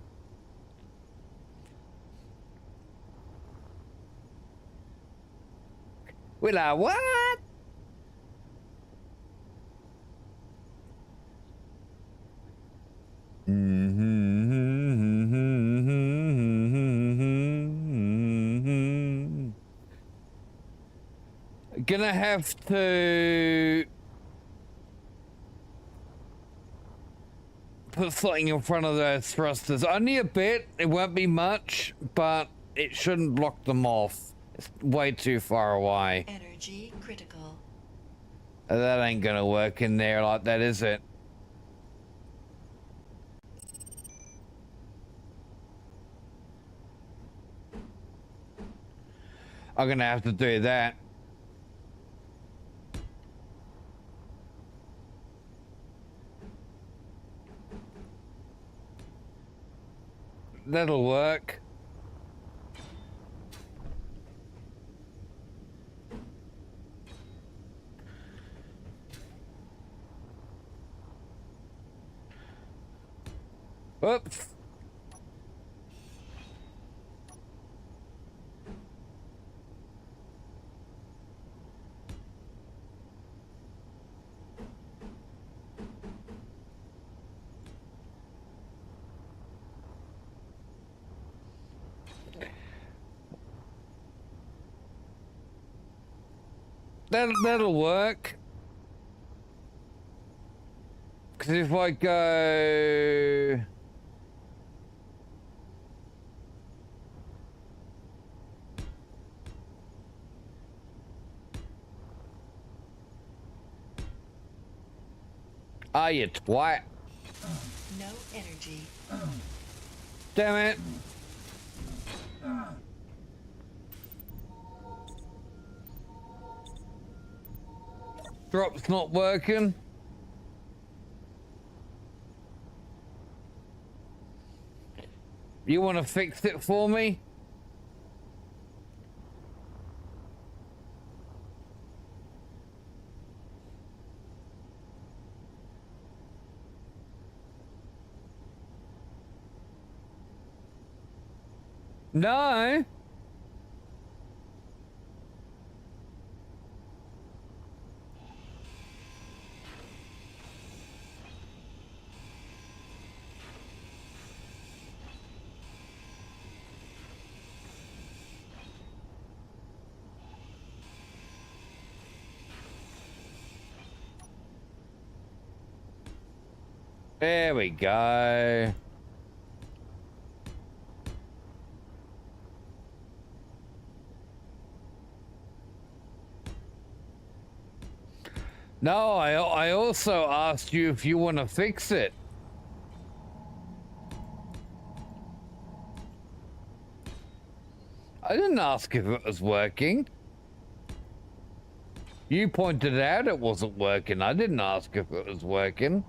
Will I what? Gonna have to put something in front of those thrusters. Only a bit. It won't be much, but it shouldn't block them off. It's way too far away. Energy critical. That ain't gonna work in there like that, is it? I'm gonna have to do that. That'll work. Oops. That'll work. Because if I go... Ah, you twat. No energy. Damn it. Drop's not working. You want to fix it for me? No. There we go. No, I also asked you if you want to fix it. I didn't ask if it was working. You pointed out it wasn't working. I didn't ask if it was working.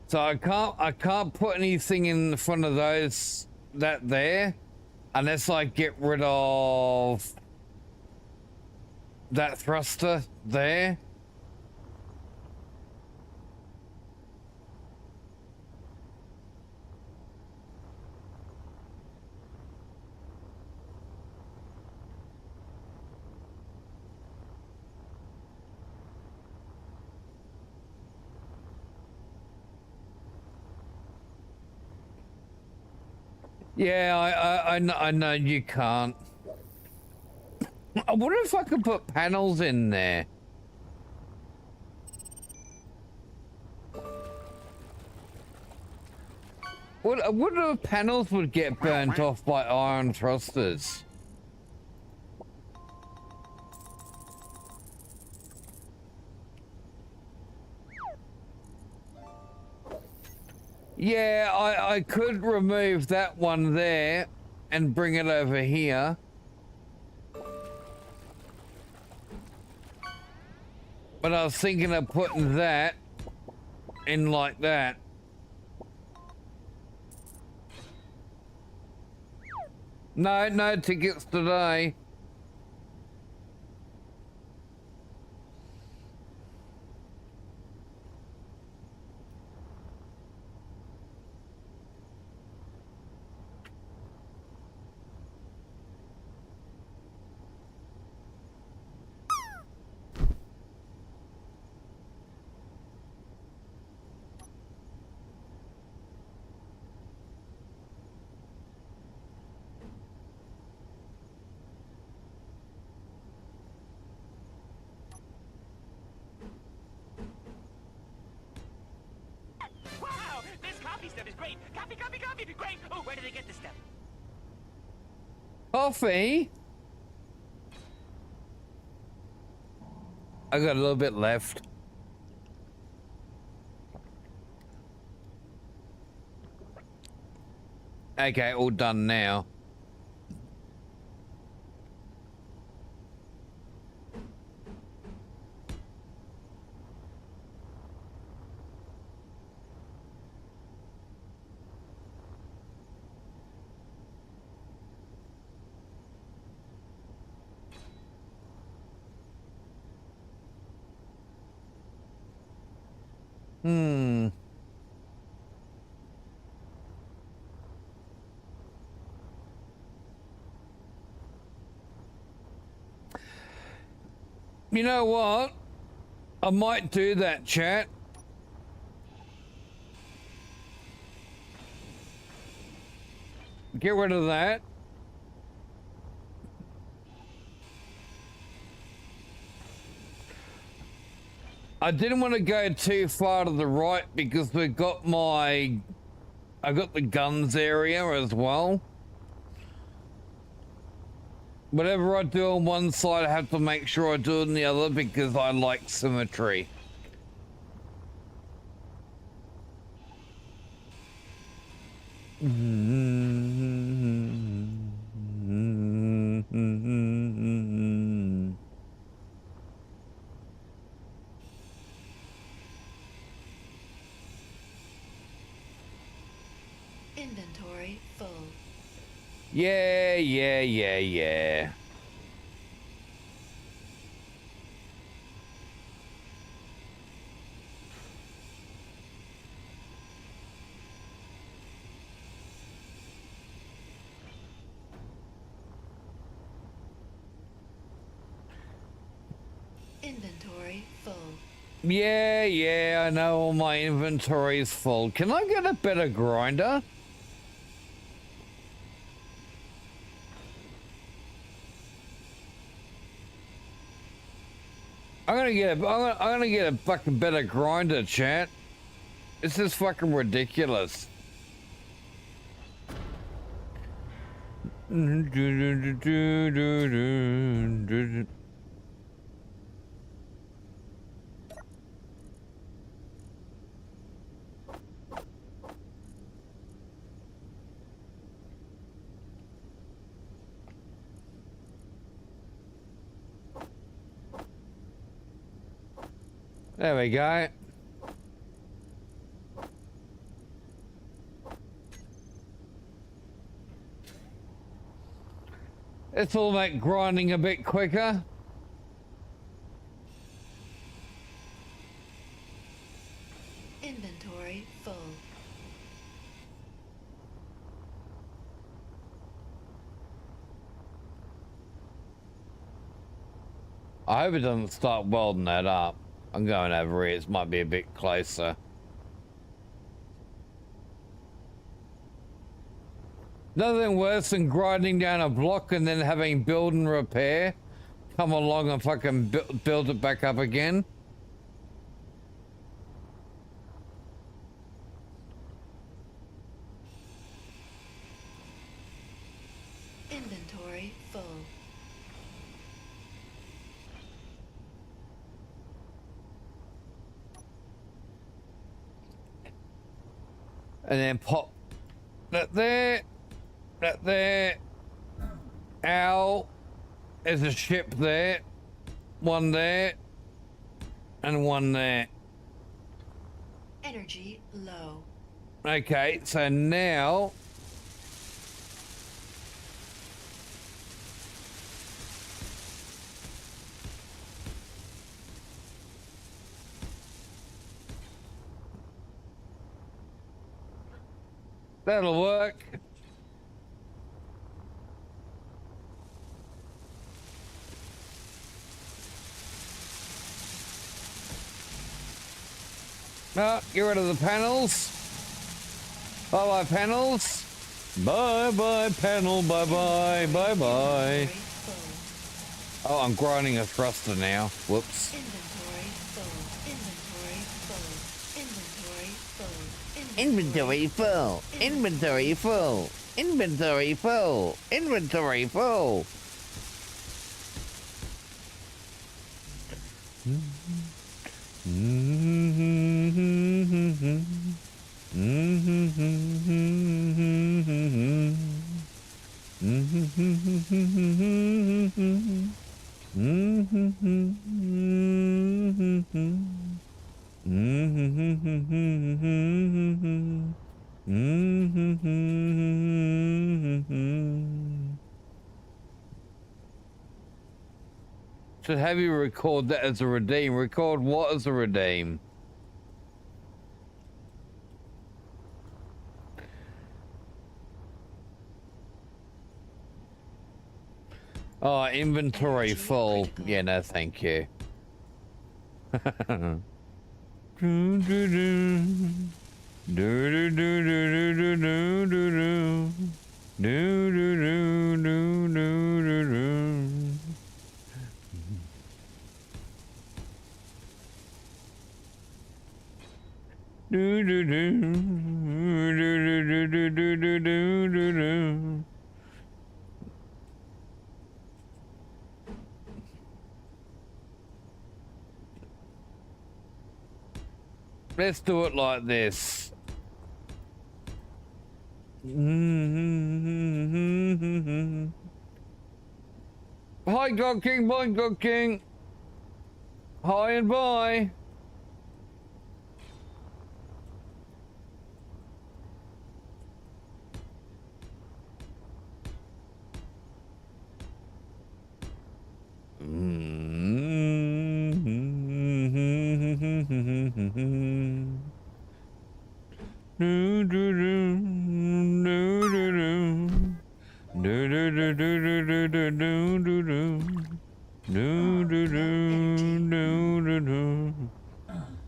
So I can't put anything in front of those that there unless I get rid of that thruster there. Yeah, I know you can't. I wonder if I could put panels in there. I wonder if panels would get burnt off by iron thrusters. Yeah, I could remove that one there and bring it over here. But I was thinking of putting that in like that. No tickets today. Great! Oh, where did they get this stuff? Coffee? I got a little bit left. Okay, all done now. You know what? I might do that, chat. Get rid of that. I didn't want to go too far to the right because I got the guns area as well. Whatever I do on one side, I have to make sure I do it on the other because I like symmetry. Inventory full. Yeah. Inventory full. Yeah, I know all my inventory is full. Can I get a better grinder? I'm gonna get a fucking better grinder, chat. This is fucking ridiculous. There we go. This will make grinding a bit quicker. Inventory full. I hope it doesn't start welding that up. I'm going over here. It might be a bit closer. Nothing worse than grinding down a block and then having build and repair come along and fucking build it back up again. Inventory full. And then pop that there, that there. Ow. There's a ship there. One there. And one there. Energy low. Okay, so now that'll work. Oh, get rid of the panels. Bye-bye panels. Bye-bye panel, bye-bye, bye-bye. Inventory full. Oh, I'm grinding a thruster now. Whoops. Inventory full. Inventory full. Inventory full. Inventory full. Inventory full. Inventory full. Should have you record that as a redeem. Record what as a redeem? Oh, inventory full. Yeah, no, thank you. Let's do it like this. Hi, God King. Bye, God King. Hi and bye.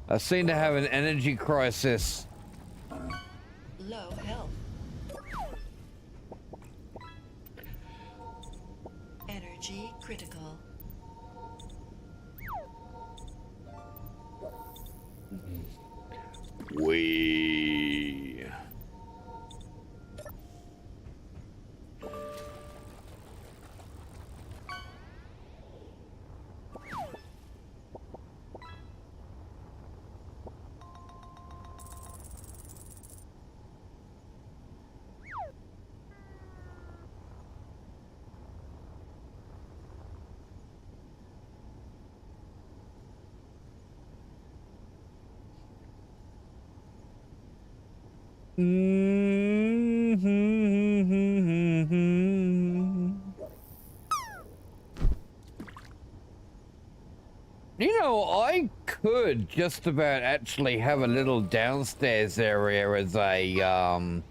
I seem to have an energy crisis. Low health. Energy critical. You know, I could just about actually have a little downstairs area as a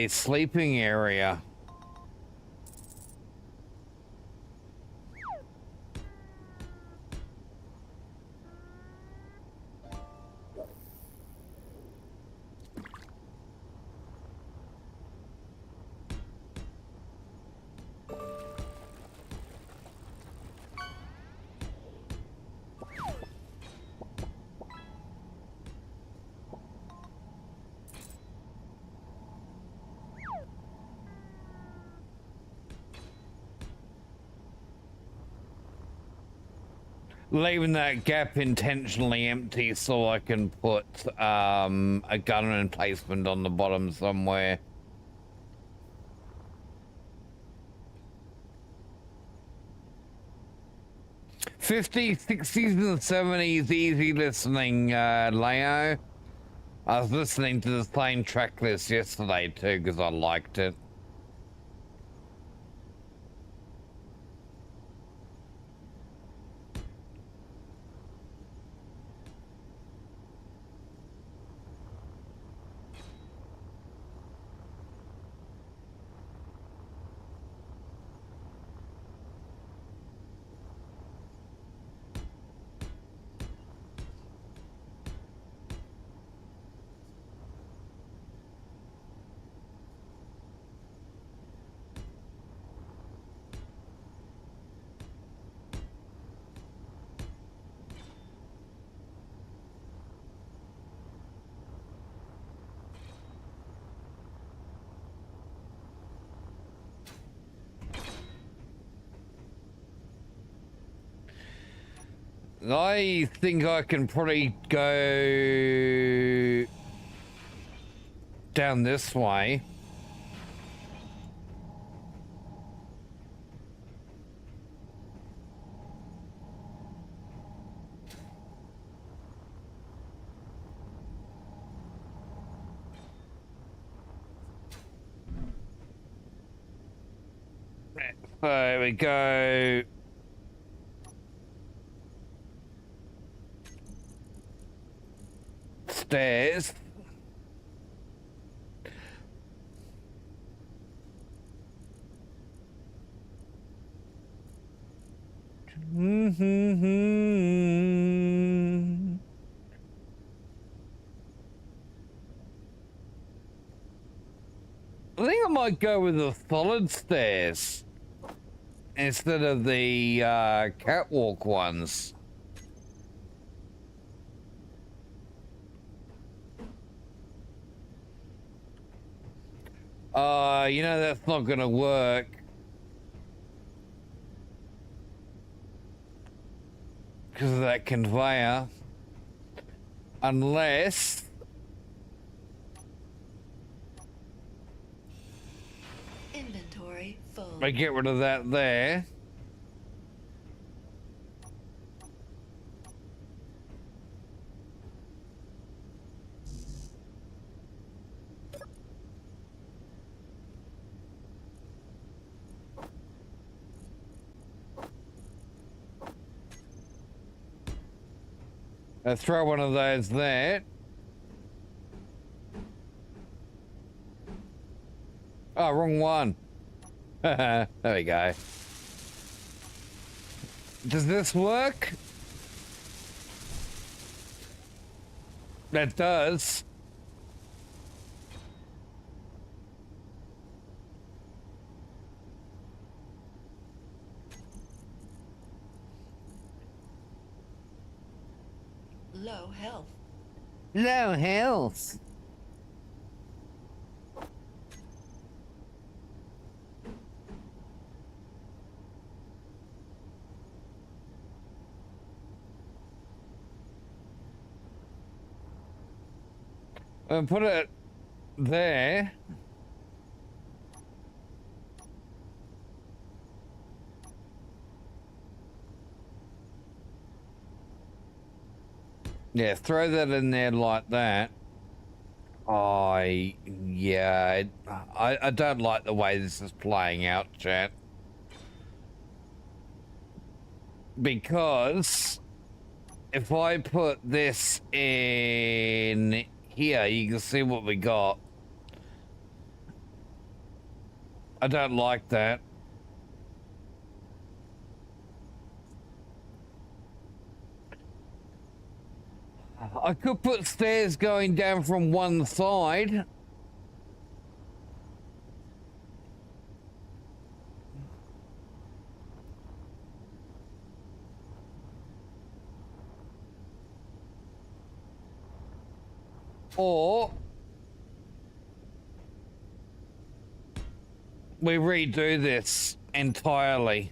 sleeping area. Leaving that gap intentionally empty so I can put a gun emplacement on the bottom somewhere. '50s, '60s, and '70s easy listening, Leo. I was listening to the same track list yesterday too because I liked it. I think I can probably go down this way. So there we go. Stairs. I think I might go with the solid stairs instead of the catwalk ones. You know that's not gonna work. Because of that conveyor. Unless Inventory full. I get rid of that there. Let's throw one of those there. Oh, wrong one. There we go. Does this work? That does. Low health. Low health. And put it there. Yeah, throw that in there like that. Yeah, I don't like the way this is playing out, chat. Because if I put this in here, you can see what we got. I don't like that. I could put stairs going down from one side. Or we redo this entirely.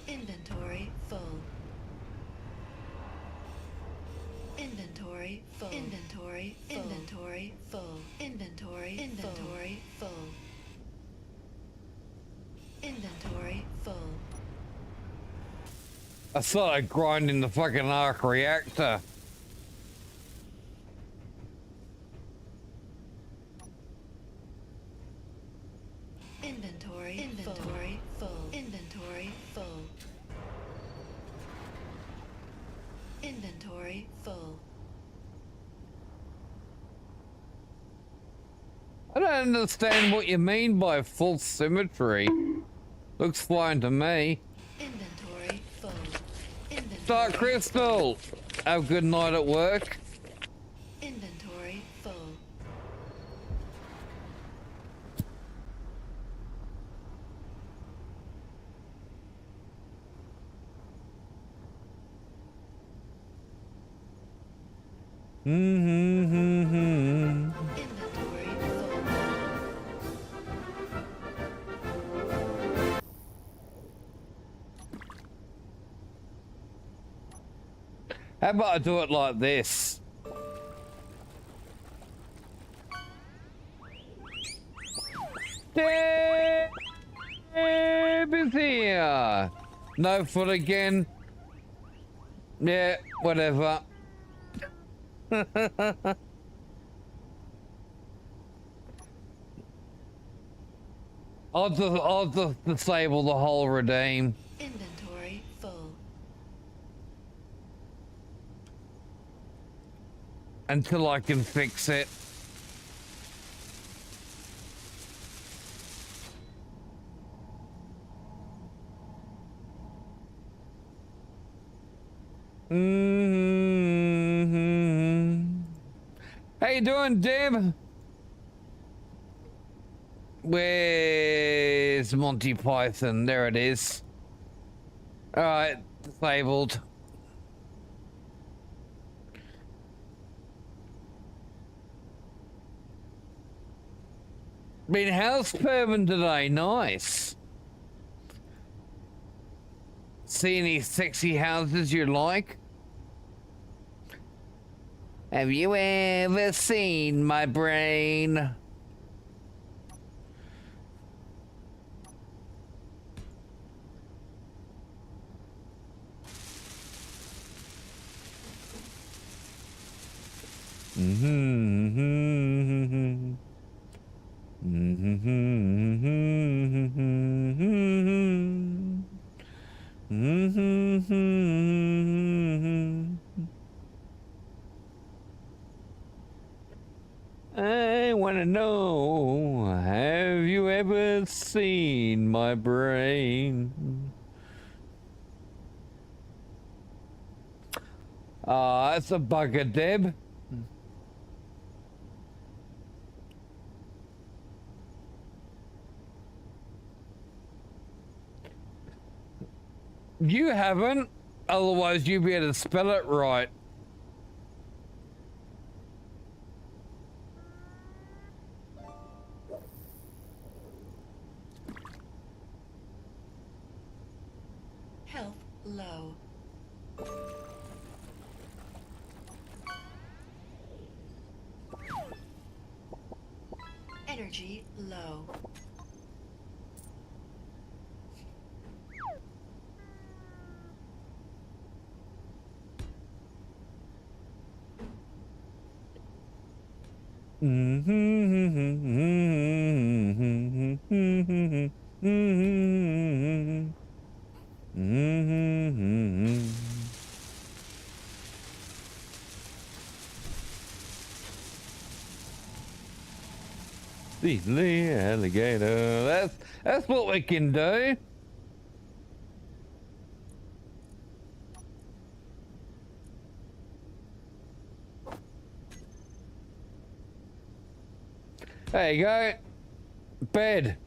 Inventory full. Inventory full. Inventory full. Inventory full. Inventory full. Inventory full. I started grinding the fucking arc reactor. Inventory full. Inventory full. Inventory full. I don't understand what you mean by full symmetry. Looks fine to me. Inventory full. Inventory Dark Crystal! Have a good night at work. Inventory full. Mm-hmm. Inventory full. How about I do it like this? Deb is here. No foot again. Yeah, whatever. I'll just disable the whole redeem. Inventory full. Until I can fix it. Mm-hmm. How you doing, Deb? Where's Monty Python? There it is. Alright, disabled. Been house perving today, nice. See any sexy houses you like? Have you ever seen my brain? Mm-hmm. I want to know, have you ever seen my brain? That's a bugger, Deb. You haven't, otherwise you'd be able to spell it right. Health low. Energy low. The alligator. That's what we can do. There you go. Bed.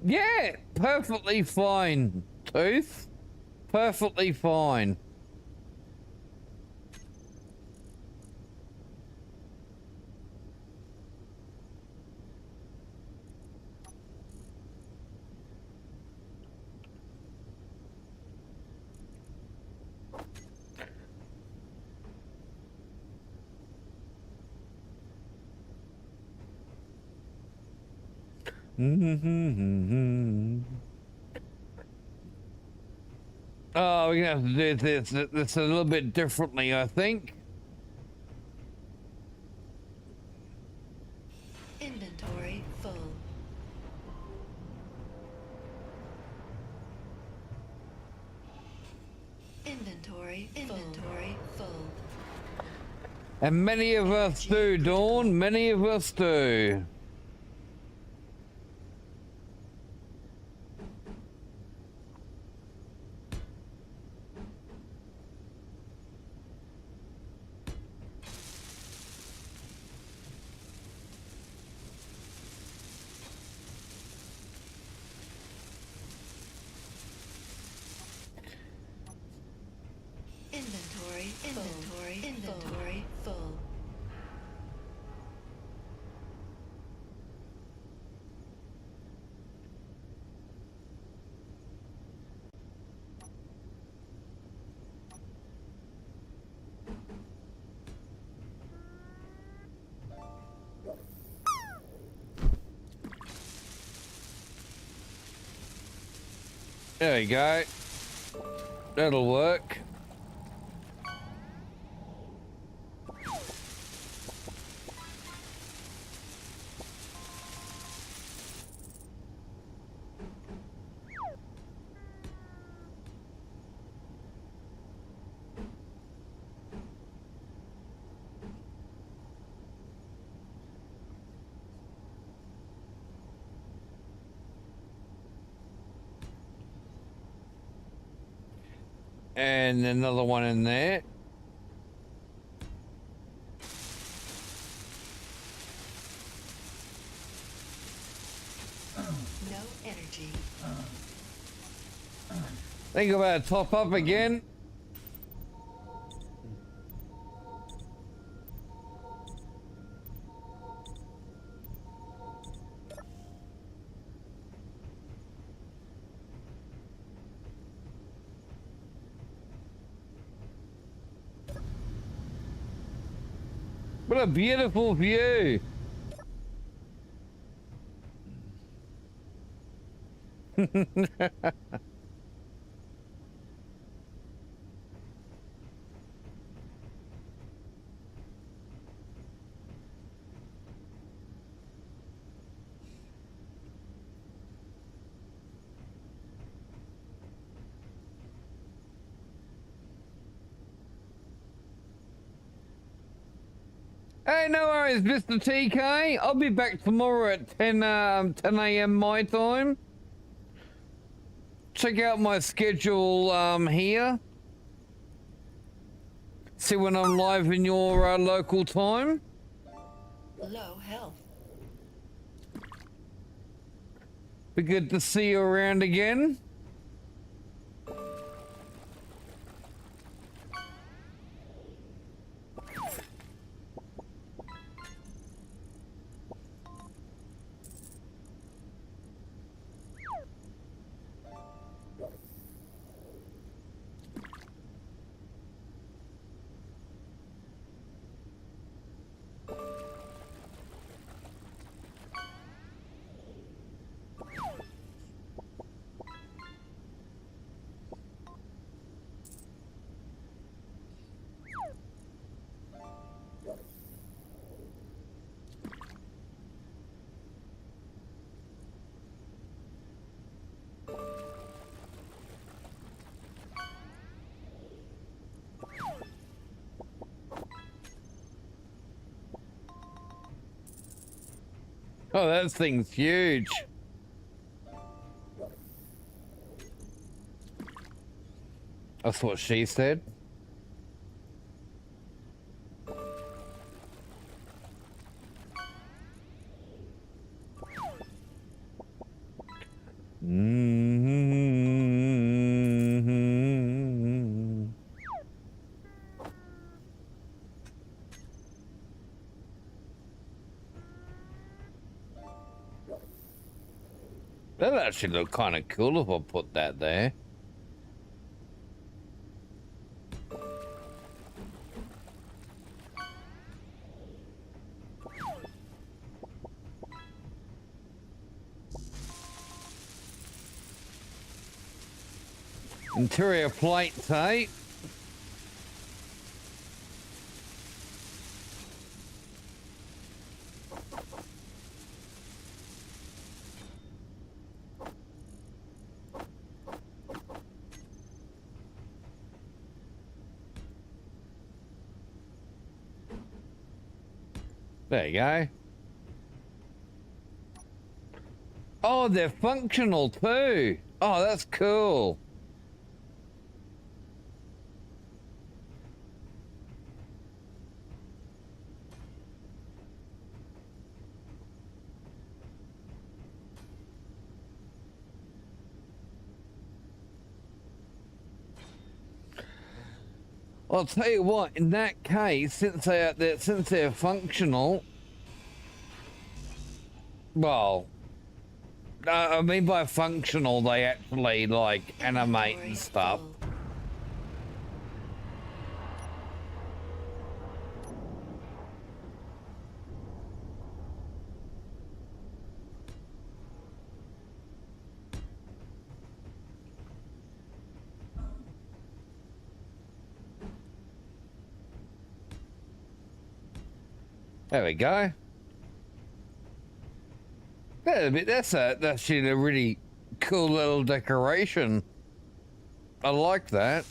Yeah, perfectly fine, Tooth. Perfectly fine. Oh, we're gonna have to do this a little bit differently, I think. Inventory full. Inventory full. And many of us do, Dawn. Many of us do. Inventory full. There you go. That'll work. And another one in there. No energy. Think about a top up again. What a beautiful view. Hey, no worries, Mr. TK. I'll be back tomorrow at 10 a.m. my time. Check out my schedule here. See when I'm live in your local time. Low health. Be good to see you around again. Oh, that thing's huge. That's what she said. That actually look kind of cool if I put that there. Interior plates, eh? There you go. Oh, they're functional too. Oh, that's cool. I'll tell you what, in that case, since they're functional, well, I mean by functional, they actually like animate and stuff. There we go. That's actually a really cool little decoration. I like that.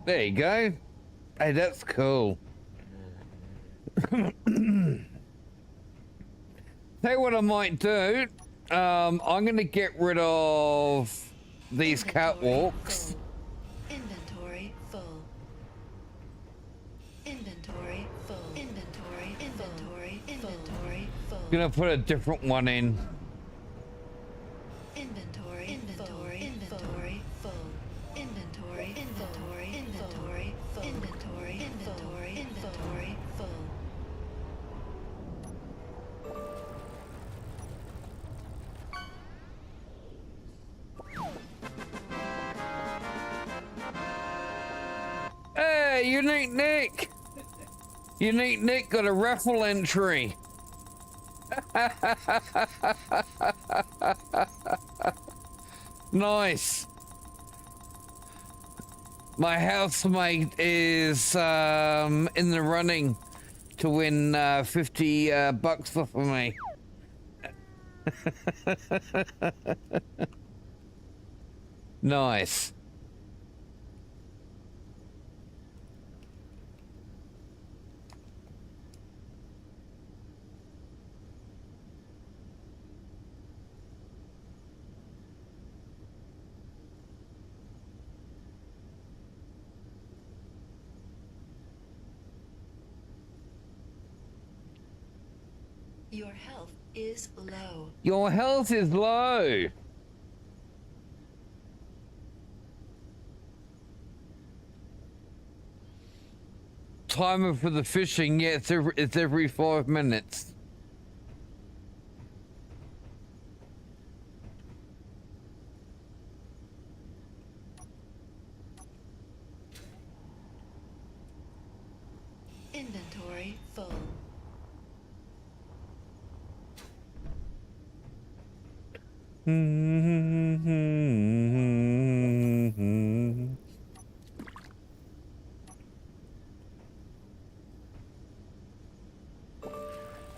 There you go. Hey, that's cool. Tell you what I might do. I'm gonna get rid of these catwalks. Inventory full. Inventory full. Inventory. Inventory. Inventory full. Gonna put a different one in. Inventory. Inventory. Inventory full. Inventory. Inventory. Inventory full. Inventory. Inventory. Inventory full. Hey, Unique Nick! Unique Nick got a raffle entry. Nice. My housemate is in the running to win 50 bucks off of me. Nice. Your health is low. Your health is low. Timer for the fishing, yeah, it's every 5 minutes. Inventory full.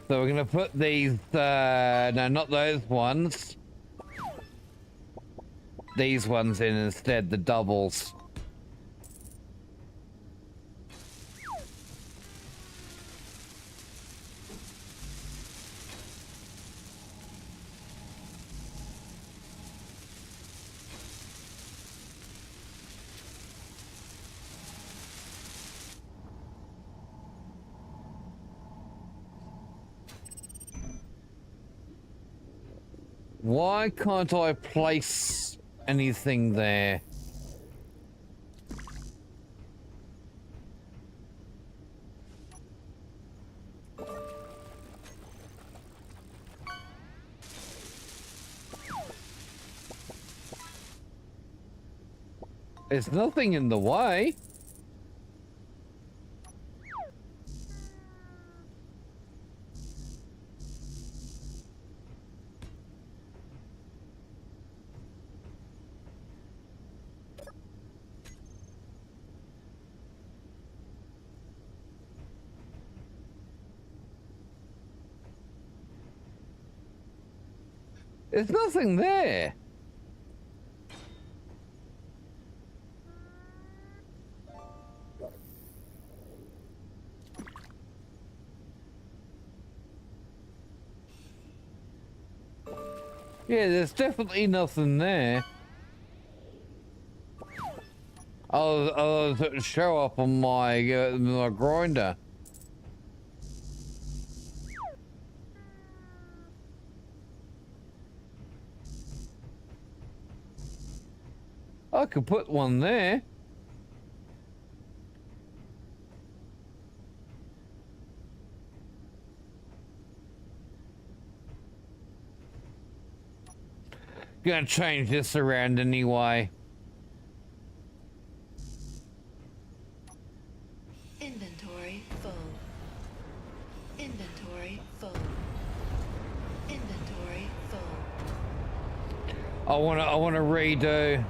So we're gonna put these, no, not those ones. these ones in instead, the doubles. Why can't I place anything there? There's nothing in the way. There's nothing there. Yeah, there's definitely nothing there. I'll show up on my grinder. I could put one there. Gonna change this around anyway. Inventory full. Inventory full. Inventory full. I wanna redo.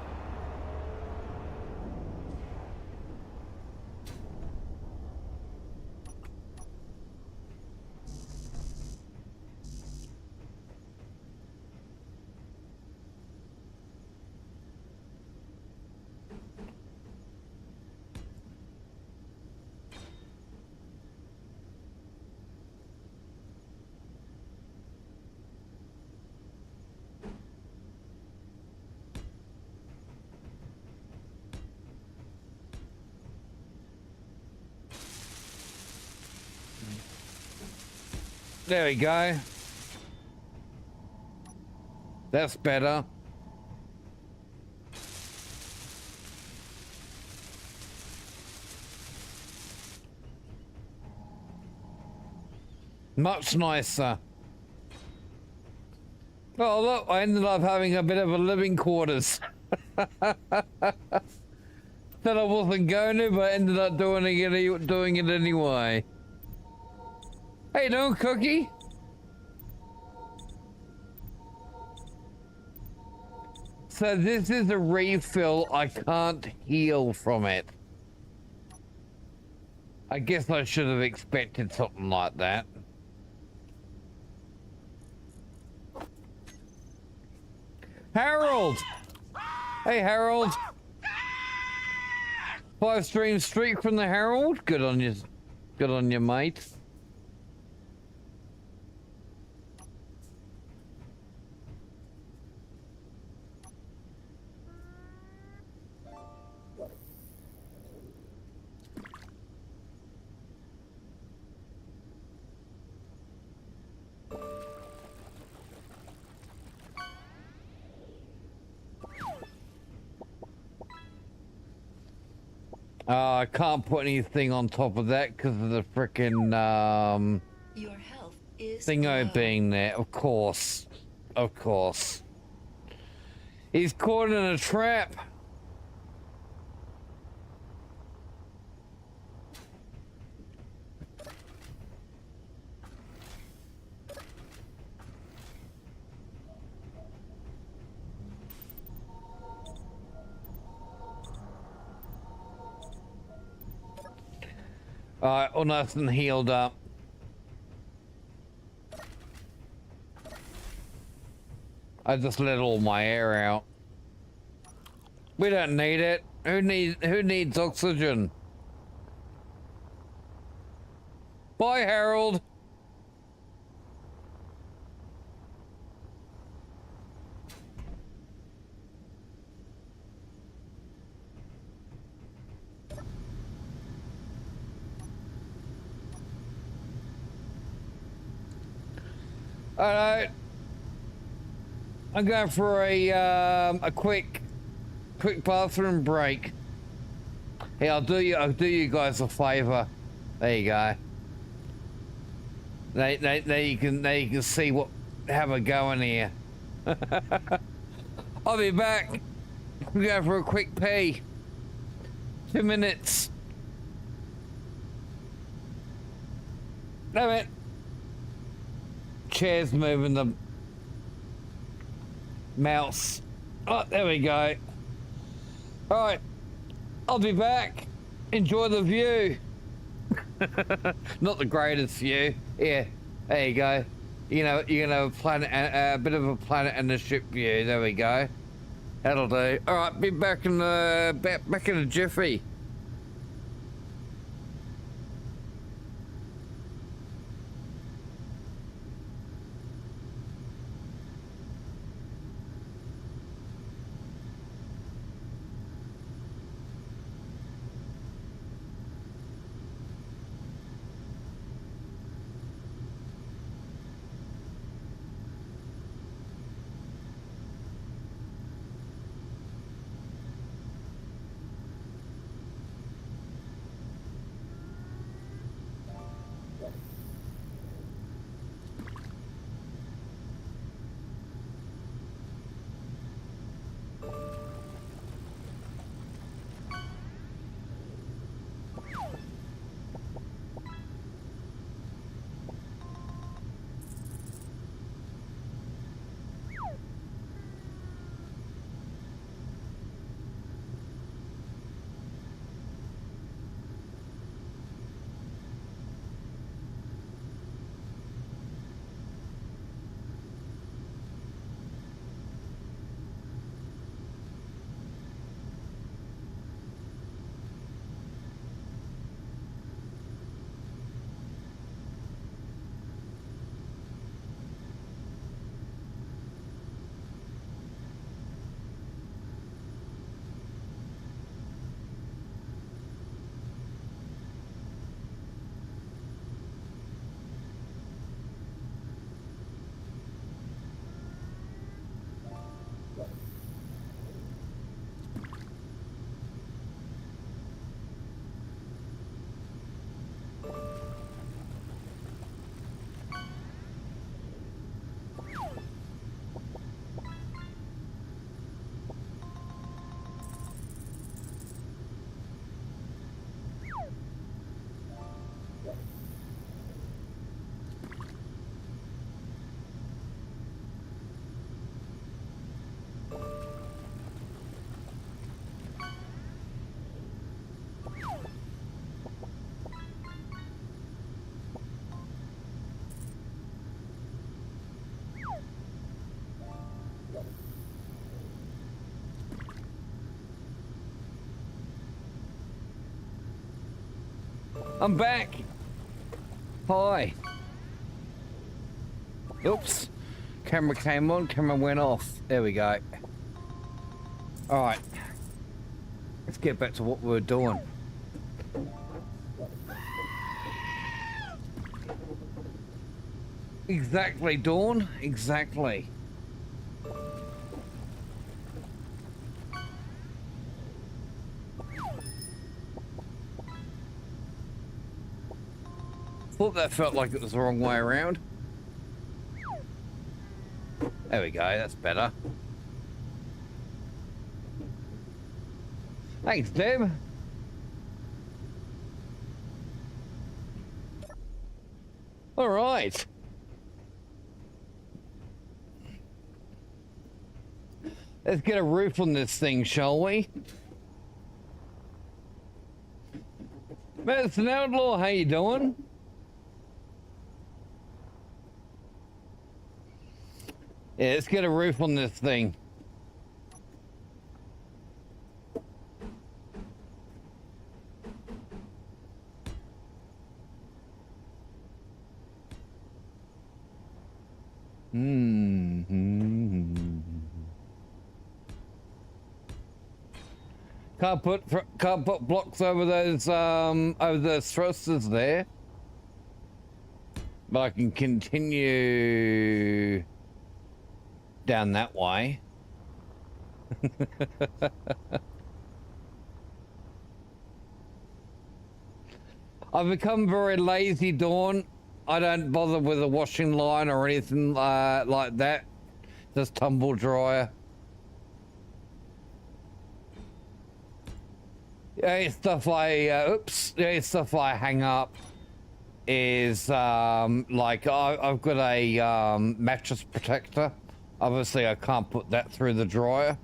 There we go. That's better. Much nicer. Oh look, I ended up having a bit of a living quarters. Said I wasn't going to, but ended up doing it anyway. How you doing, Cookie? So this is a refill. I can't heal from it. I guess I should have expected something like that. Harold! Hey, Harold! 5 stream streak from the Harold. Good on you. Good on you, mate. I can't put anything on top of that because of the frickin' Your health is thingo low. being there. Of course. Of course. He's caught in a trap. Alright, all nice and healed up. I just let all my air out. We don't need it. Who needs oxygen? Bye, Harold. Alright. I'm going for a quick bathroom break. Hey, I'll do you guys a favor. There you go. Now you can see how we're going here. I'll be back. I'm going for a quick pee. 2 minutes. Damn it. Chair's moving the mouse. Oh, there we go. Alright. I'll be back. Enjoy the view. Not the greatest view. Yeah, there you go. You know, you're gonna have a planet, a bit of a planet and a ship view. There we go. That'll do. All right, be back in a jiffy. I'm back. Hi. Oops. Camera came on, camera went off. There we go. Alright. Let's get back to what we were doing. Exactly, Dawn. Exactly. Thought that felt like it was the wrong way around. There we go, that's better. Thanks, Deb. All right. Let's get a roof on this thing, shall we? Medicine Outlaw, how you doing? Yeah, let's get a roof on this thing. Can't put blocks over those thrusters there. But I can continue down that way. I've become very lazy, Dawn. I don't bother with a washing line or anything like that. Just tumble dryer. Yeah, stuff stuff I hang up is like I've got a mattress protector. Obviously, I can't put that through the dryer.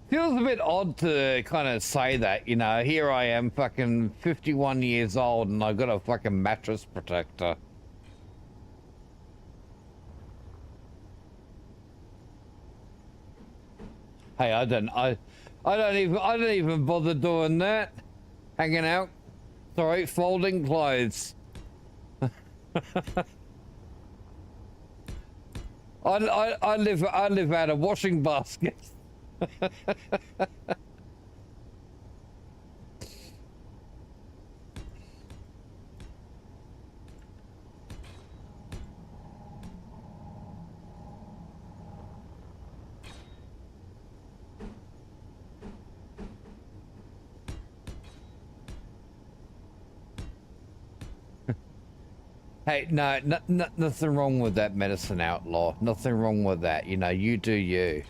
Feels a bit odd to kind of say that, you know. Here I am, fucking 51 years old, and I've got a fucking mattress protector. Hey, I don't even bother doing that. Hanging out. Sorry, folding clothes. I live out of washing baskets. Hey, no, nothing wrong with that, Medicine Outlaw. Nothing wrong with that. You know, you do you.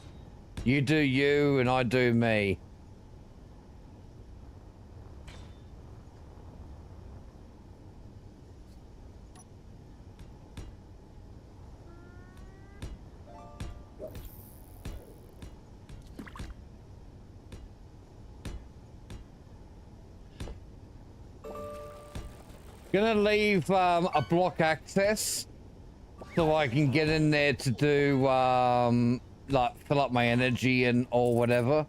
You do you, and I do me. Gonna leave a block access so I can get in there to do like fill up my energy and or whatever.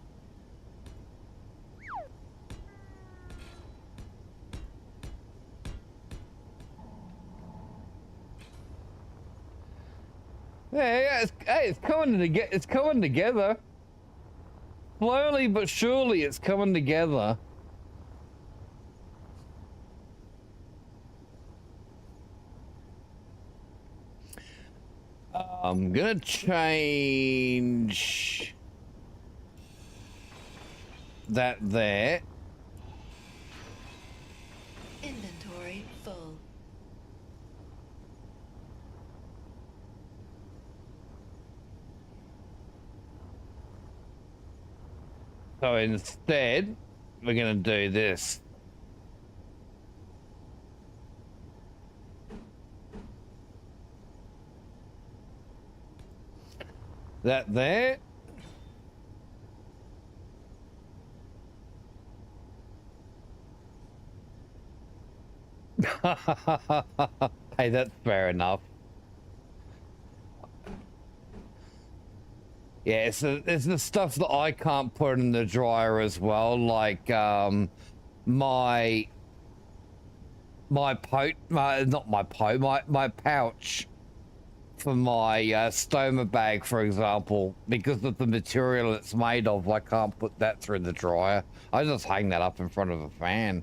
Yeah, it's coming together. It's coming together. Slowly but surely, it's coming together. I'm gonna change that there. Inventory full. So instead, we're gonna do this. That there. Hey, that's fair enough. Yeah, it's the stuff that I can't put in the dryer as well, like my pouch for my stoma bag, for example, because of the material it's made of. I can't put that through the dryer. I just hang that up in front of a fan.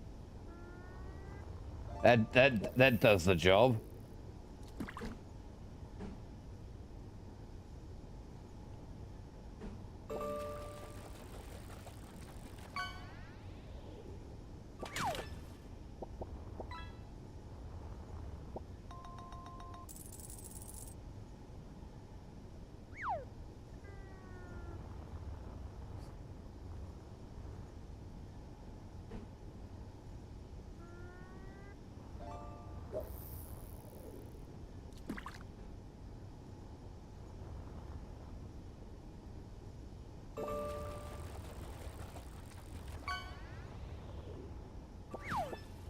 That does the job.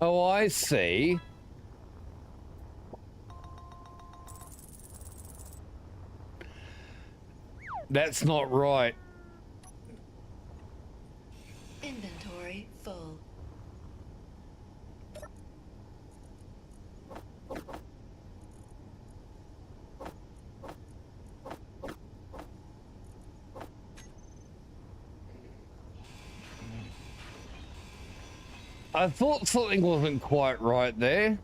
Oh, I see. That's not right. Inventory full. I thought something wasn't quite right there.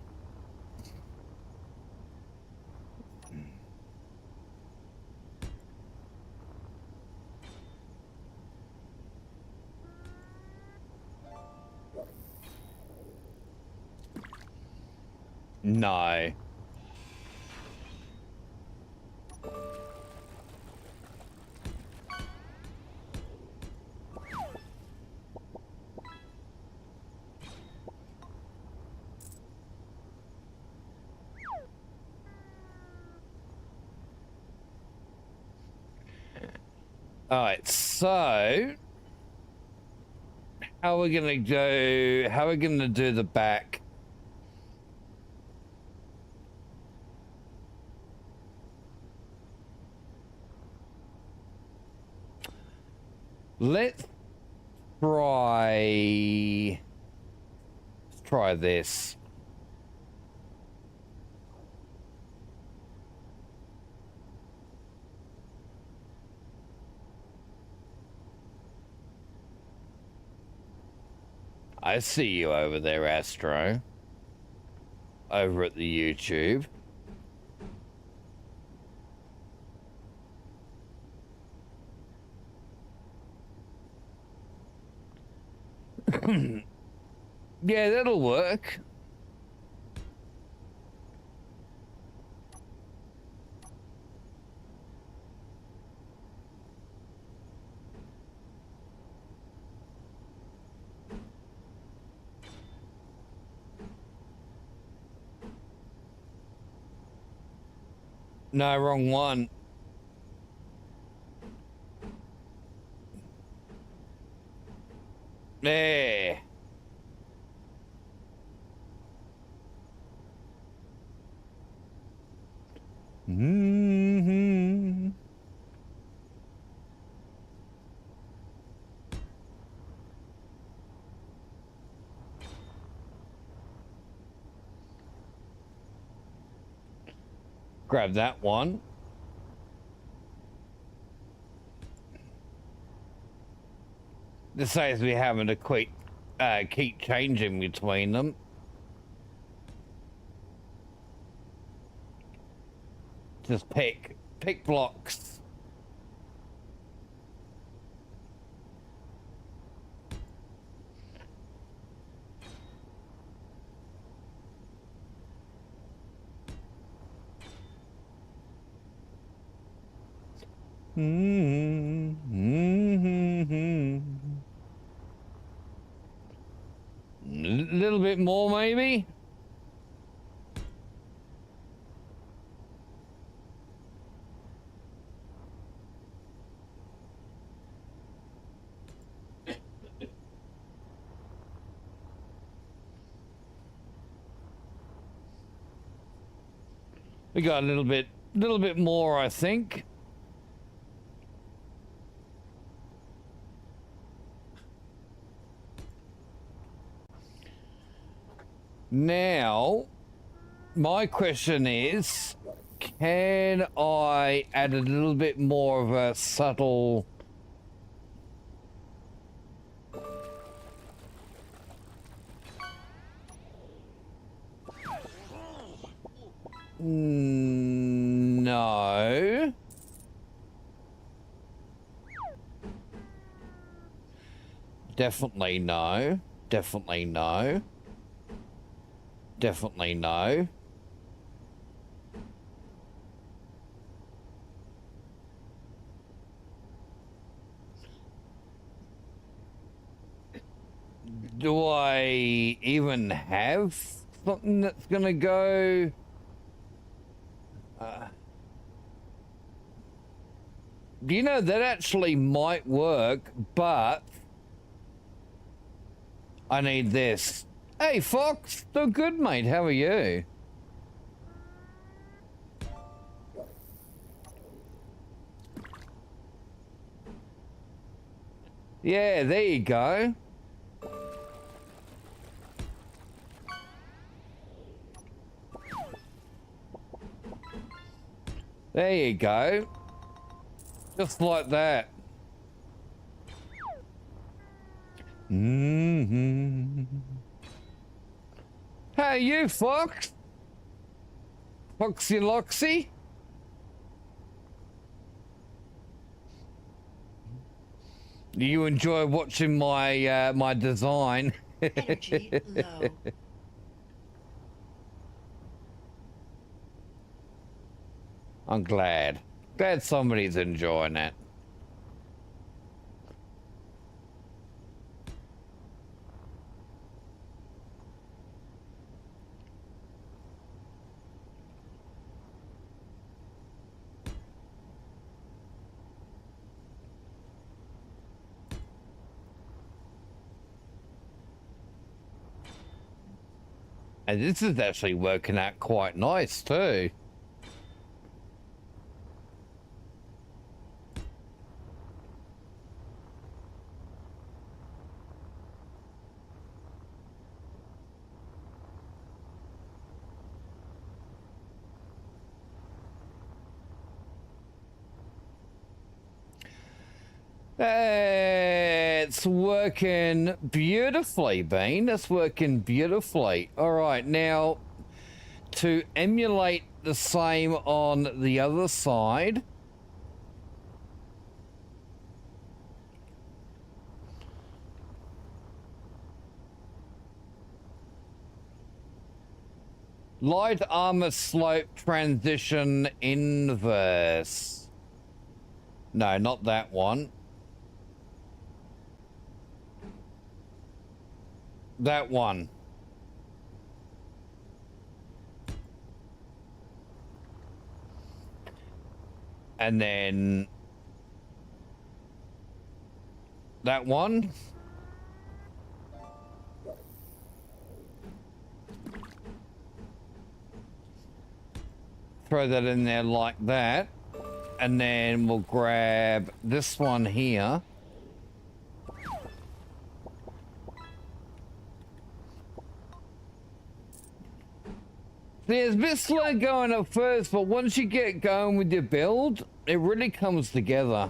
No. Alright, so how are we gonna do the back? Let's try this. I see you over there, Astro. Over at the YouTube. Yeah, that'll work. No, wrong one. There. Mm-hmm. Grab that one. This saves me having to keep changing between them. Just pick blocks. A little bit more, maybe. We got a little bit more, I think. Now, my question is, can I add a little bit more of a subtle... No. Definitely no. Definitely no. Definitely no. Do I even have something that's gonna go? You know, that actually might work, but I need this. Hey, Fox, still good, mate. How are you? Yeah, there you go. There you go. Just like that. Hey, you Fox? Foxy Loxy? You enjoy watching my my design? Energy low. I'm glad. Glad somebody's enjoying it. And this is actually working out quite nice too. It's working beautifully, Bean. It's working beautifully. All right, now to emulate the same on the other side. Light armor slope transition inverse. No, not that one. That one. And then that one. Throw that in there like that. And then we'll grab this one here. See, it's a bit slow going at first, but once you get going with your build, it really comes together.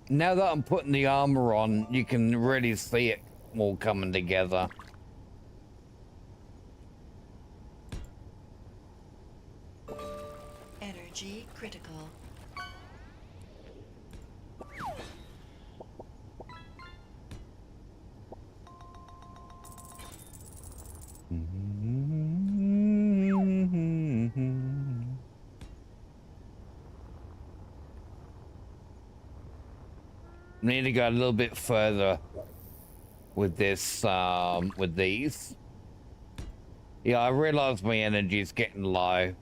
Now that I'm putting the armor on, you can really see it all coming together. Energy critical. Need to go a little bit further with this, with these. Yeah, I realize my energy is getting low.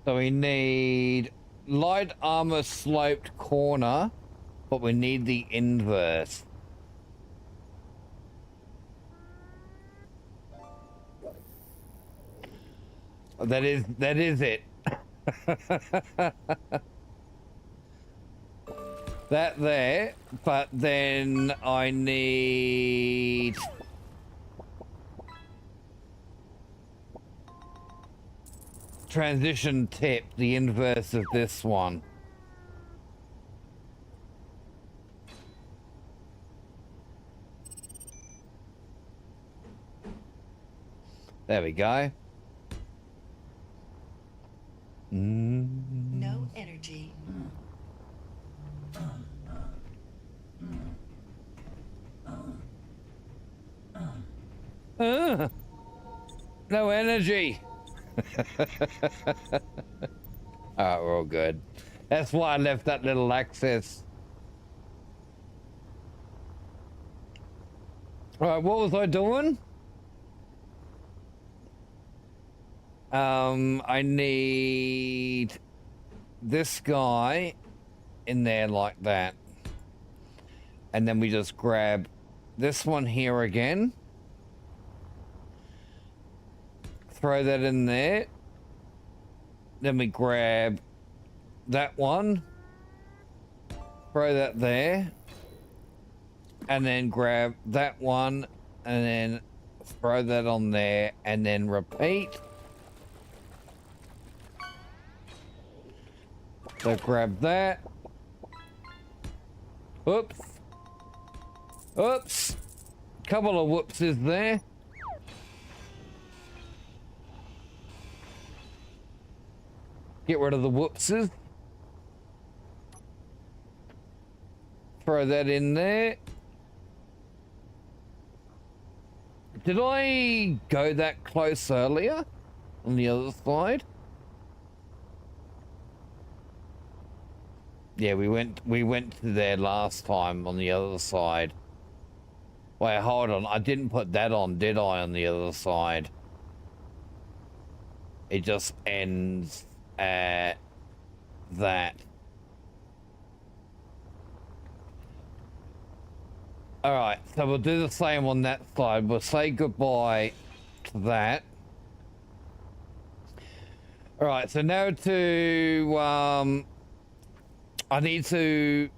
So we need light armor sloped corner, but we need the inverse. That is it. That there, but then I need transition tip, the inverse of this one. There we go. No energy. No energy. Alright, we're all good. That's why I left that little access. Alright, what was I doing? I need this guy in there like that. And then we just grab this one here again. Throw that in there. Then we grab that one. Throw that there. And then grab that one. And then throw that on there. And then repeat. So grab that. Oops. Oops. Couple of whoopses there. Get rid of the whoopses. Throw that in there. Did I go that close earlier on the other side? Yeah, we went to there last time on the other side. Wait, hold on. I didn't put that on, did I, on the other side? It just ends at that. Alright, so we'll do the same on that side. We'll say goodbye to that. Alright, so now to, I need to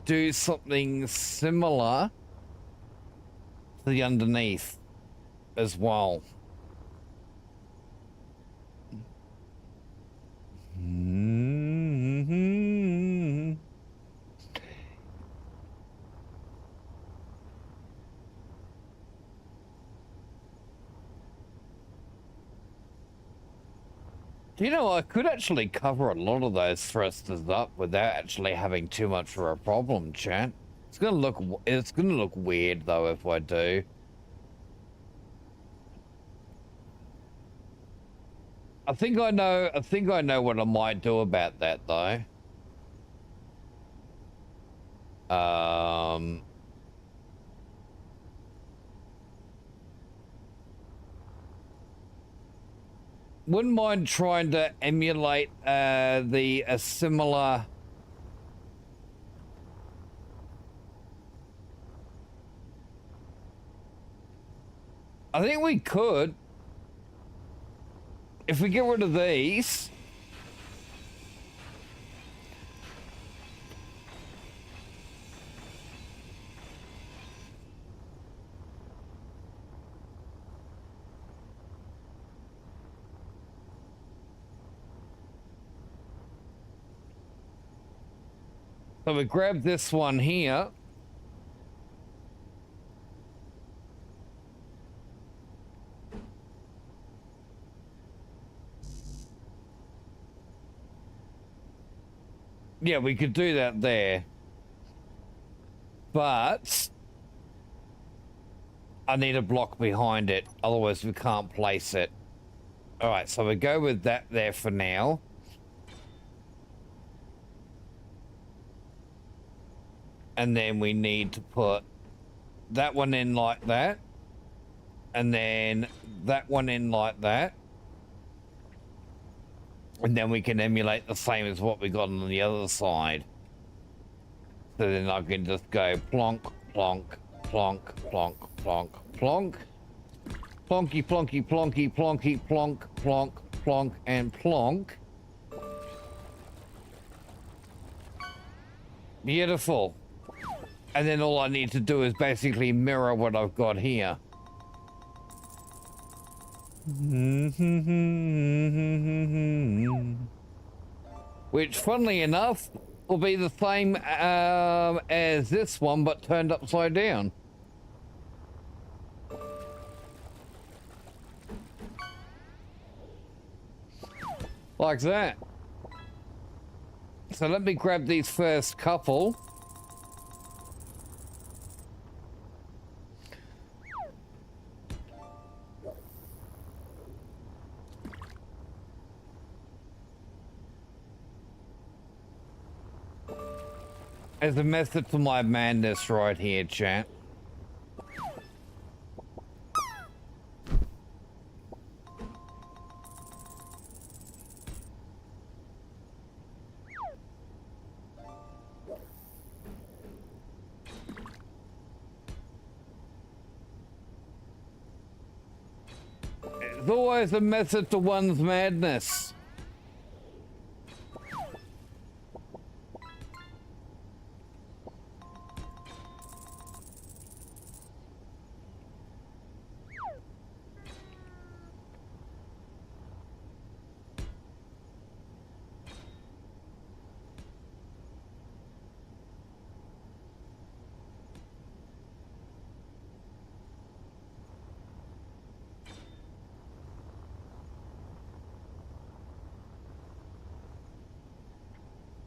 do something similar to the underneath as well. You know, I could actually cover a lot of those thrusters up without actually having too much of a problem, chat. It's gonna look weird though if I do. I think I know what I might do about that though. Wouldn't mind trying to emulate a similar. I think we could. If we get rid of these. So we grab this one here. Yeah, we could do that there. But I need a block behind it, otherwise we can't place it. All right, so we go with that there for now. And then we need to put that one in like that. And then that one in like that. And then we can emulate the same as what we got on the other side. So then I can just go plonk, plonk, plonk, plonk, plonk, plonk. Plonky, plonky, plonky, plonky, plonk, plonk, plonk, and plonk. Beautiful. And then all I need to do is basically mirror what I've got here. Which, funnily enough, will be the same as this one, but turned upside down. Like that. So let me grab these first couple. There's a method to my madness right here, chat. There's always a method to one's madness.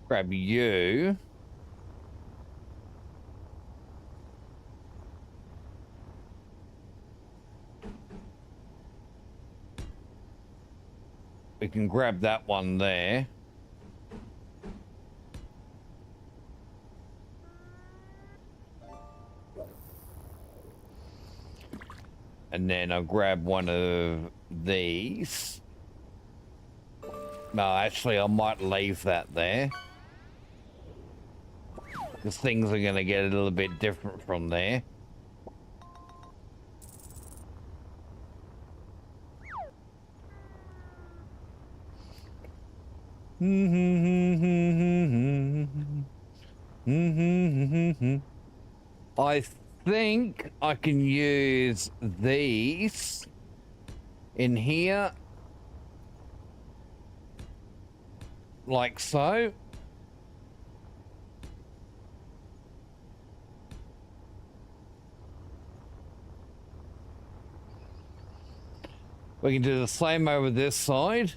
Grab you. We can grab that one there. And then I'll grab one of these. No, actually, I might leave that there. Because things are going to get a little bit different from there. I think I can use these in here. Like so. We can do the same over this side.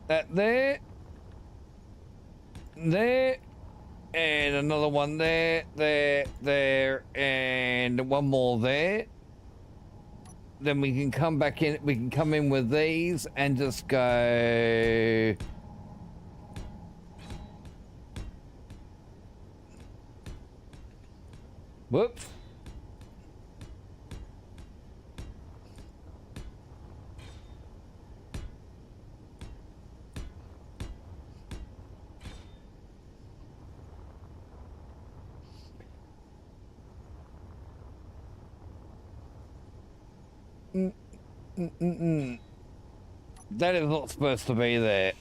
That there. There. And another one there, there, and one more there. Then we can come back in, we can come in with these and just go... Whoops. That is not supposed to be there.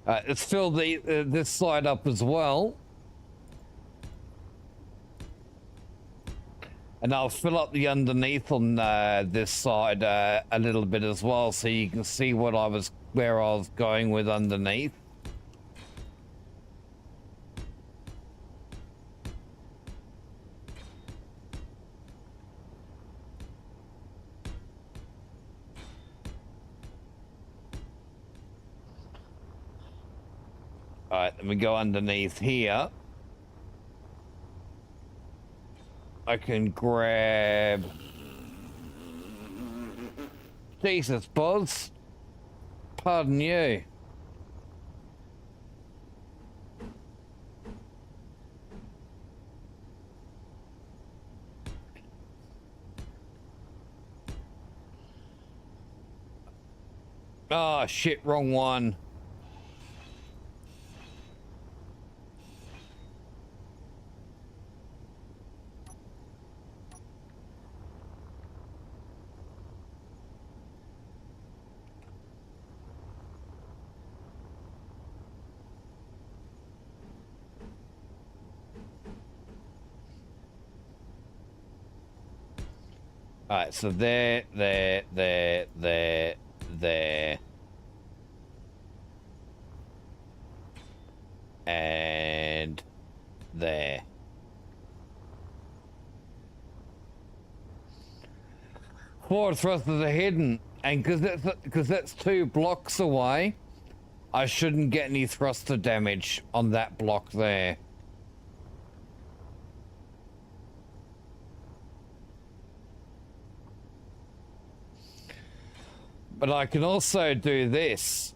Let's fill the this side up as well. And I'll fill up the underneath on this side a little bit as well, so you can see what where I was going with underneath. All right, then we go underneath here. I can grab... Jesus, Boz. Pardon you. Oh, shit, wrong one. All right, so there, and there. Forward thrusters are hidden, and because that's 2 blocks away, I shouldn't get any thruster damage on that block there. But I can also do this.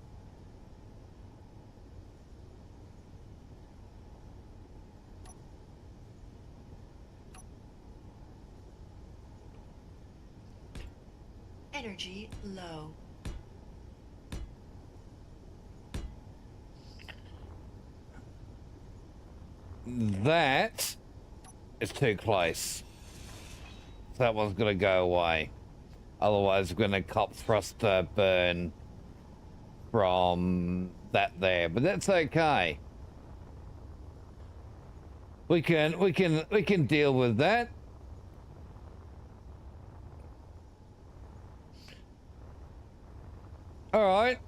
Energy low. That is too close. That one's gonna go away. Otherwise, we're gonna cop thruster burn from that there, but that's okay. We can deal with that. All right.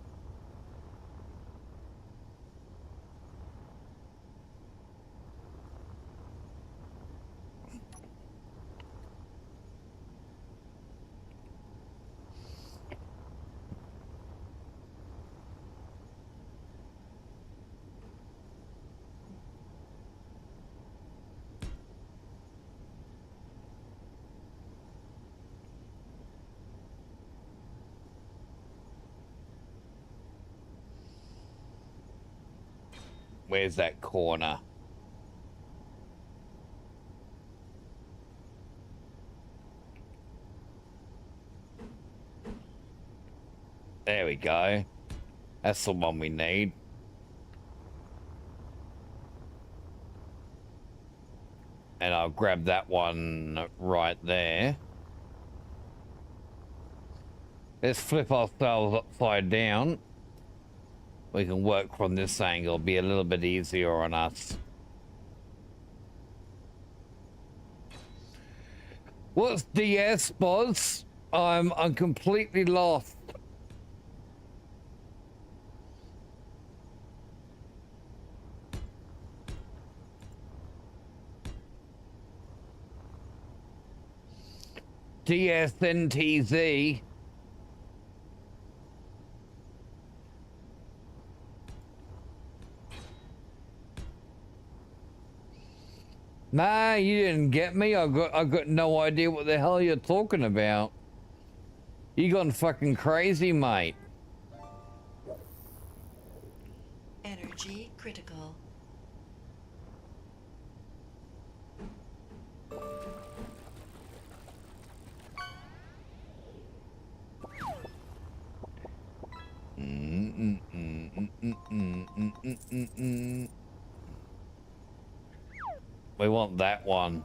Where's that corner? There we go. That's the one we need. And I'll grab that one right there. Let's flip ourselves upside down. We can work from this angle, be a little bit easier on us. What's DS, boss? I'm completely lost. DSNTZ. Nah, you didn't get me. I got no idea what the hell you're talking about. You gone fucking crazy, mate. Energy critical. We want that one.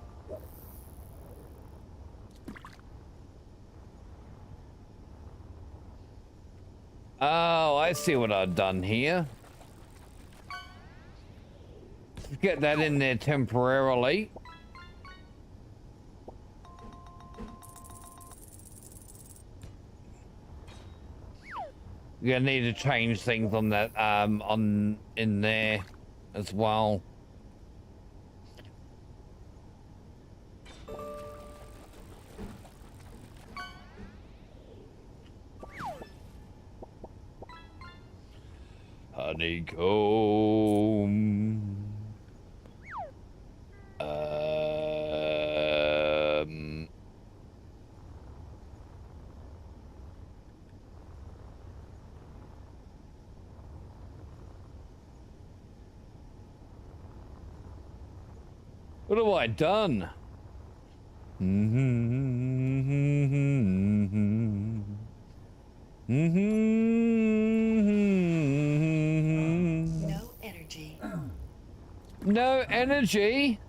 Oh, I see what I've done here. Get that in there temporarily. You're gonna need to change things on that in there as well. Honeycomb. What have I done? No energy. No energy?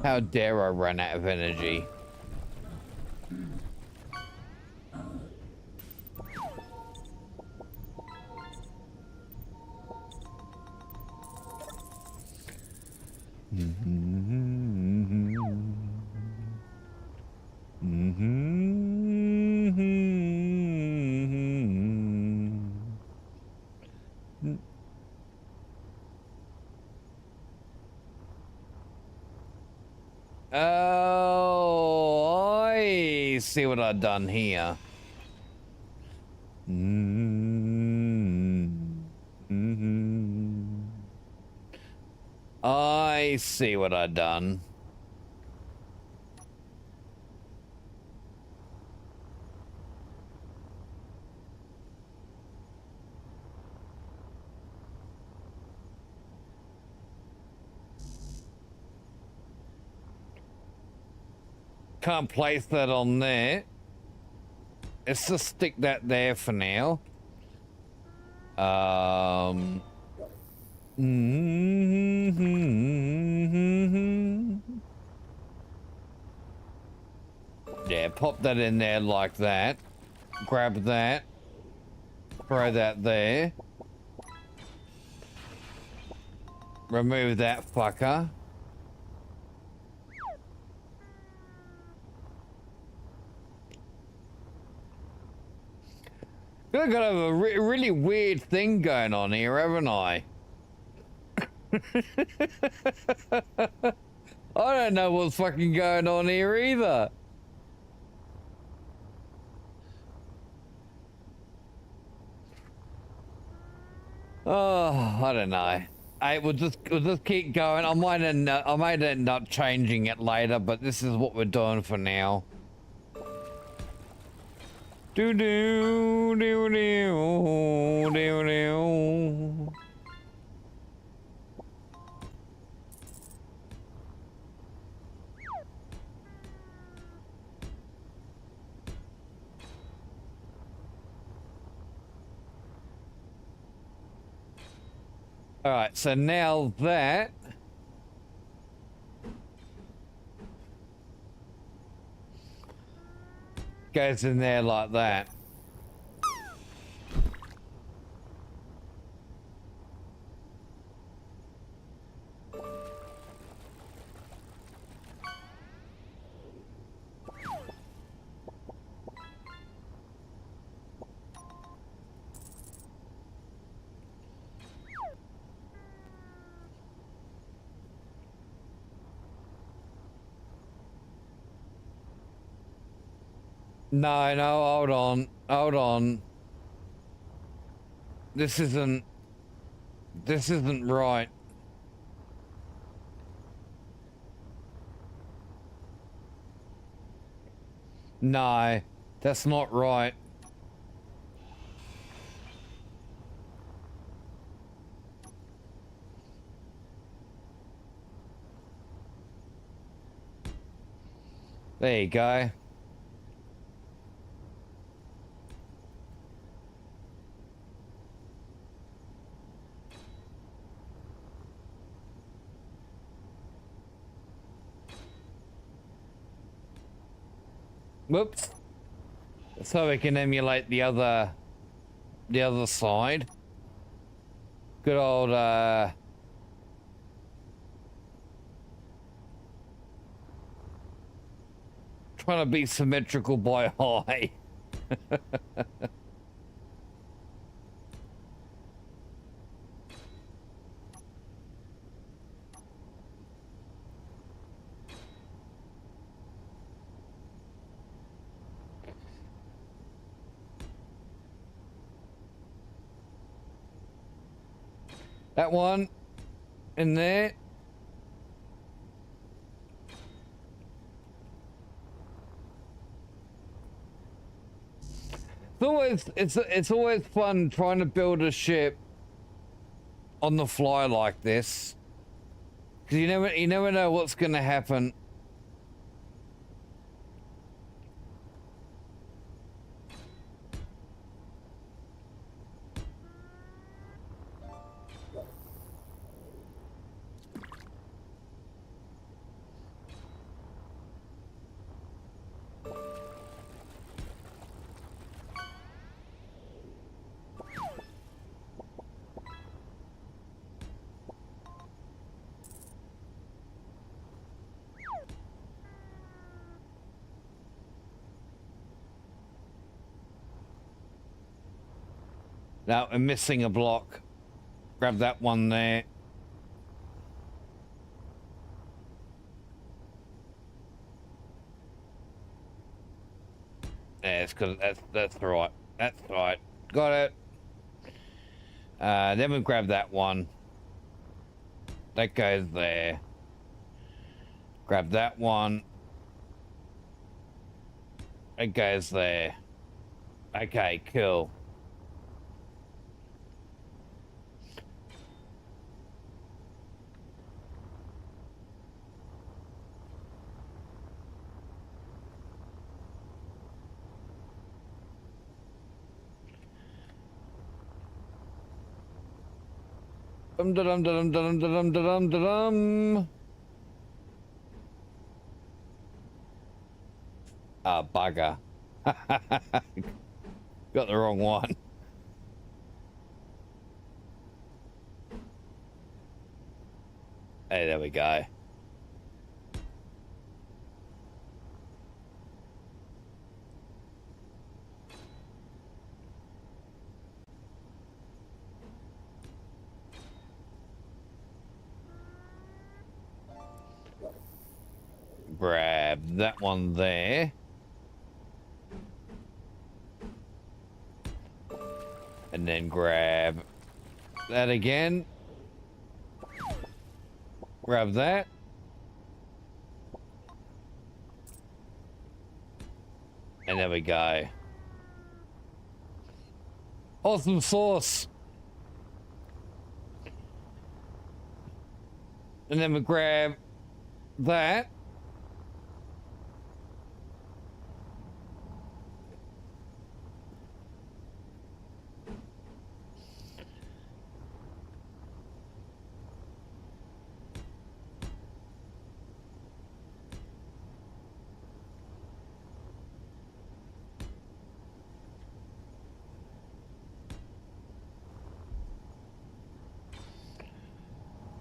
How dare I run out of energy? Oh, I see what I've done here. I see what I've done. Can't place that on there. let's just stick that there for now. Yeah, pop that in there like that. Grab that. Throw that there. Remove that fucker. I've got a really weird thing going on here, haven't I? I don't know what's fucking going on here either. Oh, I don't know. We'll just keep going. I might end up changing it later, but this is what we're doing for now. Do do do do do do. All right, so now that goes in there like that. No, hold on. This isn't right. No, that's not right. There you go. Whoops. So we can emulate the other side. Good old trying to be symmetrical by high. That one in there. It's always fun trying to build a ship on the fly like this, because you never know what's going to happen. Now I'm missing a block. Grab that one there. Yeah, it's good. That's right. That's right. Got it. Then we grab that one. That goes there. Grab that one. It goes there. Okay, cool. Dum dum dum dum dum dum dum. Ah, bugger. Got the wrong one. Hey, there we go. Grab that one there. And then grab that again. Grab that. And there we go. Awesome sauce. And then we grab that.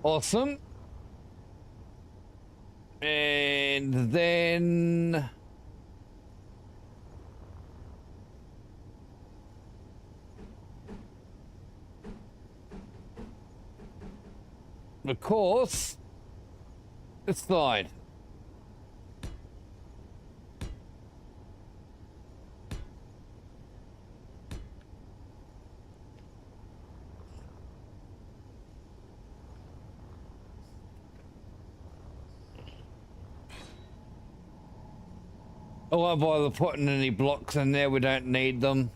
Awesome. And then of course it's fine. I won't bother putting any blocks in there, we don't need them.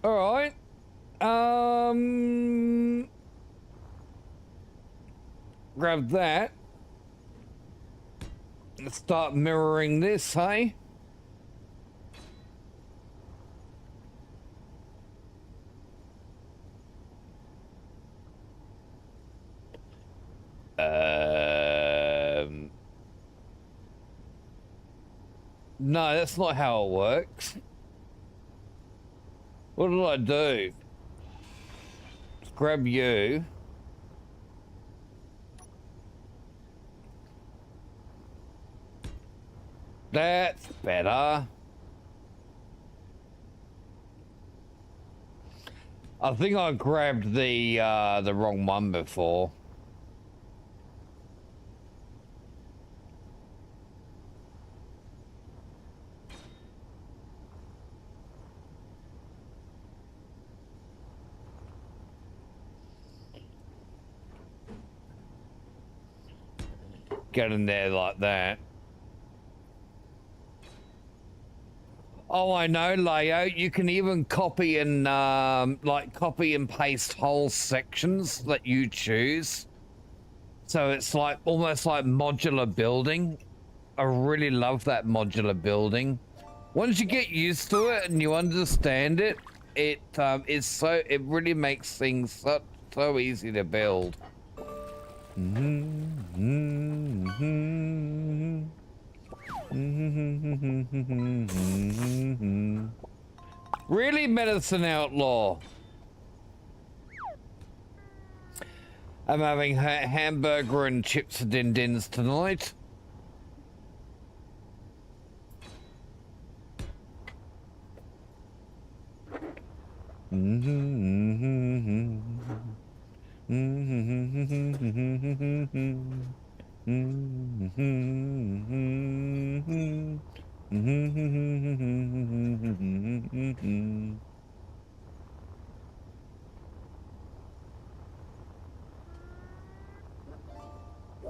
Alright. Grab that. Let's start mirroring this, hey? No, that's not how it works. What did I do? Let's grab you. That's better. I think I grabbed the wrong one before. Get in there like that. Oh, I know, layout. You can even copy and like copy and paste whole sections that you choose. So it's like almost like modular building. I really love that modular building. Once you get used to it and you understand it, it really makes things so easy to build. Really, medicine outlaw? I'm having hamburger and chips and din-dins tonight.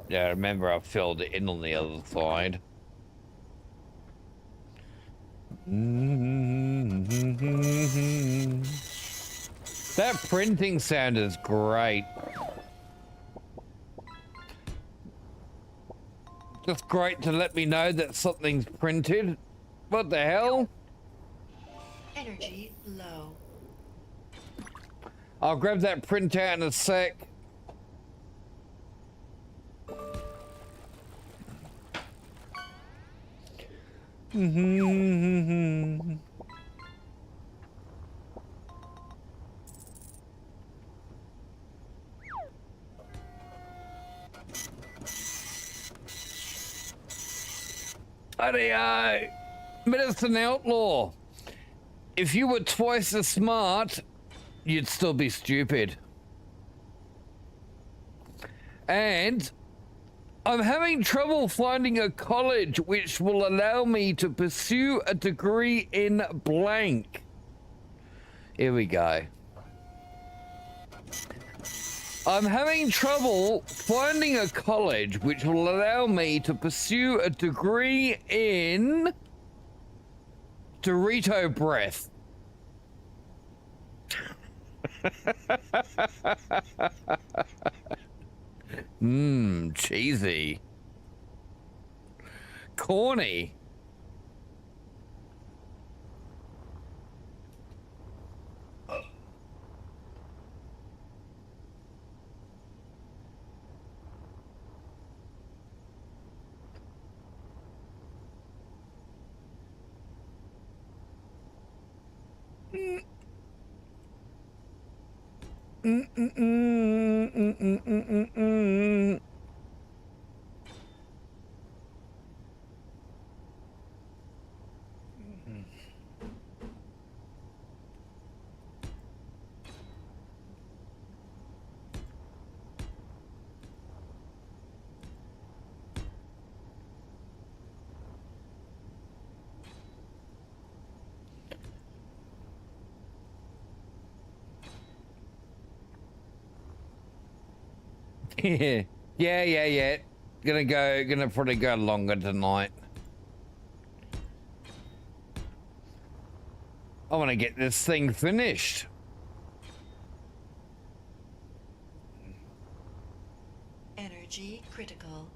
Yeah, remember I filled it in on the other side. That printing sound is great. Just great to let me know that something's printed What the hell? Energy low. I'll grab that printout in a sec. Adios, Medicine Outlaw. If you were twice as smart, you'd still be stupid. And I'm having trouble finding a college which will allow me to pursue a degree in blank. Here we go. I'm having trouble finding a college which will allow me to pursue a degree in Dorito breath. Cheesy. Corny. Yeah. Gonna probably go longer tonight. I want to get this thing finished. Energy critical.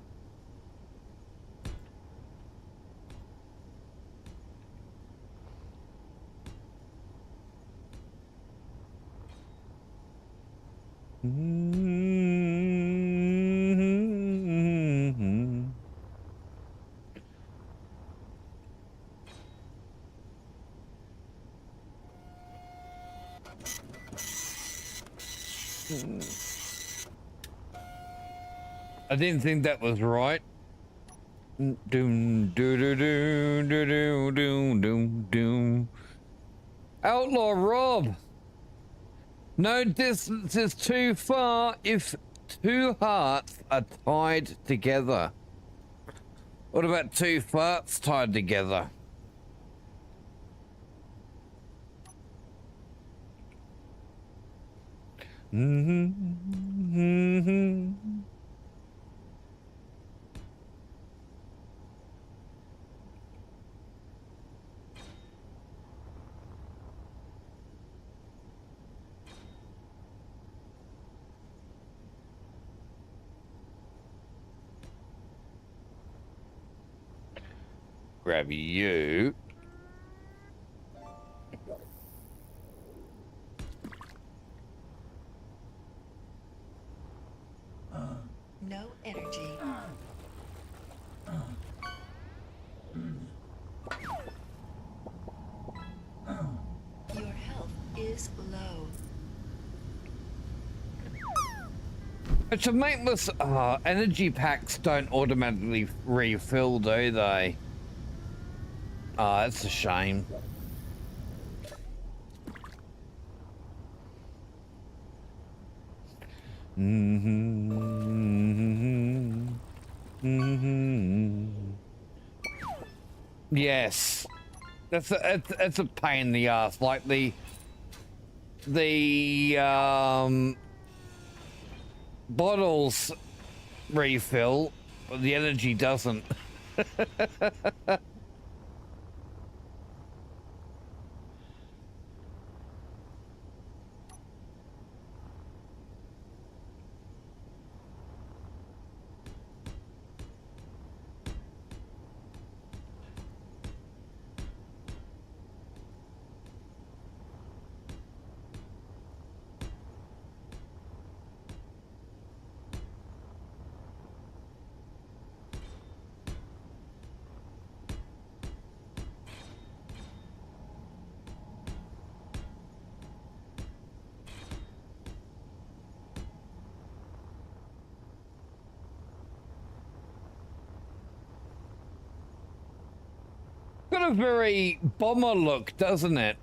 I didn't think that was right. Doom, doo doo doo doo doo doo doo doo. Outlaw Rob. No distance is too far if two hearts are tied together. What about two farts tied together? Grab you. No energy. Your health is low. It's a maintenance. Energy packs don't automatically refill, do they? That's a shame. Yes, that's a pain in the ass. Like the bottles refill, but the energy doesn't. got a very bomber look, doesn't it?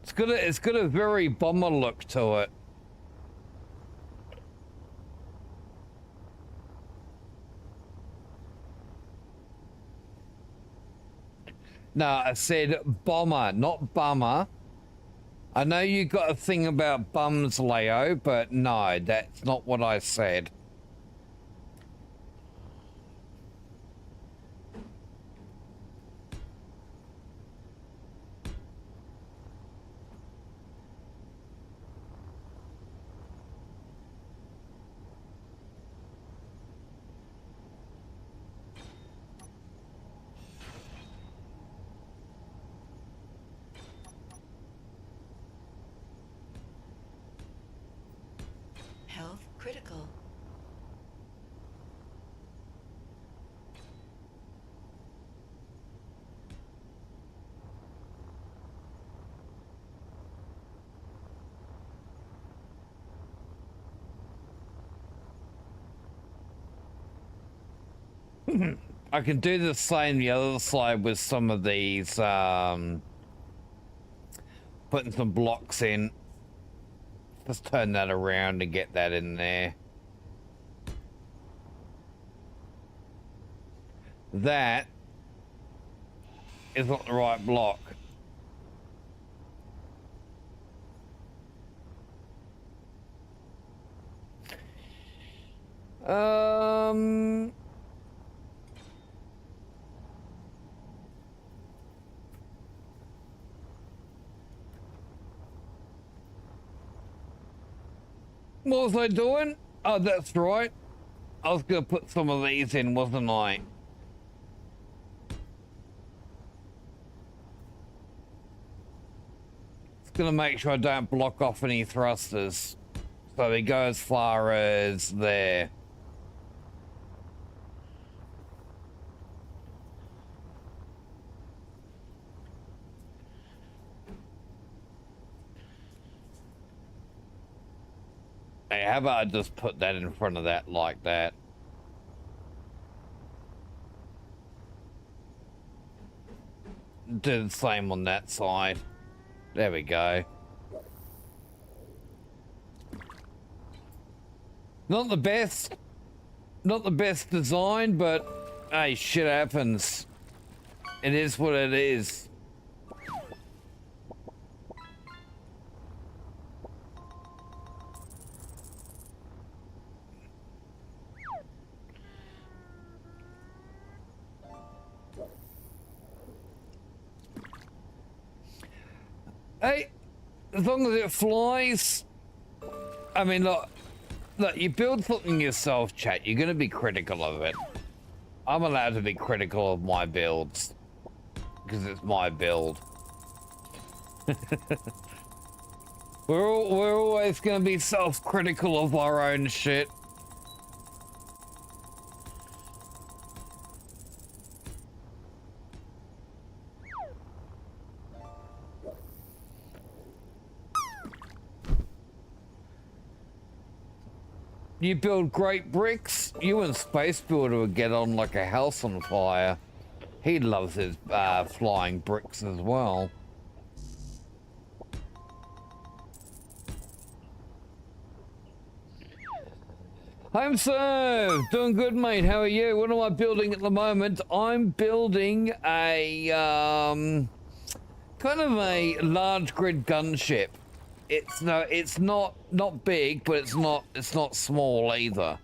It's got a very bomber look to it. No, I said bomber, not bummer. I know you got a thing about bums, Leo, but no, that's not what I said. Health critical. I can do the same the other side with some of these, putting some blocks in. Just turn that around and get that in there. That is not the right block. What was I doing? Oh, that's right. I was gonna put some of these in, wasn't I? It's gonna make sure I don't block off any thrusters. So they go as far as there. Hey, how about I just put that in front of that like that? Do the same on that side. There we go. Not the best design, but hey, shit happens. It is what it is. Hey, as long as it flies. I mean, look, you build something yourself, chat. You're going to be critical of it. I'm allowed to be critical of my builds because it's my build. We're always going to be self-critical of our own shit. You build great bricks, you and Space Builder would get on like a house on fire. He loves his flying bricks as well. I'm so doing good, mate. How are you? What am I building at the moment? I'm building a kind of a large grid gunship. It's not big, but it's not small either.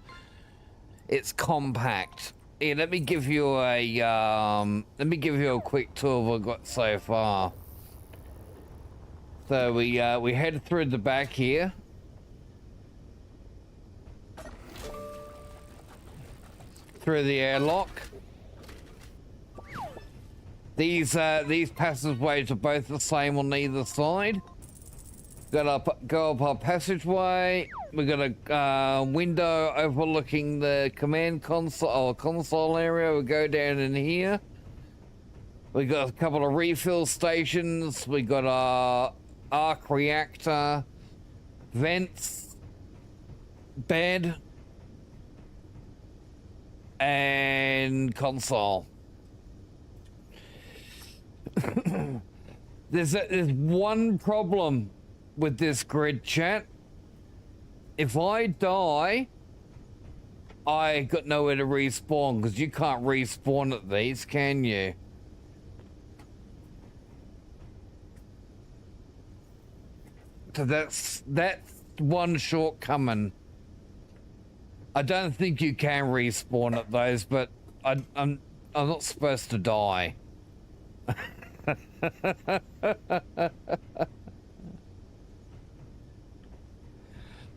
It's compact. Here, let me give you a quick tour of what I've got so far. So we head through the back here. Through the airlock. These passageways are both the same on either side. Go up our passageway. We got a window overlooking the command console or console area. We go down in here. We got a couple of refill stations. We got our arc reactor, vents, bed. and console. There's one problem with this grid, chat. If I die, I got nowhere to respawn, because you can't respawn at these, can you? So that's one shortcoming. I don't think you can respawn at those, but I'm not supposed to die.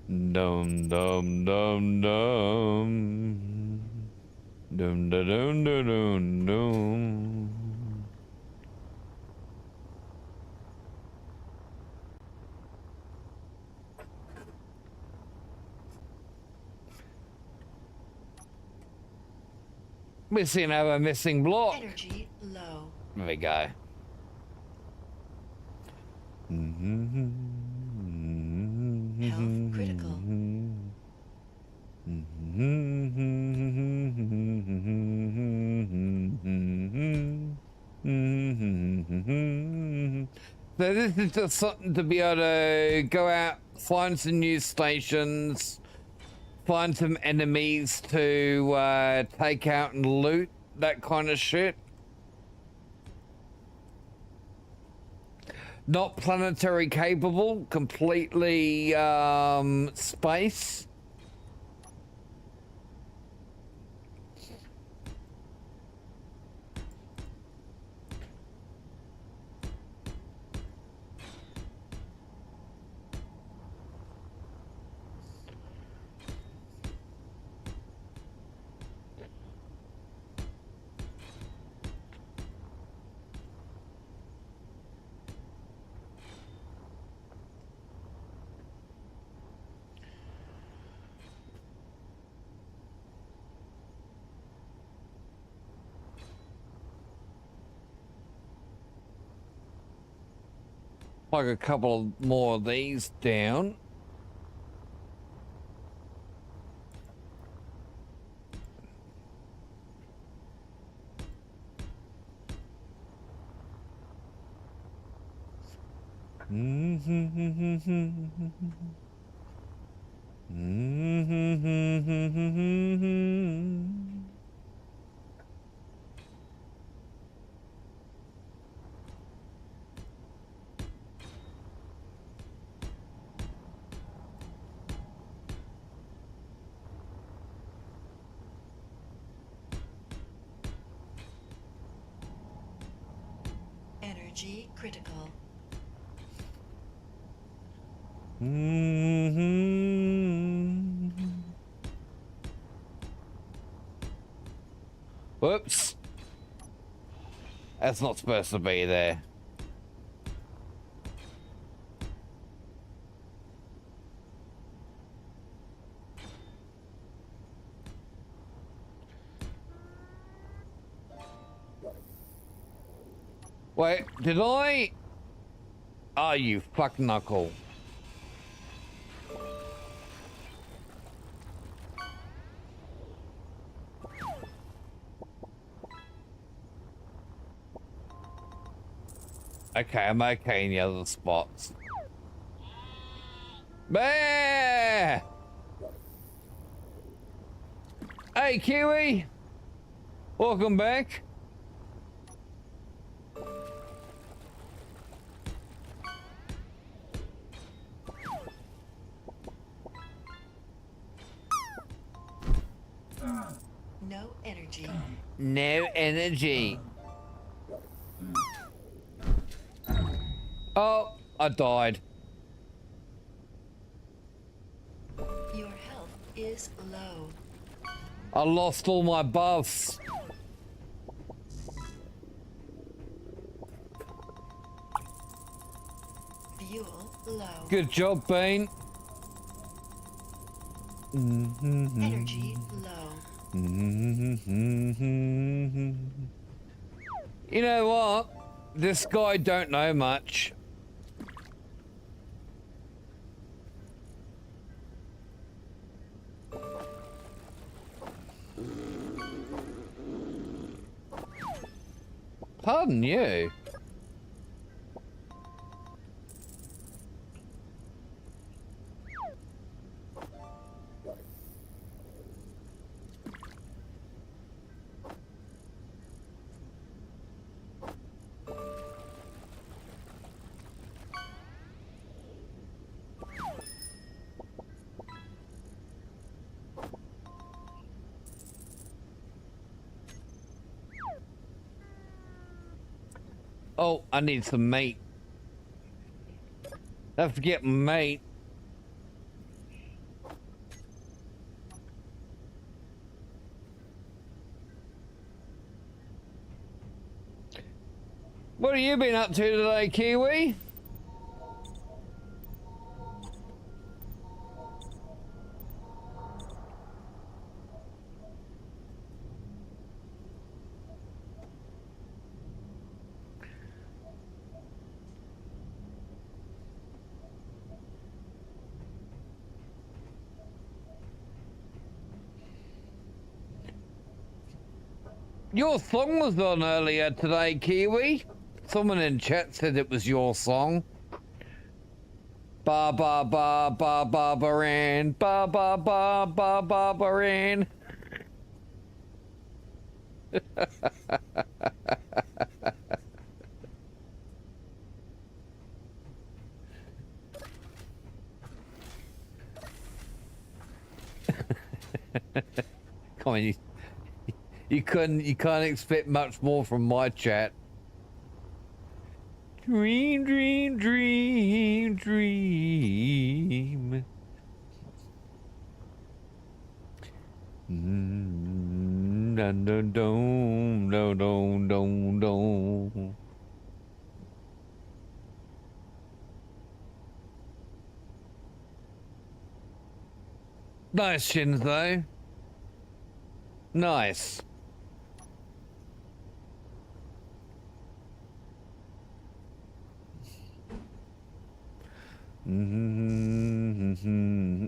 Dum dum dum dum. Dum da dum da dum dum. We seem to have a missing block. Energy low. There we go. Health critical. So this is just something to be able to go out, find some new stations, find some enemies to take out and loot, that kind of shit. Not planetary capable, completely space. Like a couple more of these down. Energy critical. Whoops. That's not supposed to be there. Wait, did I? Oh, you fuck knuckle. Okay, I'm okay in the other spots. Bear! Hey, Kiwi! Welcome back. No energy. No energy. Oh, I died. Your health is low. I lost all my buffs. Fuel low. Good job, Bean. Energy low. You know what? This guy don't know much. Pardon you. Oh, I need some meat. Don't forget meat. What have you been up to today, Kiwi? Your song was on earlier today, Kiwi. Someone in chat said it was your song. Ba ba ba ba ba baran, ba ba ba ba ba baran. Come on, you can't expect much more from my chat. Dream, dream, dream, dream. Dun, dun, dun, dun, dun, dun, dun. Nice, Shinzo. Nice.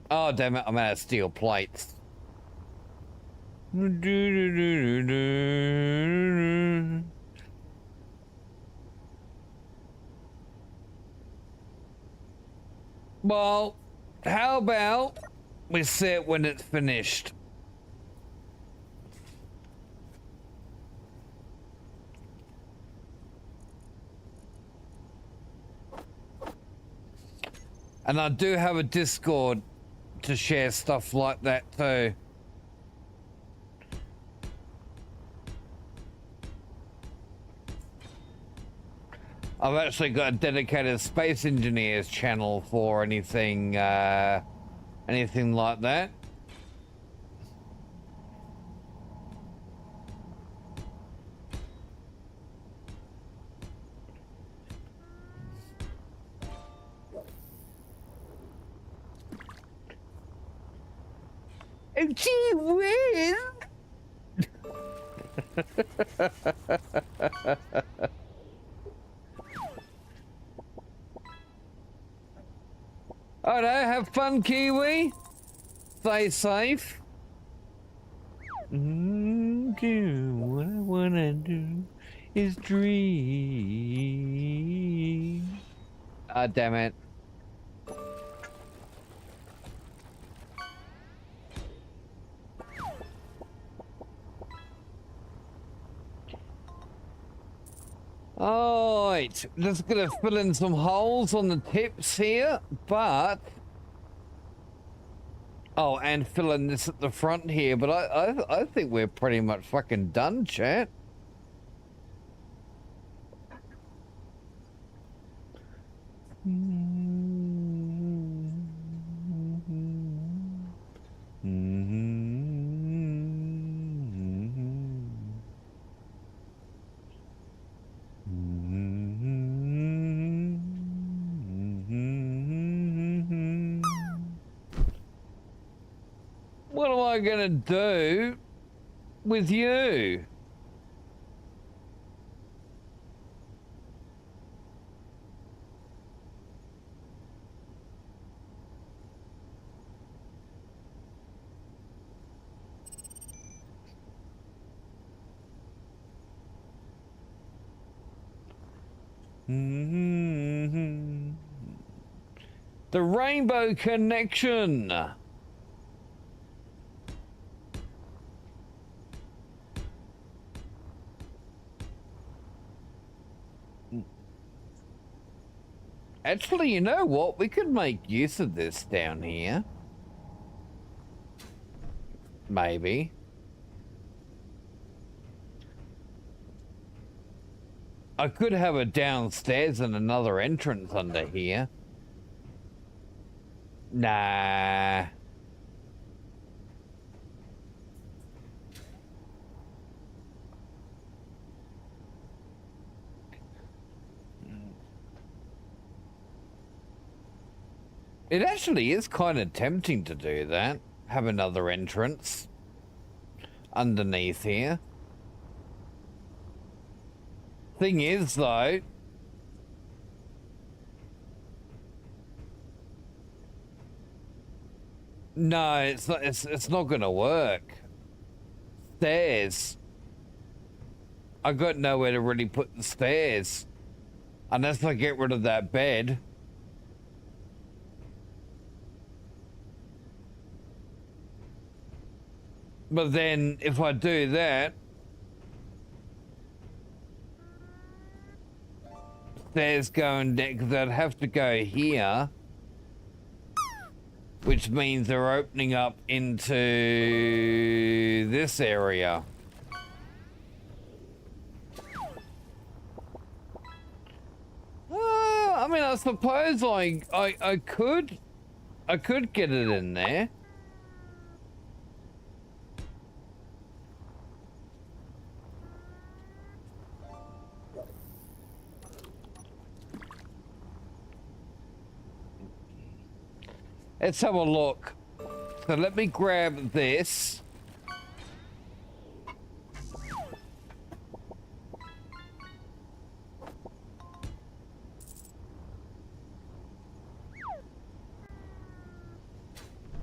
Oh, damn it, I'm out of steel plates. Well, how about we see it when it's finished? And I do have a Discord to share stuff like that too. I've actually got a dedicated Space Engineers channel for anything, anything like that. Oh, gee whiz! Alright, have fun, Kiwi. Stay safe. Do what I wanna do is dream. Ah, damn it. Alright, just gonna fill in some holes on the tips here, but... Oh, and fill in this at the front here, but I think we're pretty much fucking done, chat. What am I gonna do with you? The Rainbow Connection. Actually, you know what? We could make use of this down here. Maybe. I could have it downstairs and another entrance under here. Nah. It actually is kind of tempting to do that. Have another entrance underneath here. Thing is, though, no, it's not. It's not gonna work. Stairs. I got nowhere to really put the stairs, unless I get rid of that bed. But then, if I do that, stairs going down, because I'd have to go here, which means they're opening up into this area. I mean, I suppose I could get it in there. Let's have a look. So let me grab this.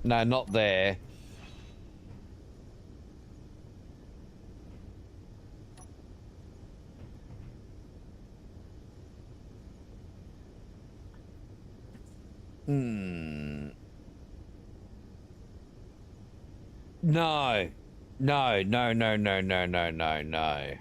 No, not there. No. No, no, no, no, no, no, no, no.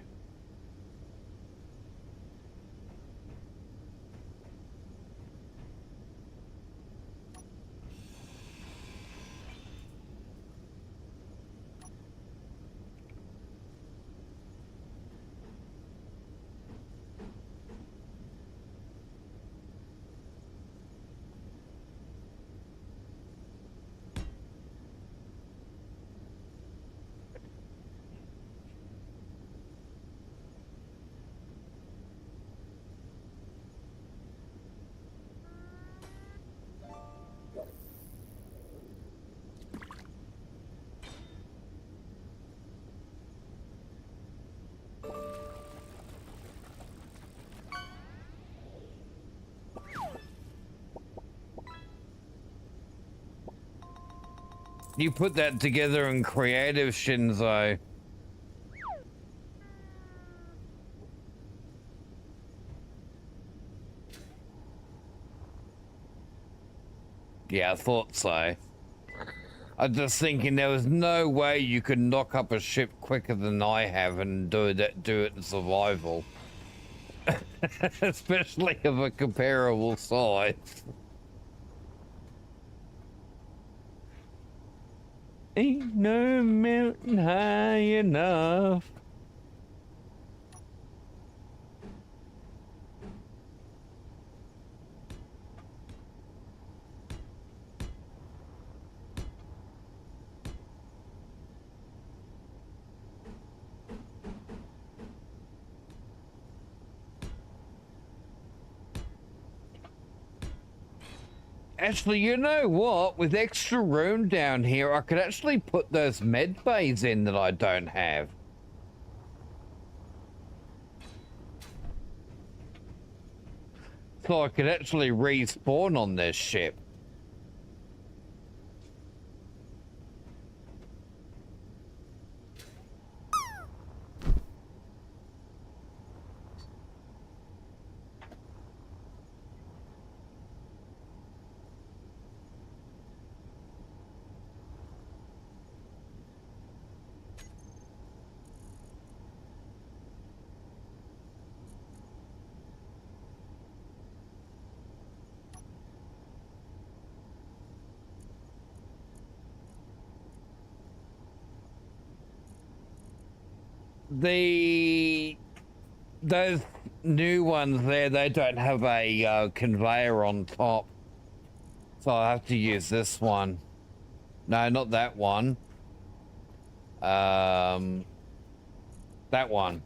You put that together in creative, Shinzo. Yeah, I thought so. I'm just thinking there was no way you could knock up a ship quicker than I have and do it in survival. Especially of a comparable size. Ain't no mountain high enough. Actually, you know what? With extra room down here, I could actually put those med bays in that I don't have. So I could actually respawn on this ship. those new ones there, they don't have a conveyor on top, so I have to use this one. No, not that one. That one.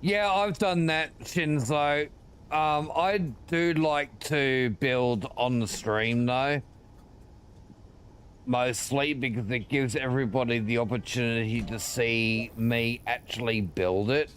Yeah, I've done that, Shinzo. I do like to build on the stream though. Mostly because it gives everybody the opportunity to see me actually build it.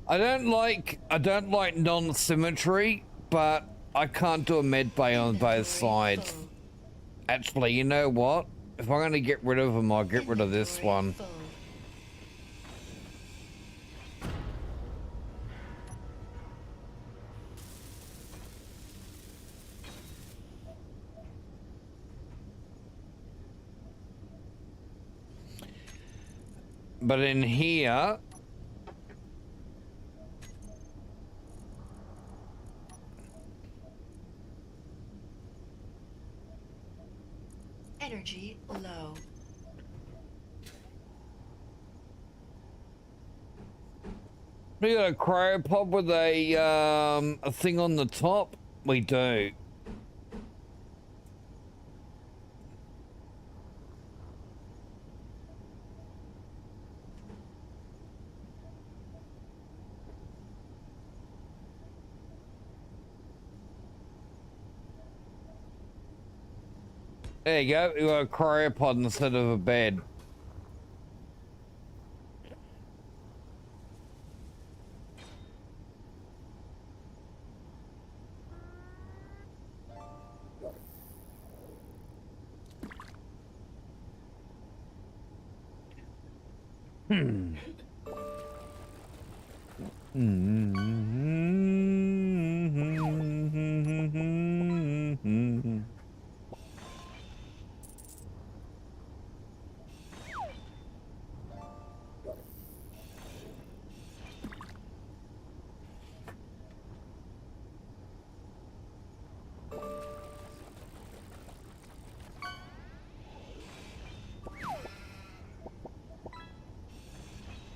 I don't like non-symmetry, but I can't do a med bay on both sides. Full. Actually, you know what? If I'm gonna get rid of them, I'll get rid of this one. Full. But in here, Energy low. we got a cryopod with a thing on the top. We do. There you go. We got a cryopod instead of a bed.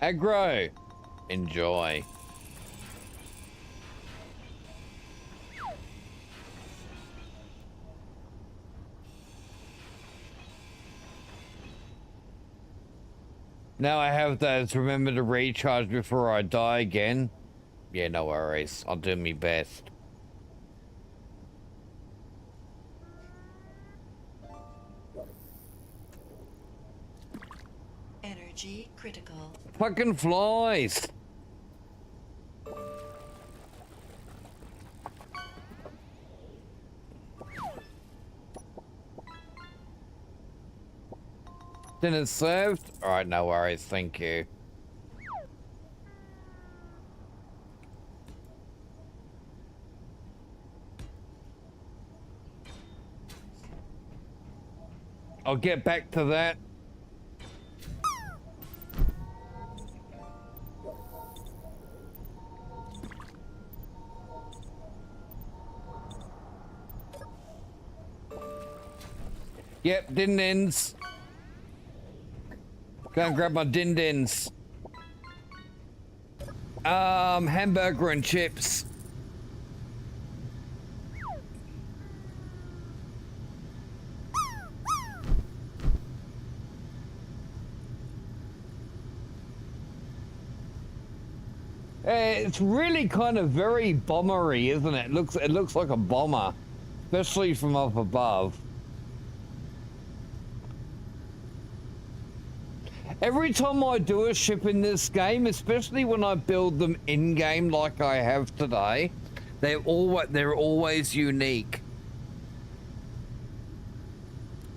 Aggro. Enjoy. Now I have those remember to recharge before I die again. Yeah, no worries. I'll do my best. Energy critical. Fucking flies. Dinner served? Alright, no worries, thank you. I'll get back to that. Yep, din-dins. Go and grab my din-dins. Hamburger and chips. It's really kind of very bombery, isn't it? It looks like a bomber, especially from up above. Every time I do a ship in this game, especially when I build them in-game like I have today, they're always unique.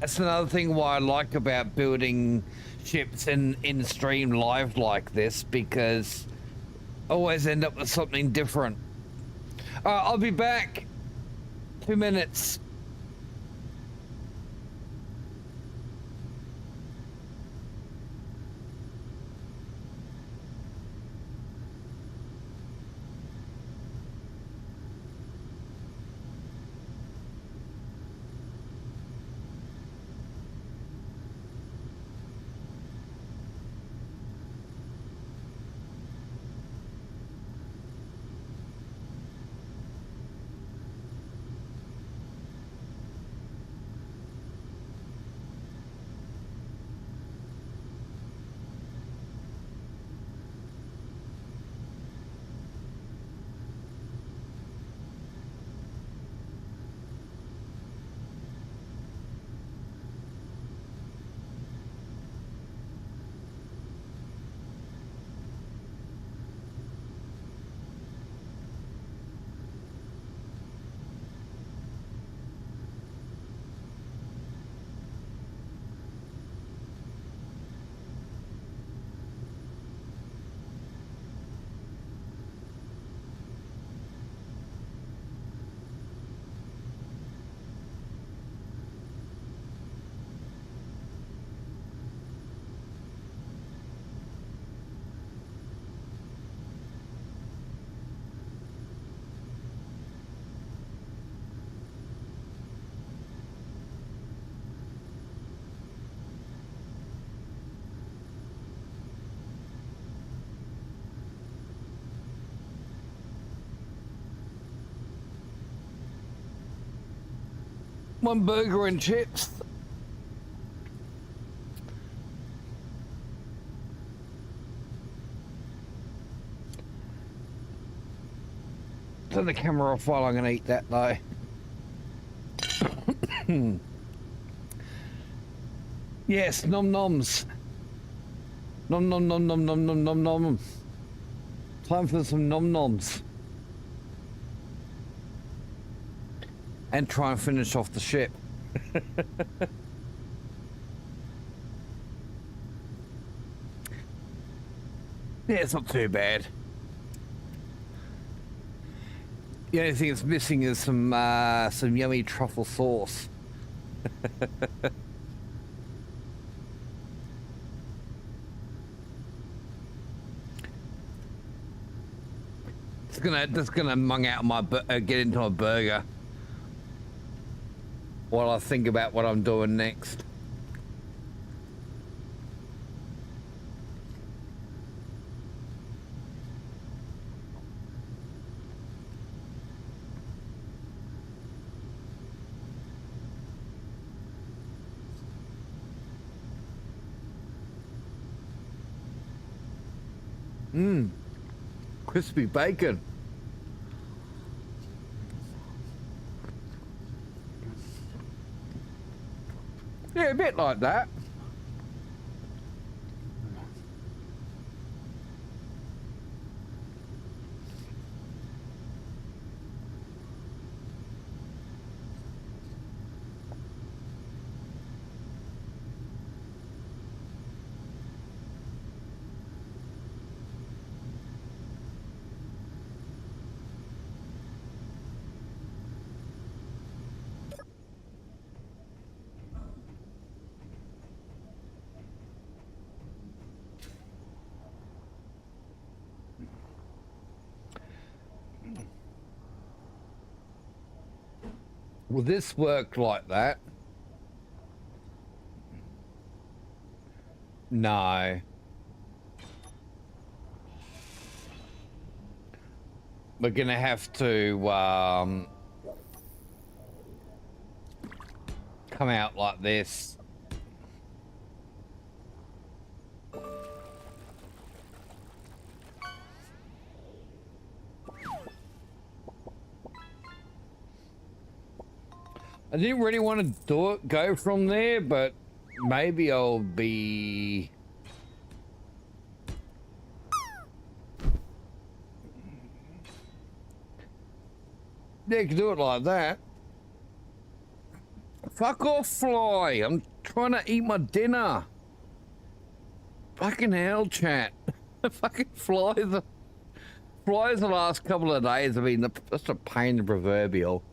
That's another thing why I like about building ships in stream live like this, because I always end up with something different. I'll be back. 2 minutes. One burger and chips. Turn the camera off while I'm going to eat that though. Yes, nom noms. Nom nom nom nom nom nom nom nom. Time for some nom noms. And try and finish off the ship. Yeah, it's not too bad. The only thing it's missing is some yummy truffle sauce. It's gonna mung out my get into my burger while I think about what I'm doing next. Crispy bacon. Yeah, a bit like that. Will this work like that? No. We're gonna have to come out like this. I didn't really want to go from there, but maybe I'll be... Yeah, you can do it like that. Fuck off, fly. I'm trying to eat my dinner. Fucking hell, chat. Fucking flies. Flies the last couple of days have been just a pain in the proverbial.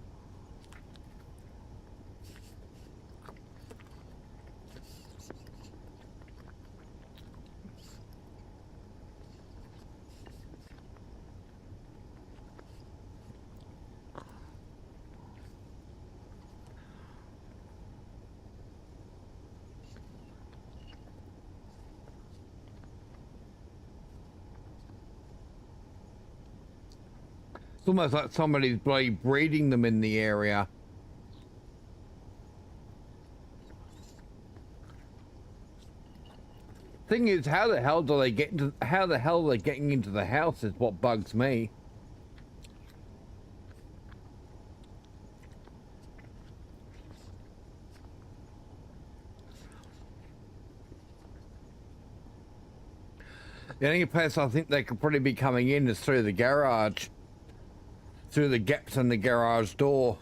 It's almost like somebody's bloody breeding them in the area. Thing is, how the hell are they getting into the house is what bugs me. The only place I think they could probably be coming in is through the garage. Through the gaps in the garage door.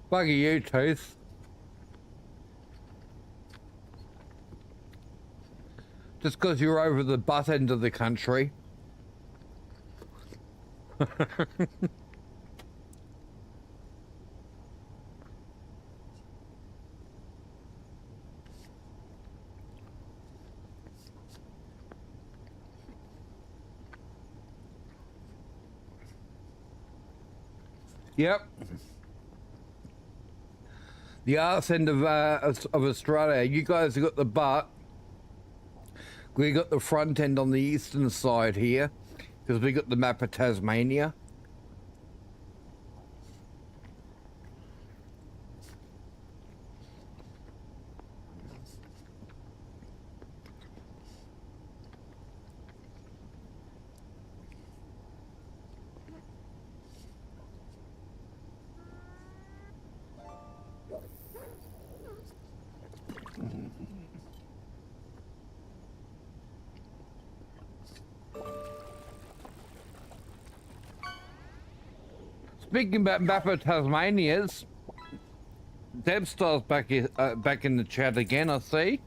Buggy you, Tooth. Just because you're over the butt end of the country. Yep. The arse end of Australia. You guys have got the butt. We got the front end on the eastern side here, because we got the map of Tasmania. Speaking about map of Tasmania's, Debstar's back in the chat again, I see.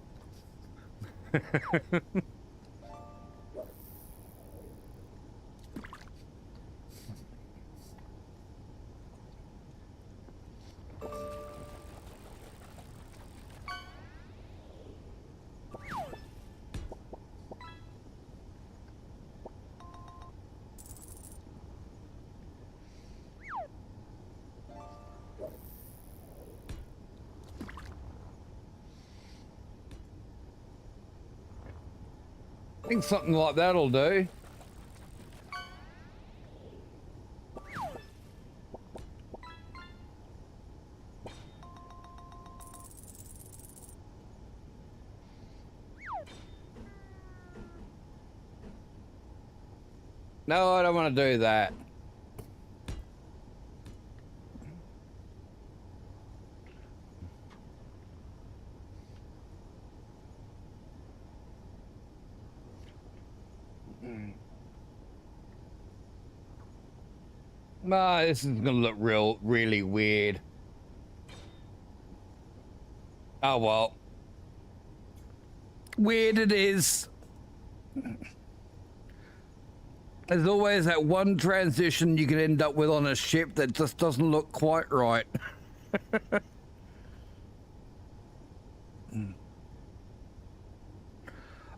I think something like that'll do. No, I don't want to do that. Nah, this is gonna look really weird. Oh well. Weird it is. There's always that one transition you can end up with on a ship that just doesn't look quite right.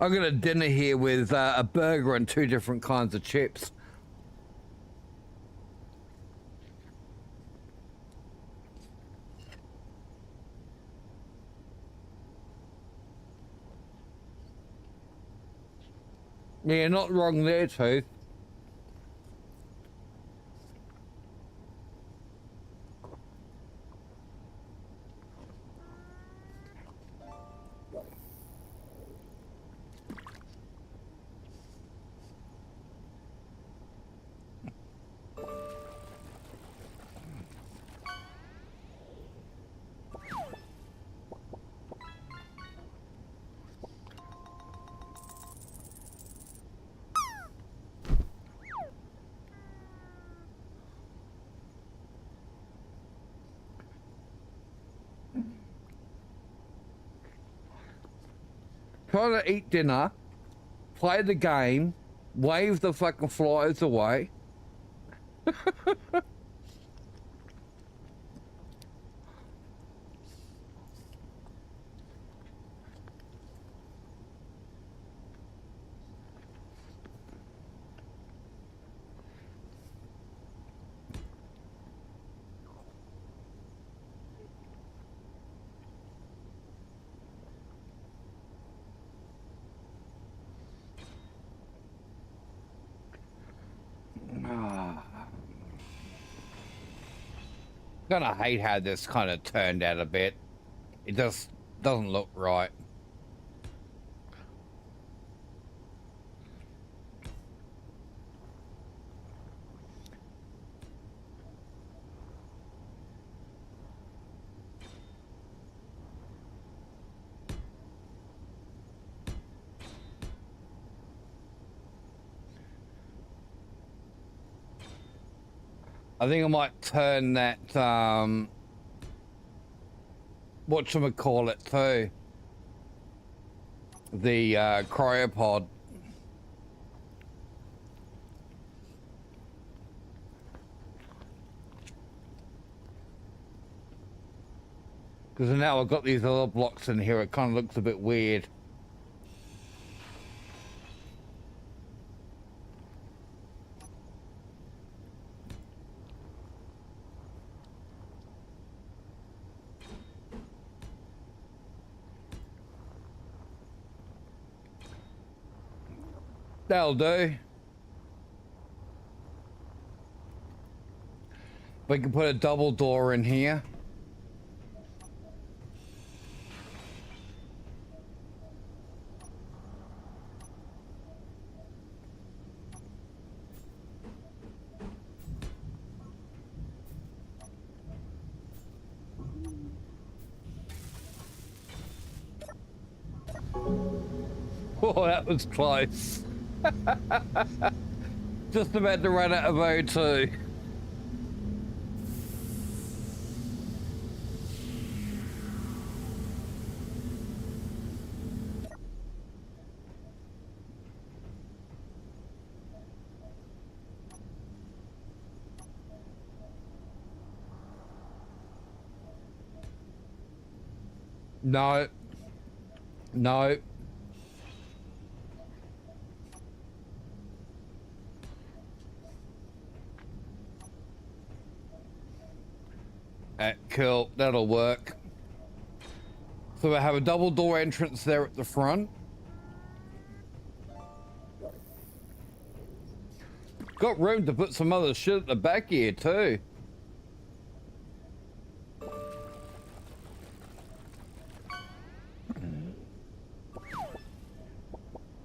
I got a dinner here with a burger and 2 different kinds of chips. Yeah, not wrong there, Tooth. try to eat dinner, play the game, wave the fucking flies away. Gonna hate how this kind of turned out a bit. It just doesn't look right. I think I might turn that, whatchamacallit too. The, cryopod. Because now I've got these other blocks in here, it kind of looks a bit weird. That'll do. We can put a double door in here. Oh, that was close. Just about to run out of O2. No. No. Cool, that'll work. So I have a double door entrance there at the front. Got room to put some other shit at the back here too.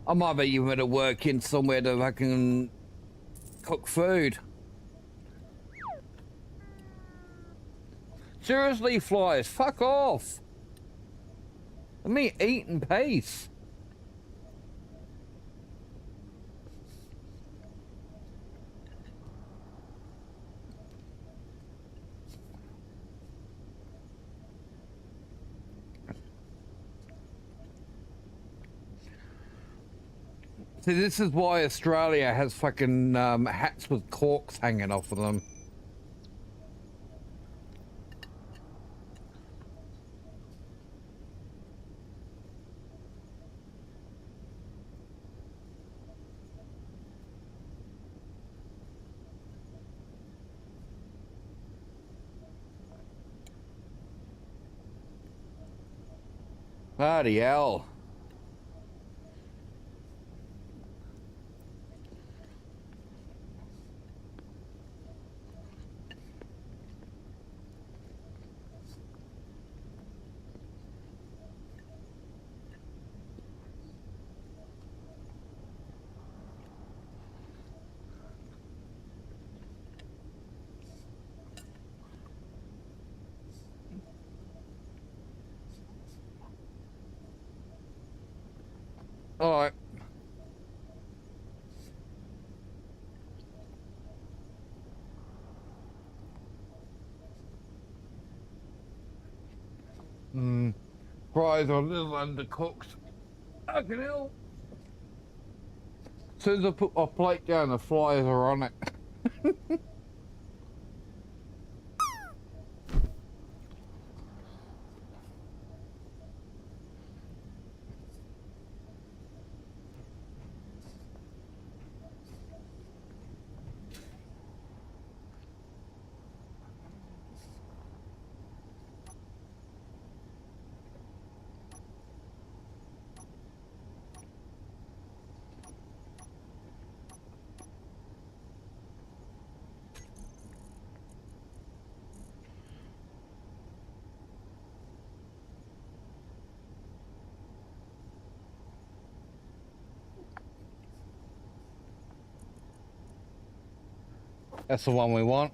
I might be even to work in somewhere that I can cook food. Seriously, flies, fuck off. Let me eat in peace. See, this is why Australia has fucking hats with corks hanging off of them. Bloody hell. All right. Fries are a little undercooked. Fucking hell. As soon as I put my plate down, the flies are on it. That's the one we want.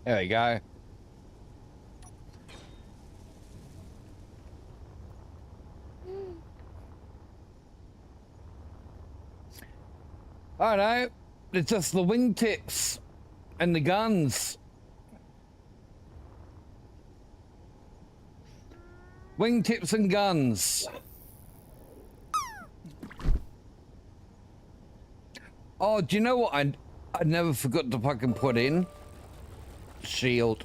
There we go. I know. It's just the wingtips and the guns. Wingtips and guns. Oh, do you know what I never forgot to fucking put in? Shield.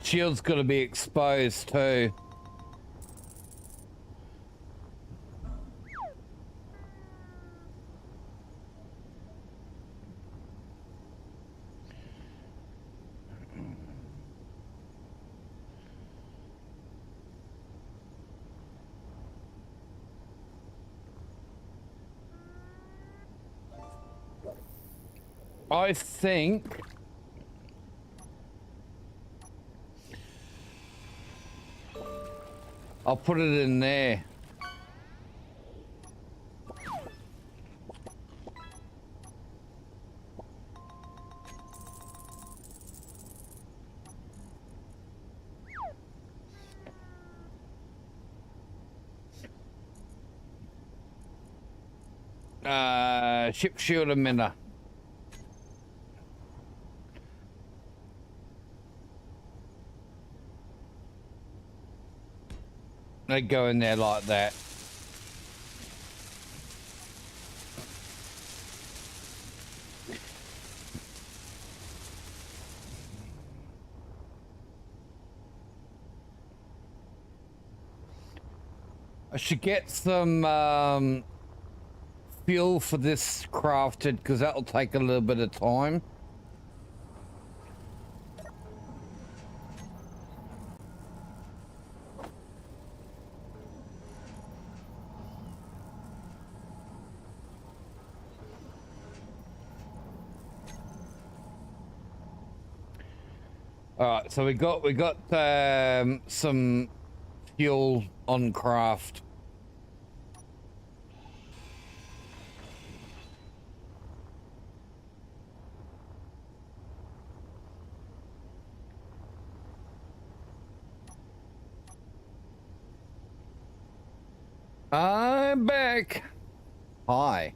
Shield's got to be exposed too. I think I'll put it in there. Ship shield and minnow. They go in there like that. I should get some fuel for this crafted because that'll take a little bit of time. All right, so we got some fuel on craft. I'm back. Hi.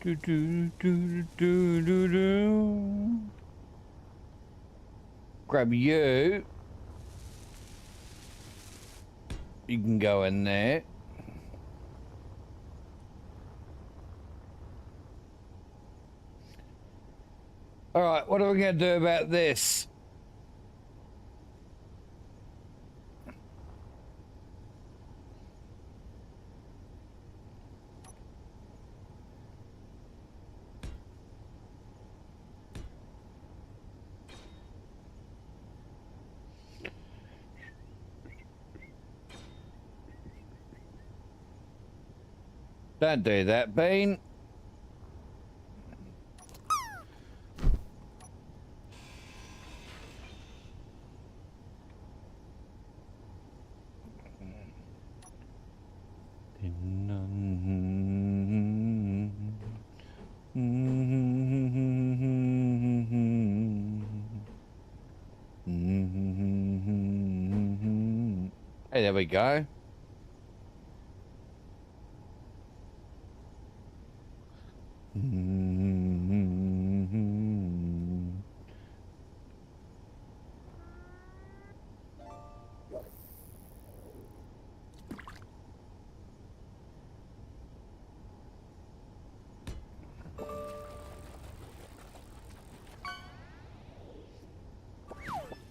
Do, do, do, do, do, do. Grab you. You can go in there. All right, what are we going to do about this? Don't do that, Bean. Hey, there we go.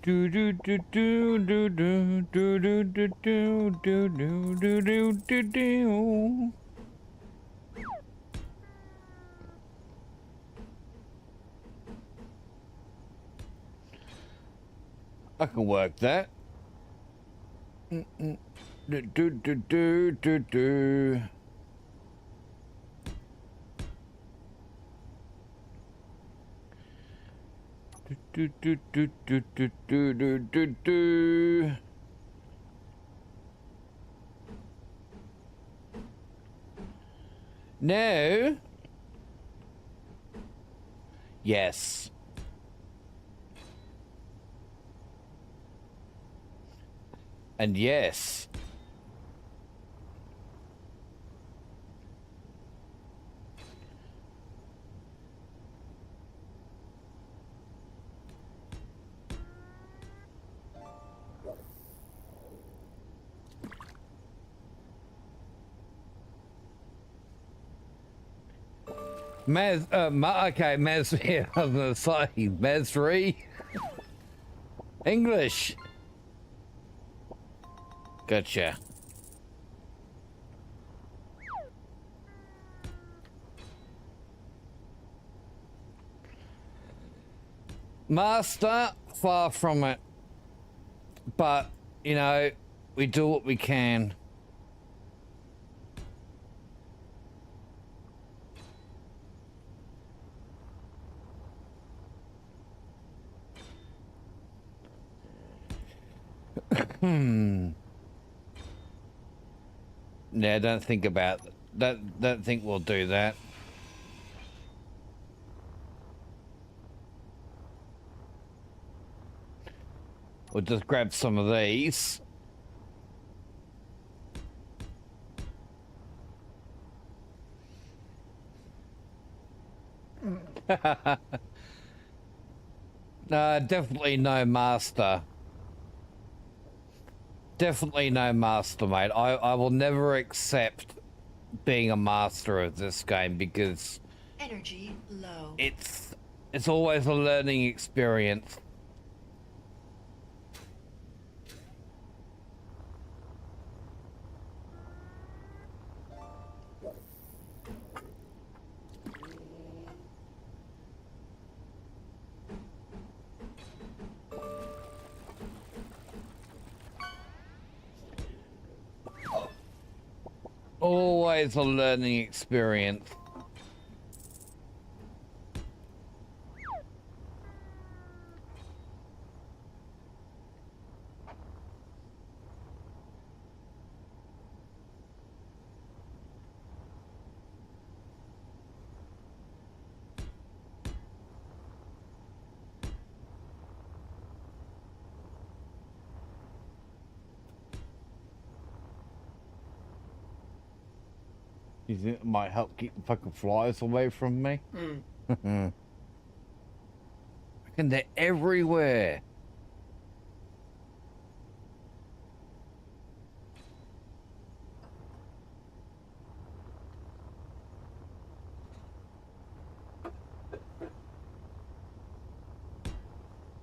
Do do do do do do do do do do do do do do do. I can work that. Do do do do do do. Do do do do do do do do do. No. Yes. And yes. Okay, Maz, yeah, I was gonna say, Mazri. English. Gotcha. Master, far from it. But, you know, we do what we can. Yeah, don't think about that. Don't think we'll do that. We'll just grab some of these. No, definitely no master. Definitely no master, mate. I will never accept being a master of this game because Energy low. it's always a learning experience. Always a learning experience. You think it might help keep the fucking flies away from me? I reckon they're everywhere.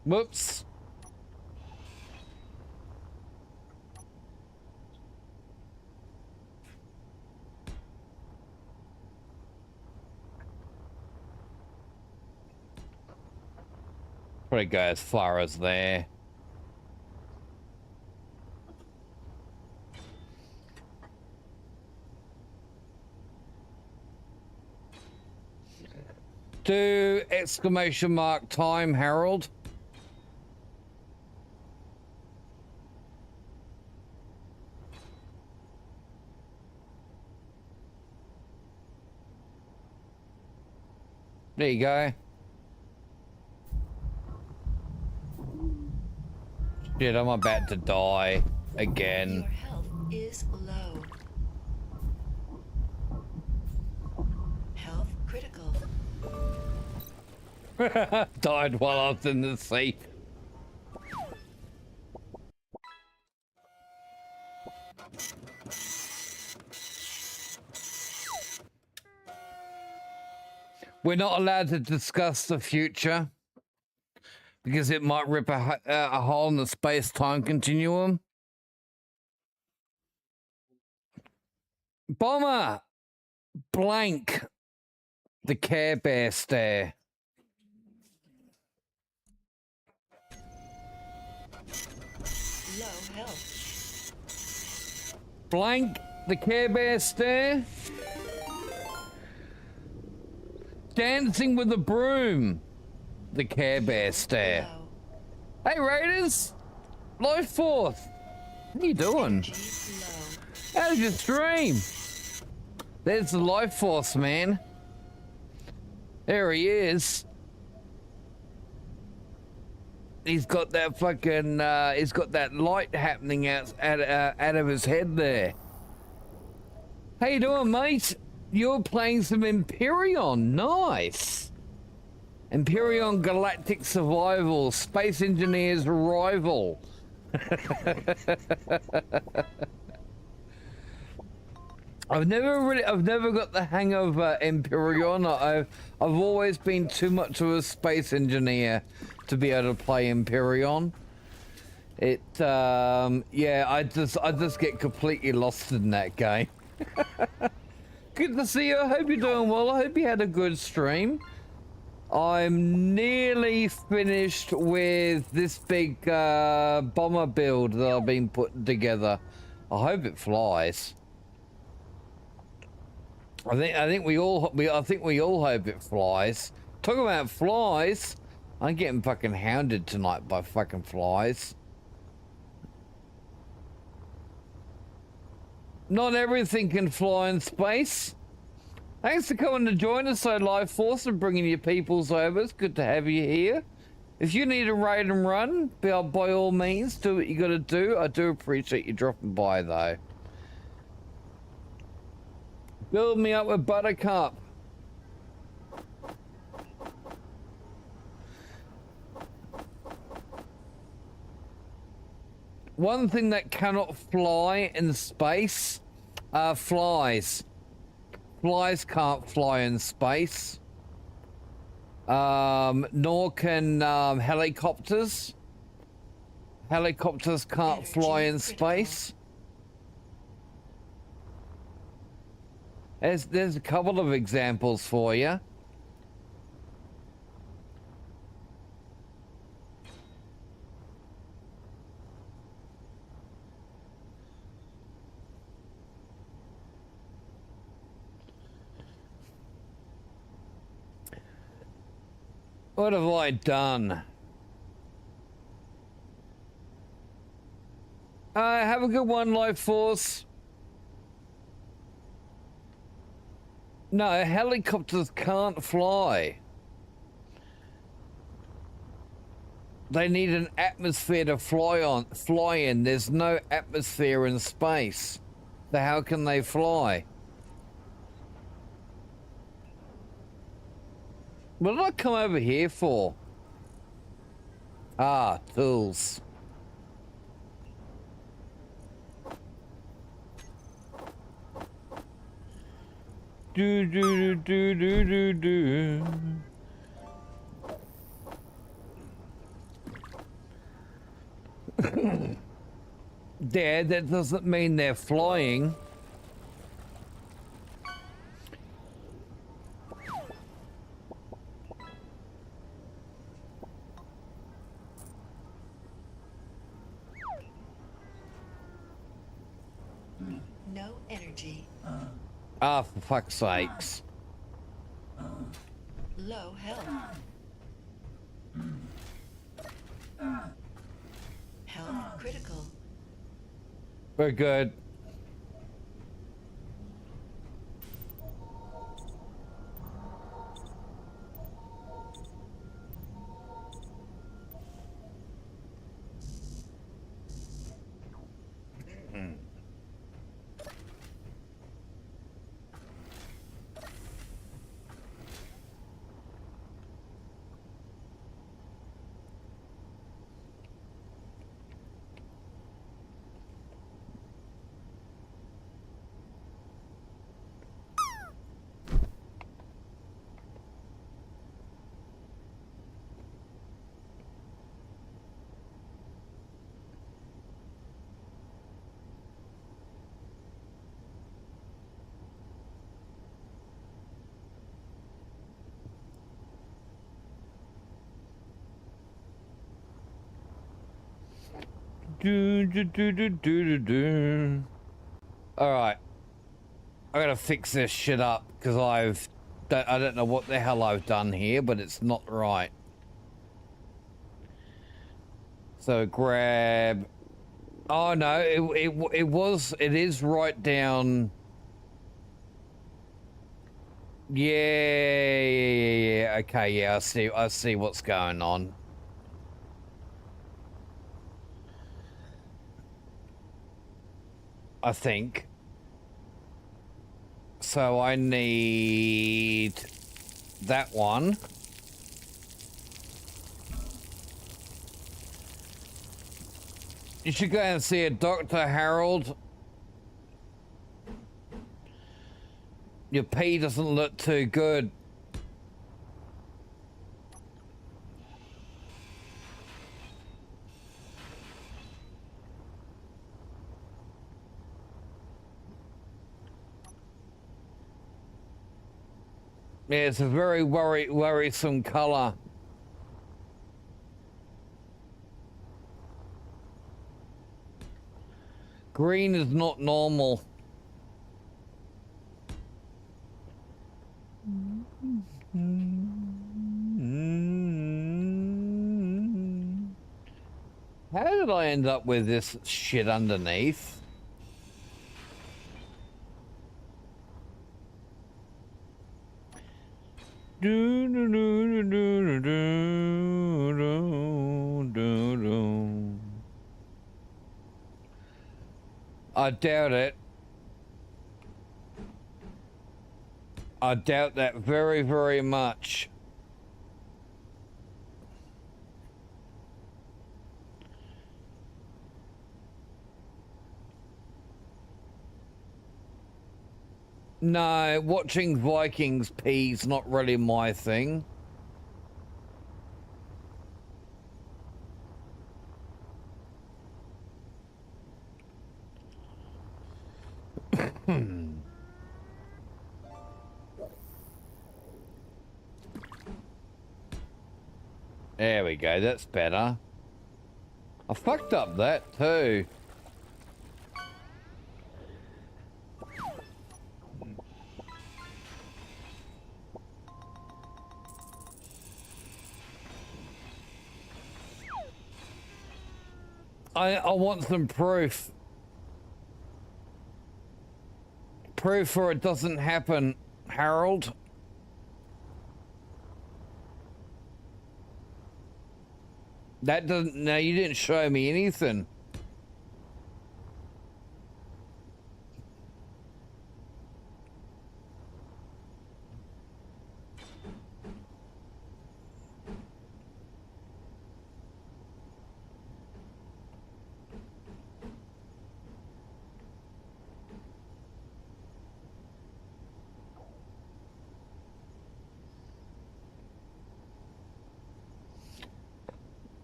Whoops. Probably go as far as there. Do exclamation mark time, Harold. There you go. Shit, I'm about to die again. Your health is low. Health critical. Died while I was in the sea. We're not allowed to discuss the future because it might rip a hole in the space-time continuum. Bomber! Blank the Care Bear stare. Low health. Blank the Care Bear stare. Dancing with a broom. The Care Bear stare. Low. Hey Raiders! Life Force! What are you doing? Energy low. How's your stream? There's the Life Force, man. There he is. He's got that fucking, he's got that light happening out of his head there. How you doing, mate? You're playing some Empyrean. Nice. Empyrean Galactic Survival. Space Engineer's Rival. I've never got the hang of Empyrean. I've always been too much of a space engineer to be able to play Empyrean. Yeah, I just get completely lost in that game. Good to see you. I hope you're doing well. I hope you had a good stream. I'm nearly finished with this big bomber build that I've been putting together. I hope it flies. I think we all hope it flies. Talk about flies. I'm getting fucking hounded tonight by fucking flies. Not everything can fly in space. Thanks for coming to join us, so Life Force, and bringing your peoples over. It's good to have you here. If you need a raid and run, by all means, do what you got to do. I do appreciate you dropping by, though. Build me up with Buttercup. One thing that cannot fly in space are flies. Flies can't fly in space. Nor can helicopters. Helicopters can't fly in space. There's a couple of examples for you. What have I done? Have a good one, Life Force. No, helicopters can't fly. They need an atmosphere to fly in. There's no atmosphere in space. So how can they fly? What did I come over here for? Ah, tools. Do do do do do do. Yeah, that doesn't mean they're flying. No energy. Ah, for fuck's sakes. Low health. Health critical. We're good. All right, I gotta fix this shit up because I don't know what the hell I've done here, but it's not right. So grab. Oh no, it is right down. Yeah. Okay, yeah, I see what's going on. I think. So I need that one. You should go and see a doctor, Harold. Your pee doesn't look too good. Yeah, it's a very worrisome color. Green is not normal. How did I end up with this shit underneath? I doubt it. I doubt that very, very much. No, watching Vikings pee's not really my thing. There we go, that's better. I fucked up that too. I want some proof. Proof or it doesn't happen, Harold. That doesn't, no, you didn't show me anything.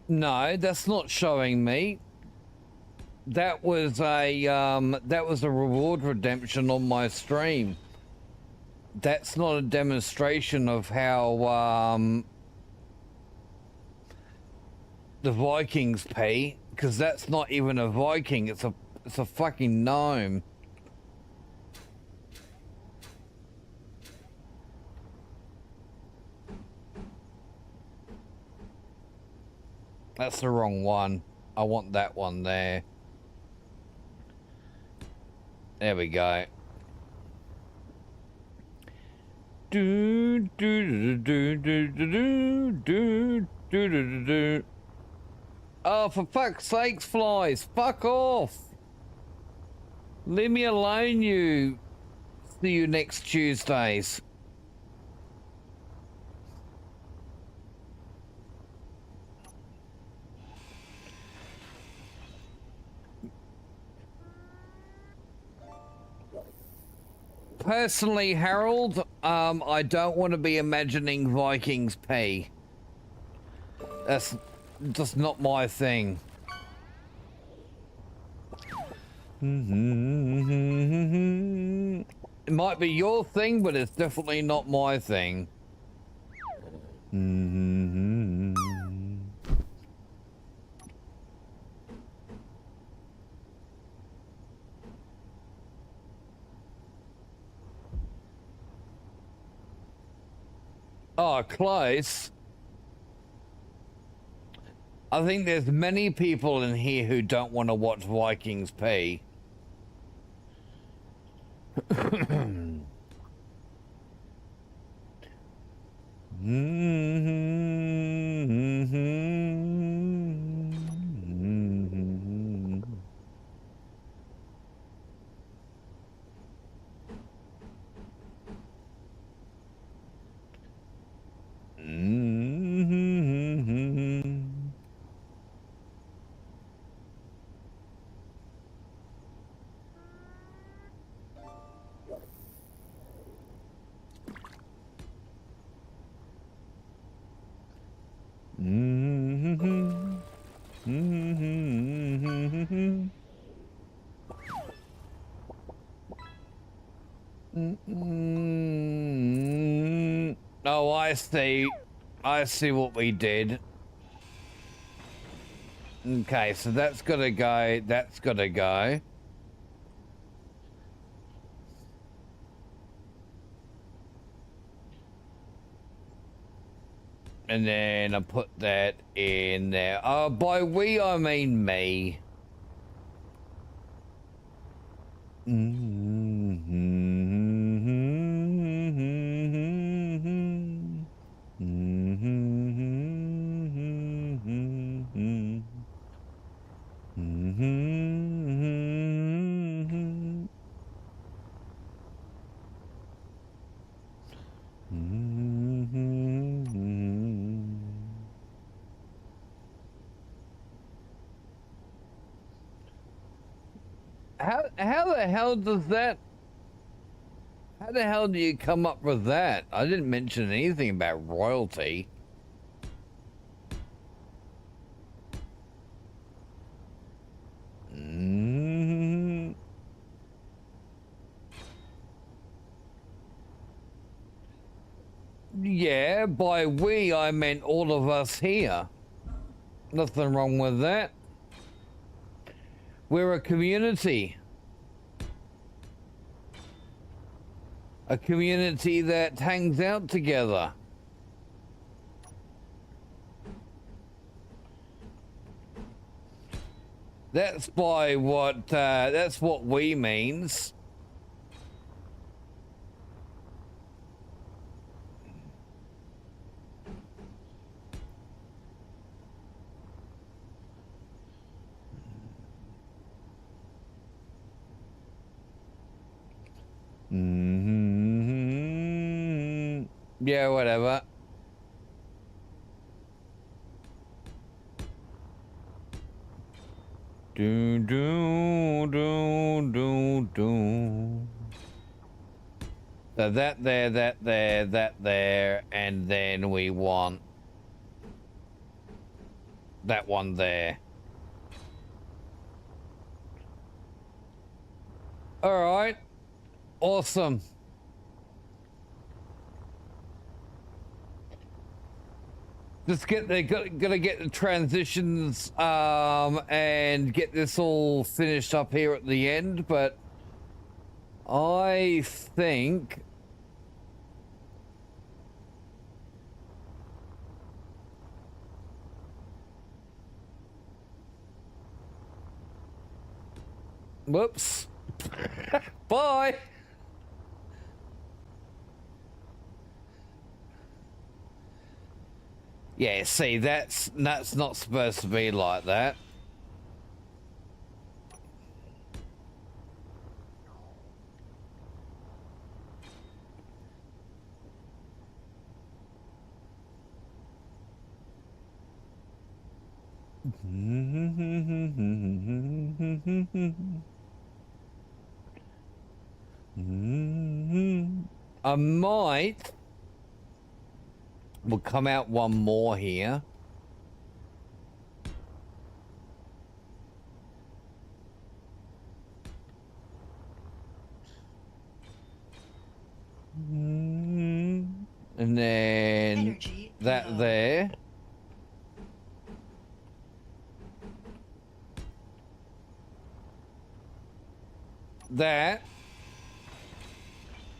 No, that's not showing me. that was a reward redemption on my stream. That's not a demonstration of how the Vikings pay, because that's not even a Viking. It's a fucking gnome. That's the wrong one. I want that one there. There we go. Do do do do do do do do do. Oh, for fuck's sakes, flies! Fuck off! Leave me alone, you. See you next Tuesdays. Personally, Harold, I don't want to be imagining Vikings pee. That's just not my thing. It might be your thing, but it's definitely not my thing. Oh, close. I think there's many people in here who don't want to watch Vikings pee. Oh, I see. I see what we did. Okay, so that's gotta go. That's gotta go. And then I put that in there. By we, I mean me. How the hell does that... How the hell do you come up with that? I didn't mention anything about royalty. Yeah, by we, I meant all of us here. Nothing wrong with that. We're a community. A community that hangs out together. That's by what, that's what we means. Yeah, whatever. Do do do do do. So that there, that there, that there, and then we want that one there. All right. Awesome. Just gotta get the transitions and get this all finished up here at the end, but I think whoops. Bye. Yeah, see, that's not supposed to be like that. I might. We'll come out one more here. And then Energy that low. there. That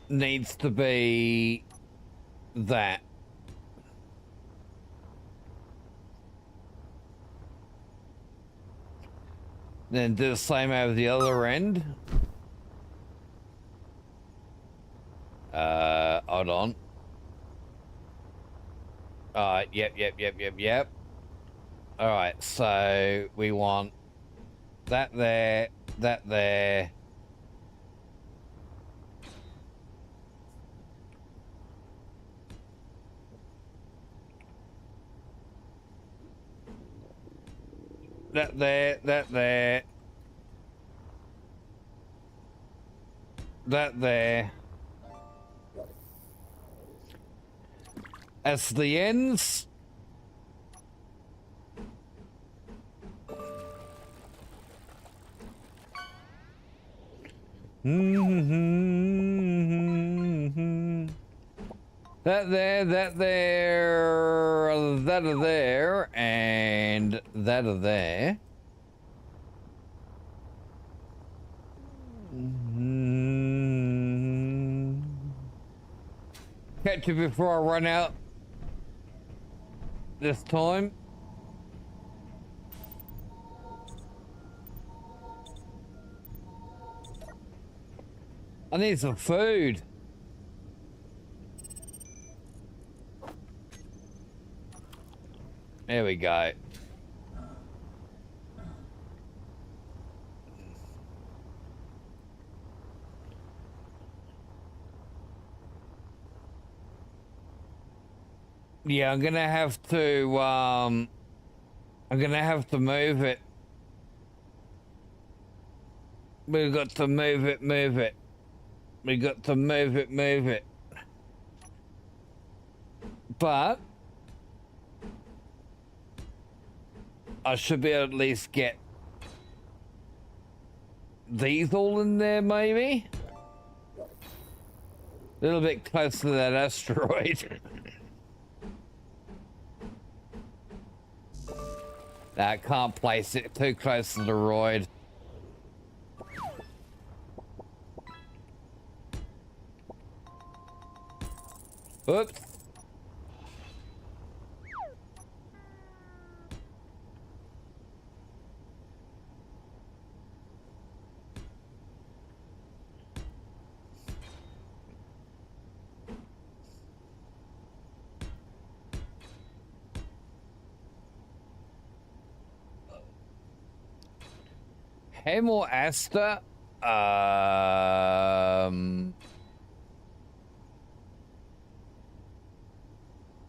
needs to be that. Then do the same over the other end. Hold on. Yep. Alright, so we want that there, that there. That there, that there. That there. As the ends. That there, that there, that there, and that there. Catch you before I run out this time. I need some food. There we go. Yeah, I'm gonna have to move it. We've got to move it. We got to move it. But I should be able to at least get these all in there, maybe? A little bit close to that asteroid. Nah, I can't place it too close to the roid. Oops. Hey, more Asta.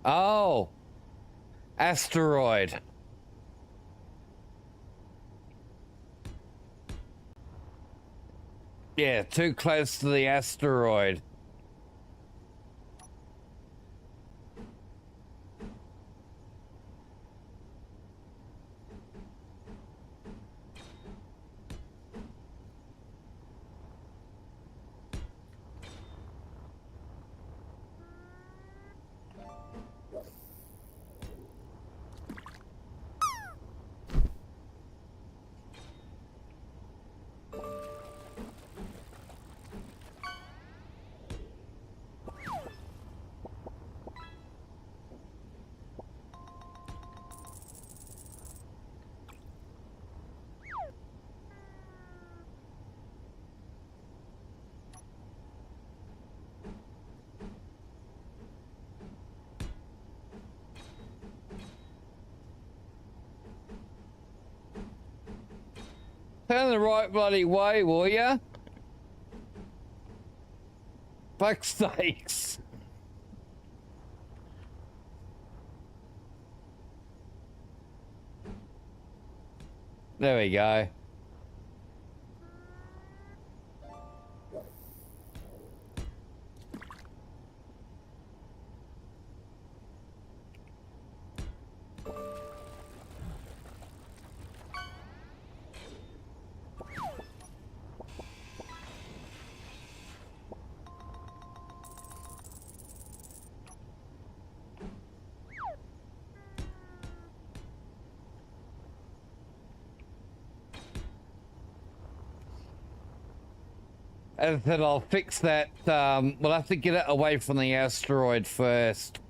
Oh. Asteroid. Yeah, too close to the asteroid. Turn the right bloody way, will ya? Fuck's sakes. There we go. As I said, I'll fix that. We'll have to get it away from the asteroid first,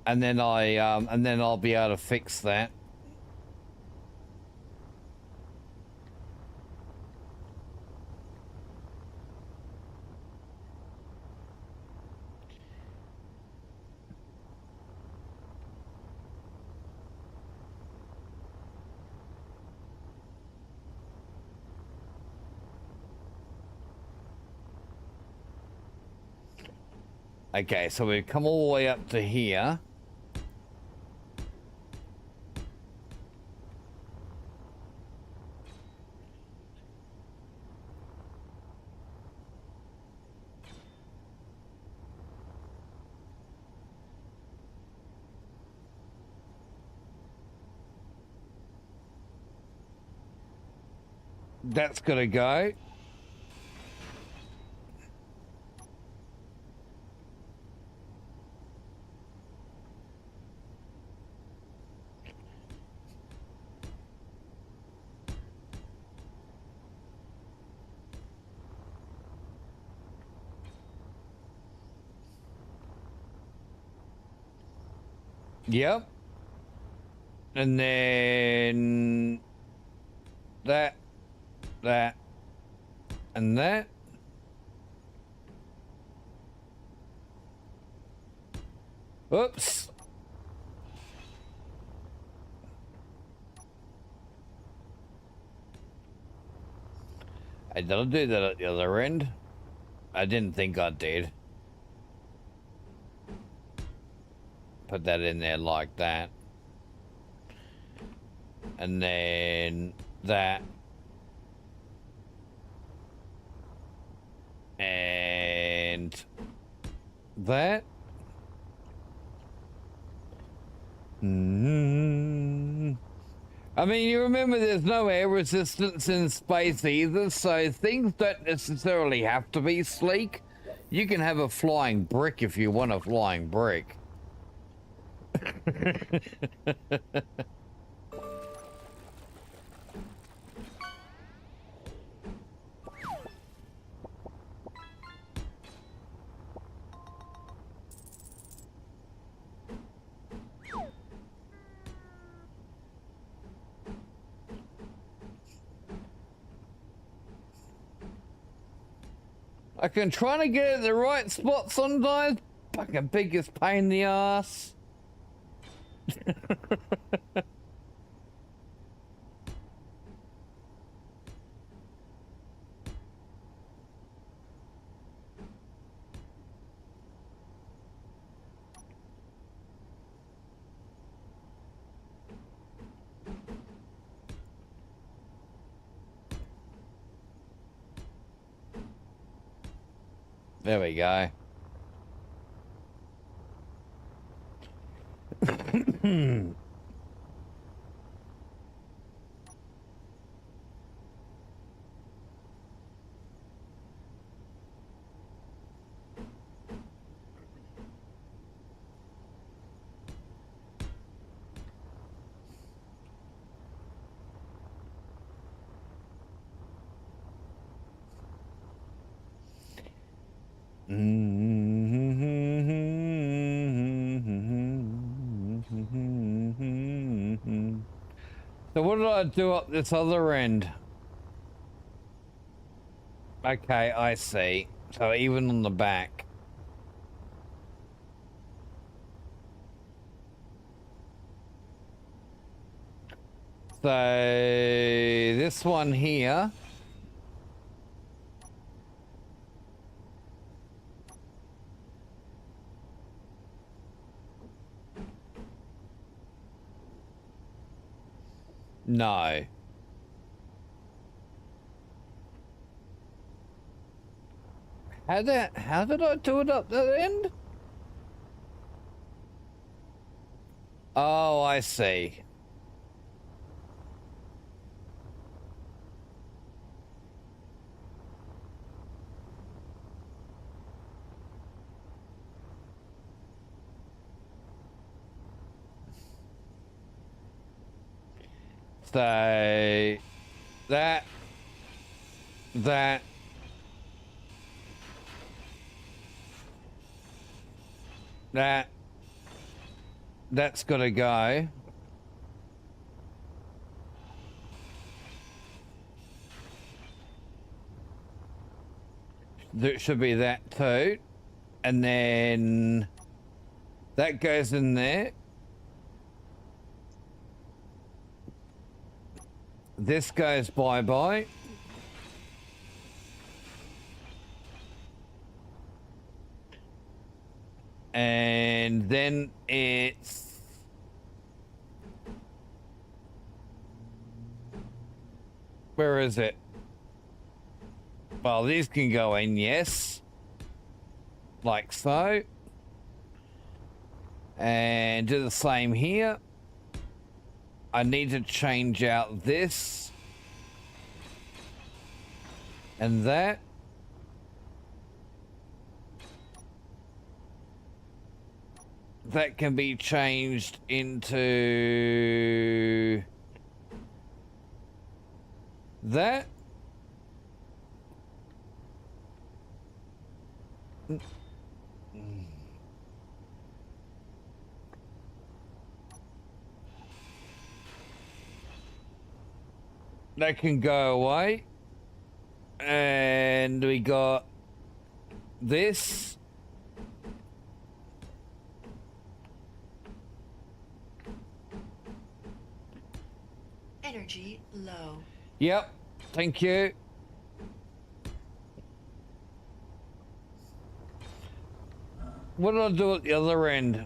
and then I'll be able to fix that. Okay, so we've come all the way up to here. That's gotta go. Yep. And then that, and that. Oops. Did I do that at the other end? I didn't think I did. Put that in there like that. And then that. And that. I mean, you remember there's no air resistance in space either, so things don't necessarily have to be sleek. You can have a flying brick if you want a flying brick. I can try to get it in the right spot sometimes. Fucking biggest pain in the ass. There we go. So what did I do up this other end? Okay, I see. So even on the back. So this one here. No. How did I do it up that end? Oh, I see. So that that's gotta go. There should be that too. And then that goes in there. This goes bye-bye. And then it's where is it? Well, these can go in, yes. Like so. And do the same here. I need to change out this. And that. That can be changed into that. That can go away. And we got this. Energy low. Yep, thank you. What did I do at the other end?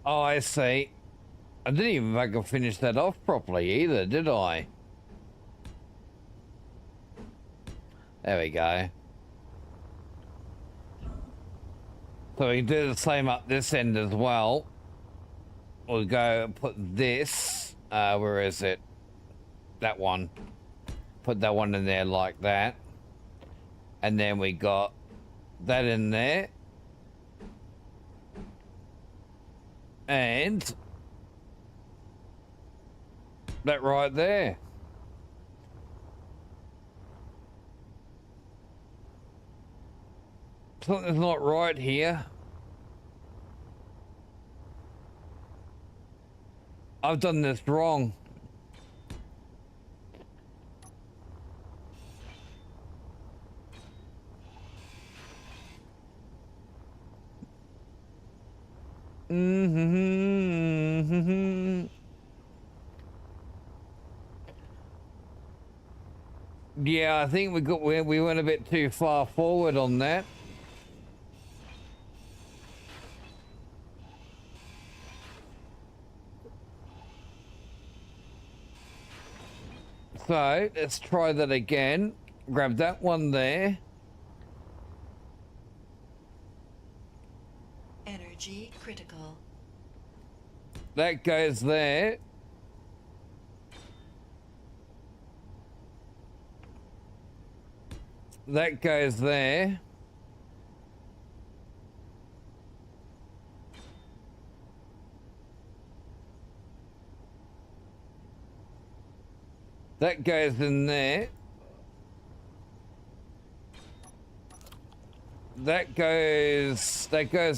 Oh, I see. I didn't even fucking finish that off properly either, did I? There we go. So we can do the same up this end as well. We'll go and put this, where is it? That one. Put that one in there like that. And then we got that in there. And that right there. Something's not right here. I've done this wrong. Yeah, I think we went a bit too far forward on that. So let's try that again. Grab that one there. Energy critical. That goes there. That goes there. That goes in there. That goes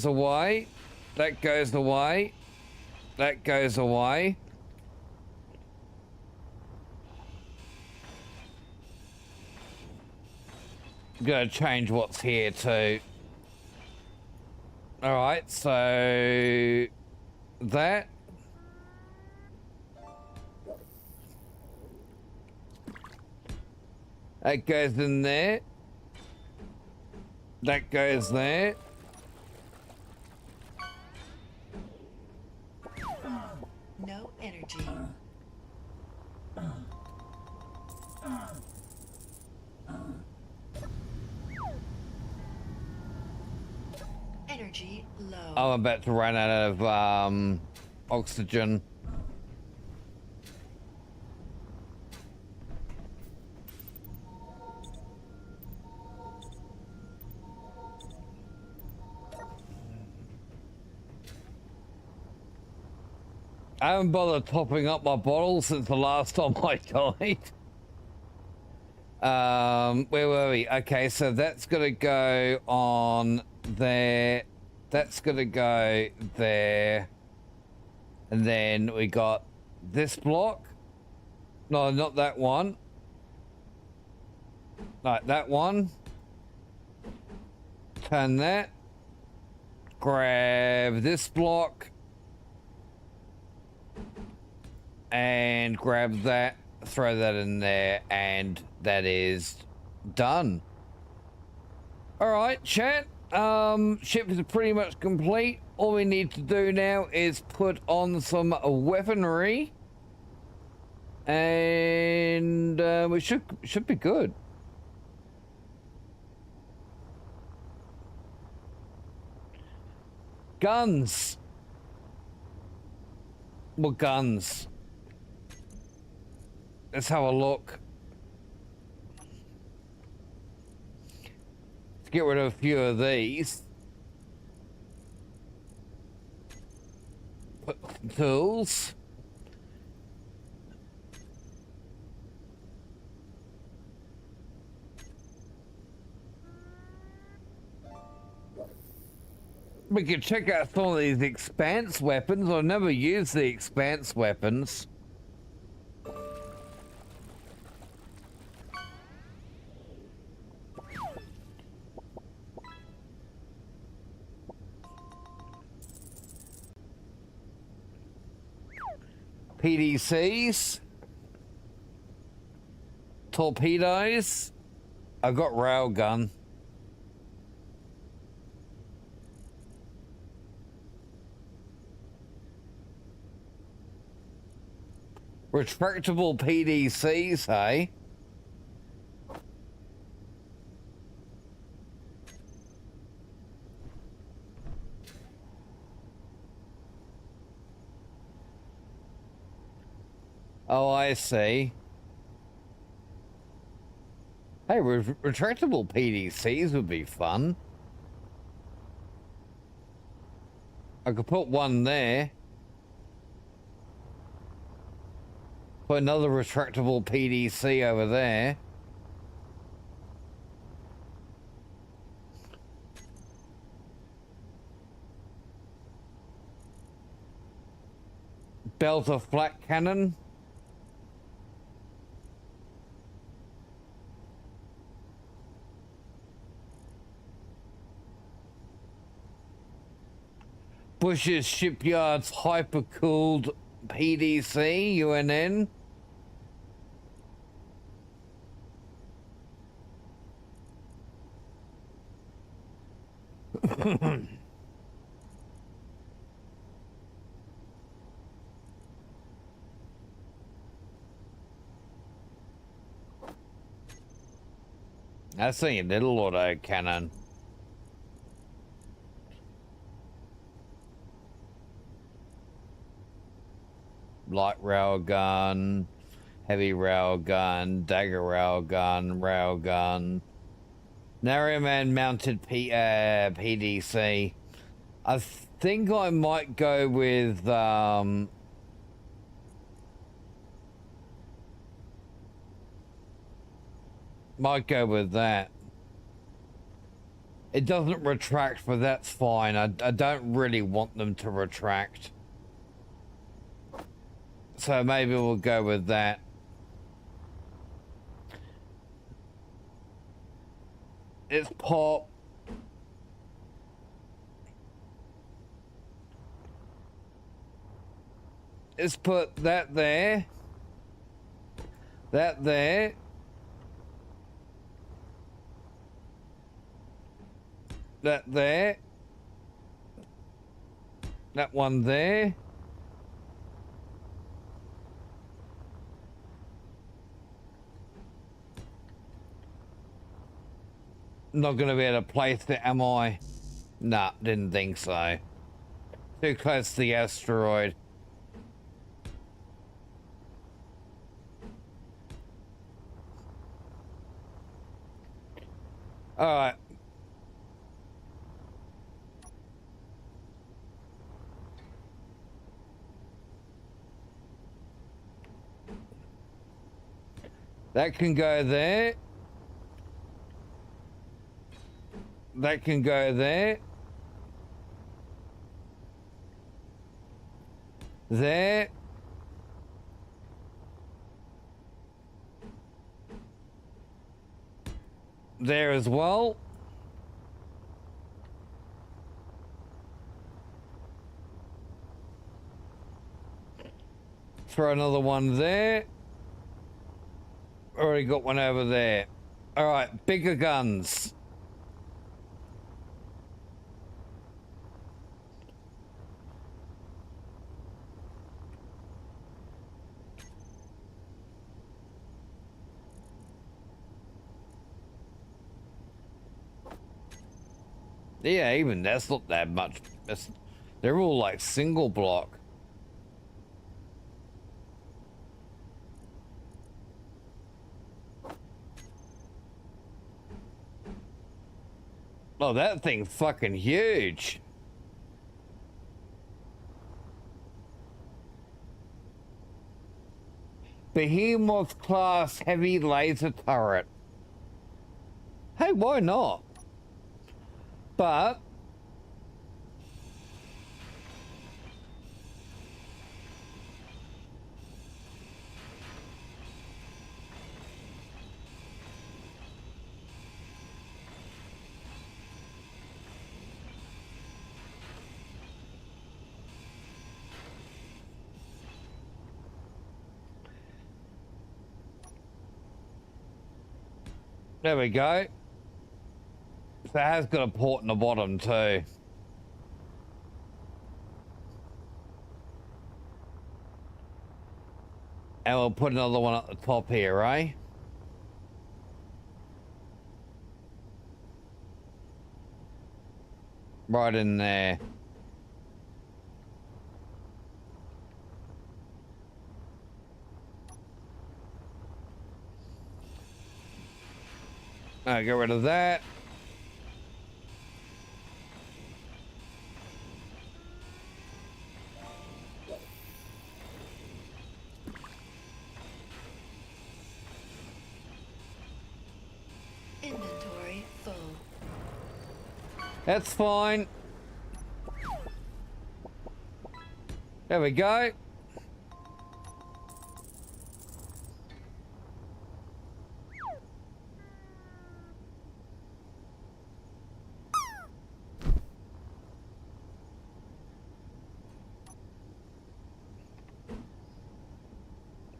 away. That goes away. That goes away. Gotta change what's here too. Alright, so that. That goes in there. That goes there. No energy. Energy low. I'm about to run out of oxygen. I haven't bothered topping up my bottle since the last time I died. Where were we? Okay, so that's gonna go on there. That's gonna go there. And then we got this block. No, not that one. Like that one. Turn that. Grab this block. And grab that. Throw that in there. And that is done. Alright, chat. Ship is pretty much complete. All we need to do now is put on some weaponry. And we should be good. Guns. What guns? Let's have a look. Let's get rid of a few of these. Put some tools. We can check out some of these expanse weapons. I've never used the expanse weapons. PDCs. Torpedoes. I got railgun. Retractable PDCs, hey? Oh, I see. Hey, retractable PDCs would be fun. I could put one there. Put another retractable PDC over there. Belt of flat cannon. Bush's Shipyard's hyper-cooled PDC, UNN. That's a little auto cannon. Light railgun, heavy railgun, dagger railgun, narrowman mounted PDC. I think I might go with that. It doesn't retract, but that's fine. I don't really want them to retract. So maybe we'll go with that. It's pop. Let's put that there. That there. That there. That one there. Not gonna be able to place it, am I? Nah, didn't think so. Too close to the asteroid. Alright. That can go there. That can go there. There. There as well. Throw another one there. Already got one over there. All right, bigger guns. Yeah, even that's not that much. They're all like single block. Oh, that thing's fucking huge. Behemoth class heavy laser turret. Hey, why not? But there we go. So it has got a port in the bottom too. And we'll put another one at the top here, eh? Right in there. Alright, get rid of that. Inventory full. That's fine. There we go.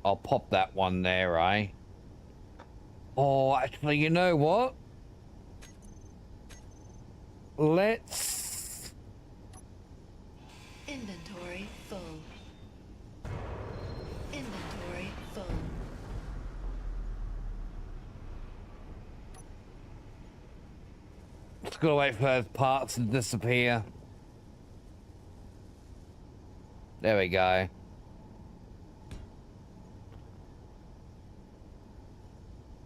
I'll pop that one there, eh? Oh, actually, you know what? Let's... Inventory full. Inventory full. Just gotta wait for those parts to disappear. There we go.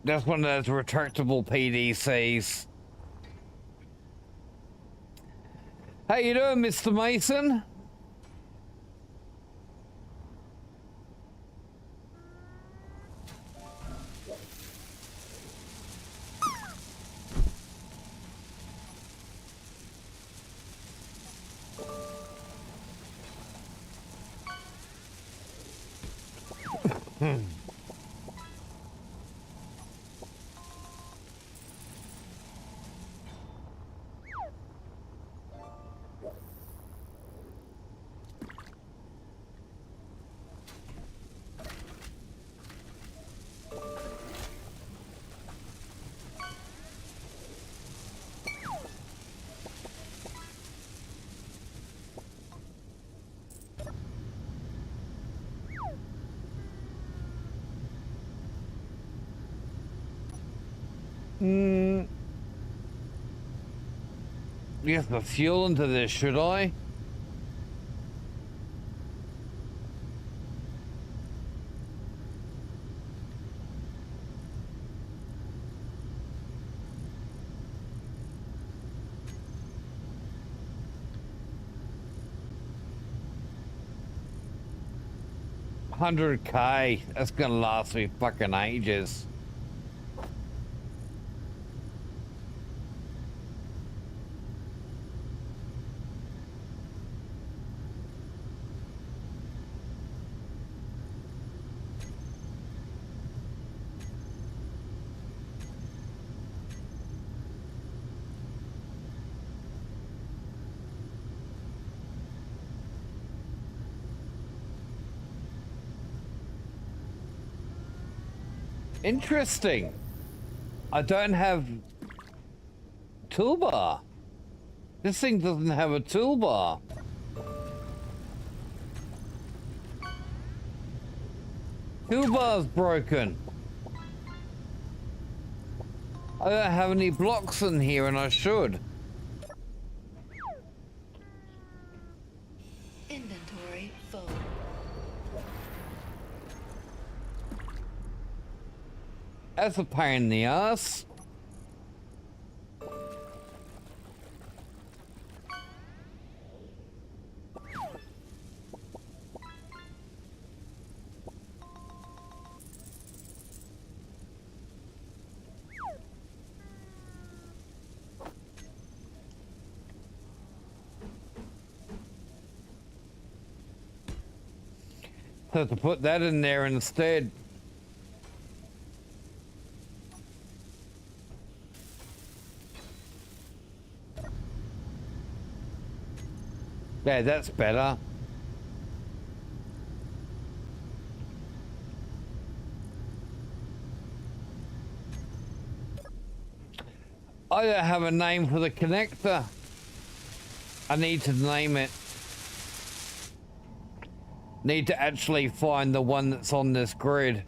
That's one of those retractable PDCs. How you doing, Mr. Mason? Yes, the fuel into this, should I? $100K. That's gonna last me fucking ages. Interesting. I don't have toolbar. This thing doesn't have a toolbar. Toolbar's broken. I don't have any blocks in here and I should. Inventory full. That's a pain in the ass. So to put that in there instead. Yeah, that's better. I don't have a name for the connector. I need to name it. Need to actually find the one that's on this grid.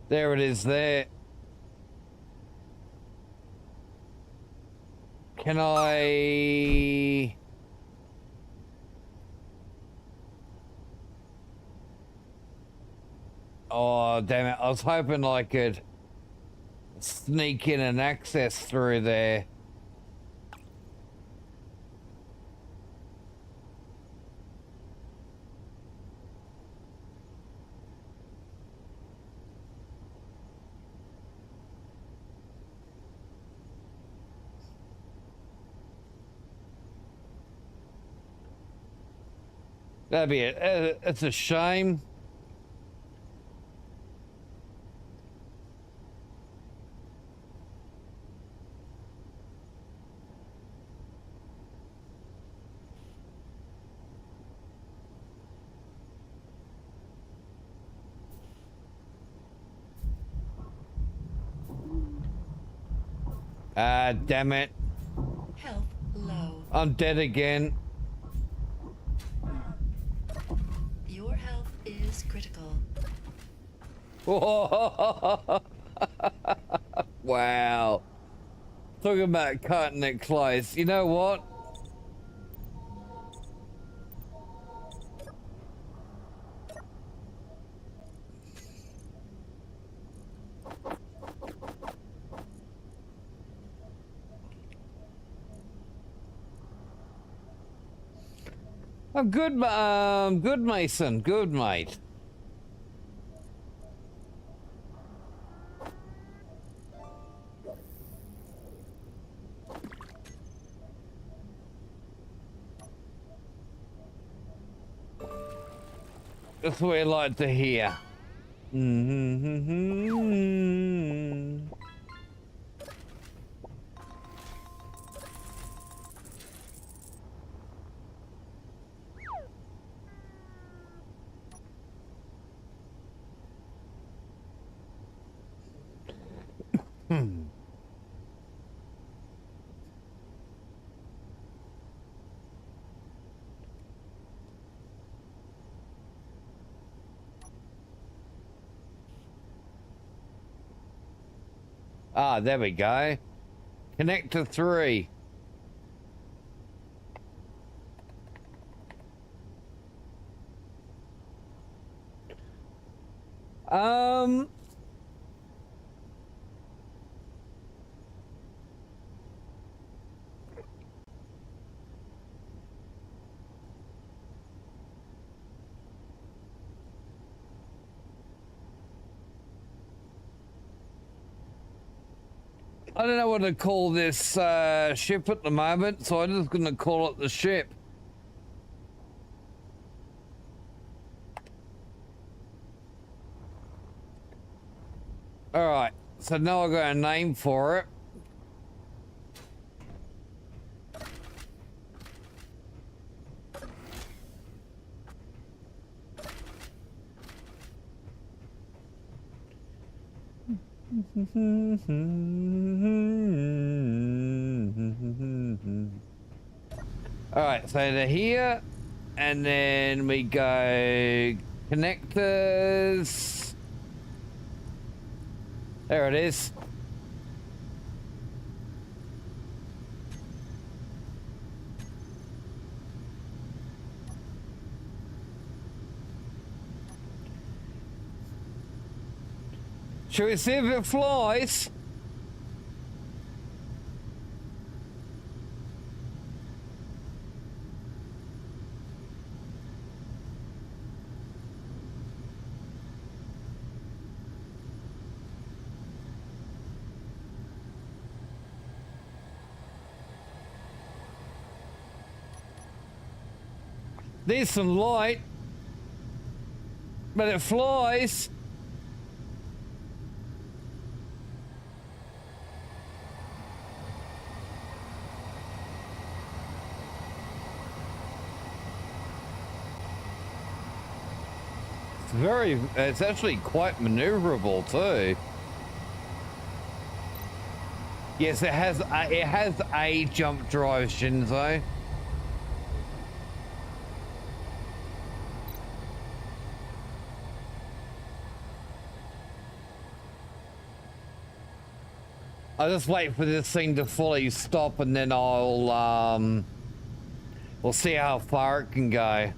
There it is there. Can I... Oh, damn it. I was hoping I could sneak in and access through there. That'd be it. It's a shame. Ah, damn it. Health low. I'm dead again. Your health is critical. Wow. Talking about cutting it close. You know what? I'm good, good Mason. Good, mate. That's what we like to hear. Ah, there we go. Connect to 3. I don't know what to call this ship at the moment, so I'm just going to call it the ship. All right, so now I've got a name for it. All right, so they're here, and then we go connectors. There it is. Shall we see if it flies? There's some light, but it flies. It's actually quite maneuverable too. Yes, it has a jump drive, Shinzo. I'll just wait for this thing to fully stop, and then we'll see how far it can go.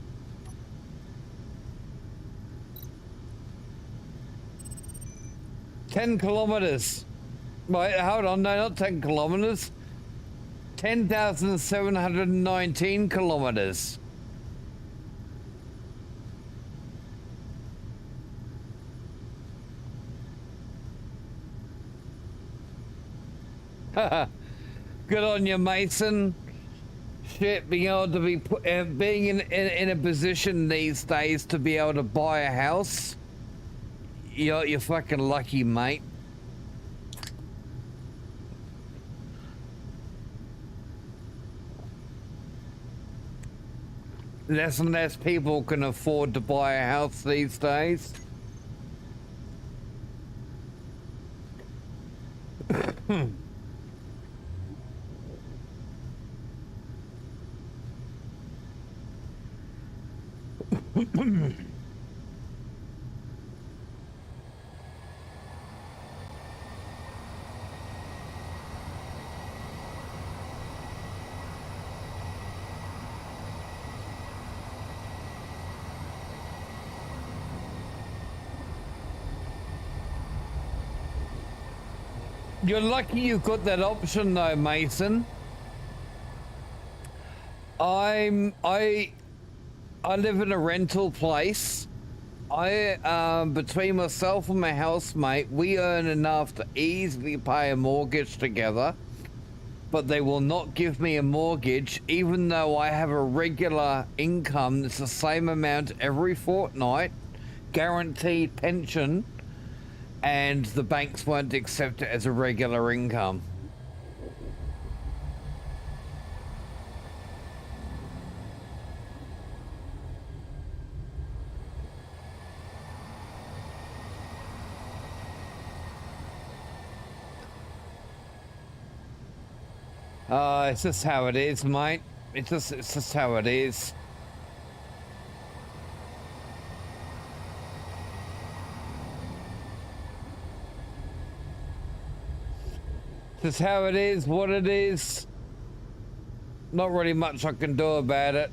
$10 kilometers. Wait, hold on, no, not 10 kilometers. 10,719 kilometers. Good on you, Mason. Shit, being able to be being in a position these days to be able to buy a house. You're fucking lucky, mate. Less and less people can afford to buy a house these days. You're lucky you've got that option though, Mason. I live in a rental place. Between myself and my housemate, we earn enough to easily pay a mortgage together, but they will not give me a mortgage even though I have a regular income that's the same amount every fortnight, guaranteed pension, and the banks won't accept it as a regular income. It's just how it is, mate. It's just how it is. Just how it is, what it is. Not really much I can do about it.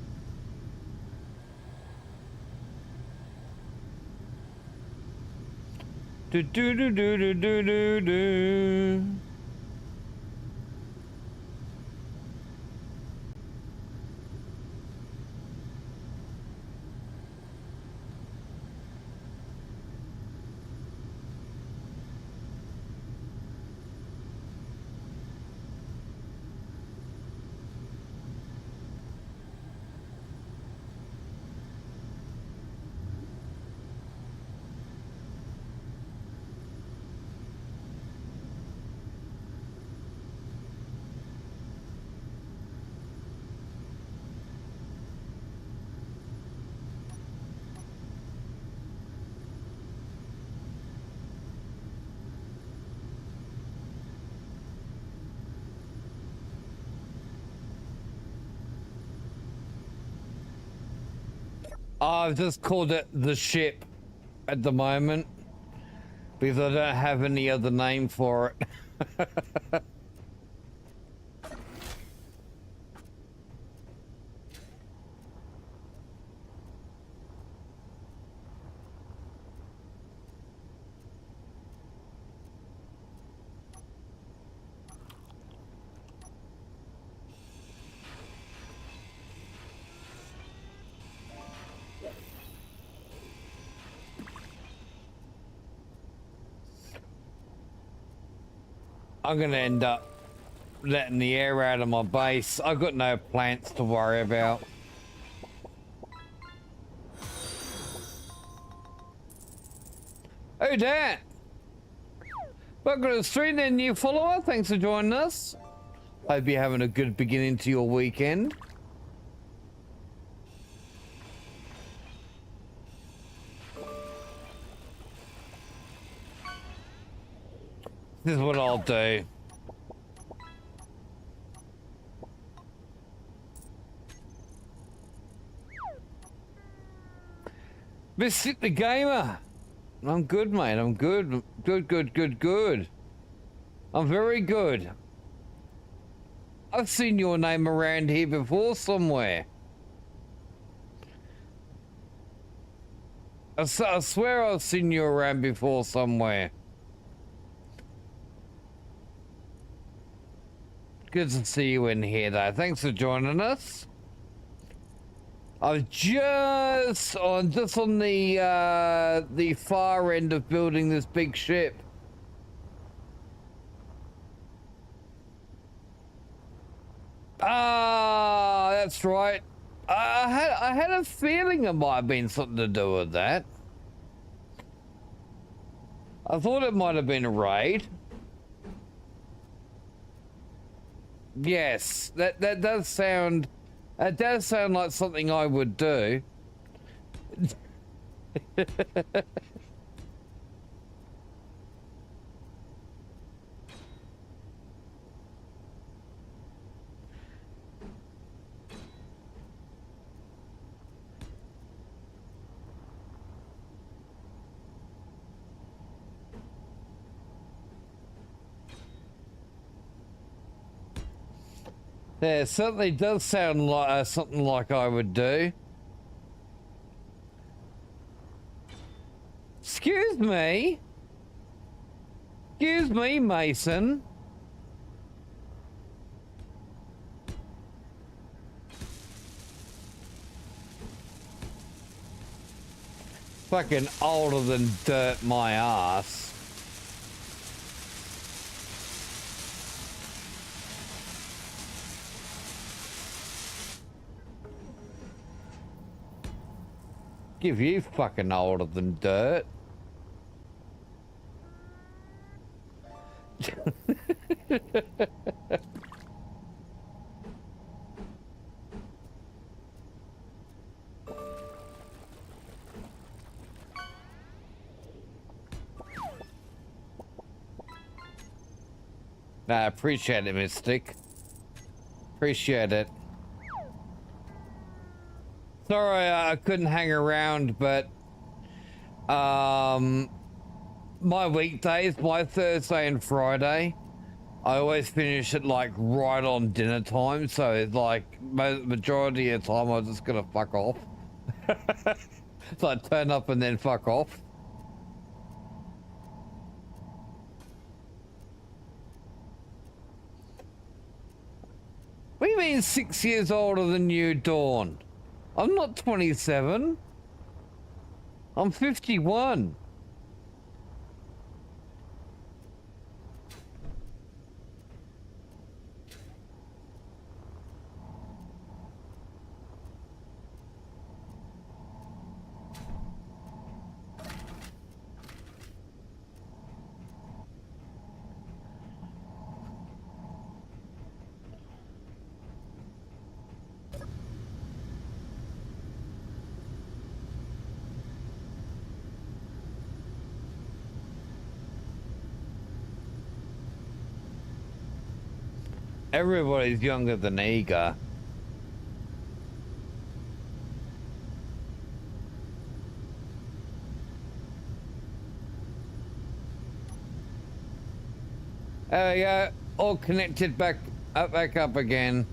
Do do do do do do do do. I've just called it the ship at the moment because I don't have any other name for it. I'm gonna end up letting the air out of my base. I've got no plants to worry about. Oh, Dan! Welcome to the stream, then, new follower. Thanks for joining us. Hope you're having a good beginning to your weekend. This is what I'll do. Visit the gamer. I'm good, mate. I'm good. Good. I'm very good. I've seen your name around here before somewhere. I swear I've seen you around before somewhere. Good to see you in here, though. Thanks for joining us. I'm just on the far end of building this big ship. Ah, that's right. I had a feeling it might have been something to do with that. I thought it might have been a raid. Yes, that does sound like something I would do. Yeah, certainly does sound like something like I would do. Excuse me? Excuse me, Mason? Fucking older than dirt, my ass. Give you fucking older than dirt. I appreciate it, Mystic. Appreciate it. Sorry I couldn't hang around, but my weekdays, my Thursday and Friday, I always finish it like right on dinner time, so it's like majority of the time I'm just gonna fuck off. So I turn up and then fuck off. What do you mean 6 years older than you, Dawn? I'm not 27. I'm 51. Everybody's younger than Eager. There we go. All connected back up again.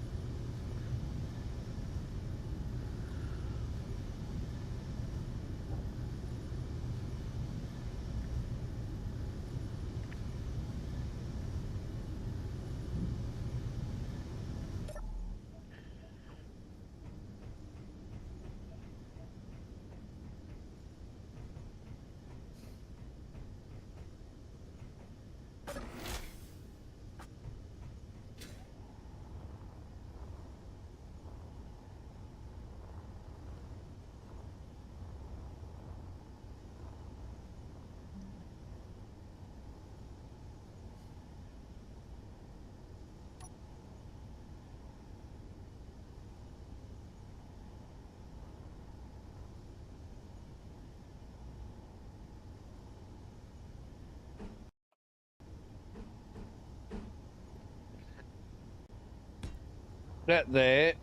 That there.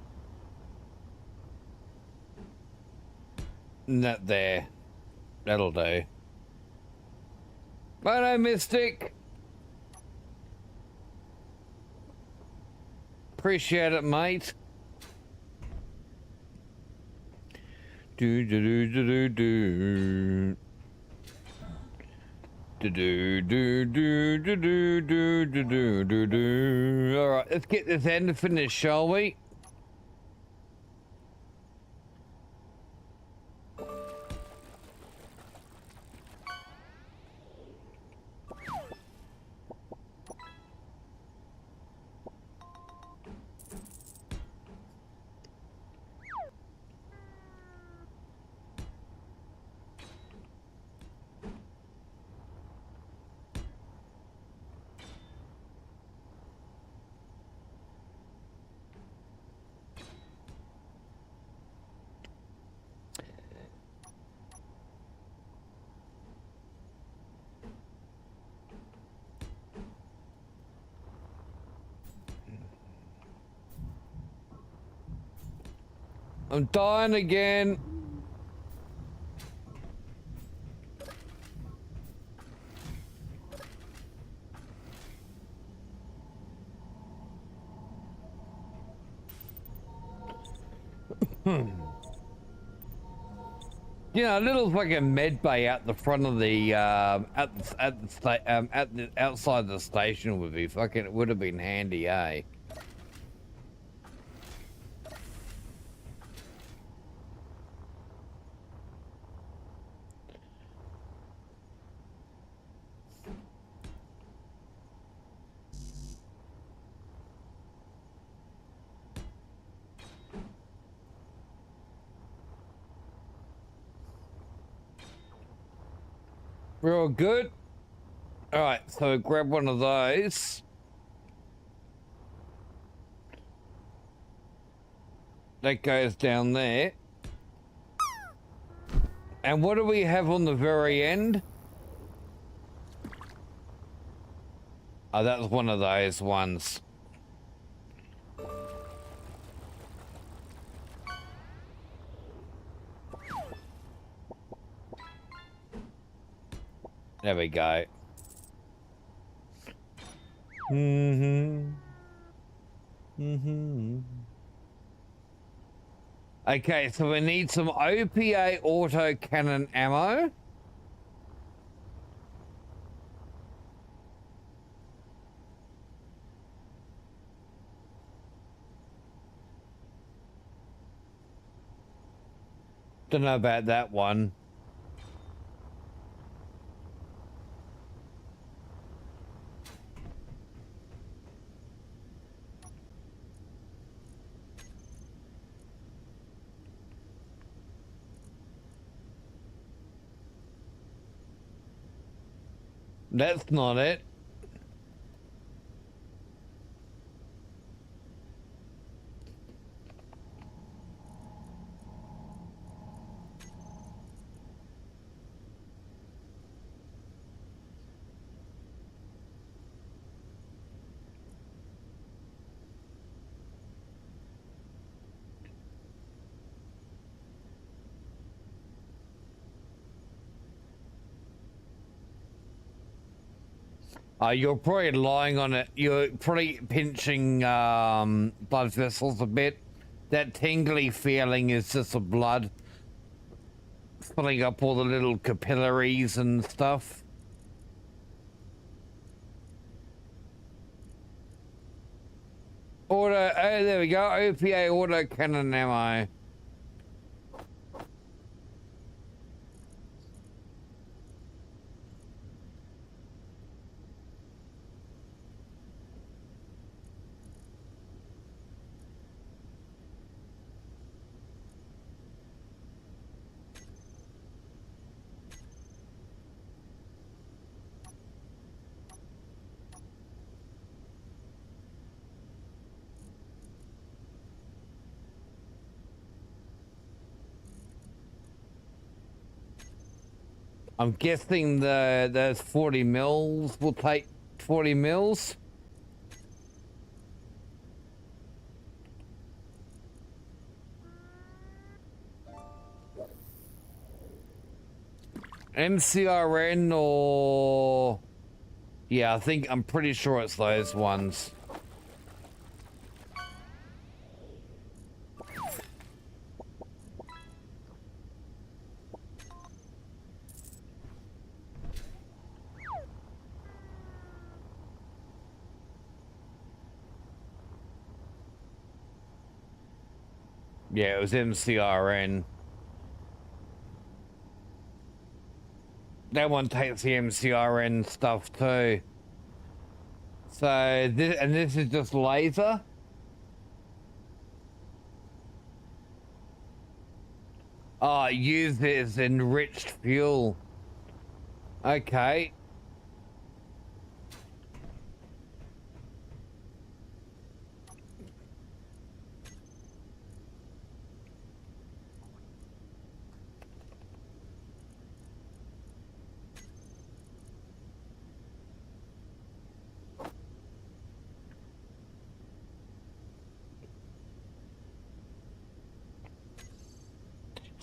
And that there. That'll do. Bye, Mystic. Appreciate it, mate. Do do do do do do. Do do do do do do do do do do. All right, let's get this end finished, shall we? I'm dying again. You know, a little fucking med bay out the front of the outside the station would be fucking. It would have been handy, eh? Real good. All right, so grab one of those. That goes down there. And what do we have on the very end? Oh, that was one of those ones. There we go. Mm-hmm. Mm-hmm. Okay, so we need some OPA autocannon ammo. Don't know about that one. That's not it. You're probably lying on it. You're probably pinching blood vessels a bit. That tingly feeling is just the blood filling up all the little capillaries and stuff. Oh, there we go. OPA autocannon ammo. I'm guessing those 40 mils will take 40 mils. MCRN or... Yeah, I'm pretty sure it's those ones. Yeah, it was MCRN. That one takes the MCRN stuff too. So this is just laser. Oh, use it as enriched fuel. Okay.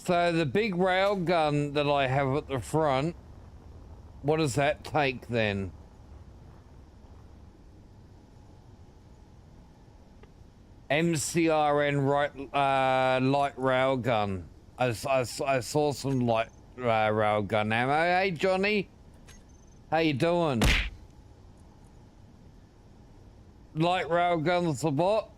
So the big rail gun that I have at the front, what does that take then? MCRN light rail gun. I saw some light rail gun ammo. Hey Johnny, how you doing? Light rail guns for what?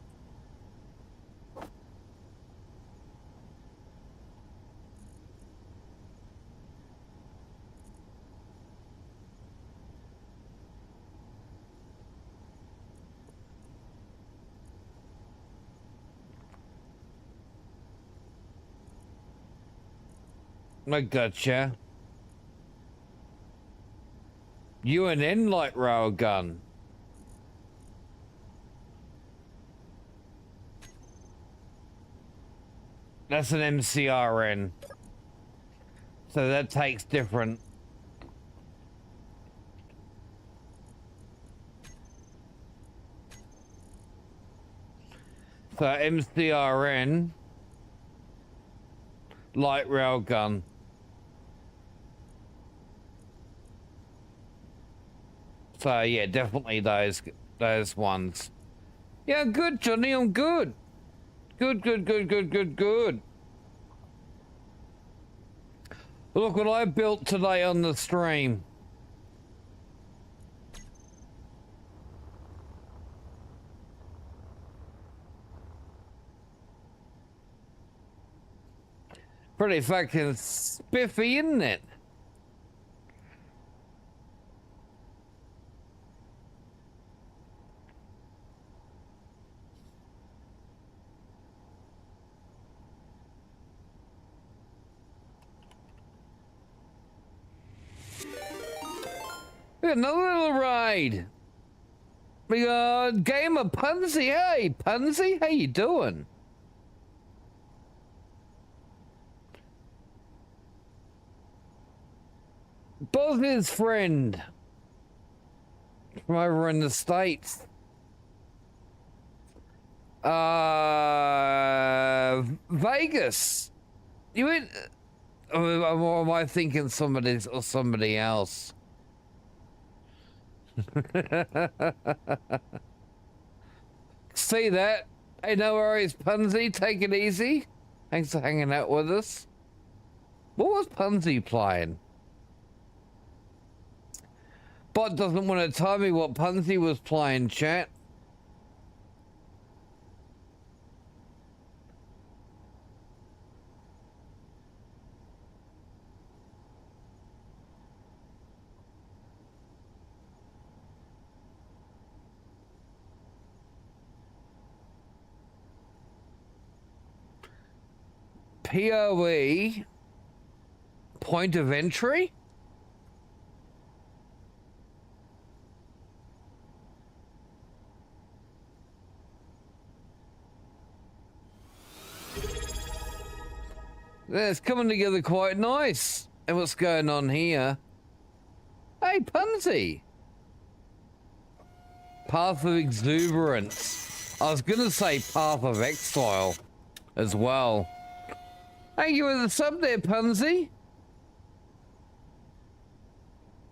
I gotcha. UNN light rail gun. That's an MCRN. So that takes different. So MCRN light rail gun. So yeah, definitely those. those ones. Yeah, good, Johnny, I'm good. Good, good, good, good, good, good. Look what I built today on the stream. Pretty fucking spiffy, isn't it? We got another little raid. We got Gamer Punsy. Hey, Punsy, how you doing? Boz's friend from over in the States. Vegas. You went, or am I thinking somebody else? See that? Hey, no worries, Punsy. Take it easy. Thanks for hanging out with us. What was Punsy playing? Bot doesn't want to tell me what Punsy was playing, chat. POE point of entry? Yeah, it's coming together quite nice. And what's going on here? Hey, Punsy! Path of Exuberance. I was gonna say Path of Exile as well. Thank you for the sub there, Punsy.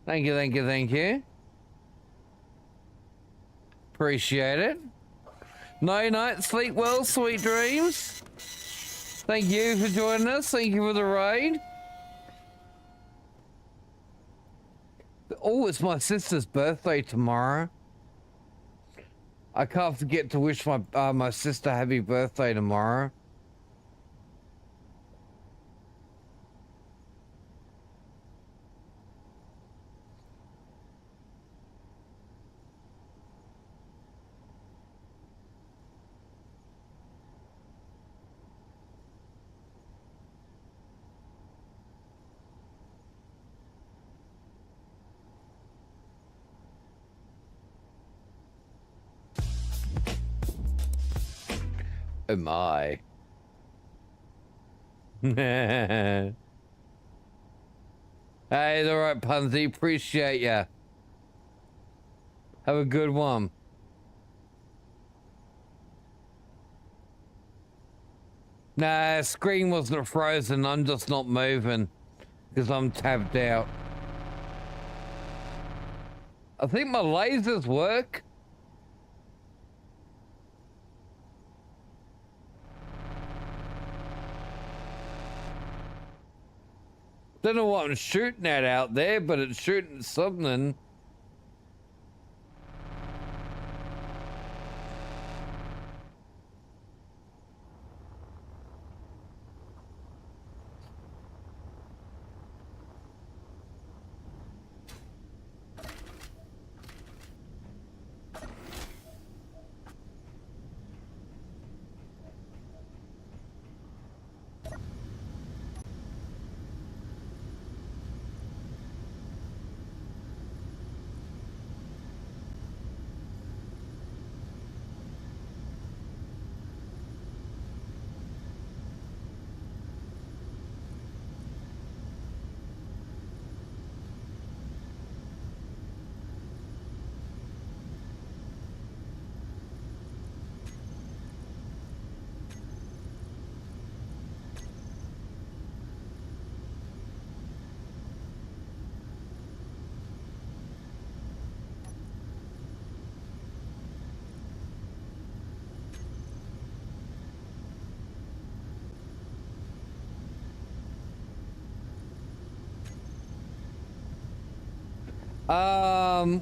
Thank you, thank you, thank you. Appreciate it. Night night, sleep well, sweet dreams. Thank you for joining us. Thank you for the raid. Oh, it's my sister's birthday tomorrow. I can't forget to wish my sister happy birthday tomorrow. Oh my. Hey, all right, Punsy. Appreciate ya. Have a good one. Nah, screen wasn't frozen. I'm just not moving because I'm tabbed out. I think my lasers work. Don't know what I'm shooting at out there, but it's shooting something.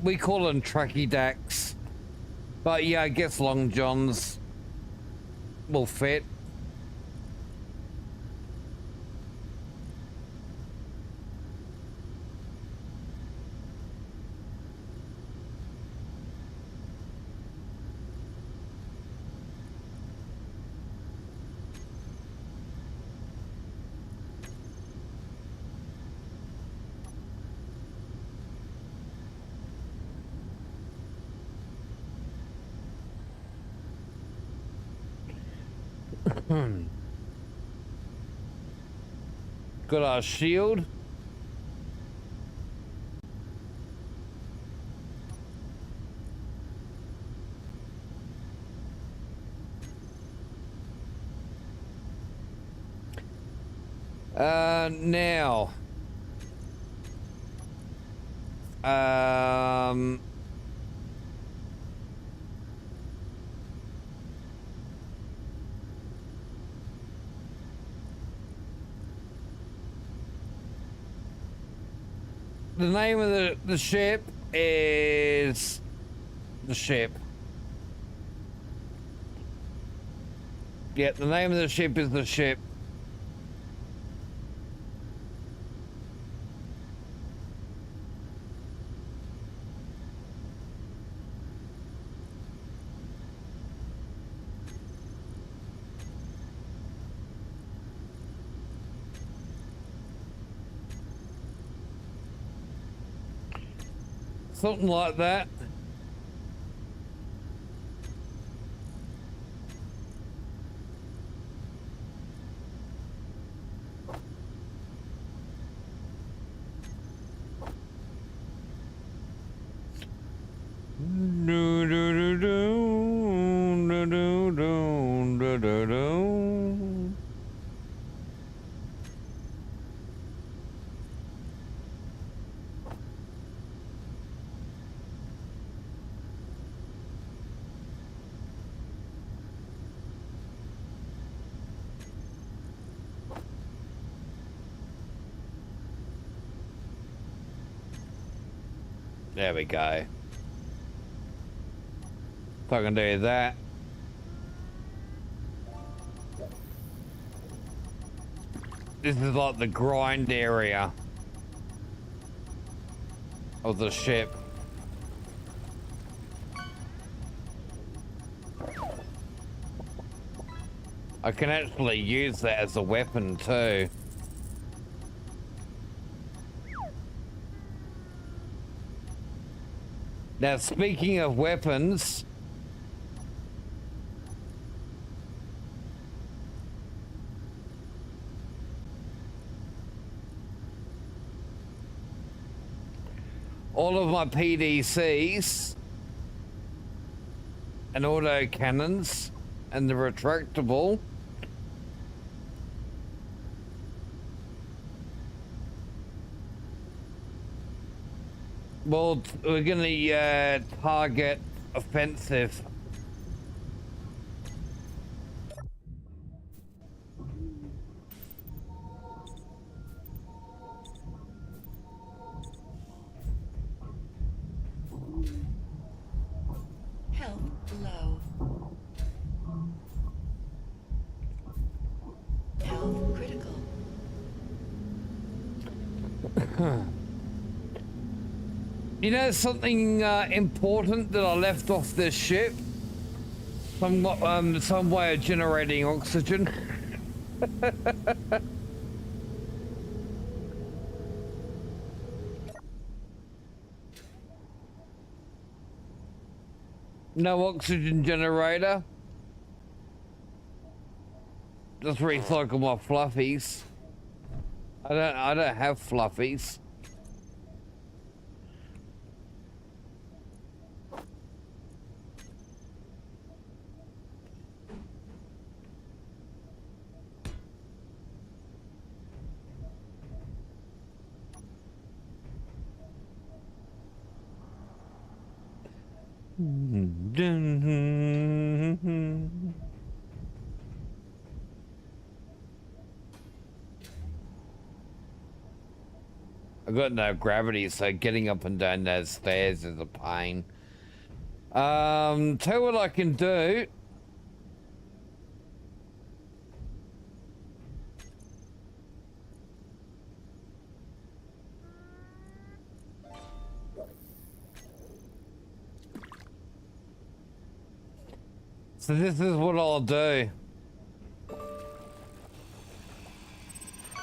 We call them tracky dacks. But yeah, I guess long johns will fit. Got our shield. Now. The name of the ship is the ship. Yeah, the name of the ship is the ship. Something like that. Do, do, do, do, do, do, do, do, do. There we go. So I can do that. This is like the grind area of the ship. I can actually use that as a weapon too. Now, speaking of weapons, all of my PDCs and auto cannons and the retractable well, we're gonna target offensive. Health low. Health critical. You know something important that I left off this ship? Some way of generating oxygen. No oxygen generator. Just recycle my fluffies. I don't have fluffies. I got no gravity, so getting up and down those stairs is a pain. Tell you what I can do. So this is what I'll do.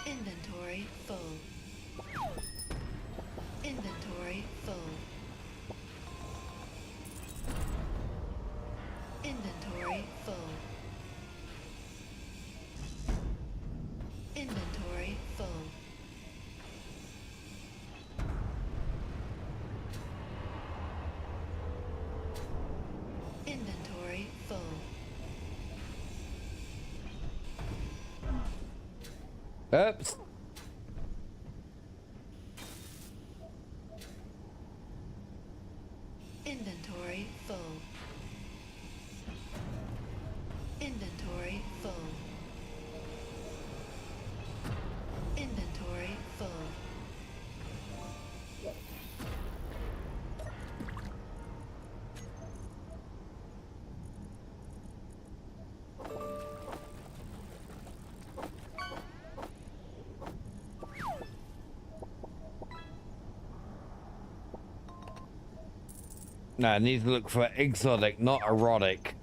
Inventory full. Inventory full. Inventory full. Inventory full. Inventory full. Oops. Inventory full. Inventory full. Inventory full. No, I need to look for exotic, not erotic.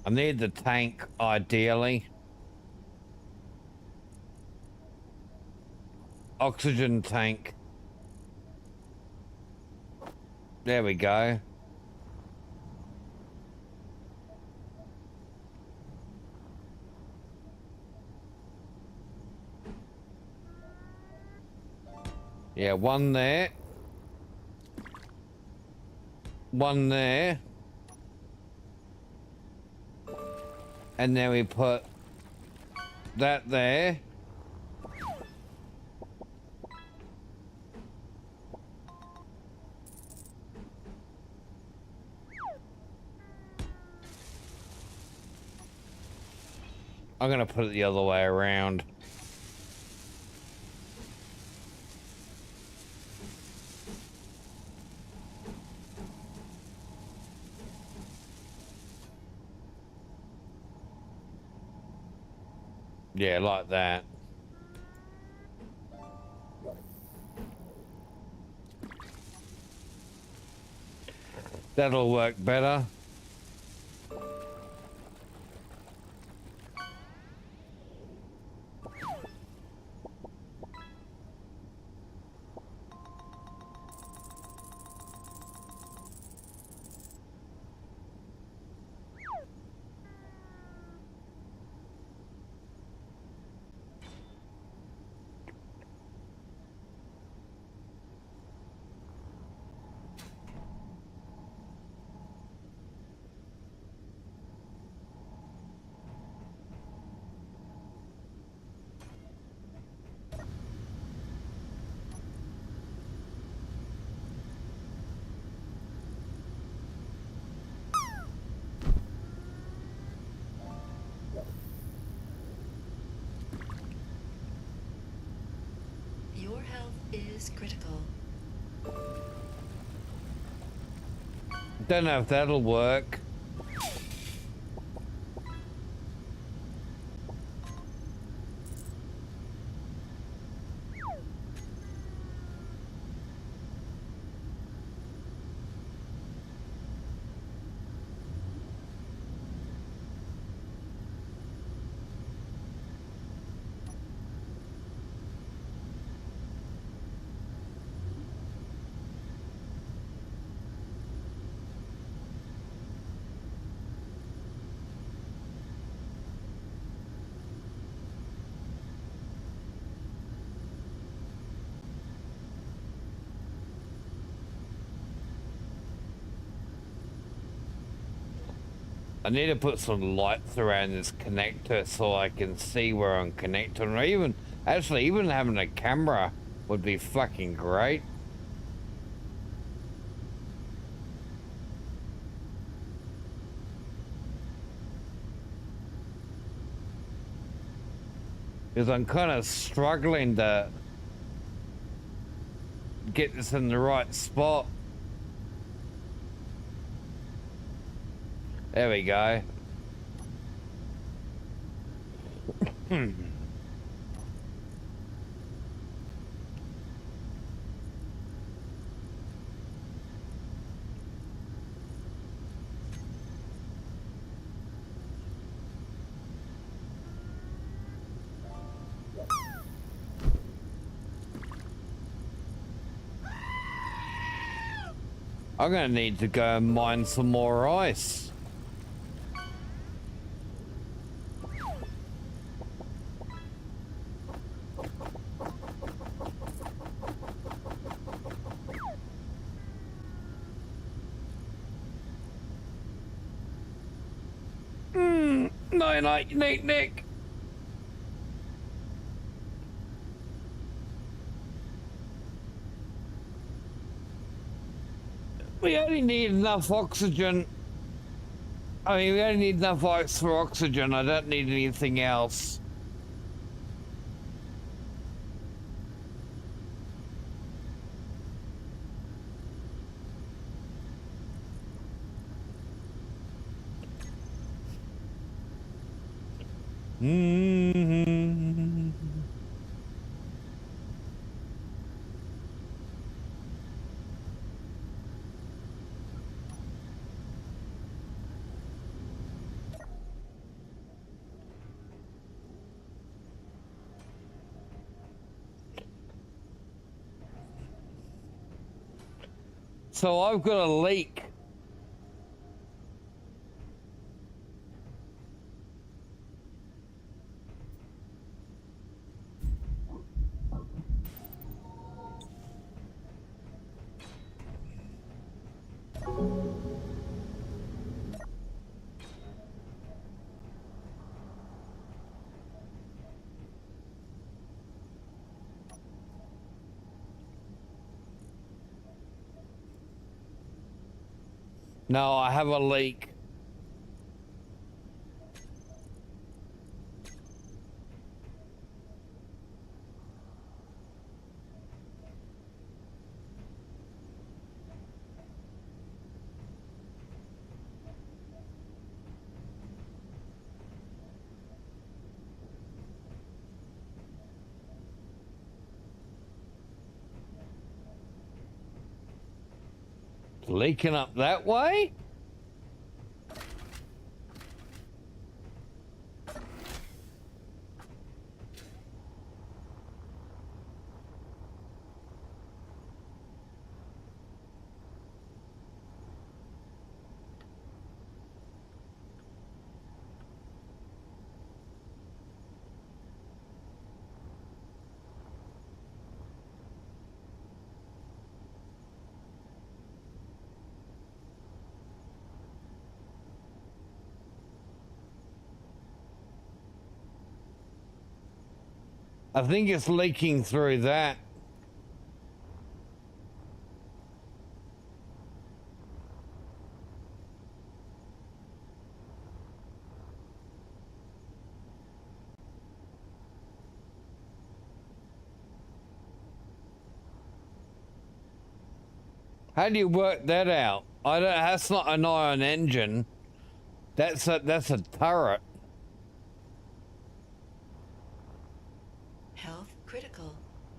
I need the tank, ideally. Oxygen tank. There we go. Yeah, one there. One there. And then we put that there. I'm gonna put it the other way around. Yeah, like that. That'll work better. Your health is critical. Don't know if that'll work. I need to put some lights around this connector so I can see where I'm connecting. Or even, actually, even having a camera would be fucking great. Because I'm kind of struggling to get this in the right spot. There we go. I'm gonna need to go and mine some more ice. Night, Nick. We only need enough oxygen. I mean, we only need enough ice for oxygen. I don't need anything else. So I've got a leak. No, I have a leak. Leaking up that way? I think it's leaking through that. How do you work that out? I don't. That's not an iron engine. That's a turret. Health critical.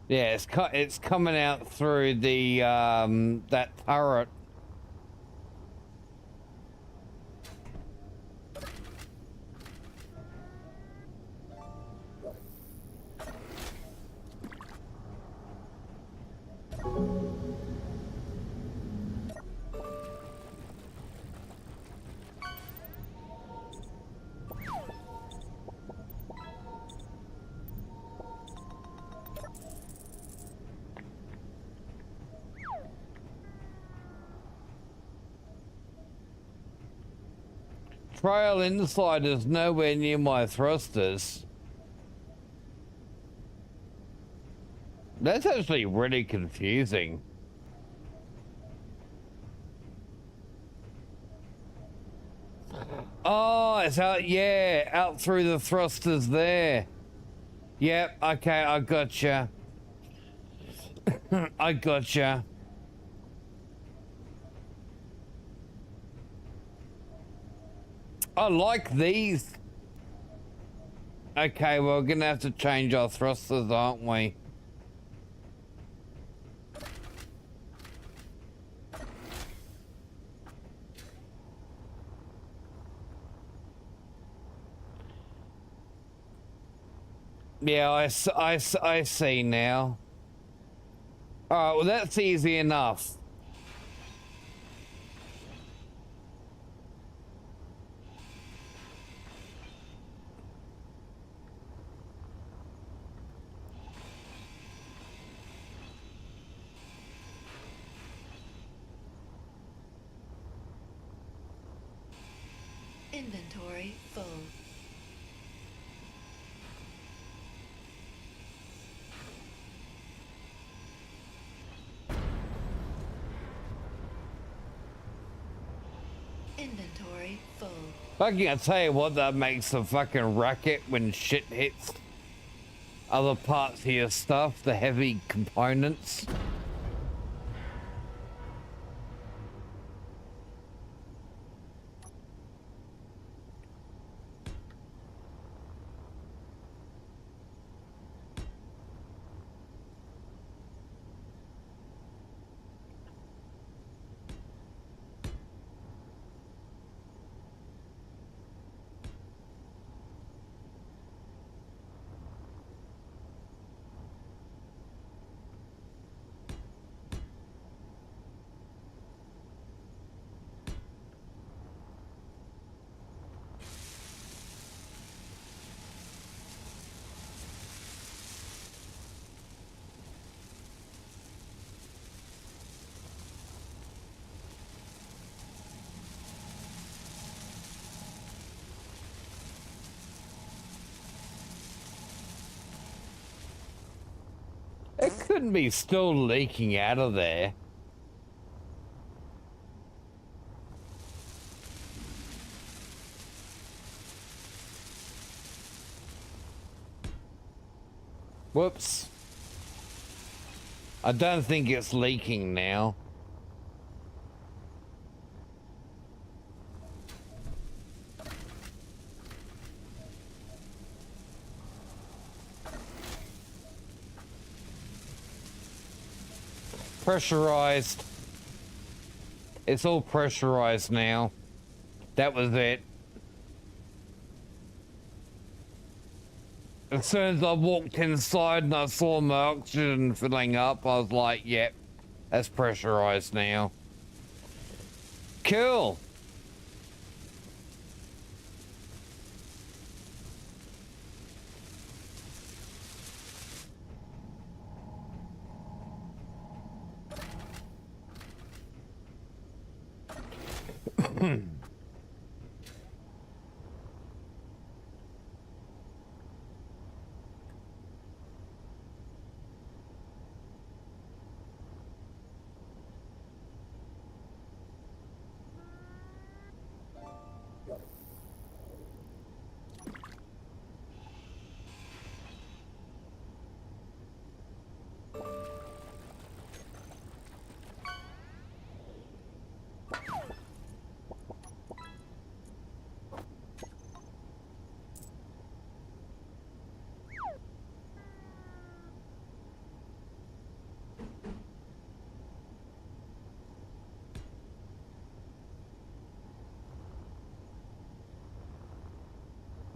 Yeah, it's coming out through the that turret. trail inside is nowhere near my thrusters. That's actually really confusing. Oh, it's out, yeah, out through the thrusters there. Yep, okay, I gotcha. I gotcha. I like these. Okay, well, we're gonna have to change our thrusters, aren't we? Yeah, I see now. Alright, well, that's easy enough. Inventory full. Inventory full. Fucking, I tell you what, that makes a fucking racket when shit hits other parts of your stuff, the heavy components. It couldn't be still leaking out of there. Whoops. I don't think it's leaking now. Pressurized. It's all pressurized now. That was it. As soon as I walked inside and I saw my oxygen filling up, I was like, yep, that's pressurized now. Cool.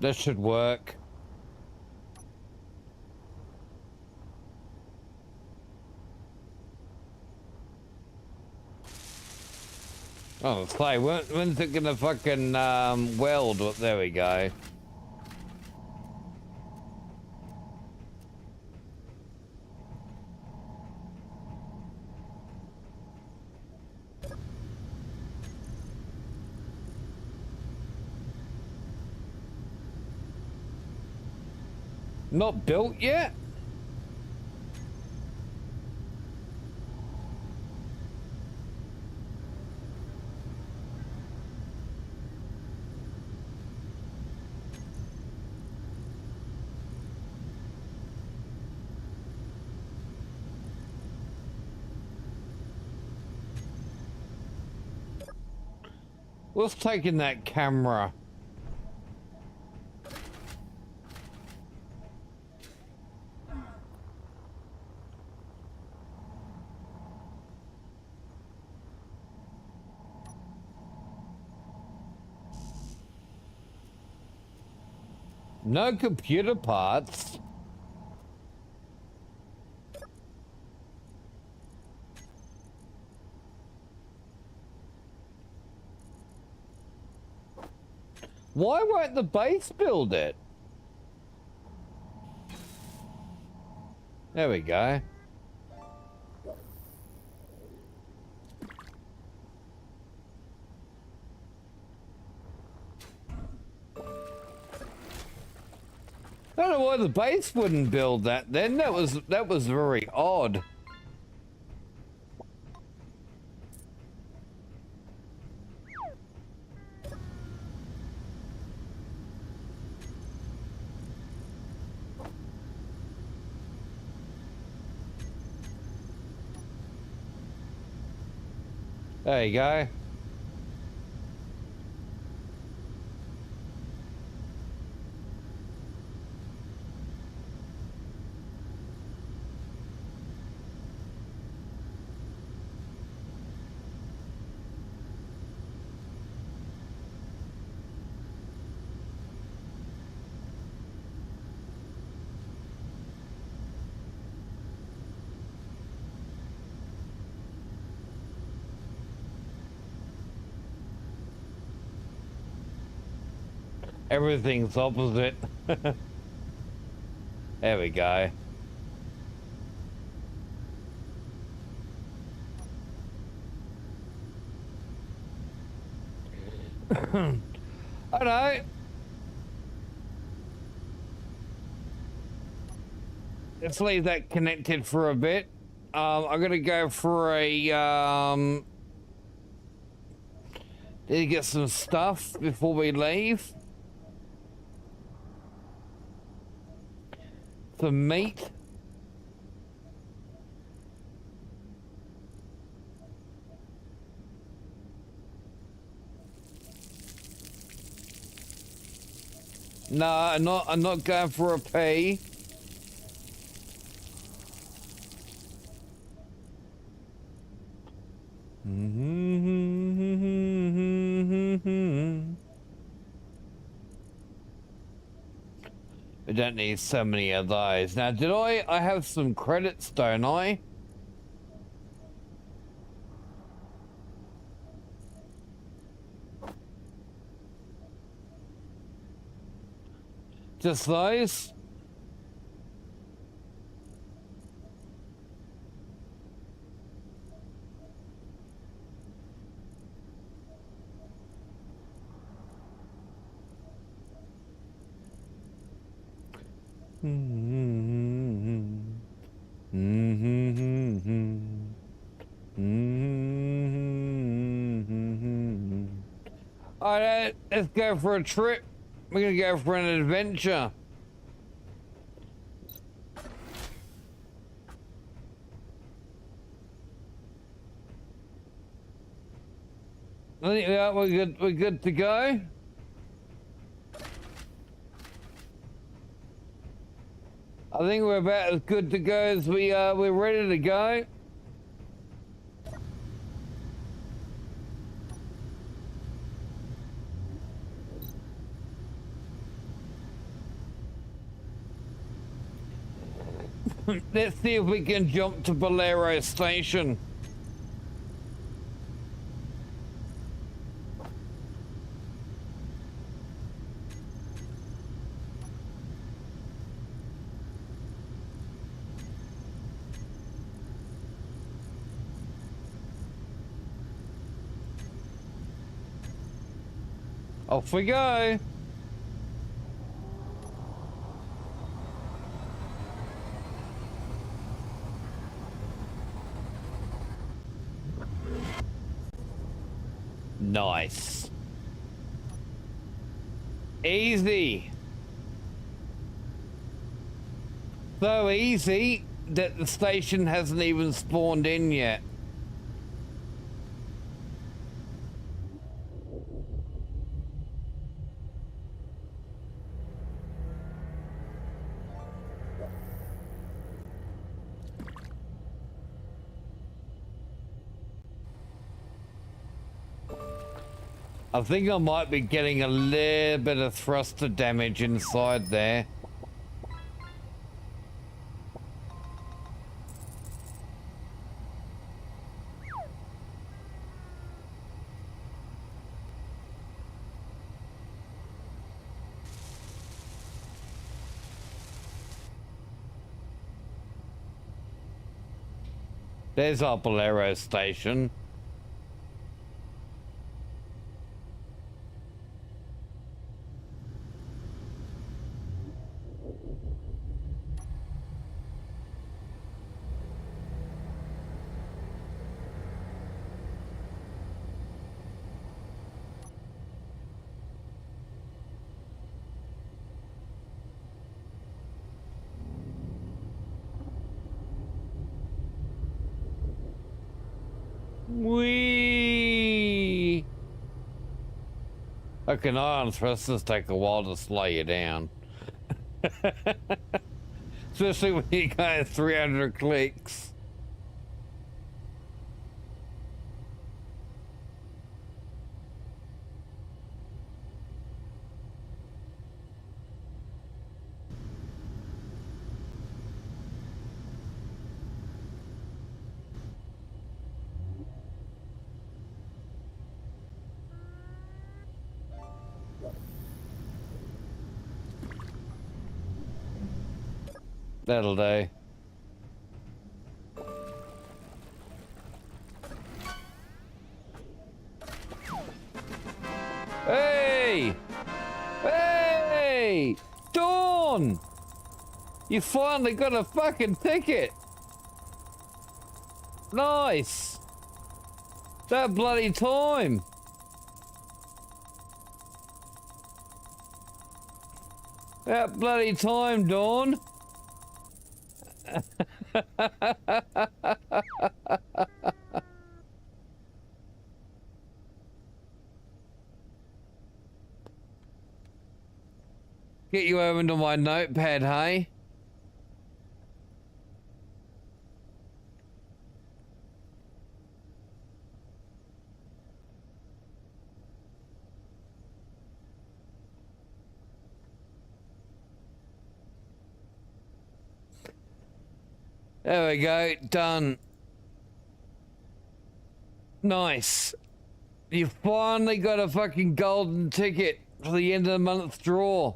That should work. Oh, play. When's it gonna fucking weld? There we go. Not built yet? What's taking that camera? No computer parts. Why won't the base build it? There we go. I don't know why the base wouldn't build that then. That was very odd. There you go. Everything's opposite. There we go. I don't know. Let's leave that connected for a bit. I'm gonna go for a need to get some stuff before we leave. Some meat. No, I'm not going for a pee. We don't need so many of those. Now, did I have some credits, don't I? Just those? Alright, let's go for a trip. We're gonna go for an adventure. I think we're good to go. I think we're about as good to go as we're ready to go. Let's see if we can jump to Bolero Station. Off we go. Nice. Easy. So easy that the station hasn't even spawned in yet. I think I might be getting a little bit of thruster damage inside there. There's our Bolero station. Whee! Okay, ion thrusters take a while to slow you down. Especially when you go 300 clicks. That'll do. Hey! Hey! Dawn! You finally got a fucking ticket! Nice! That bloody time! That bloody time, Dawn! Get you over to my notepad, hey? There we go, done. Nice. You finally got a fucking golden ticket for the end of the month draw.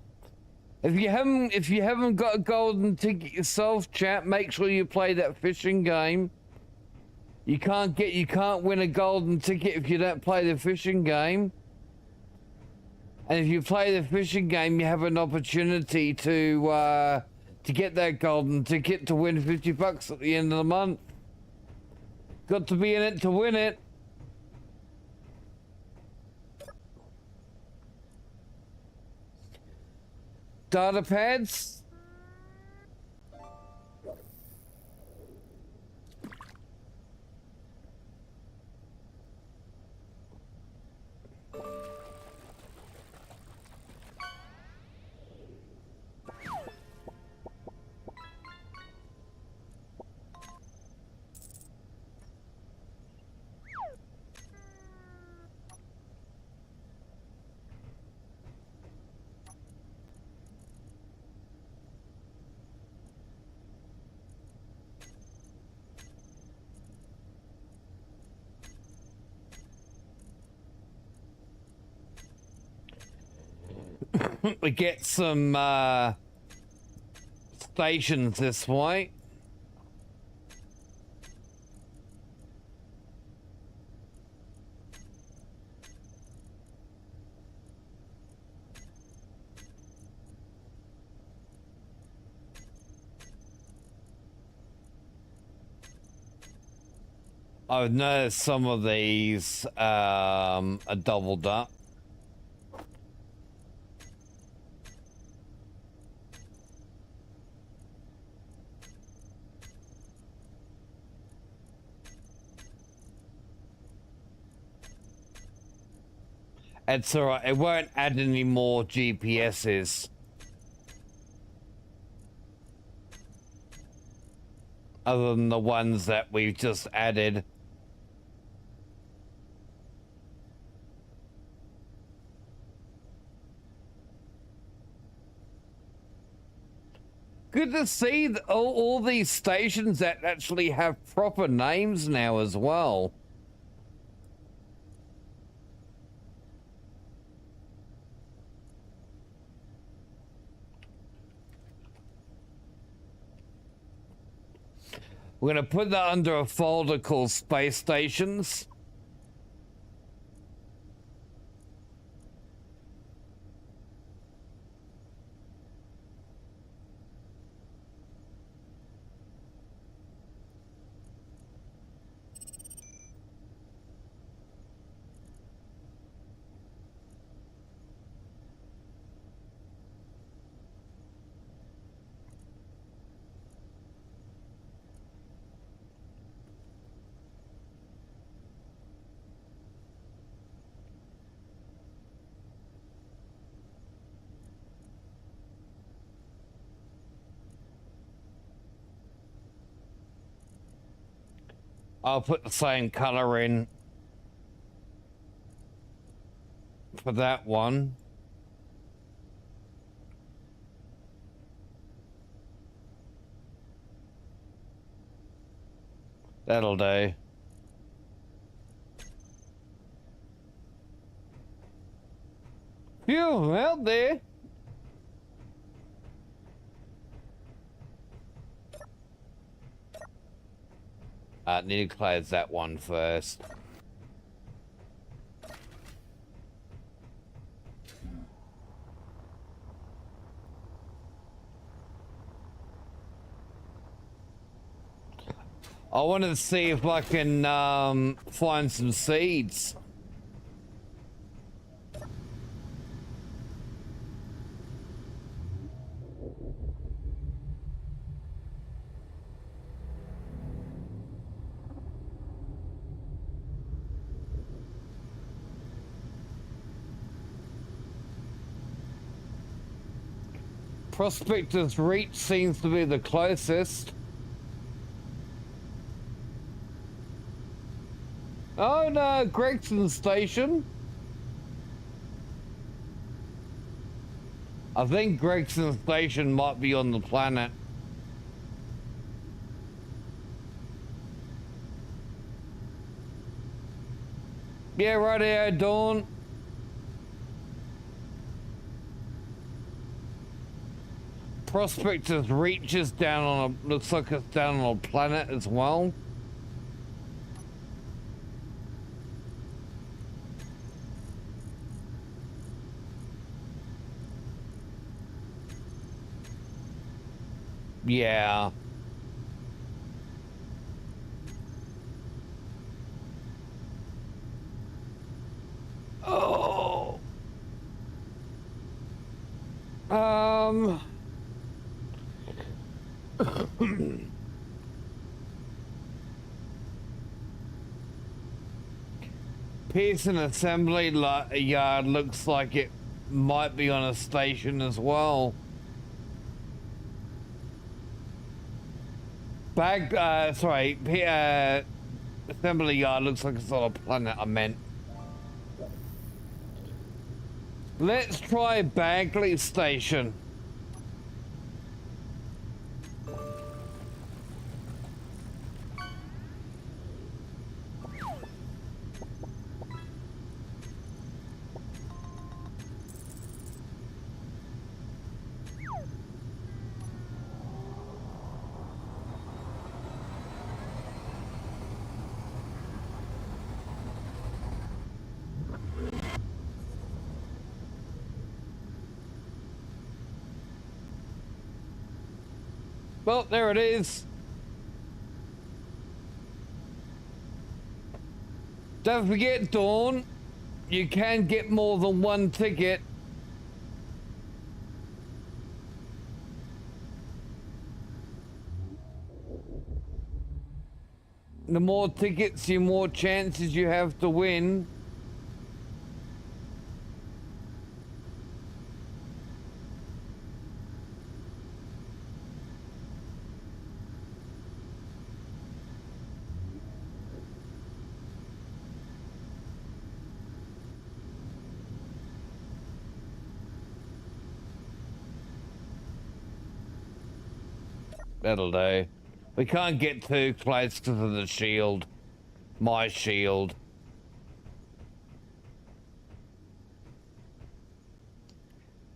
If you haven't got a golden ticket yourself, chat, make sure you play that fishing game. You can't win a golden ticket if you don't play the fishing game. And if you play the fishing game, you have an opportunity to get that golden ticket to win $50 at the end of the month. Got to be in it to win it. Data pads. We get some stations this way. I've noticed some of these are doubled up. It's alright, it won't add any more GPSs. Other than the ones that we've just added. Good to see all these stations that actually have proper names now as well. We're going to put that under a folder called Space Stations. I'll put the same color in for that one. That'll do. Phew, out there. Need to close that one first. I wanted to see if I can find some seeds. Prospector's Reach seems to be the closest. Oh no, Gregson Station. I think Gregson Station might be on the planet. Yeah, right here, Dawn. Prospector's Reach is down on a, looks like it's down on a planet as well. Yeah. Oh. Pearson Assembly Yard looks like it might be on a station as well. Assembly Yard looks like it's on a planet, I meant. Let's try Bagley Station. Well, there it is. Don't forget, Dawn, you can get more than one ticket. The more tickets, the more chances you have to win. That'll do. We can't get too close because of the shield. My shield.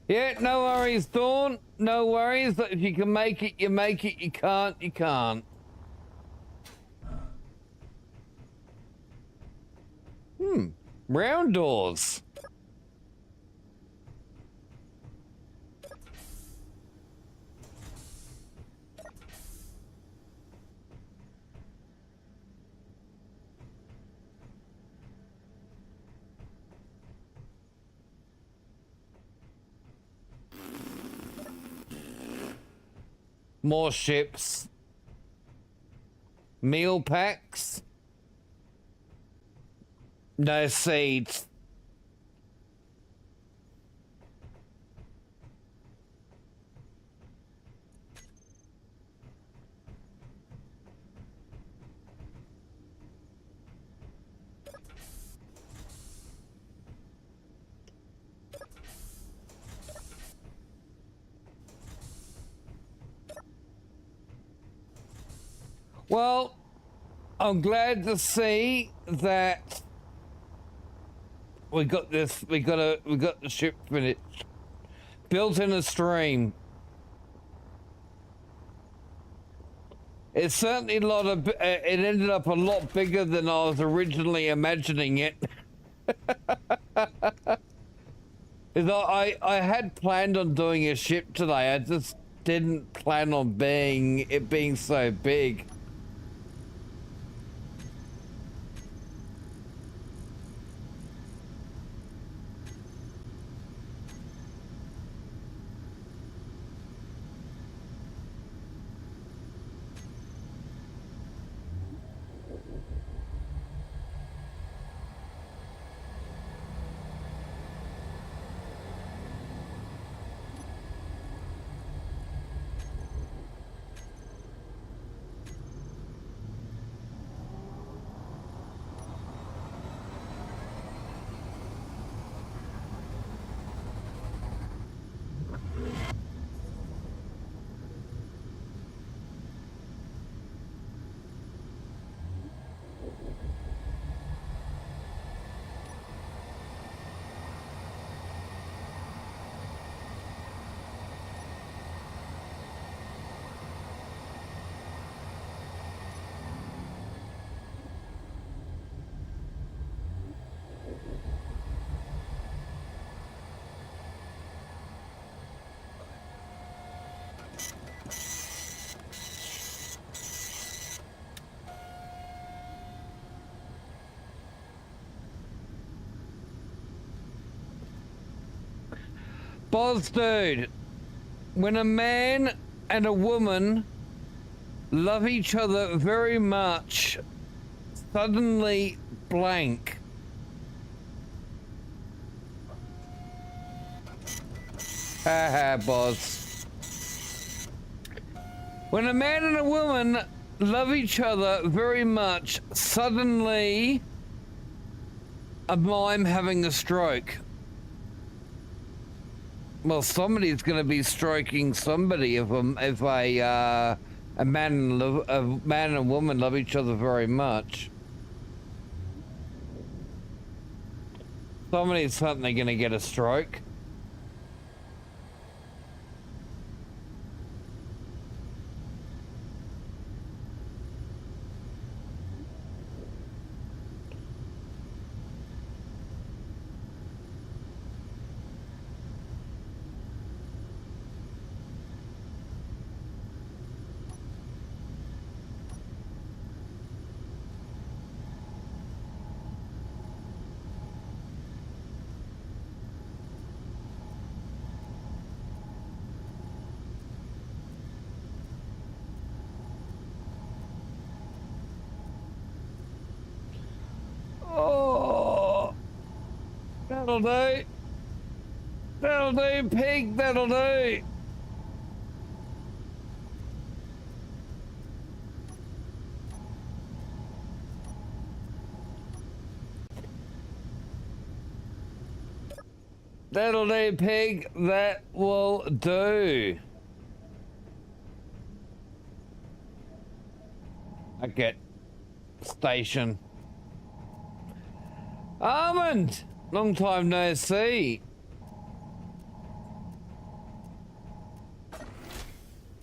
Yeah, no worries, Dawn. No worries. If you can make it, you make it. You can't, you can't. Round doors. More ships. Meal packs. No seeds. Well, I'm glad to see that we got this. We got the ship finished, built in a stream. It's certainly a lot of. It ended up a lot bigger than I was originally imagining it. I had planned on doing a ship today. I just didn't plan on it being so big. Boz dude, when a man and a woman love each other very much, suddenly blank. Haha, Boz. When a man and a woman love each other very much, suddenly a mime having a stroke. Well, somebody's going to be stroking somebody if a man and a woman love each other very much. Somebody's certainly going to get a stroke. That'll do. That'll do, pig. That'll do. That'll do, pig. That will do. Okay. Station. Almond! Long time no see.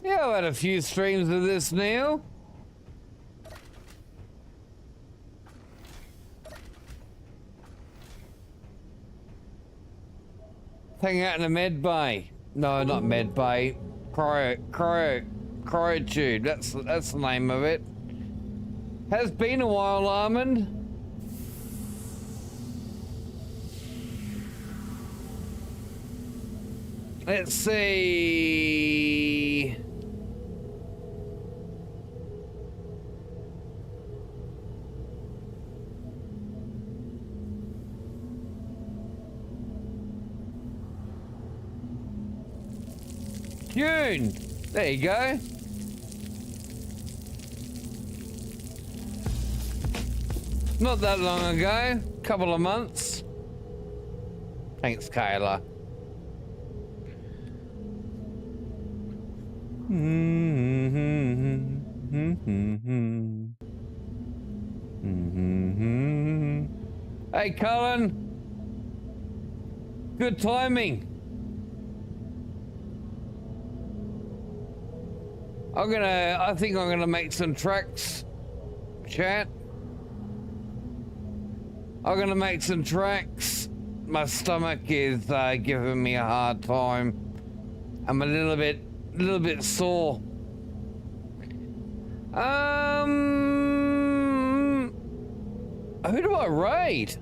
Yeah, I've had a few streams of this now. Hang out in a med bay. No, not med bay. Cryotube. That's the name of it. Has been a while, Almond. Let's see. June. There you go. Not that long ago. Couple of months. Thanks, Kayla. Hey, Colin. Good timing. I think I'm gonna make some tracks, chat. I'm gonna make some tracks. My stomach is giving me a hard time. I'm a little bit sore. Who do I raid?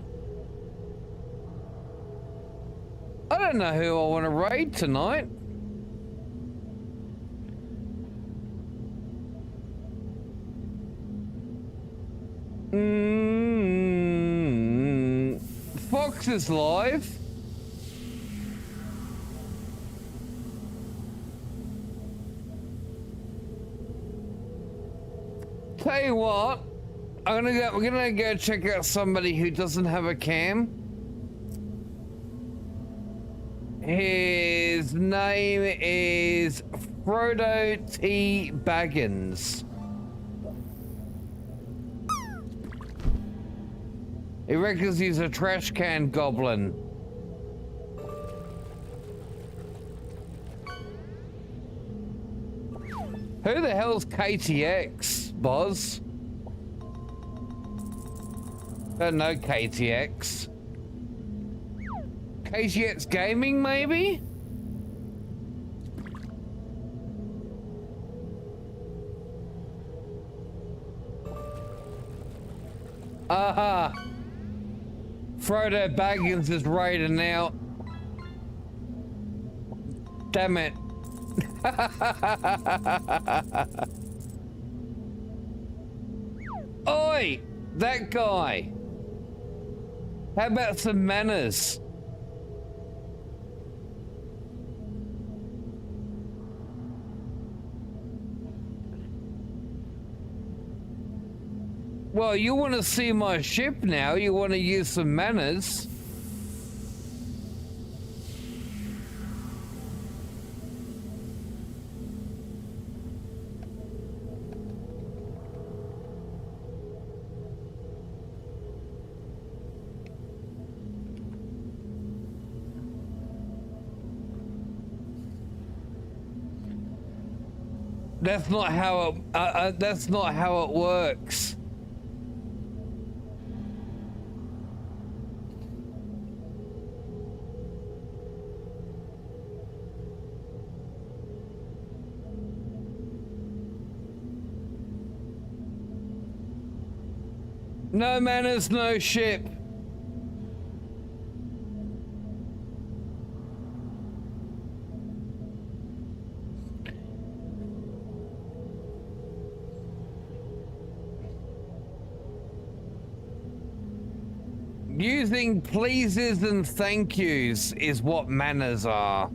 I don't know who I want to raid tonight. Fox is live. Tell you what, we're gonna go check out somebody who doesn't have a cam. His name is Frodo T. Baggins. He reckons he's a trash can goblin. Who the hell's KTX, Boz? Don't know KTX. KTX Gaming, maybe? Aha! Frodo Baggins is raiding out. Damn it. Oi! That guy! How about some manners? Well, you want to see my ship now, you want to use some manners. That's not how it works. No manners, no ship. Using pleases and thank yous is what manners are.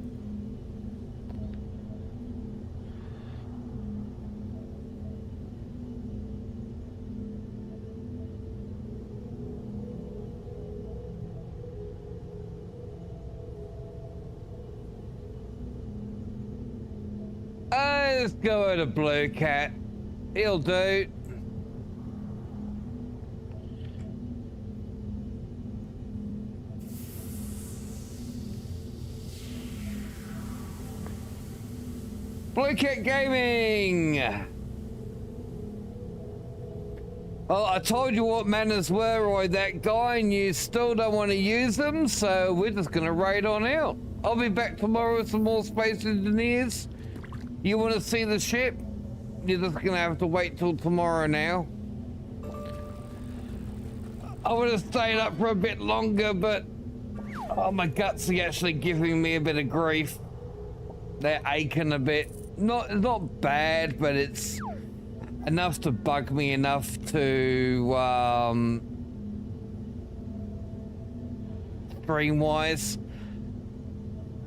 Let's go with a blue cat. He'll do. Blue Cat Gaming! Well, I told you what manners were, Roy, that guy, and you still don't want to use them, so we're just going to raid on out. I'll be back tomorrow with some more Space Engineers. You want to see the ship? You're just going to have to wait till tomorrow now. I would have stayed up for a bit longer, but oh, my guts are actually giving me a bit of grief. They're aching a bit. Not bad, but it's enough to bug me enough to stream-wise.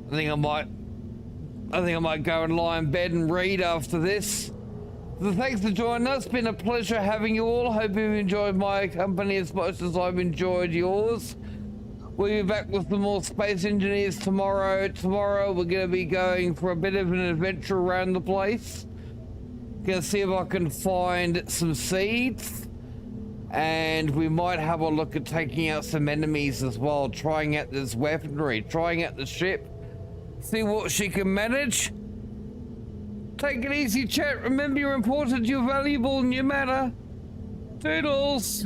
I think I might go and lie in bed and read after this. So thanks for joining us. It's been a pleasure having you all. Hope you've enjoyed my company as much as I've enjoyed yours. We'll be back with some more Space Engineers tomorrow. Tomorrow we're going to be going for a bit of an adventure around the place. Gonna see if I can find some seeds. And we might have a look at taking out some enemies as well. Trying out this weaponry. Trying out the ship. See what she can manage. Take it easy, chat. Remember, you're important, you're valuable, and you matter. Toodles.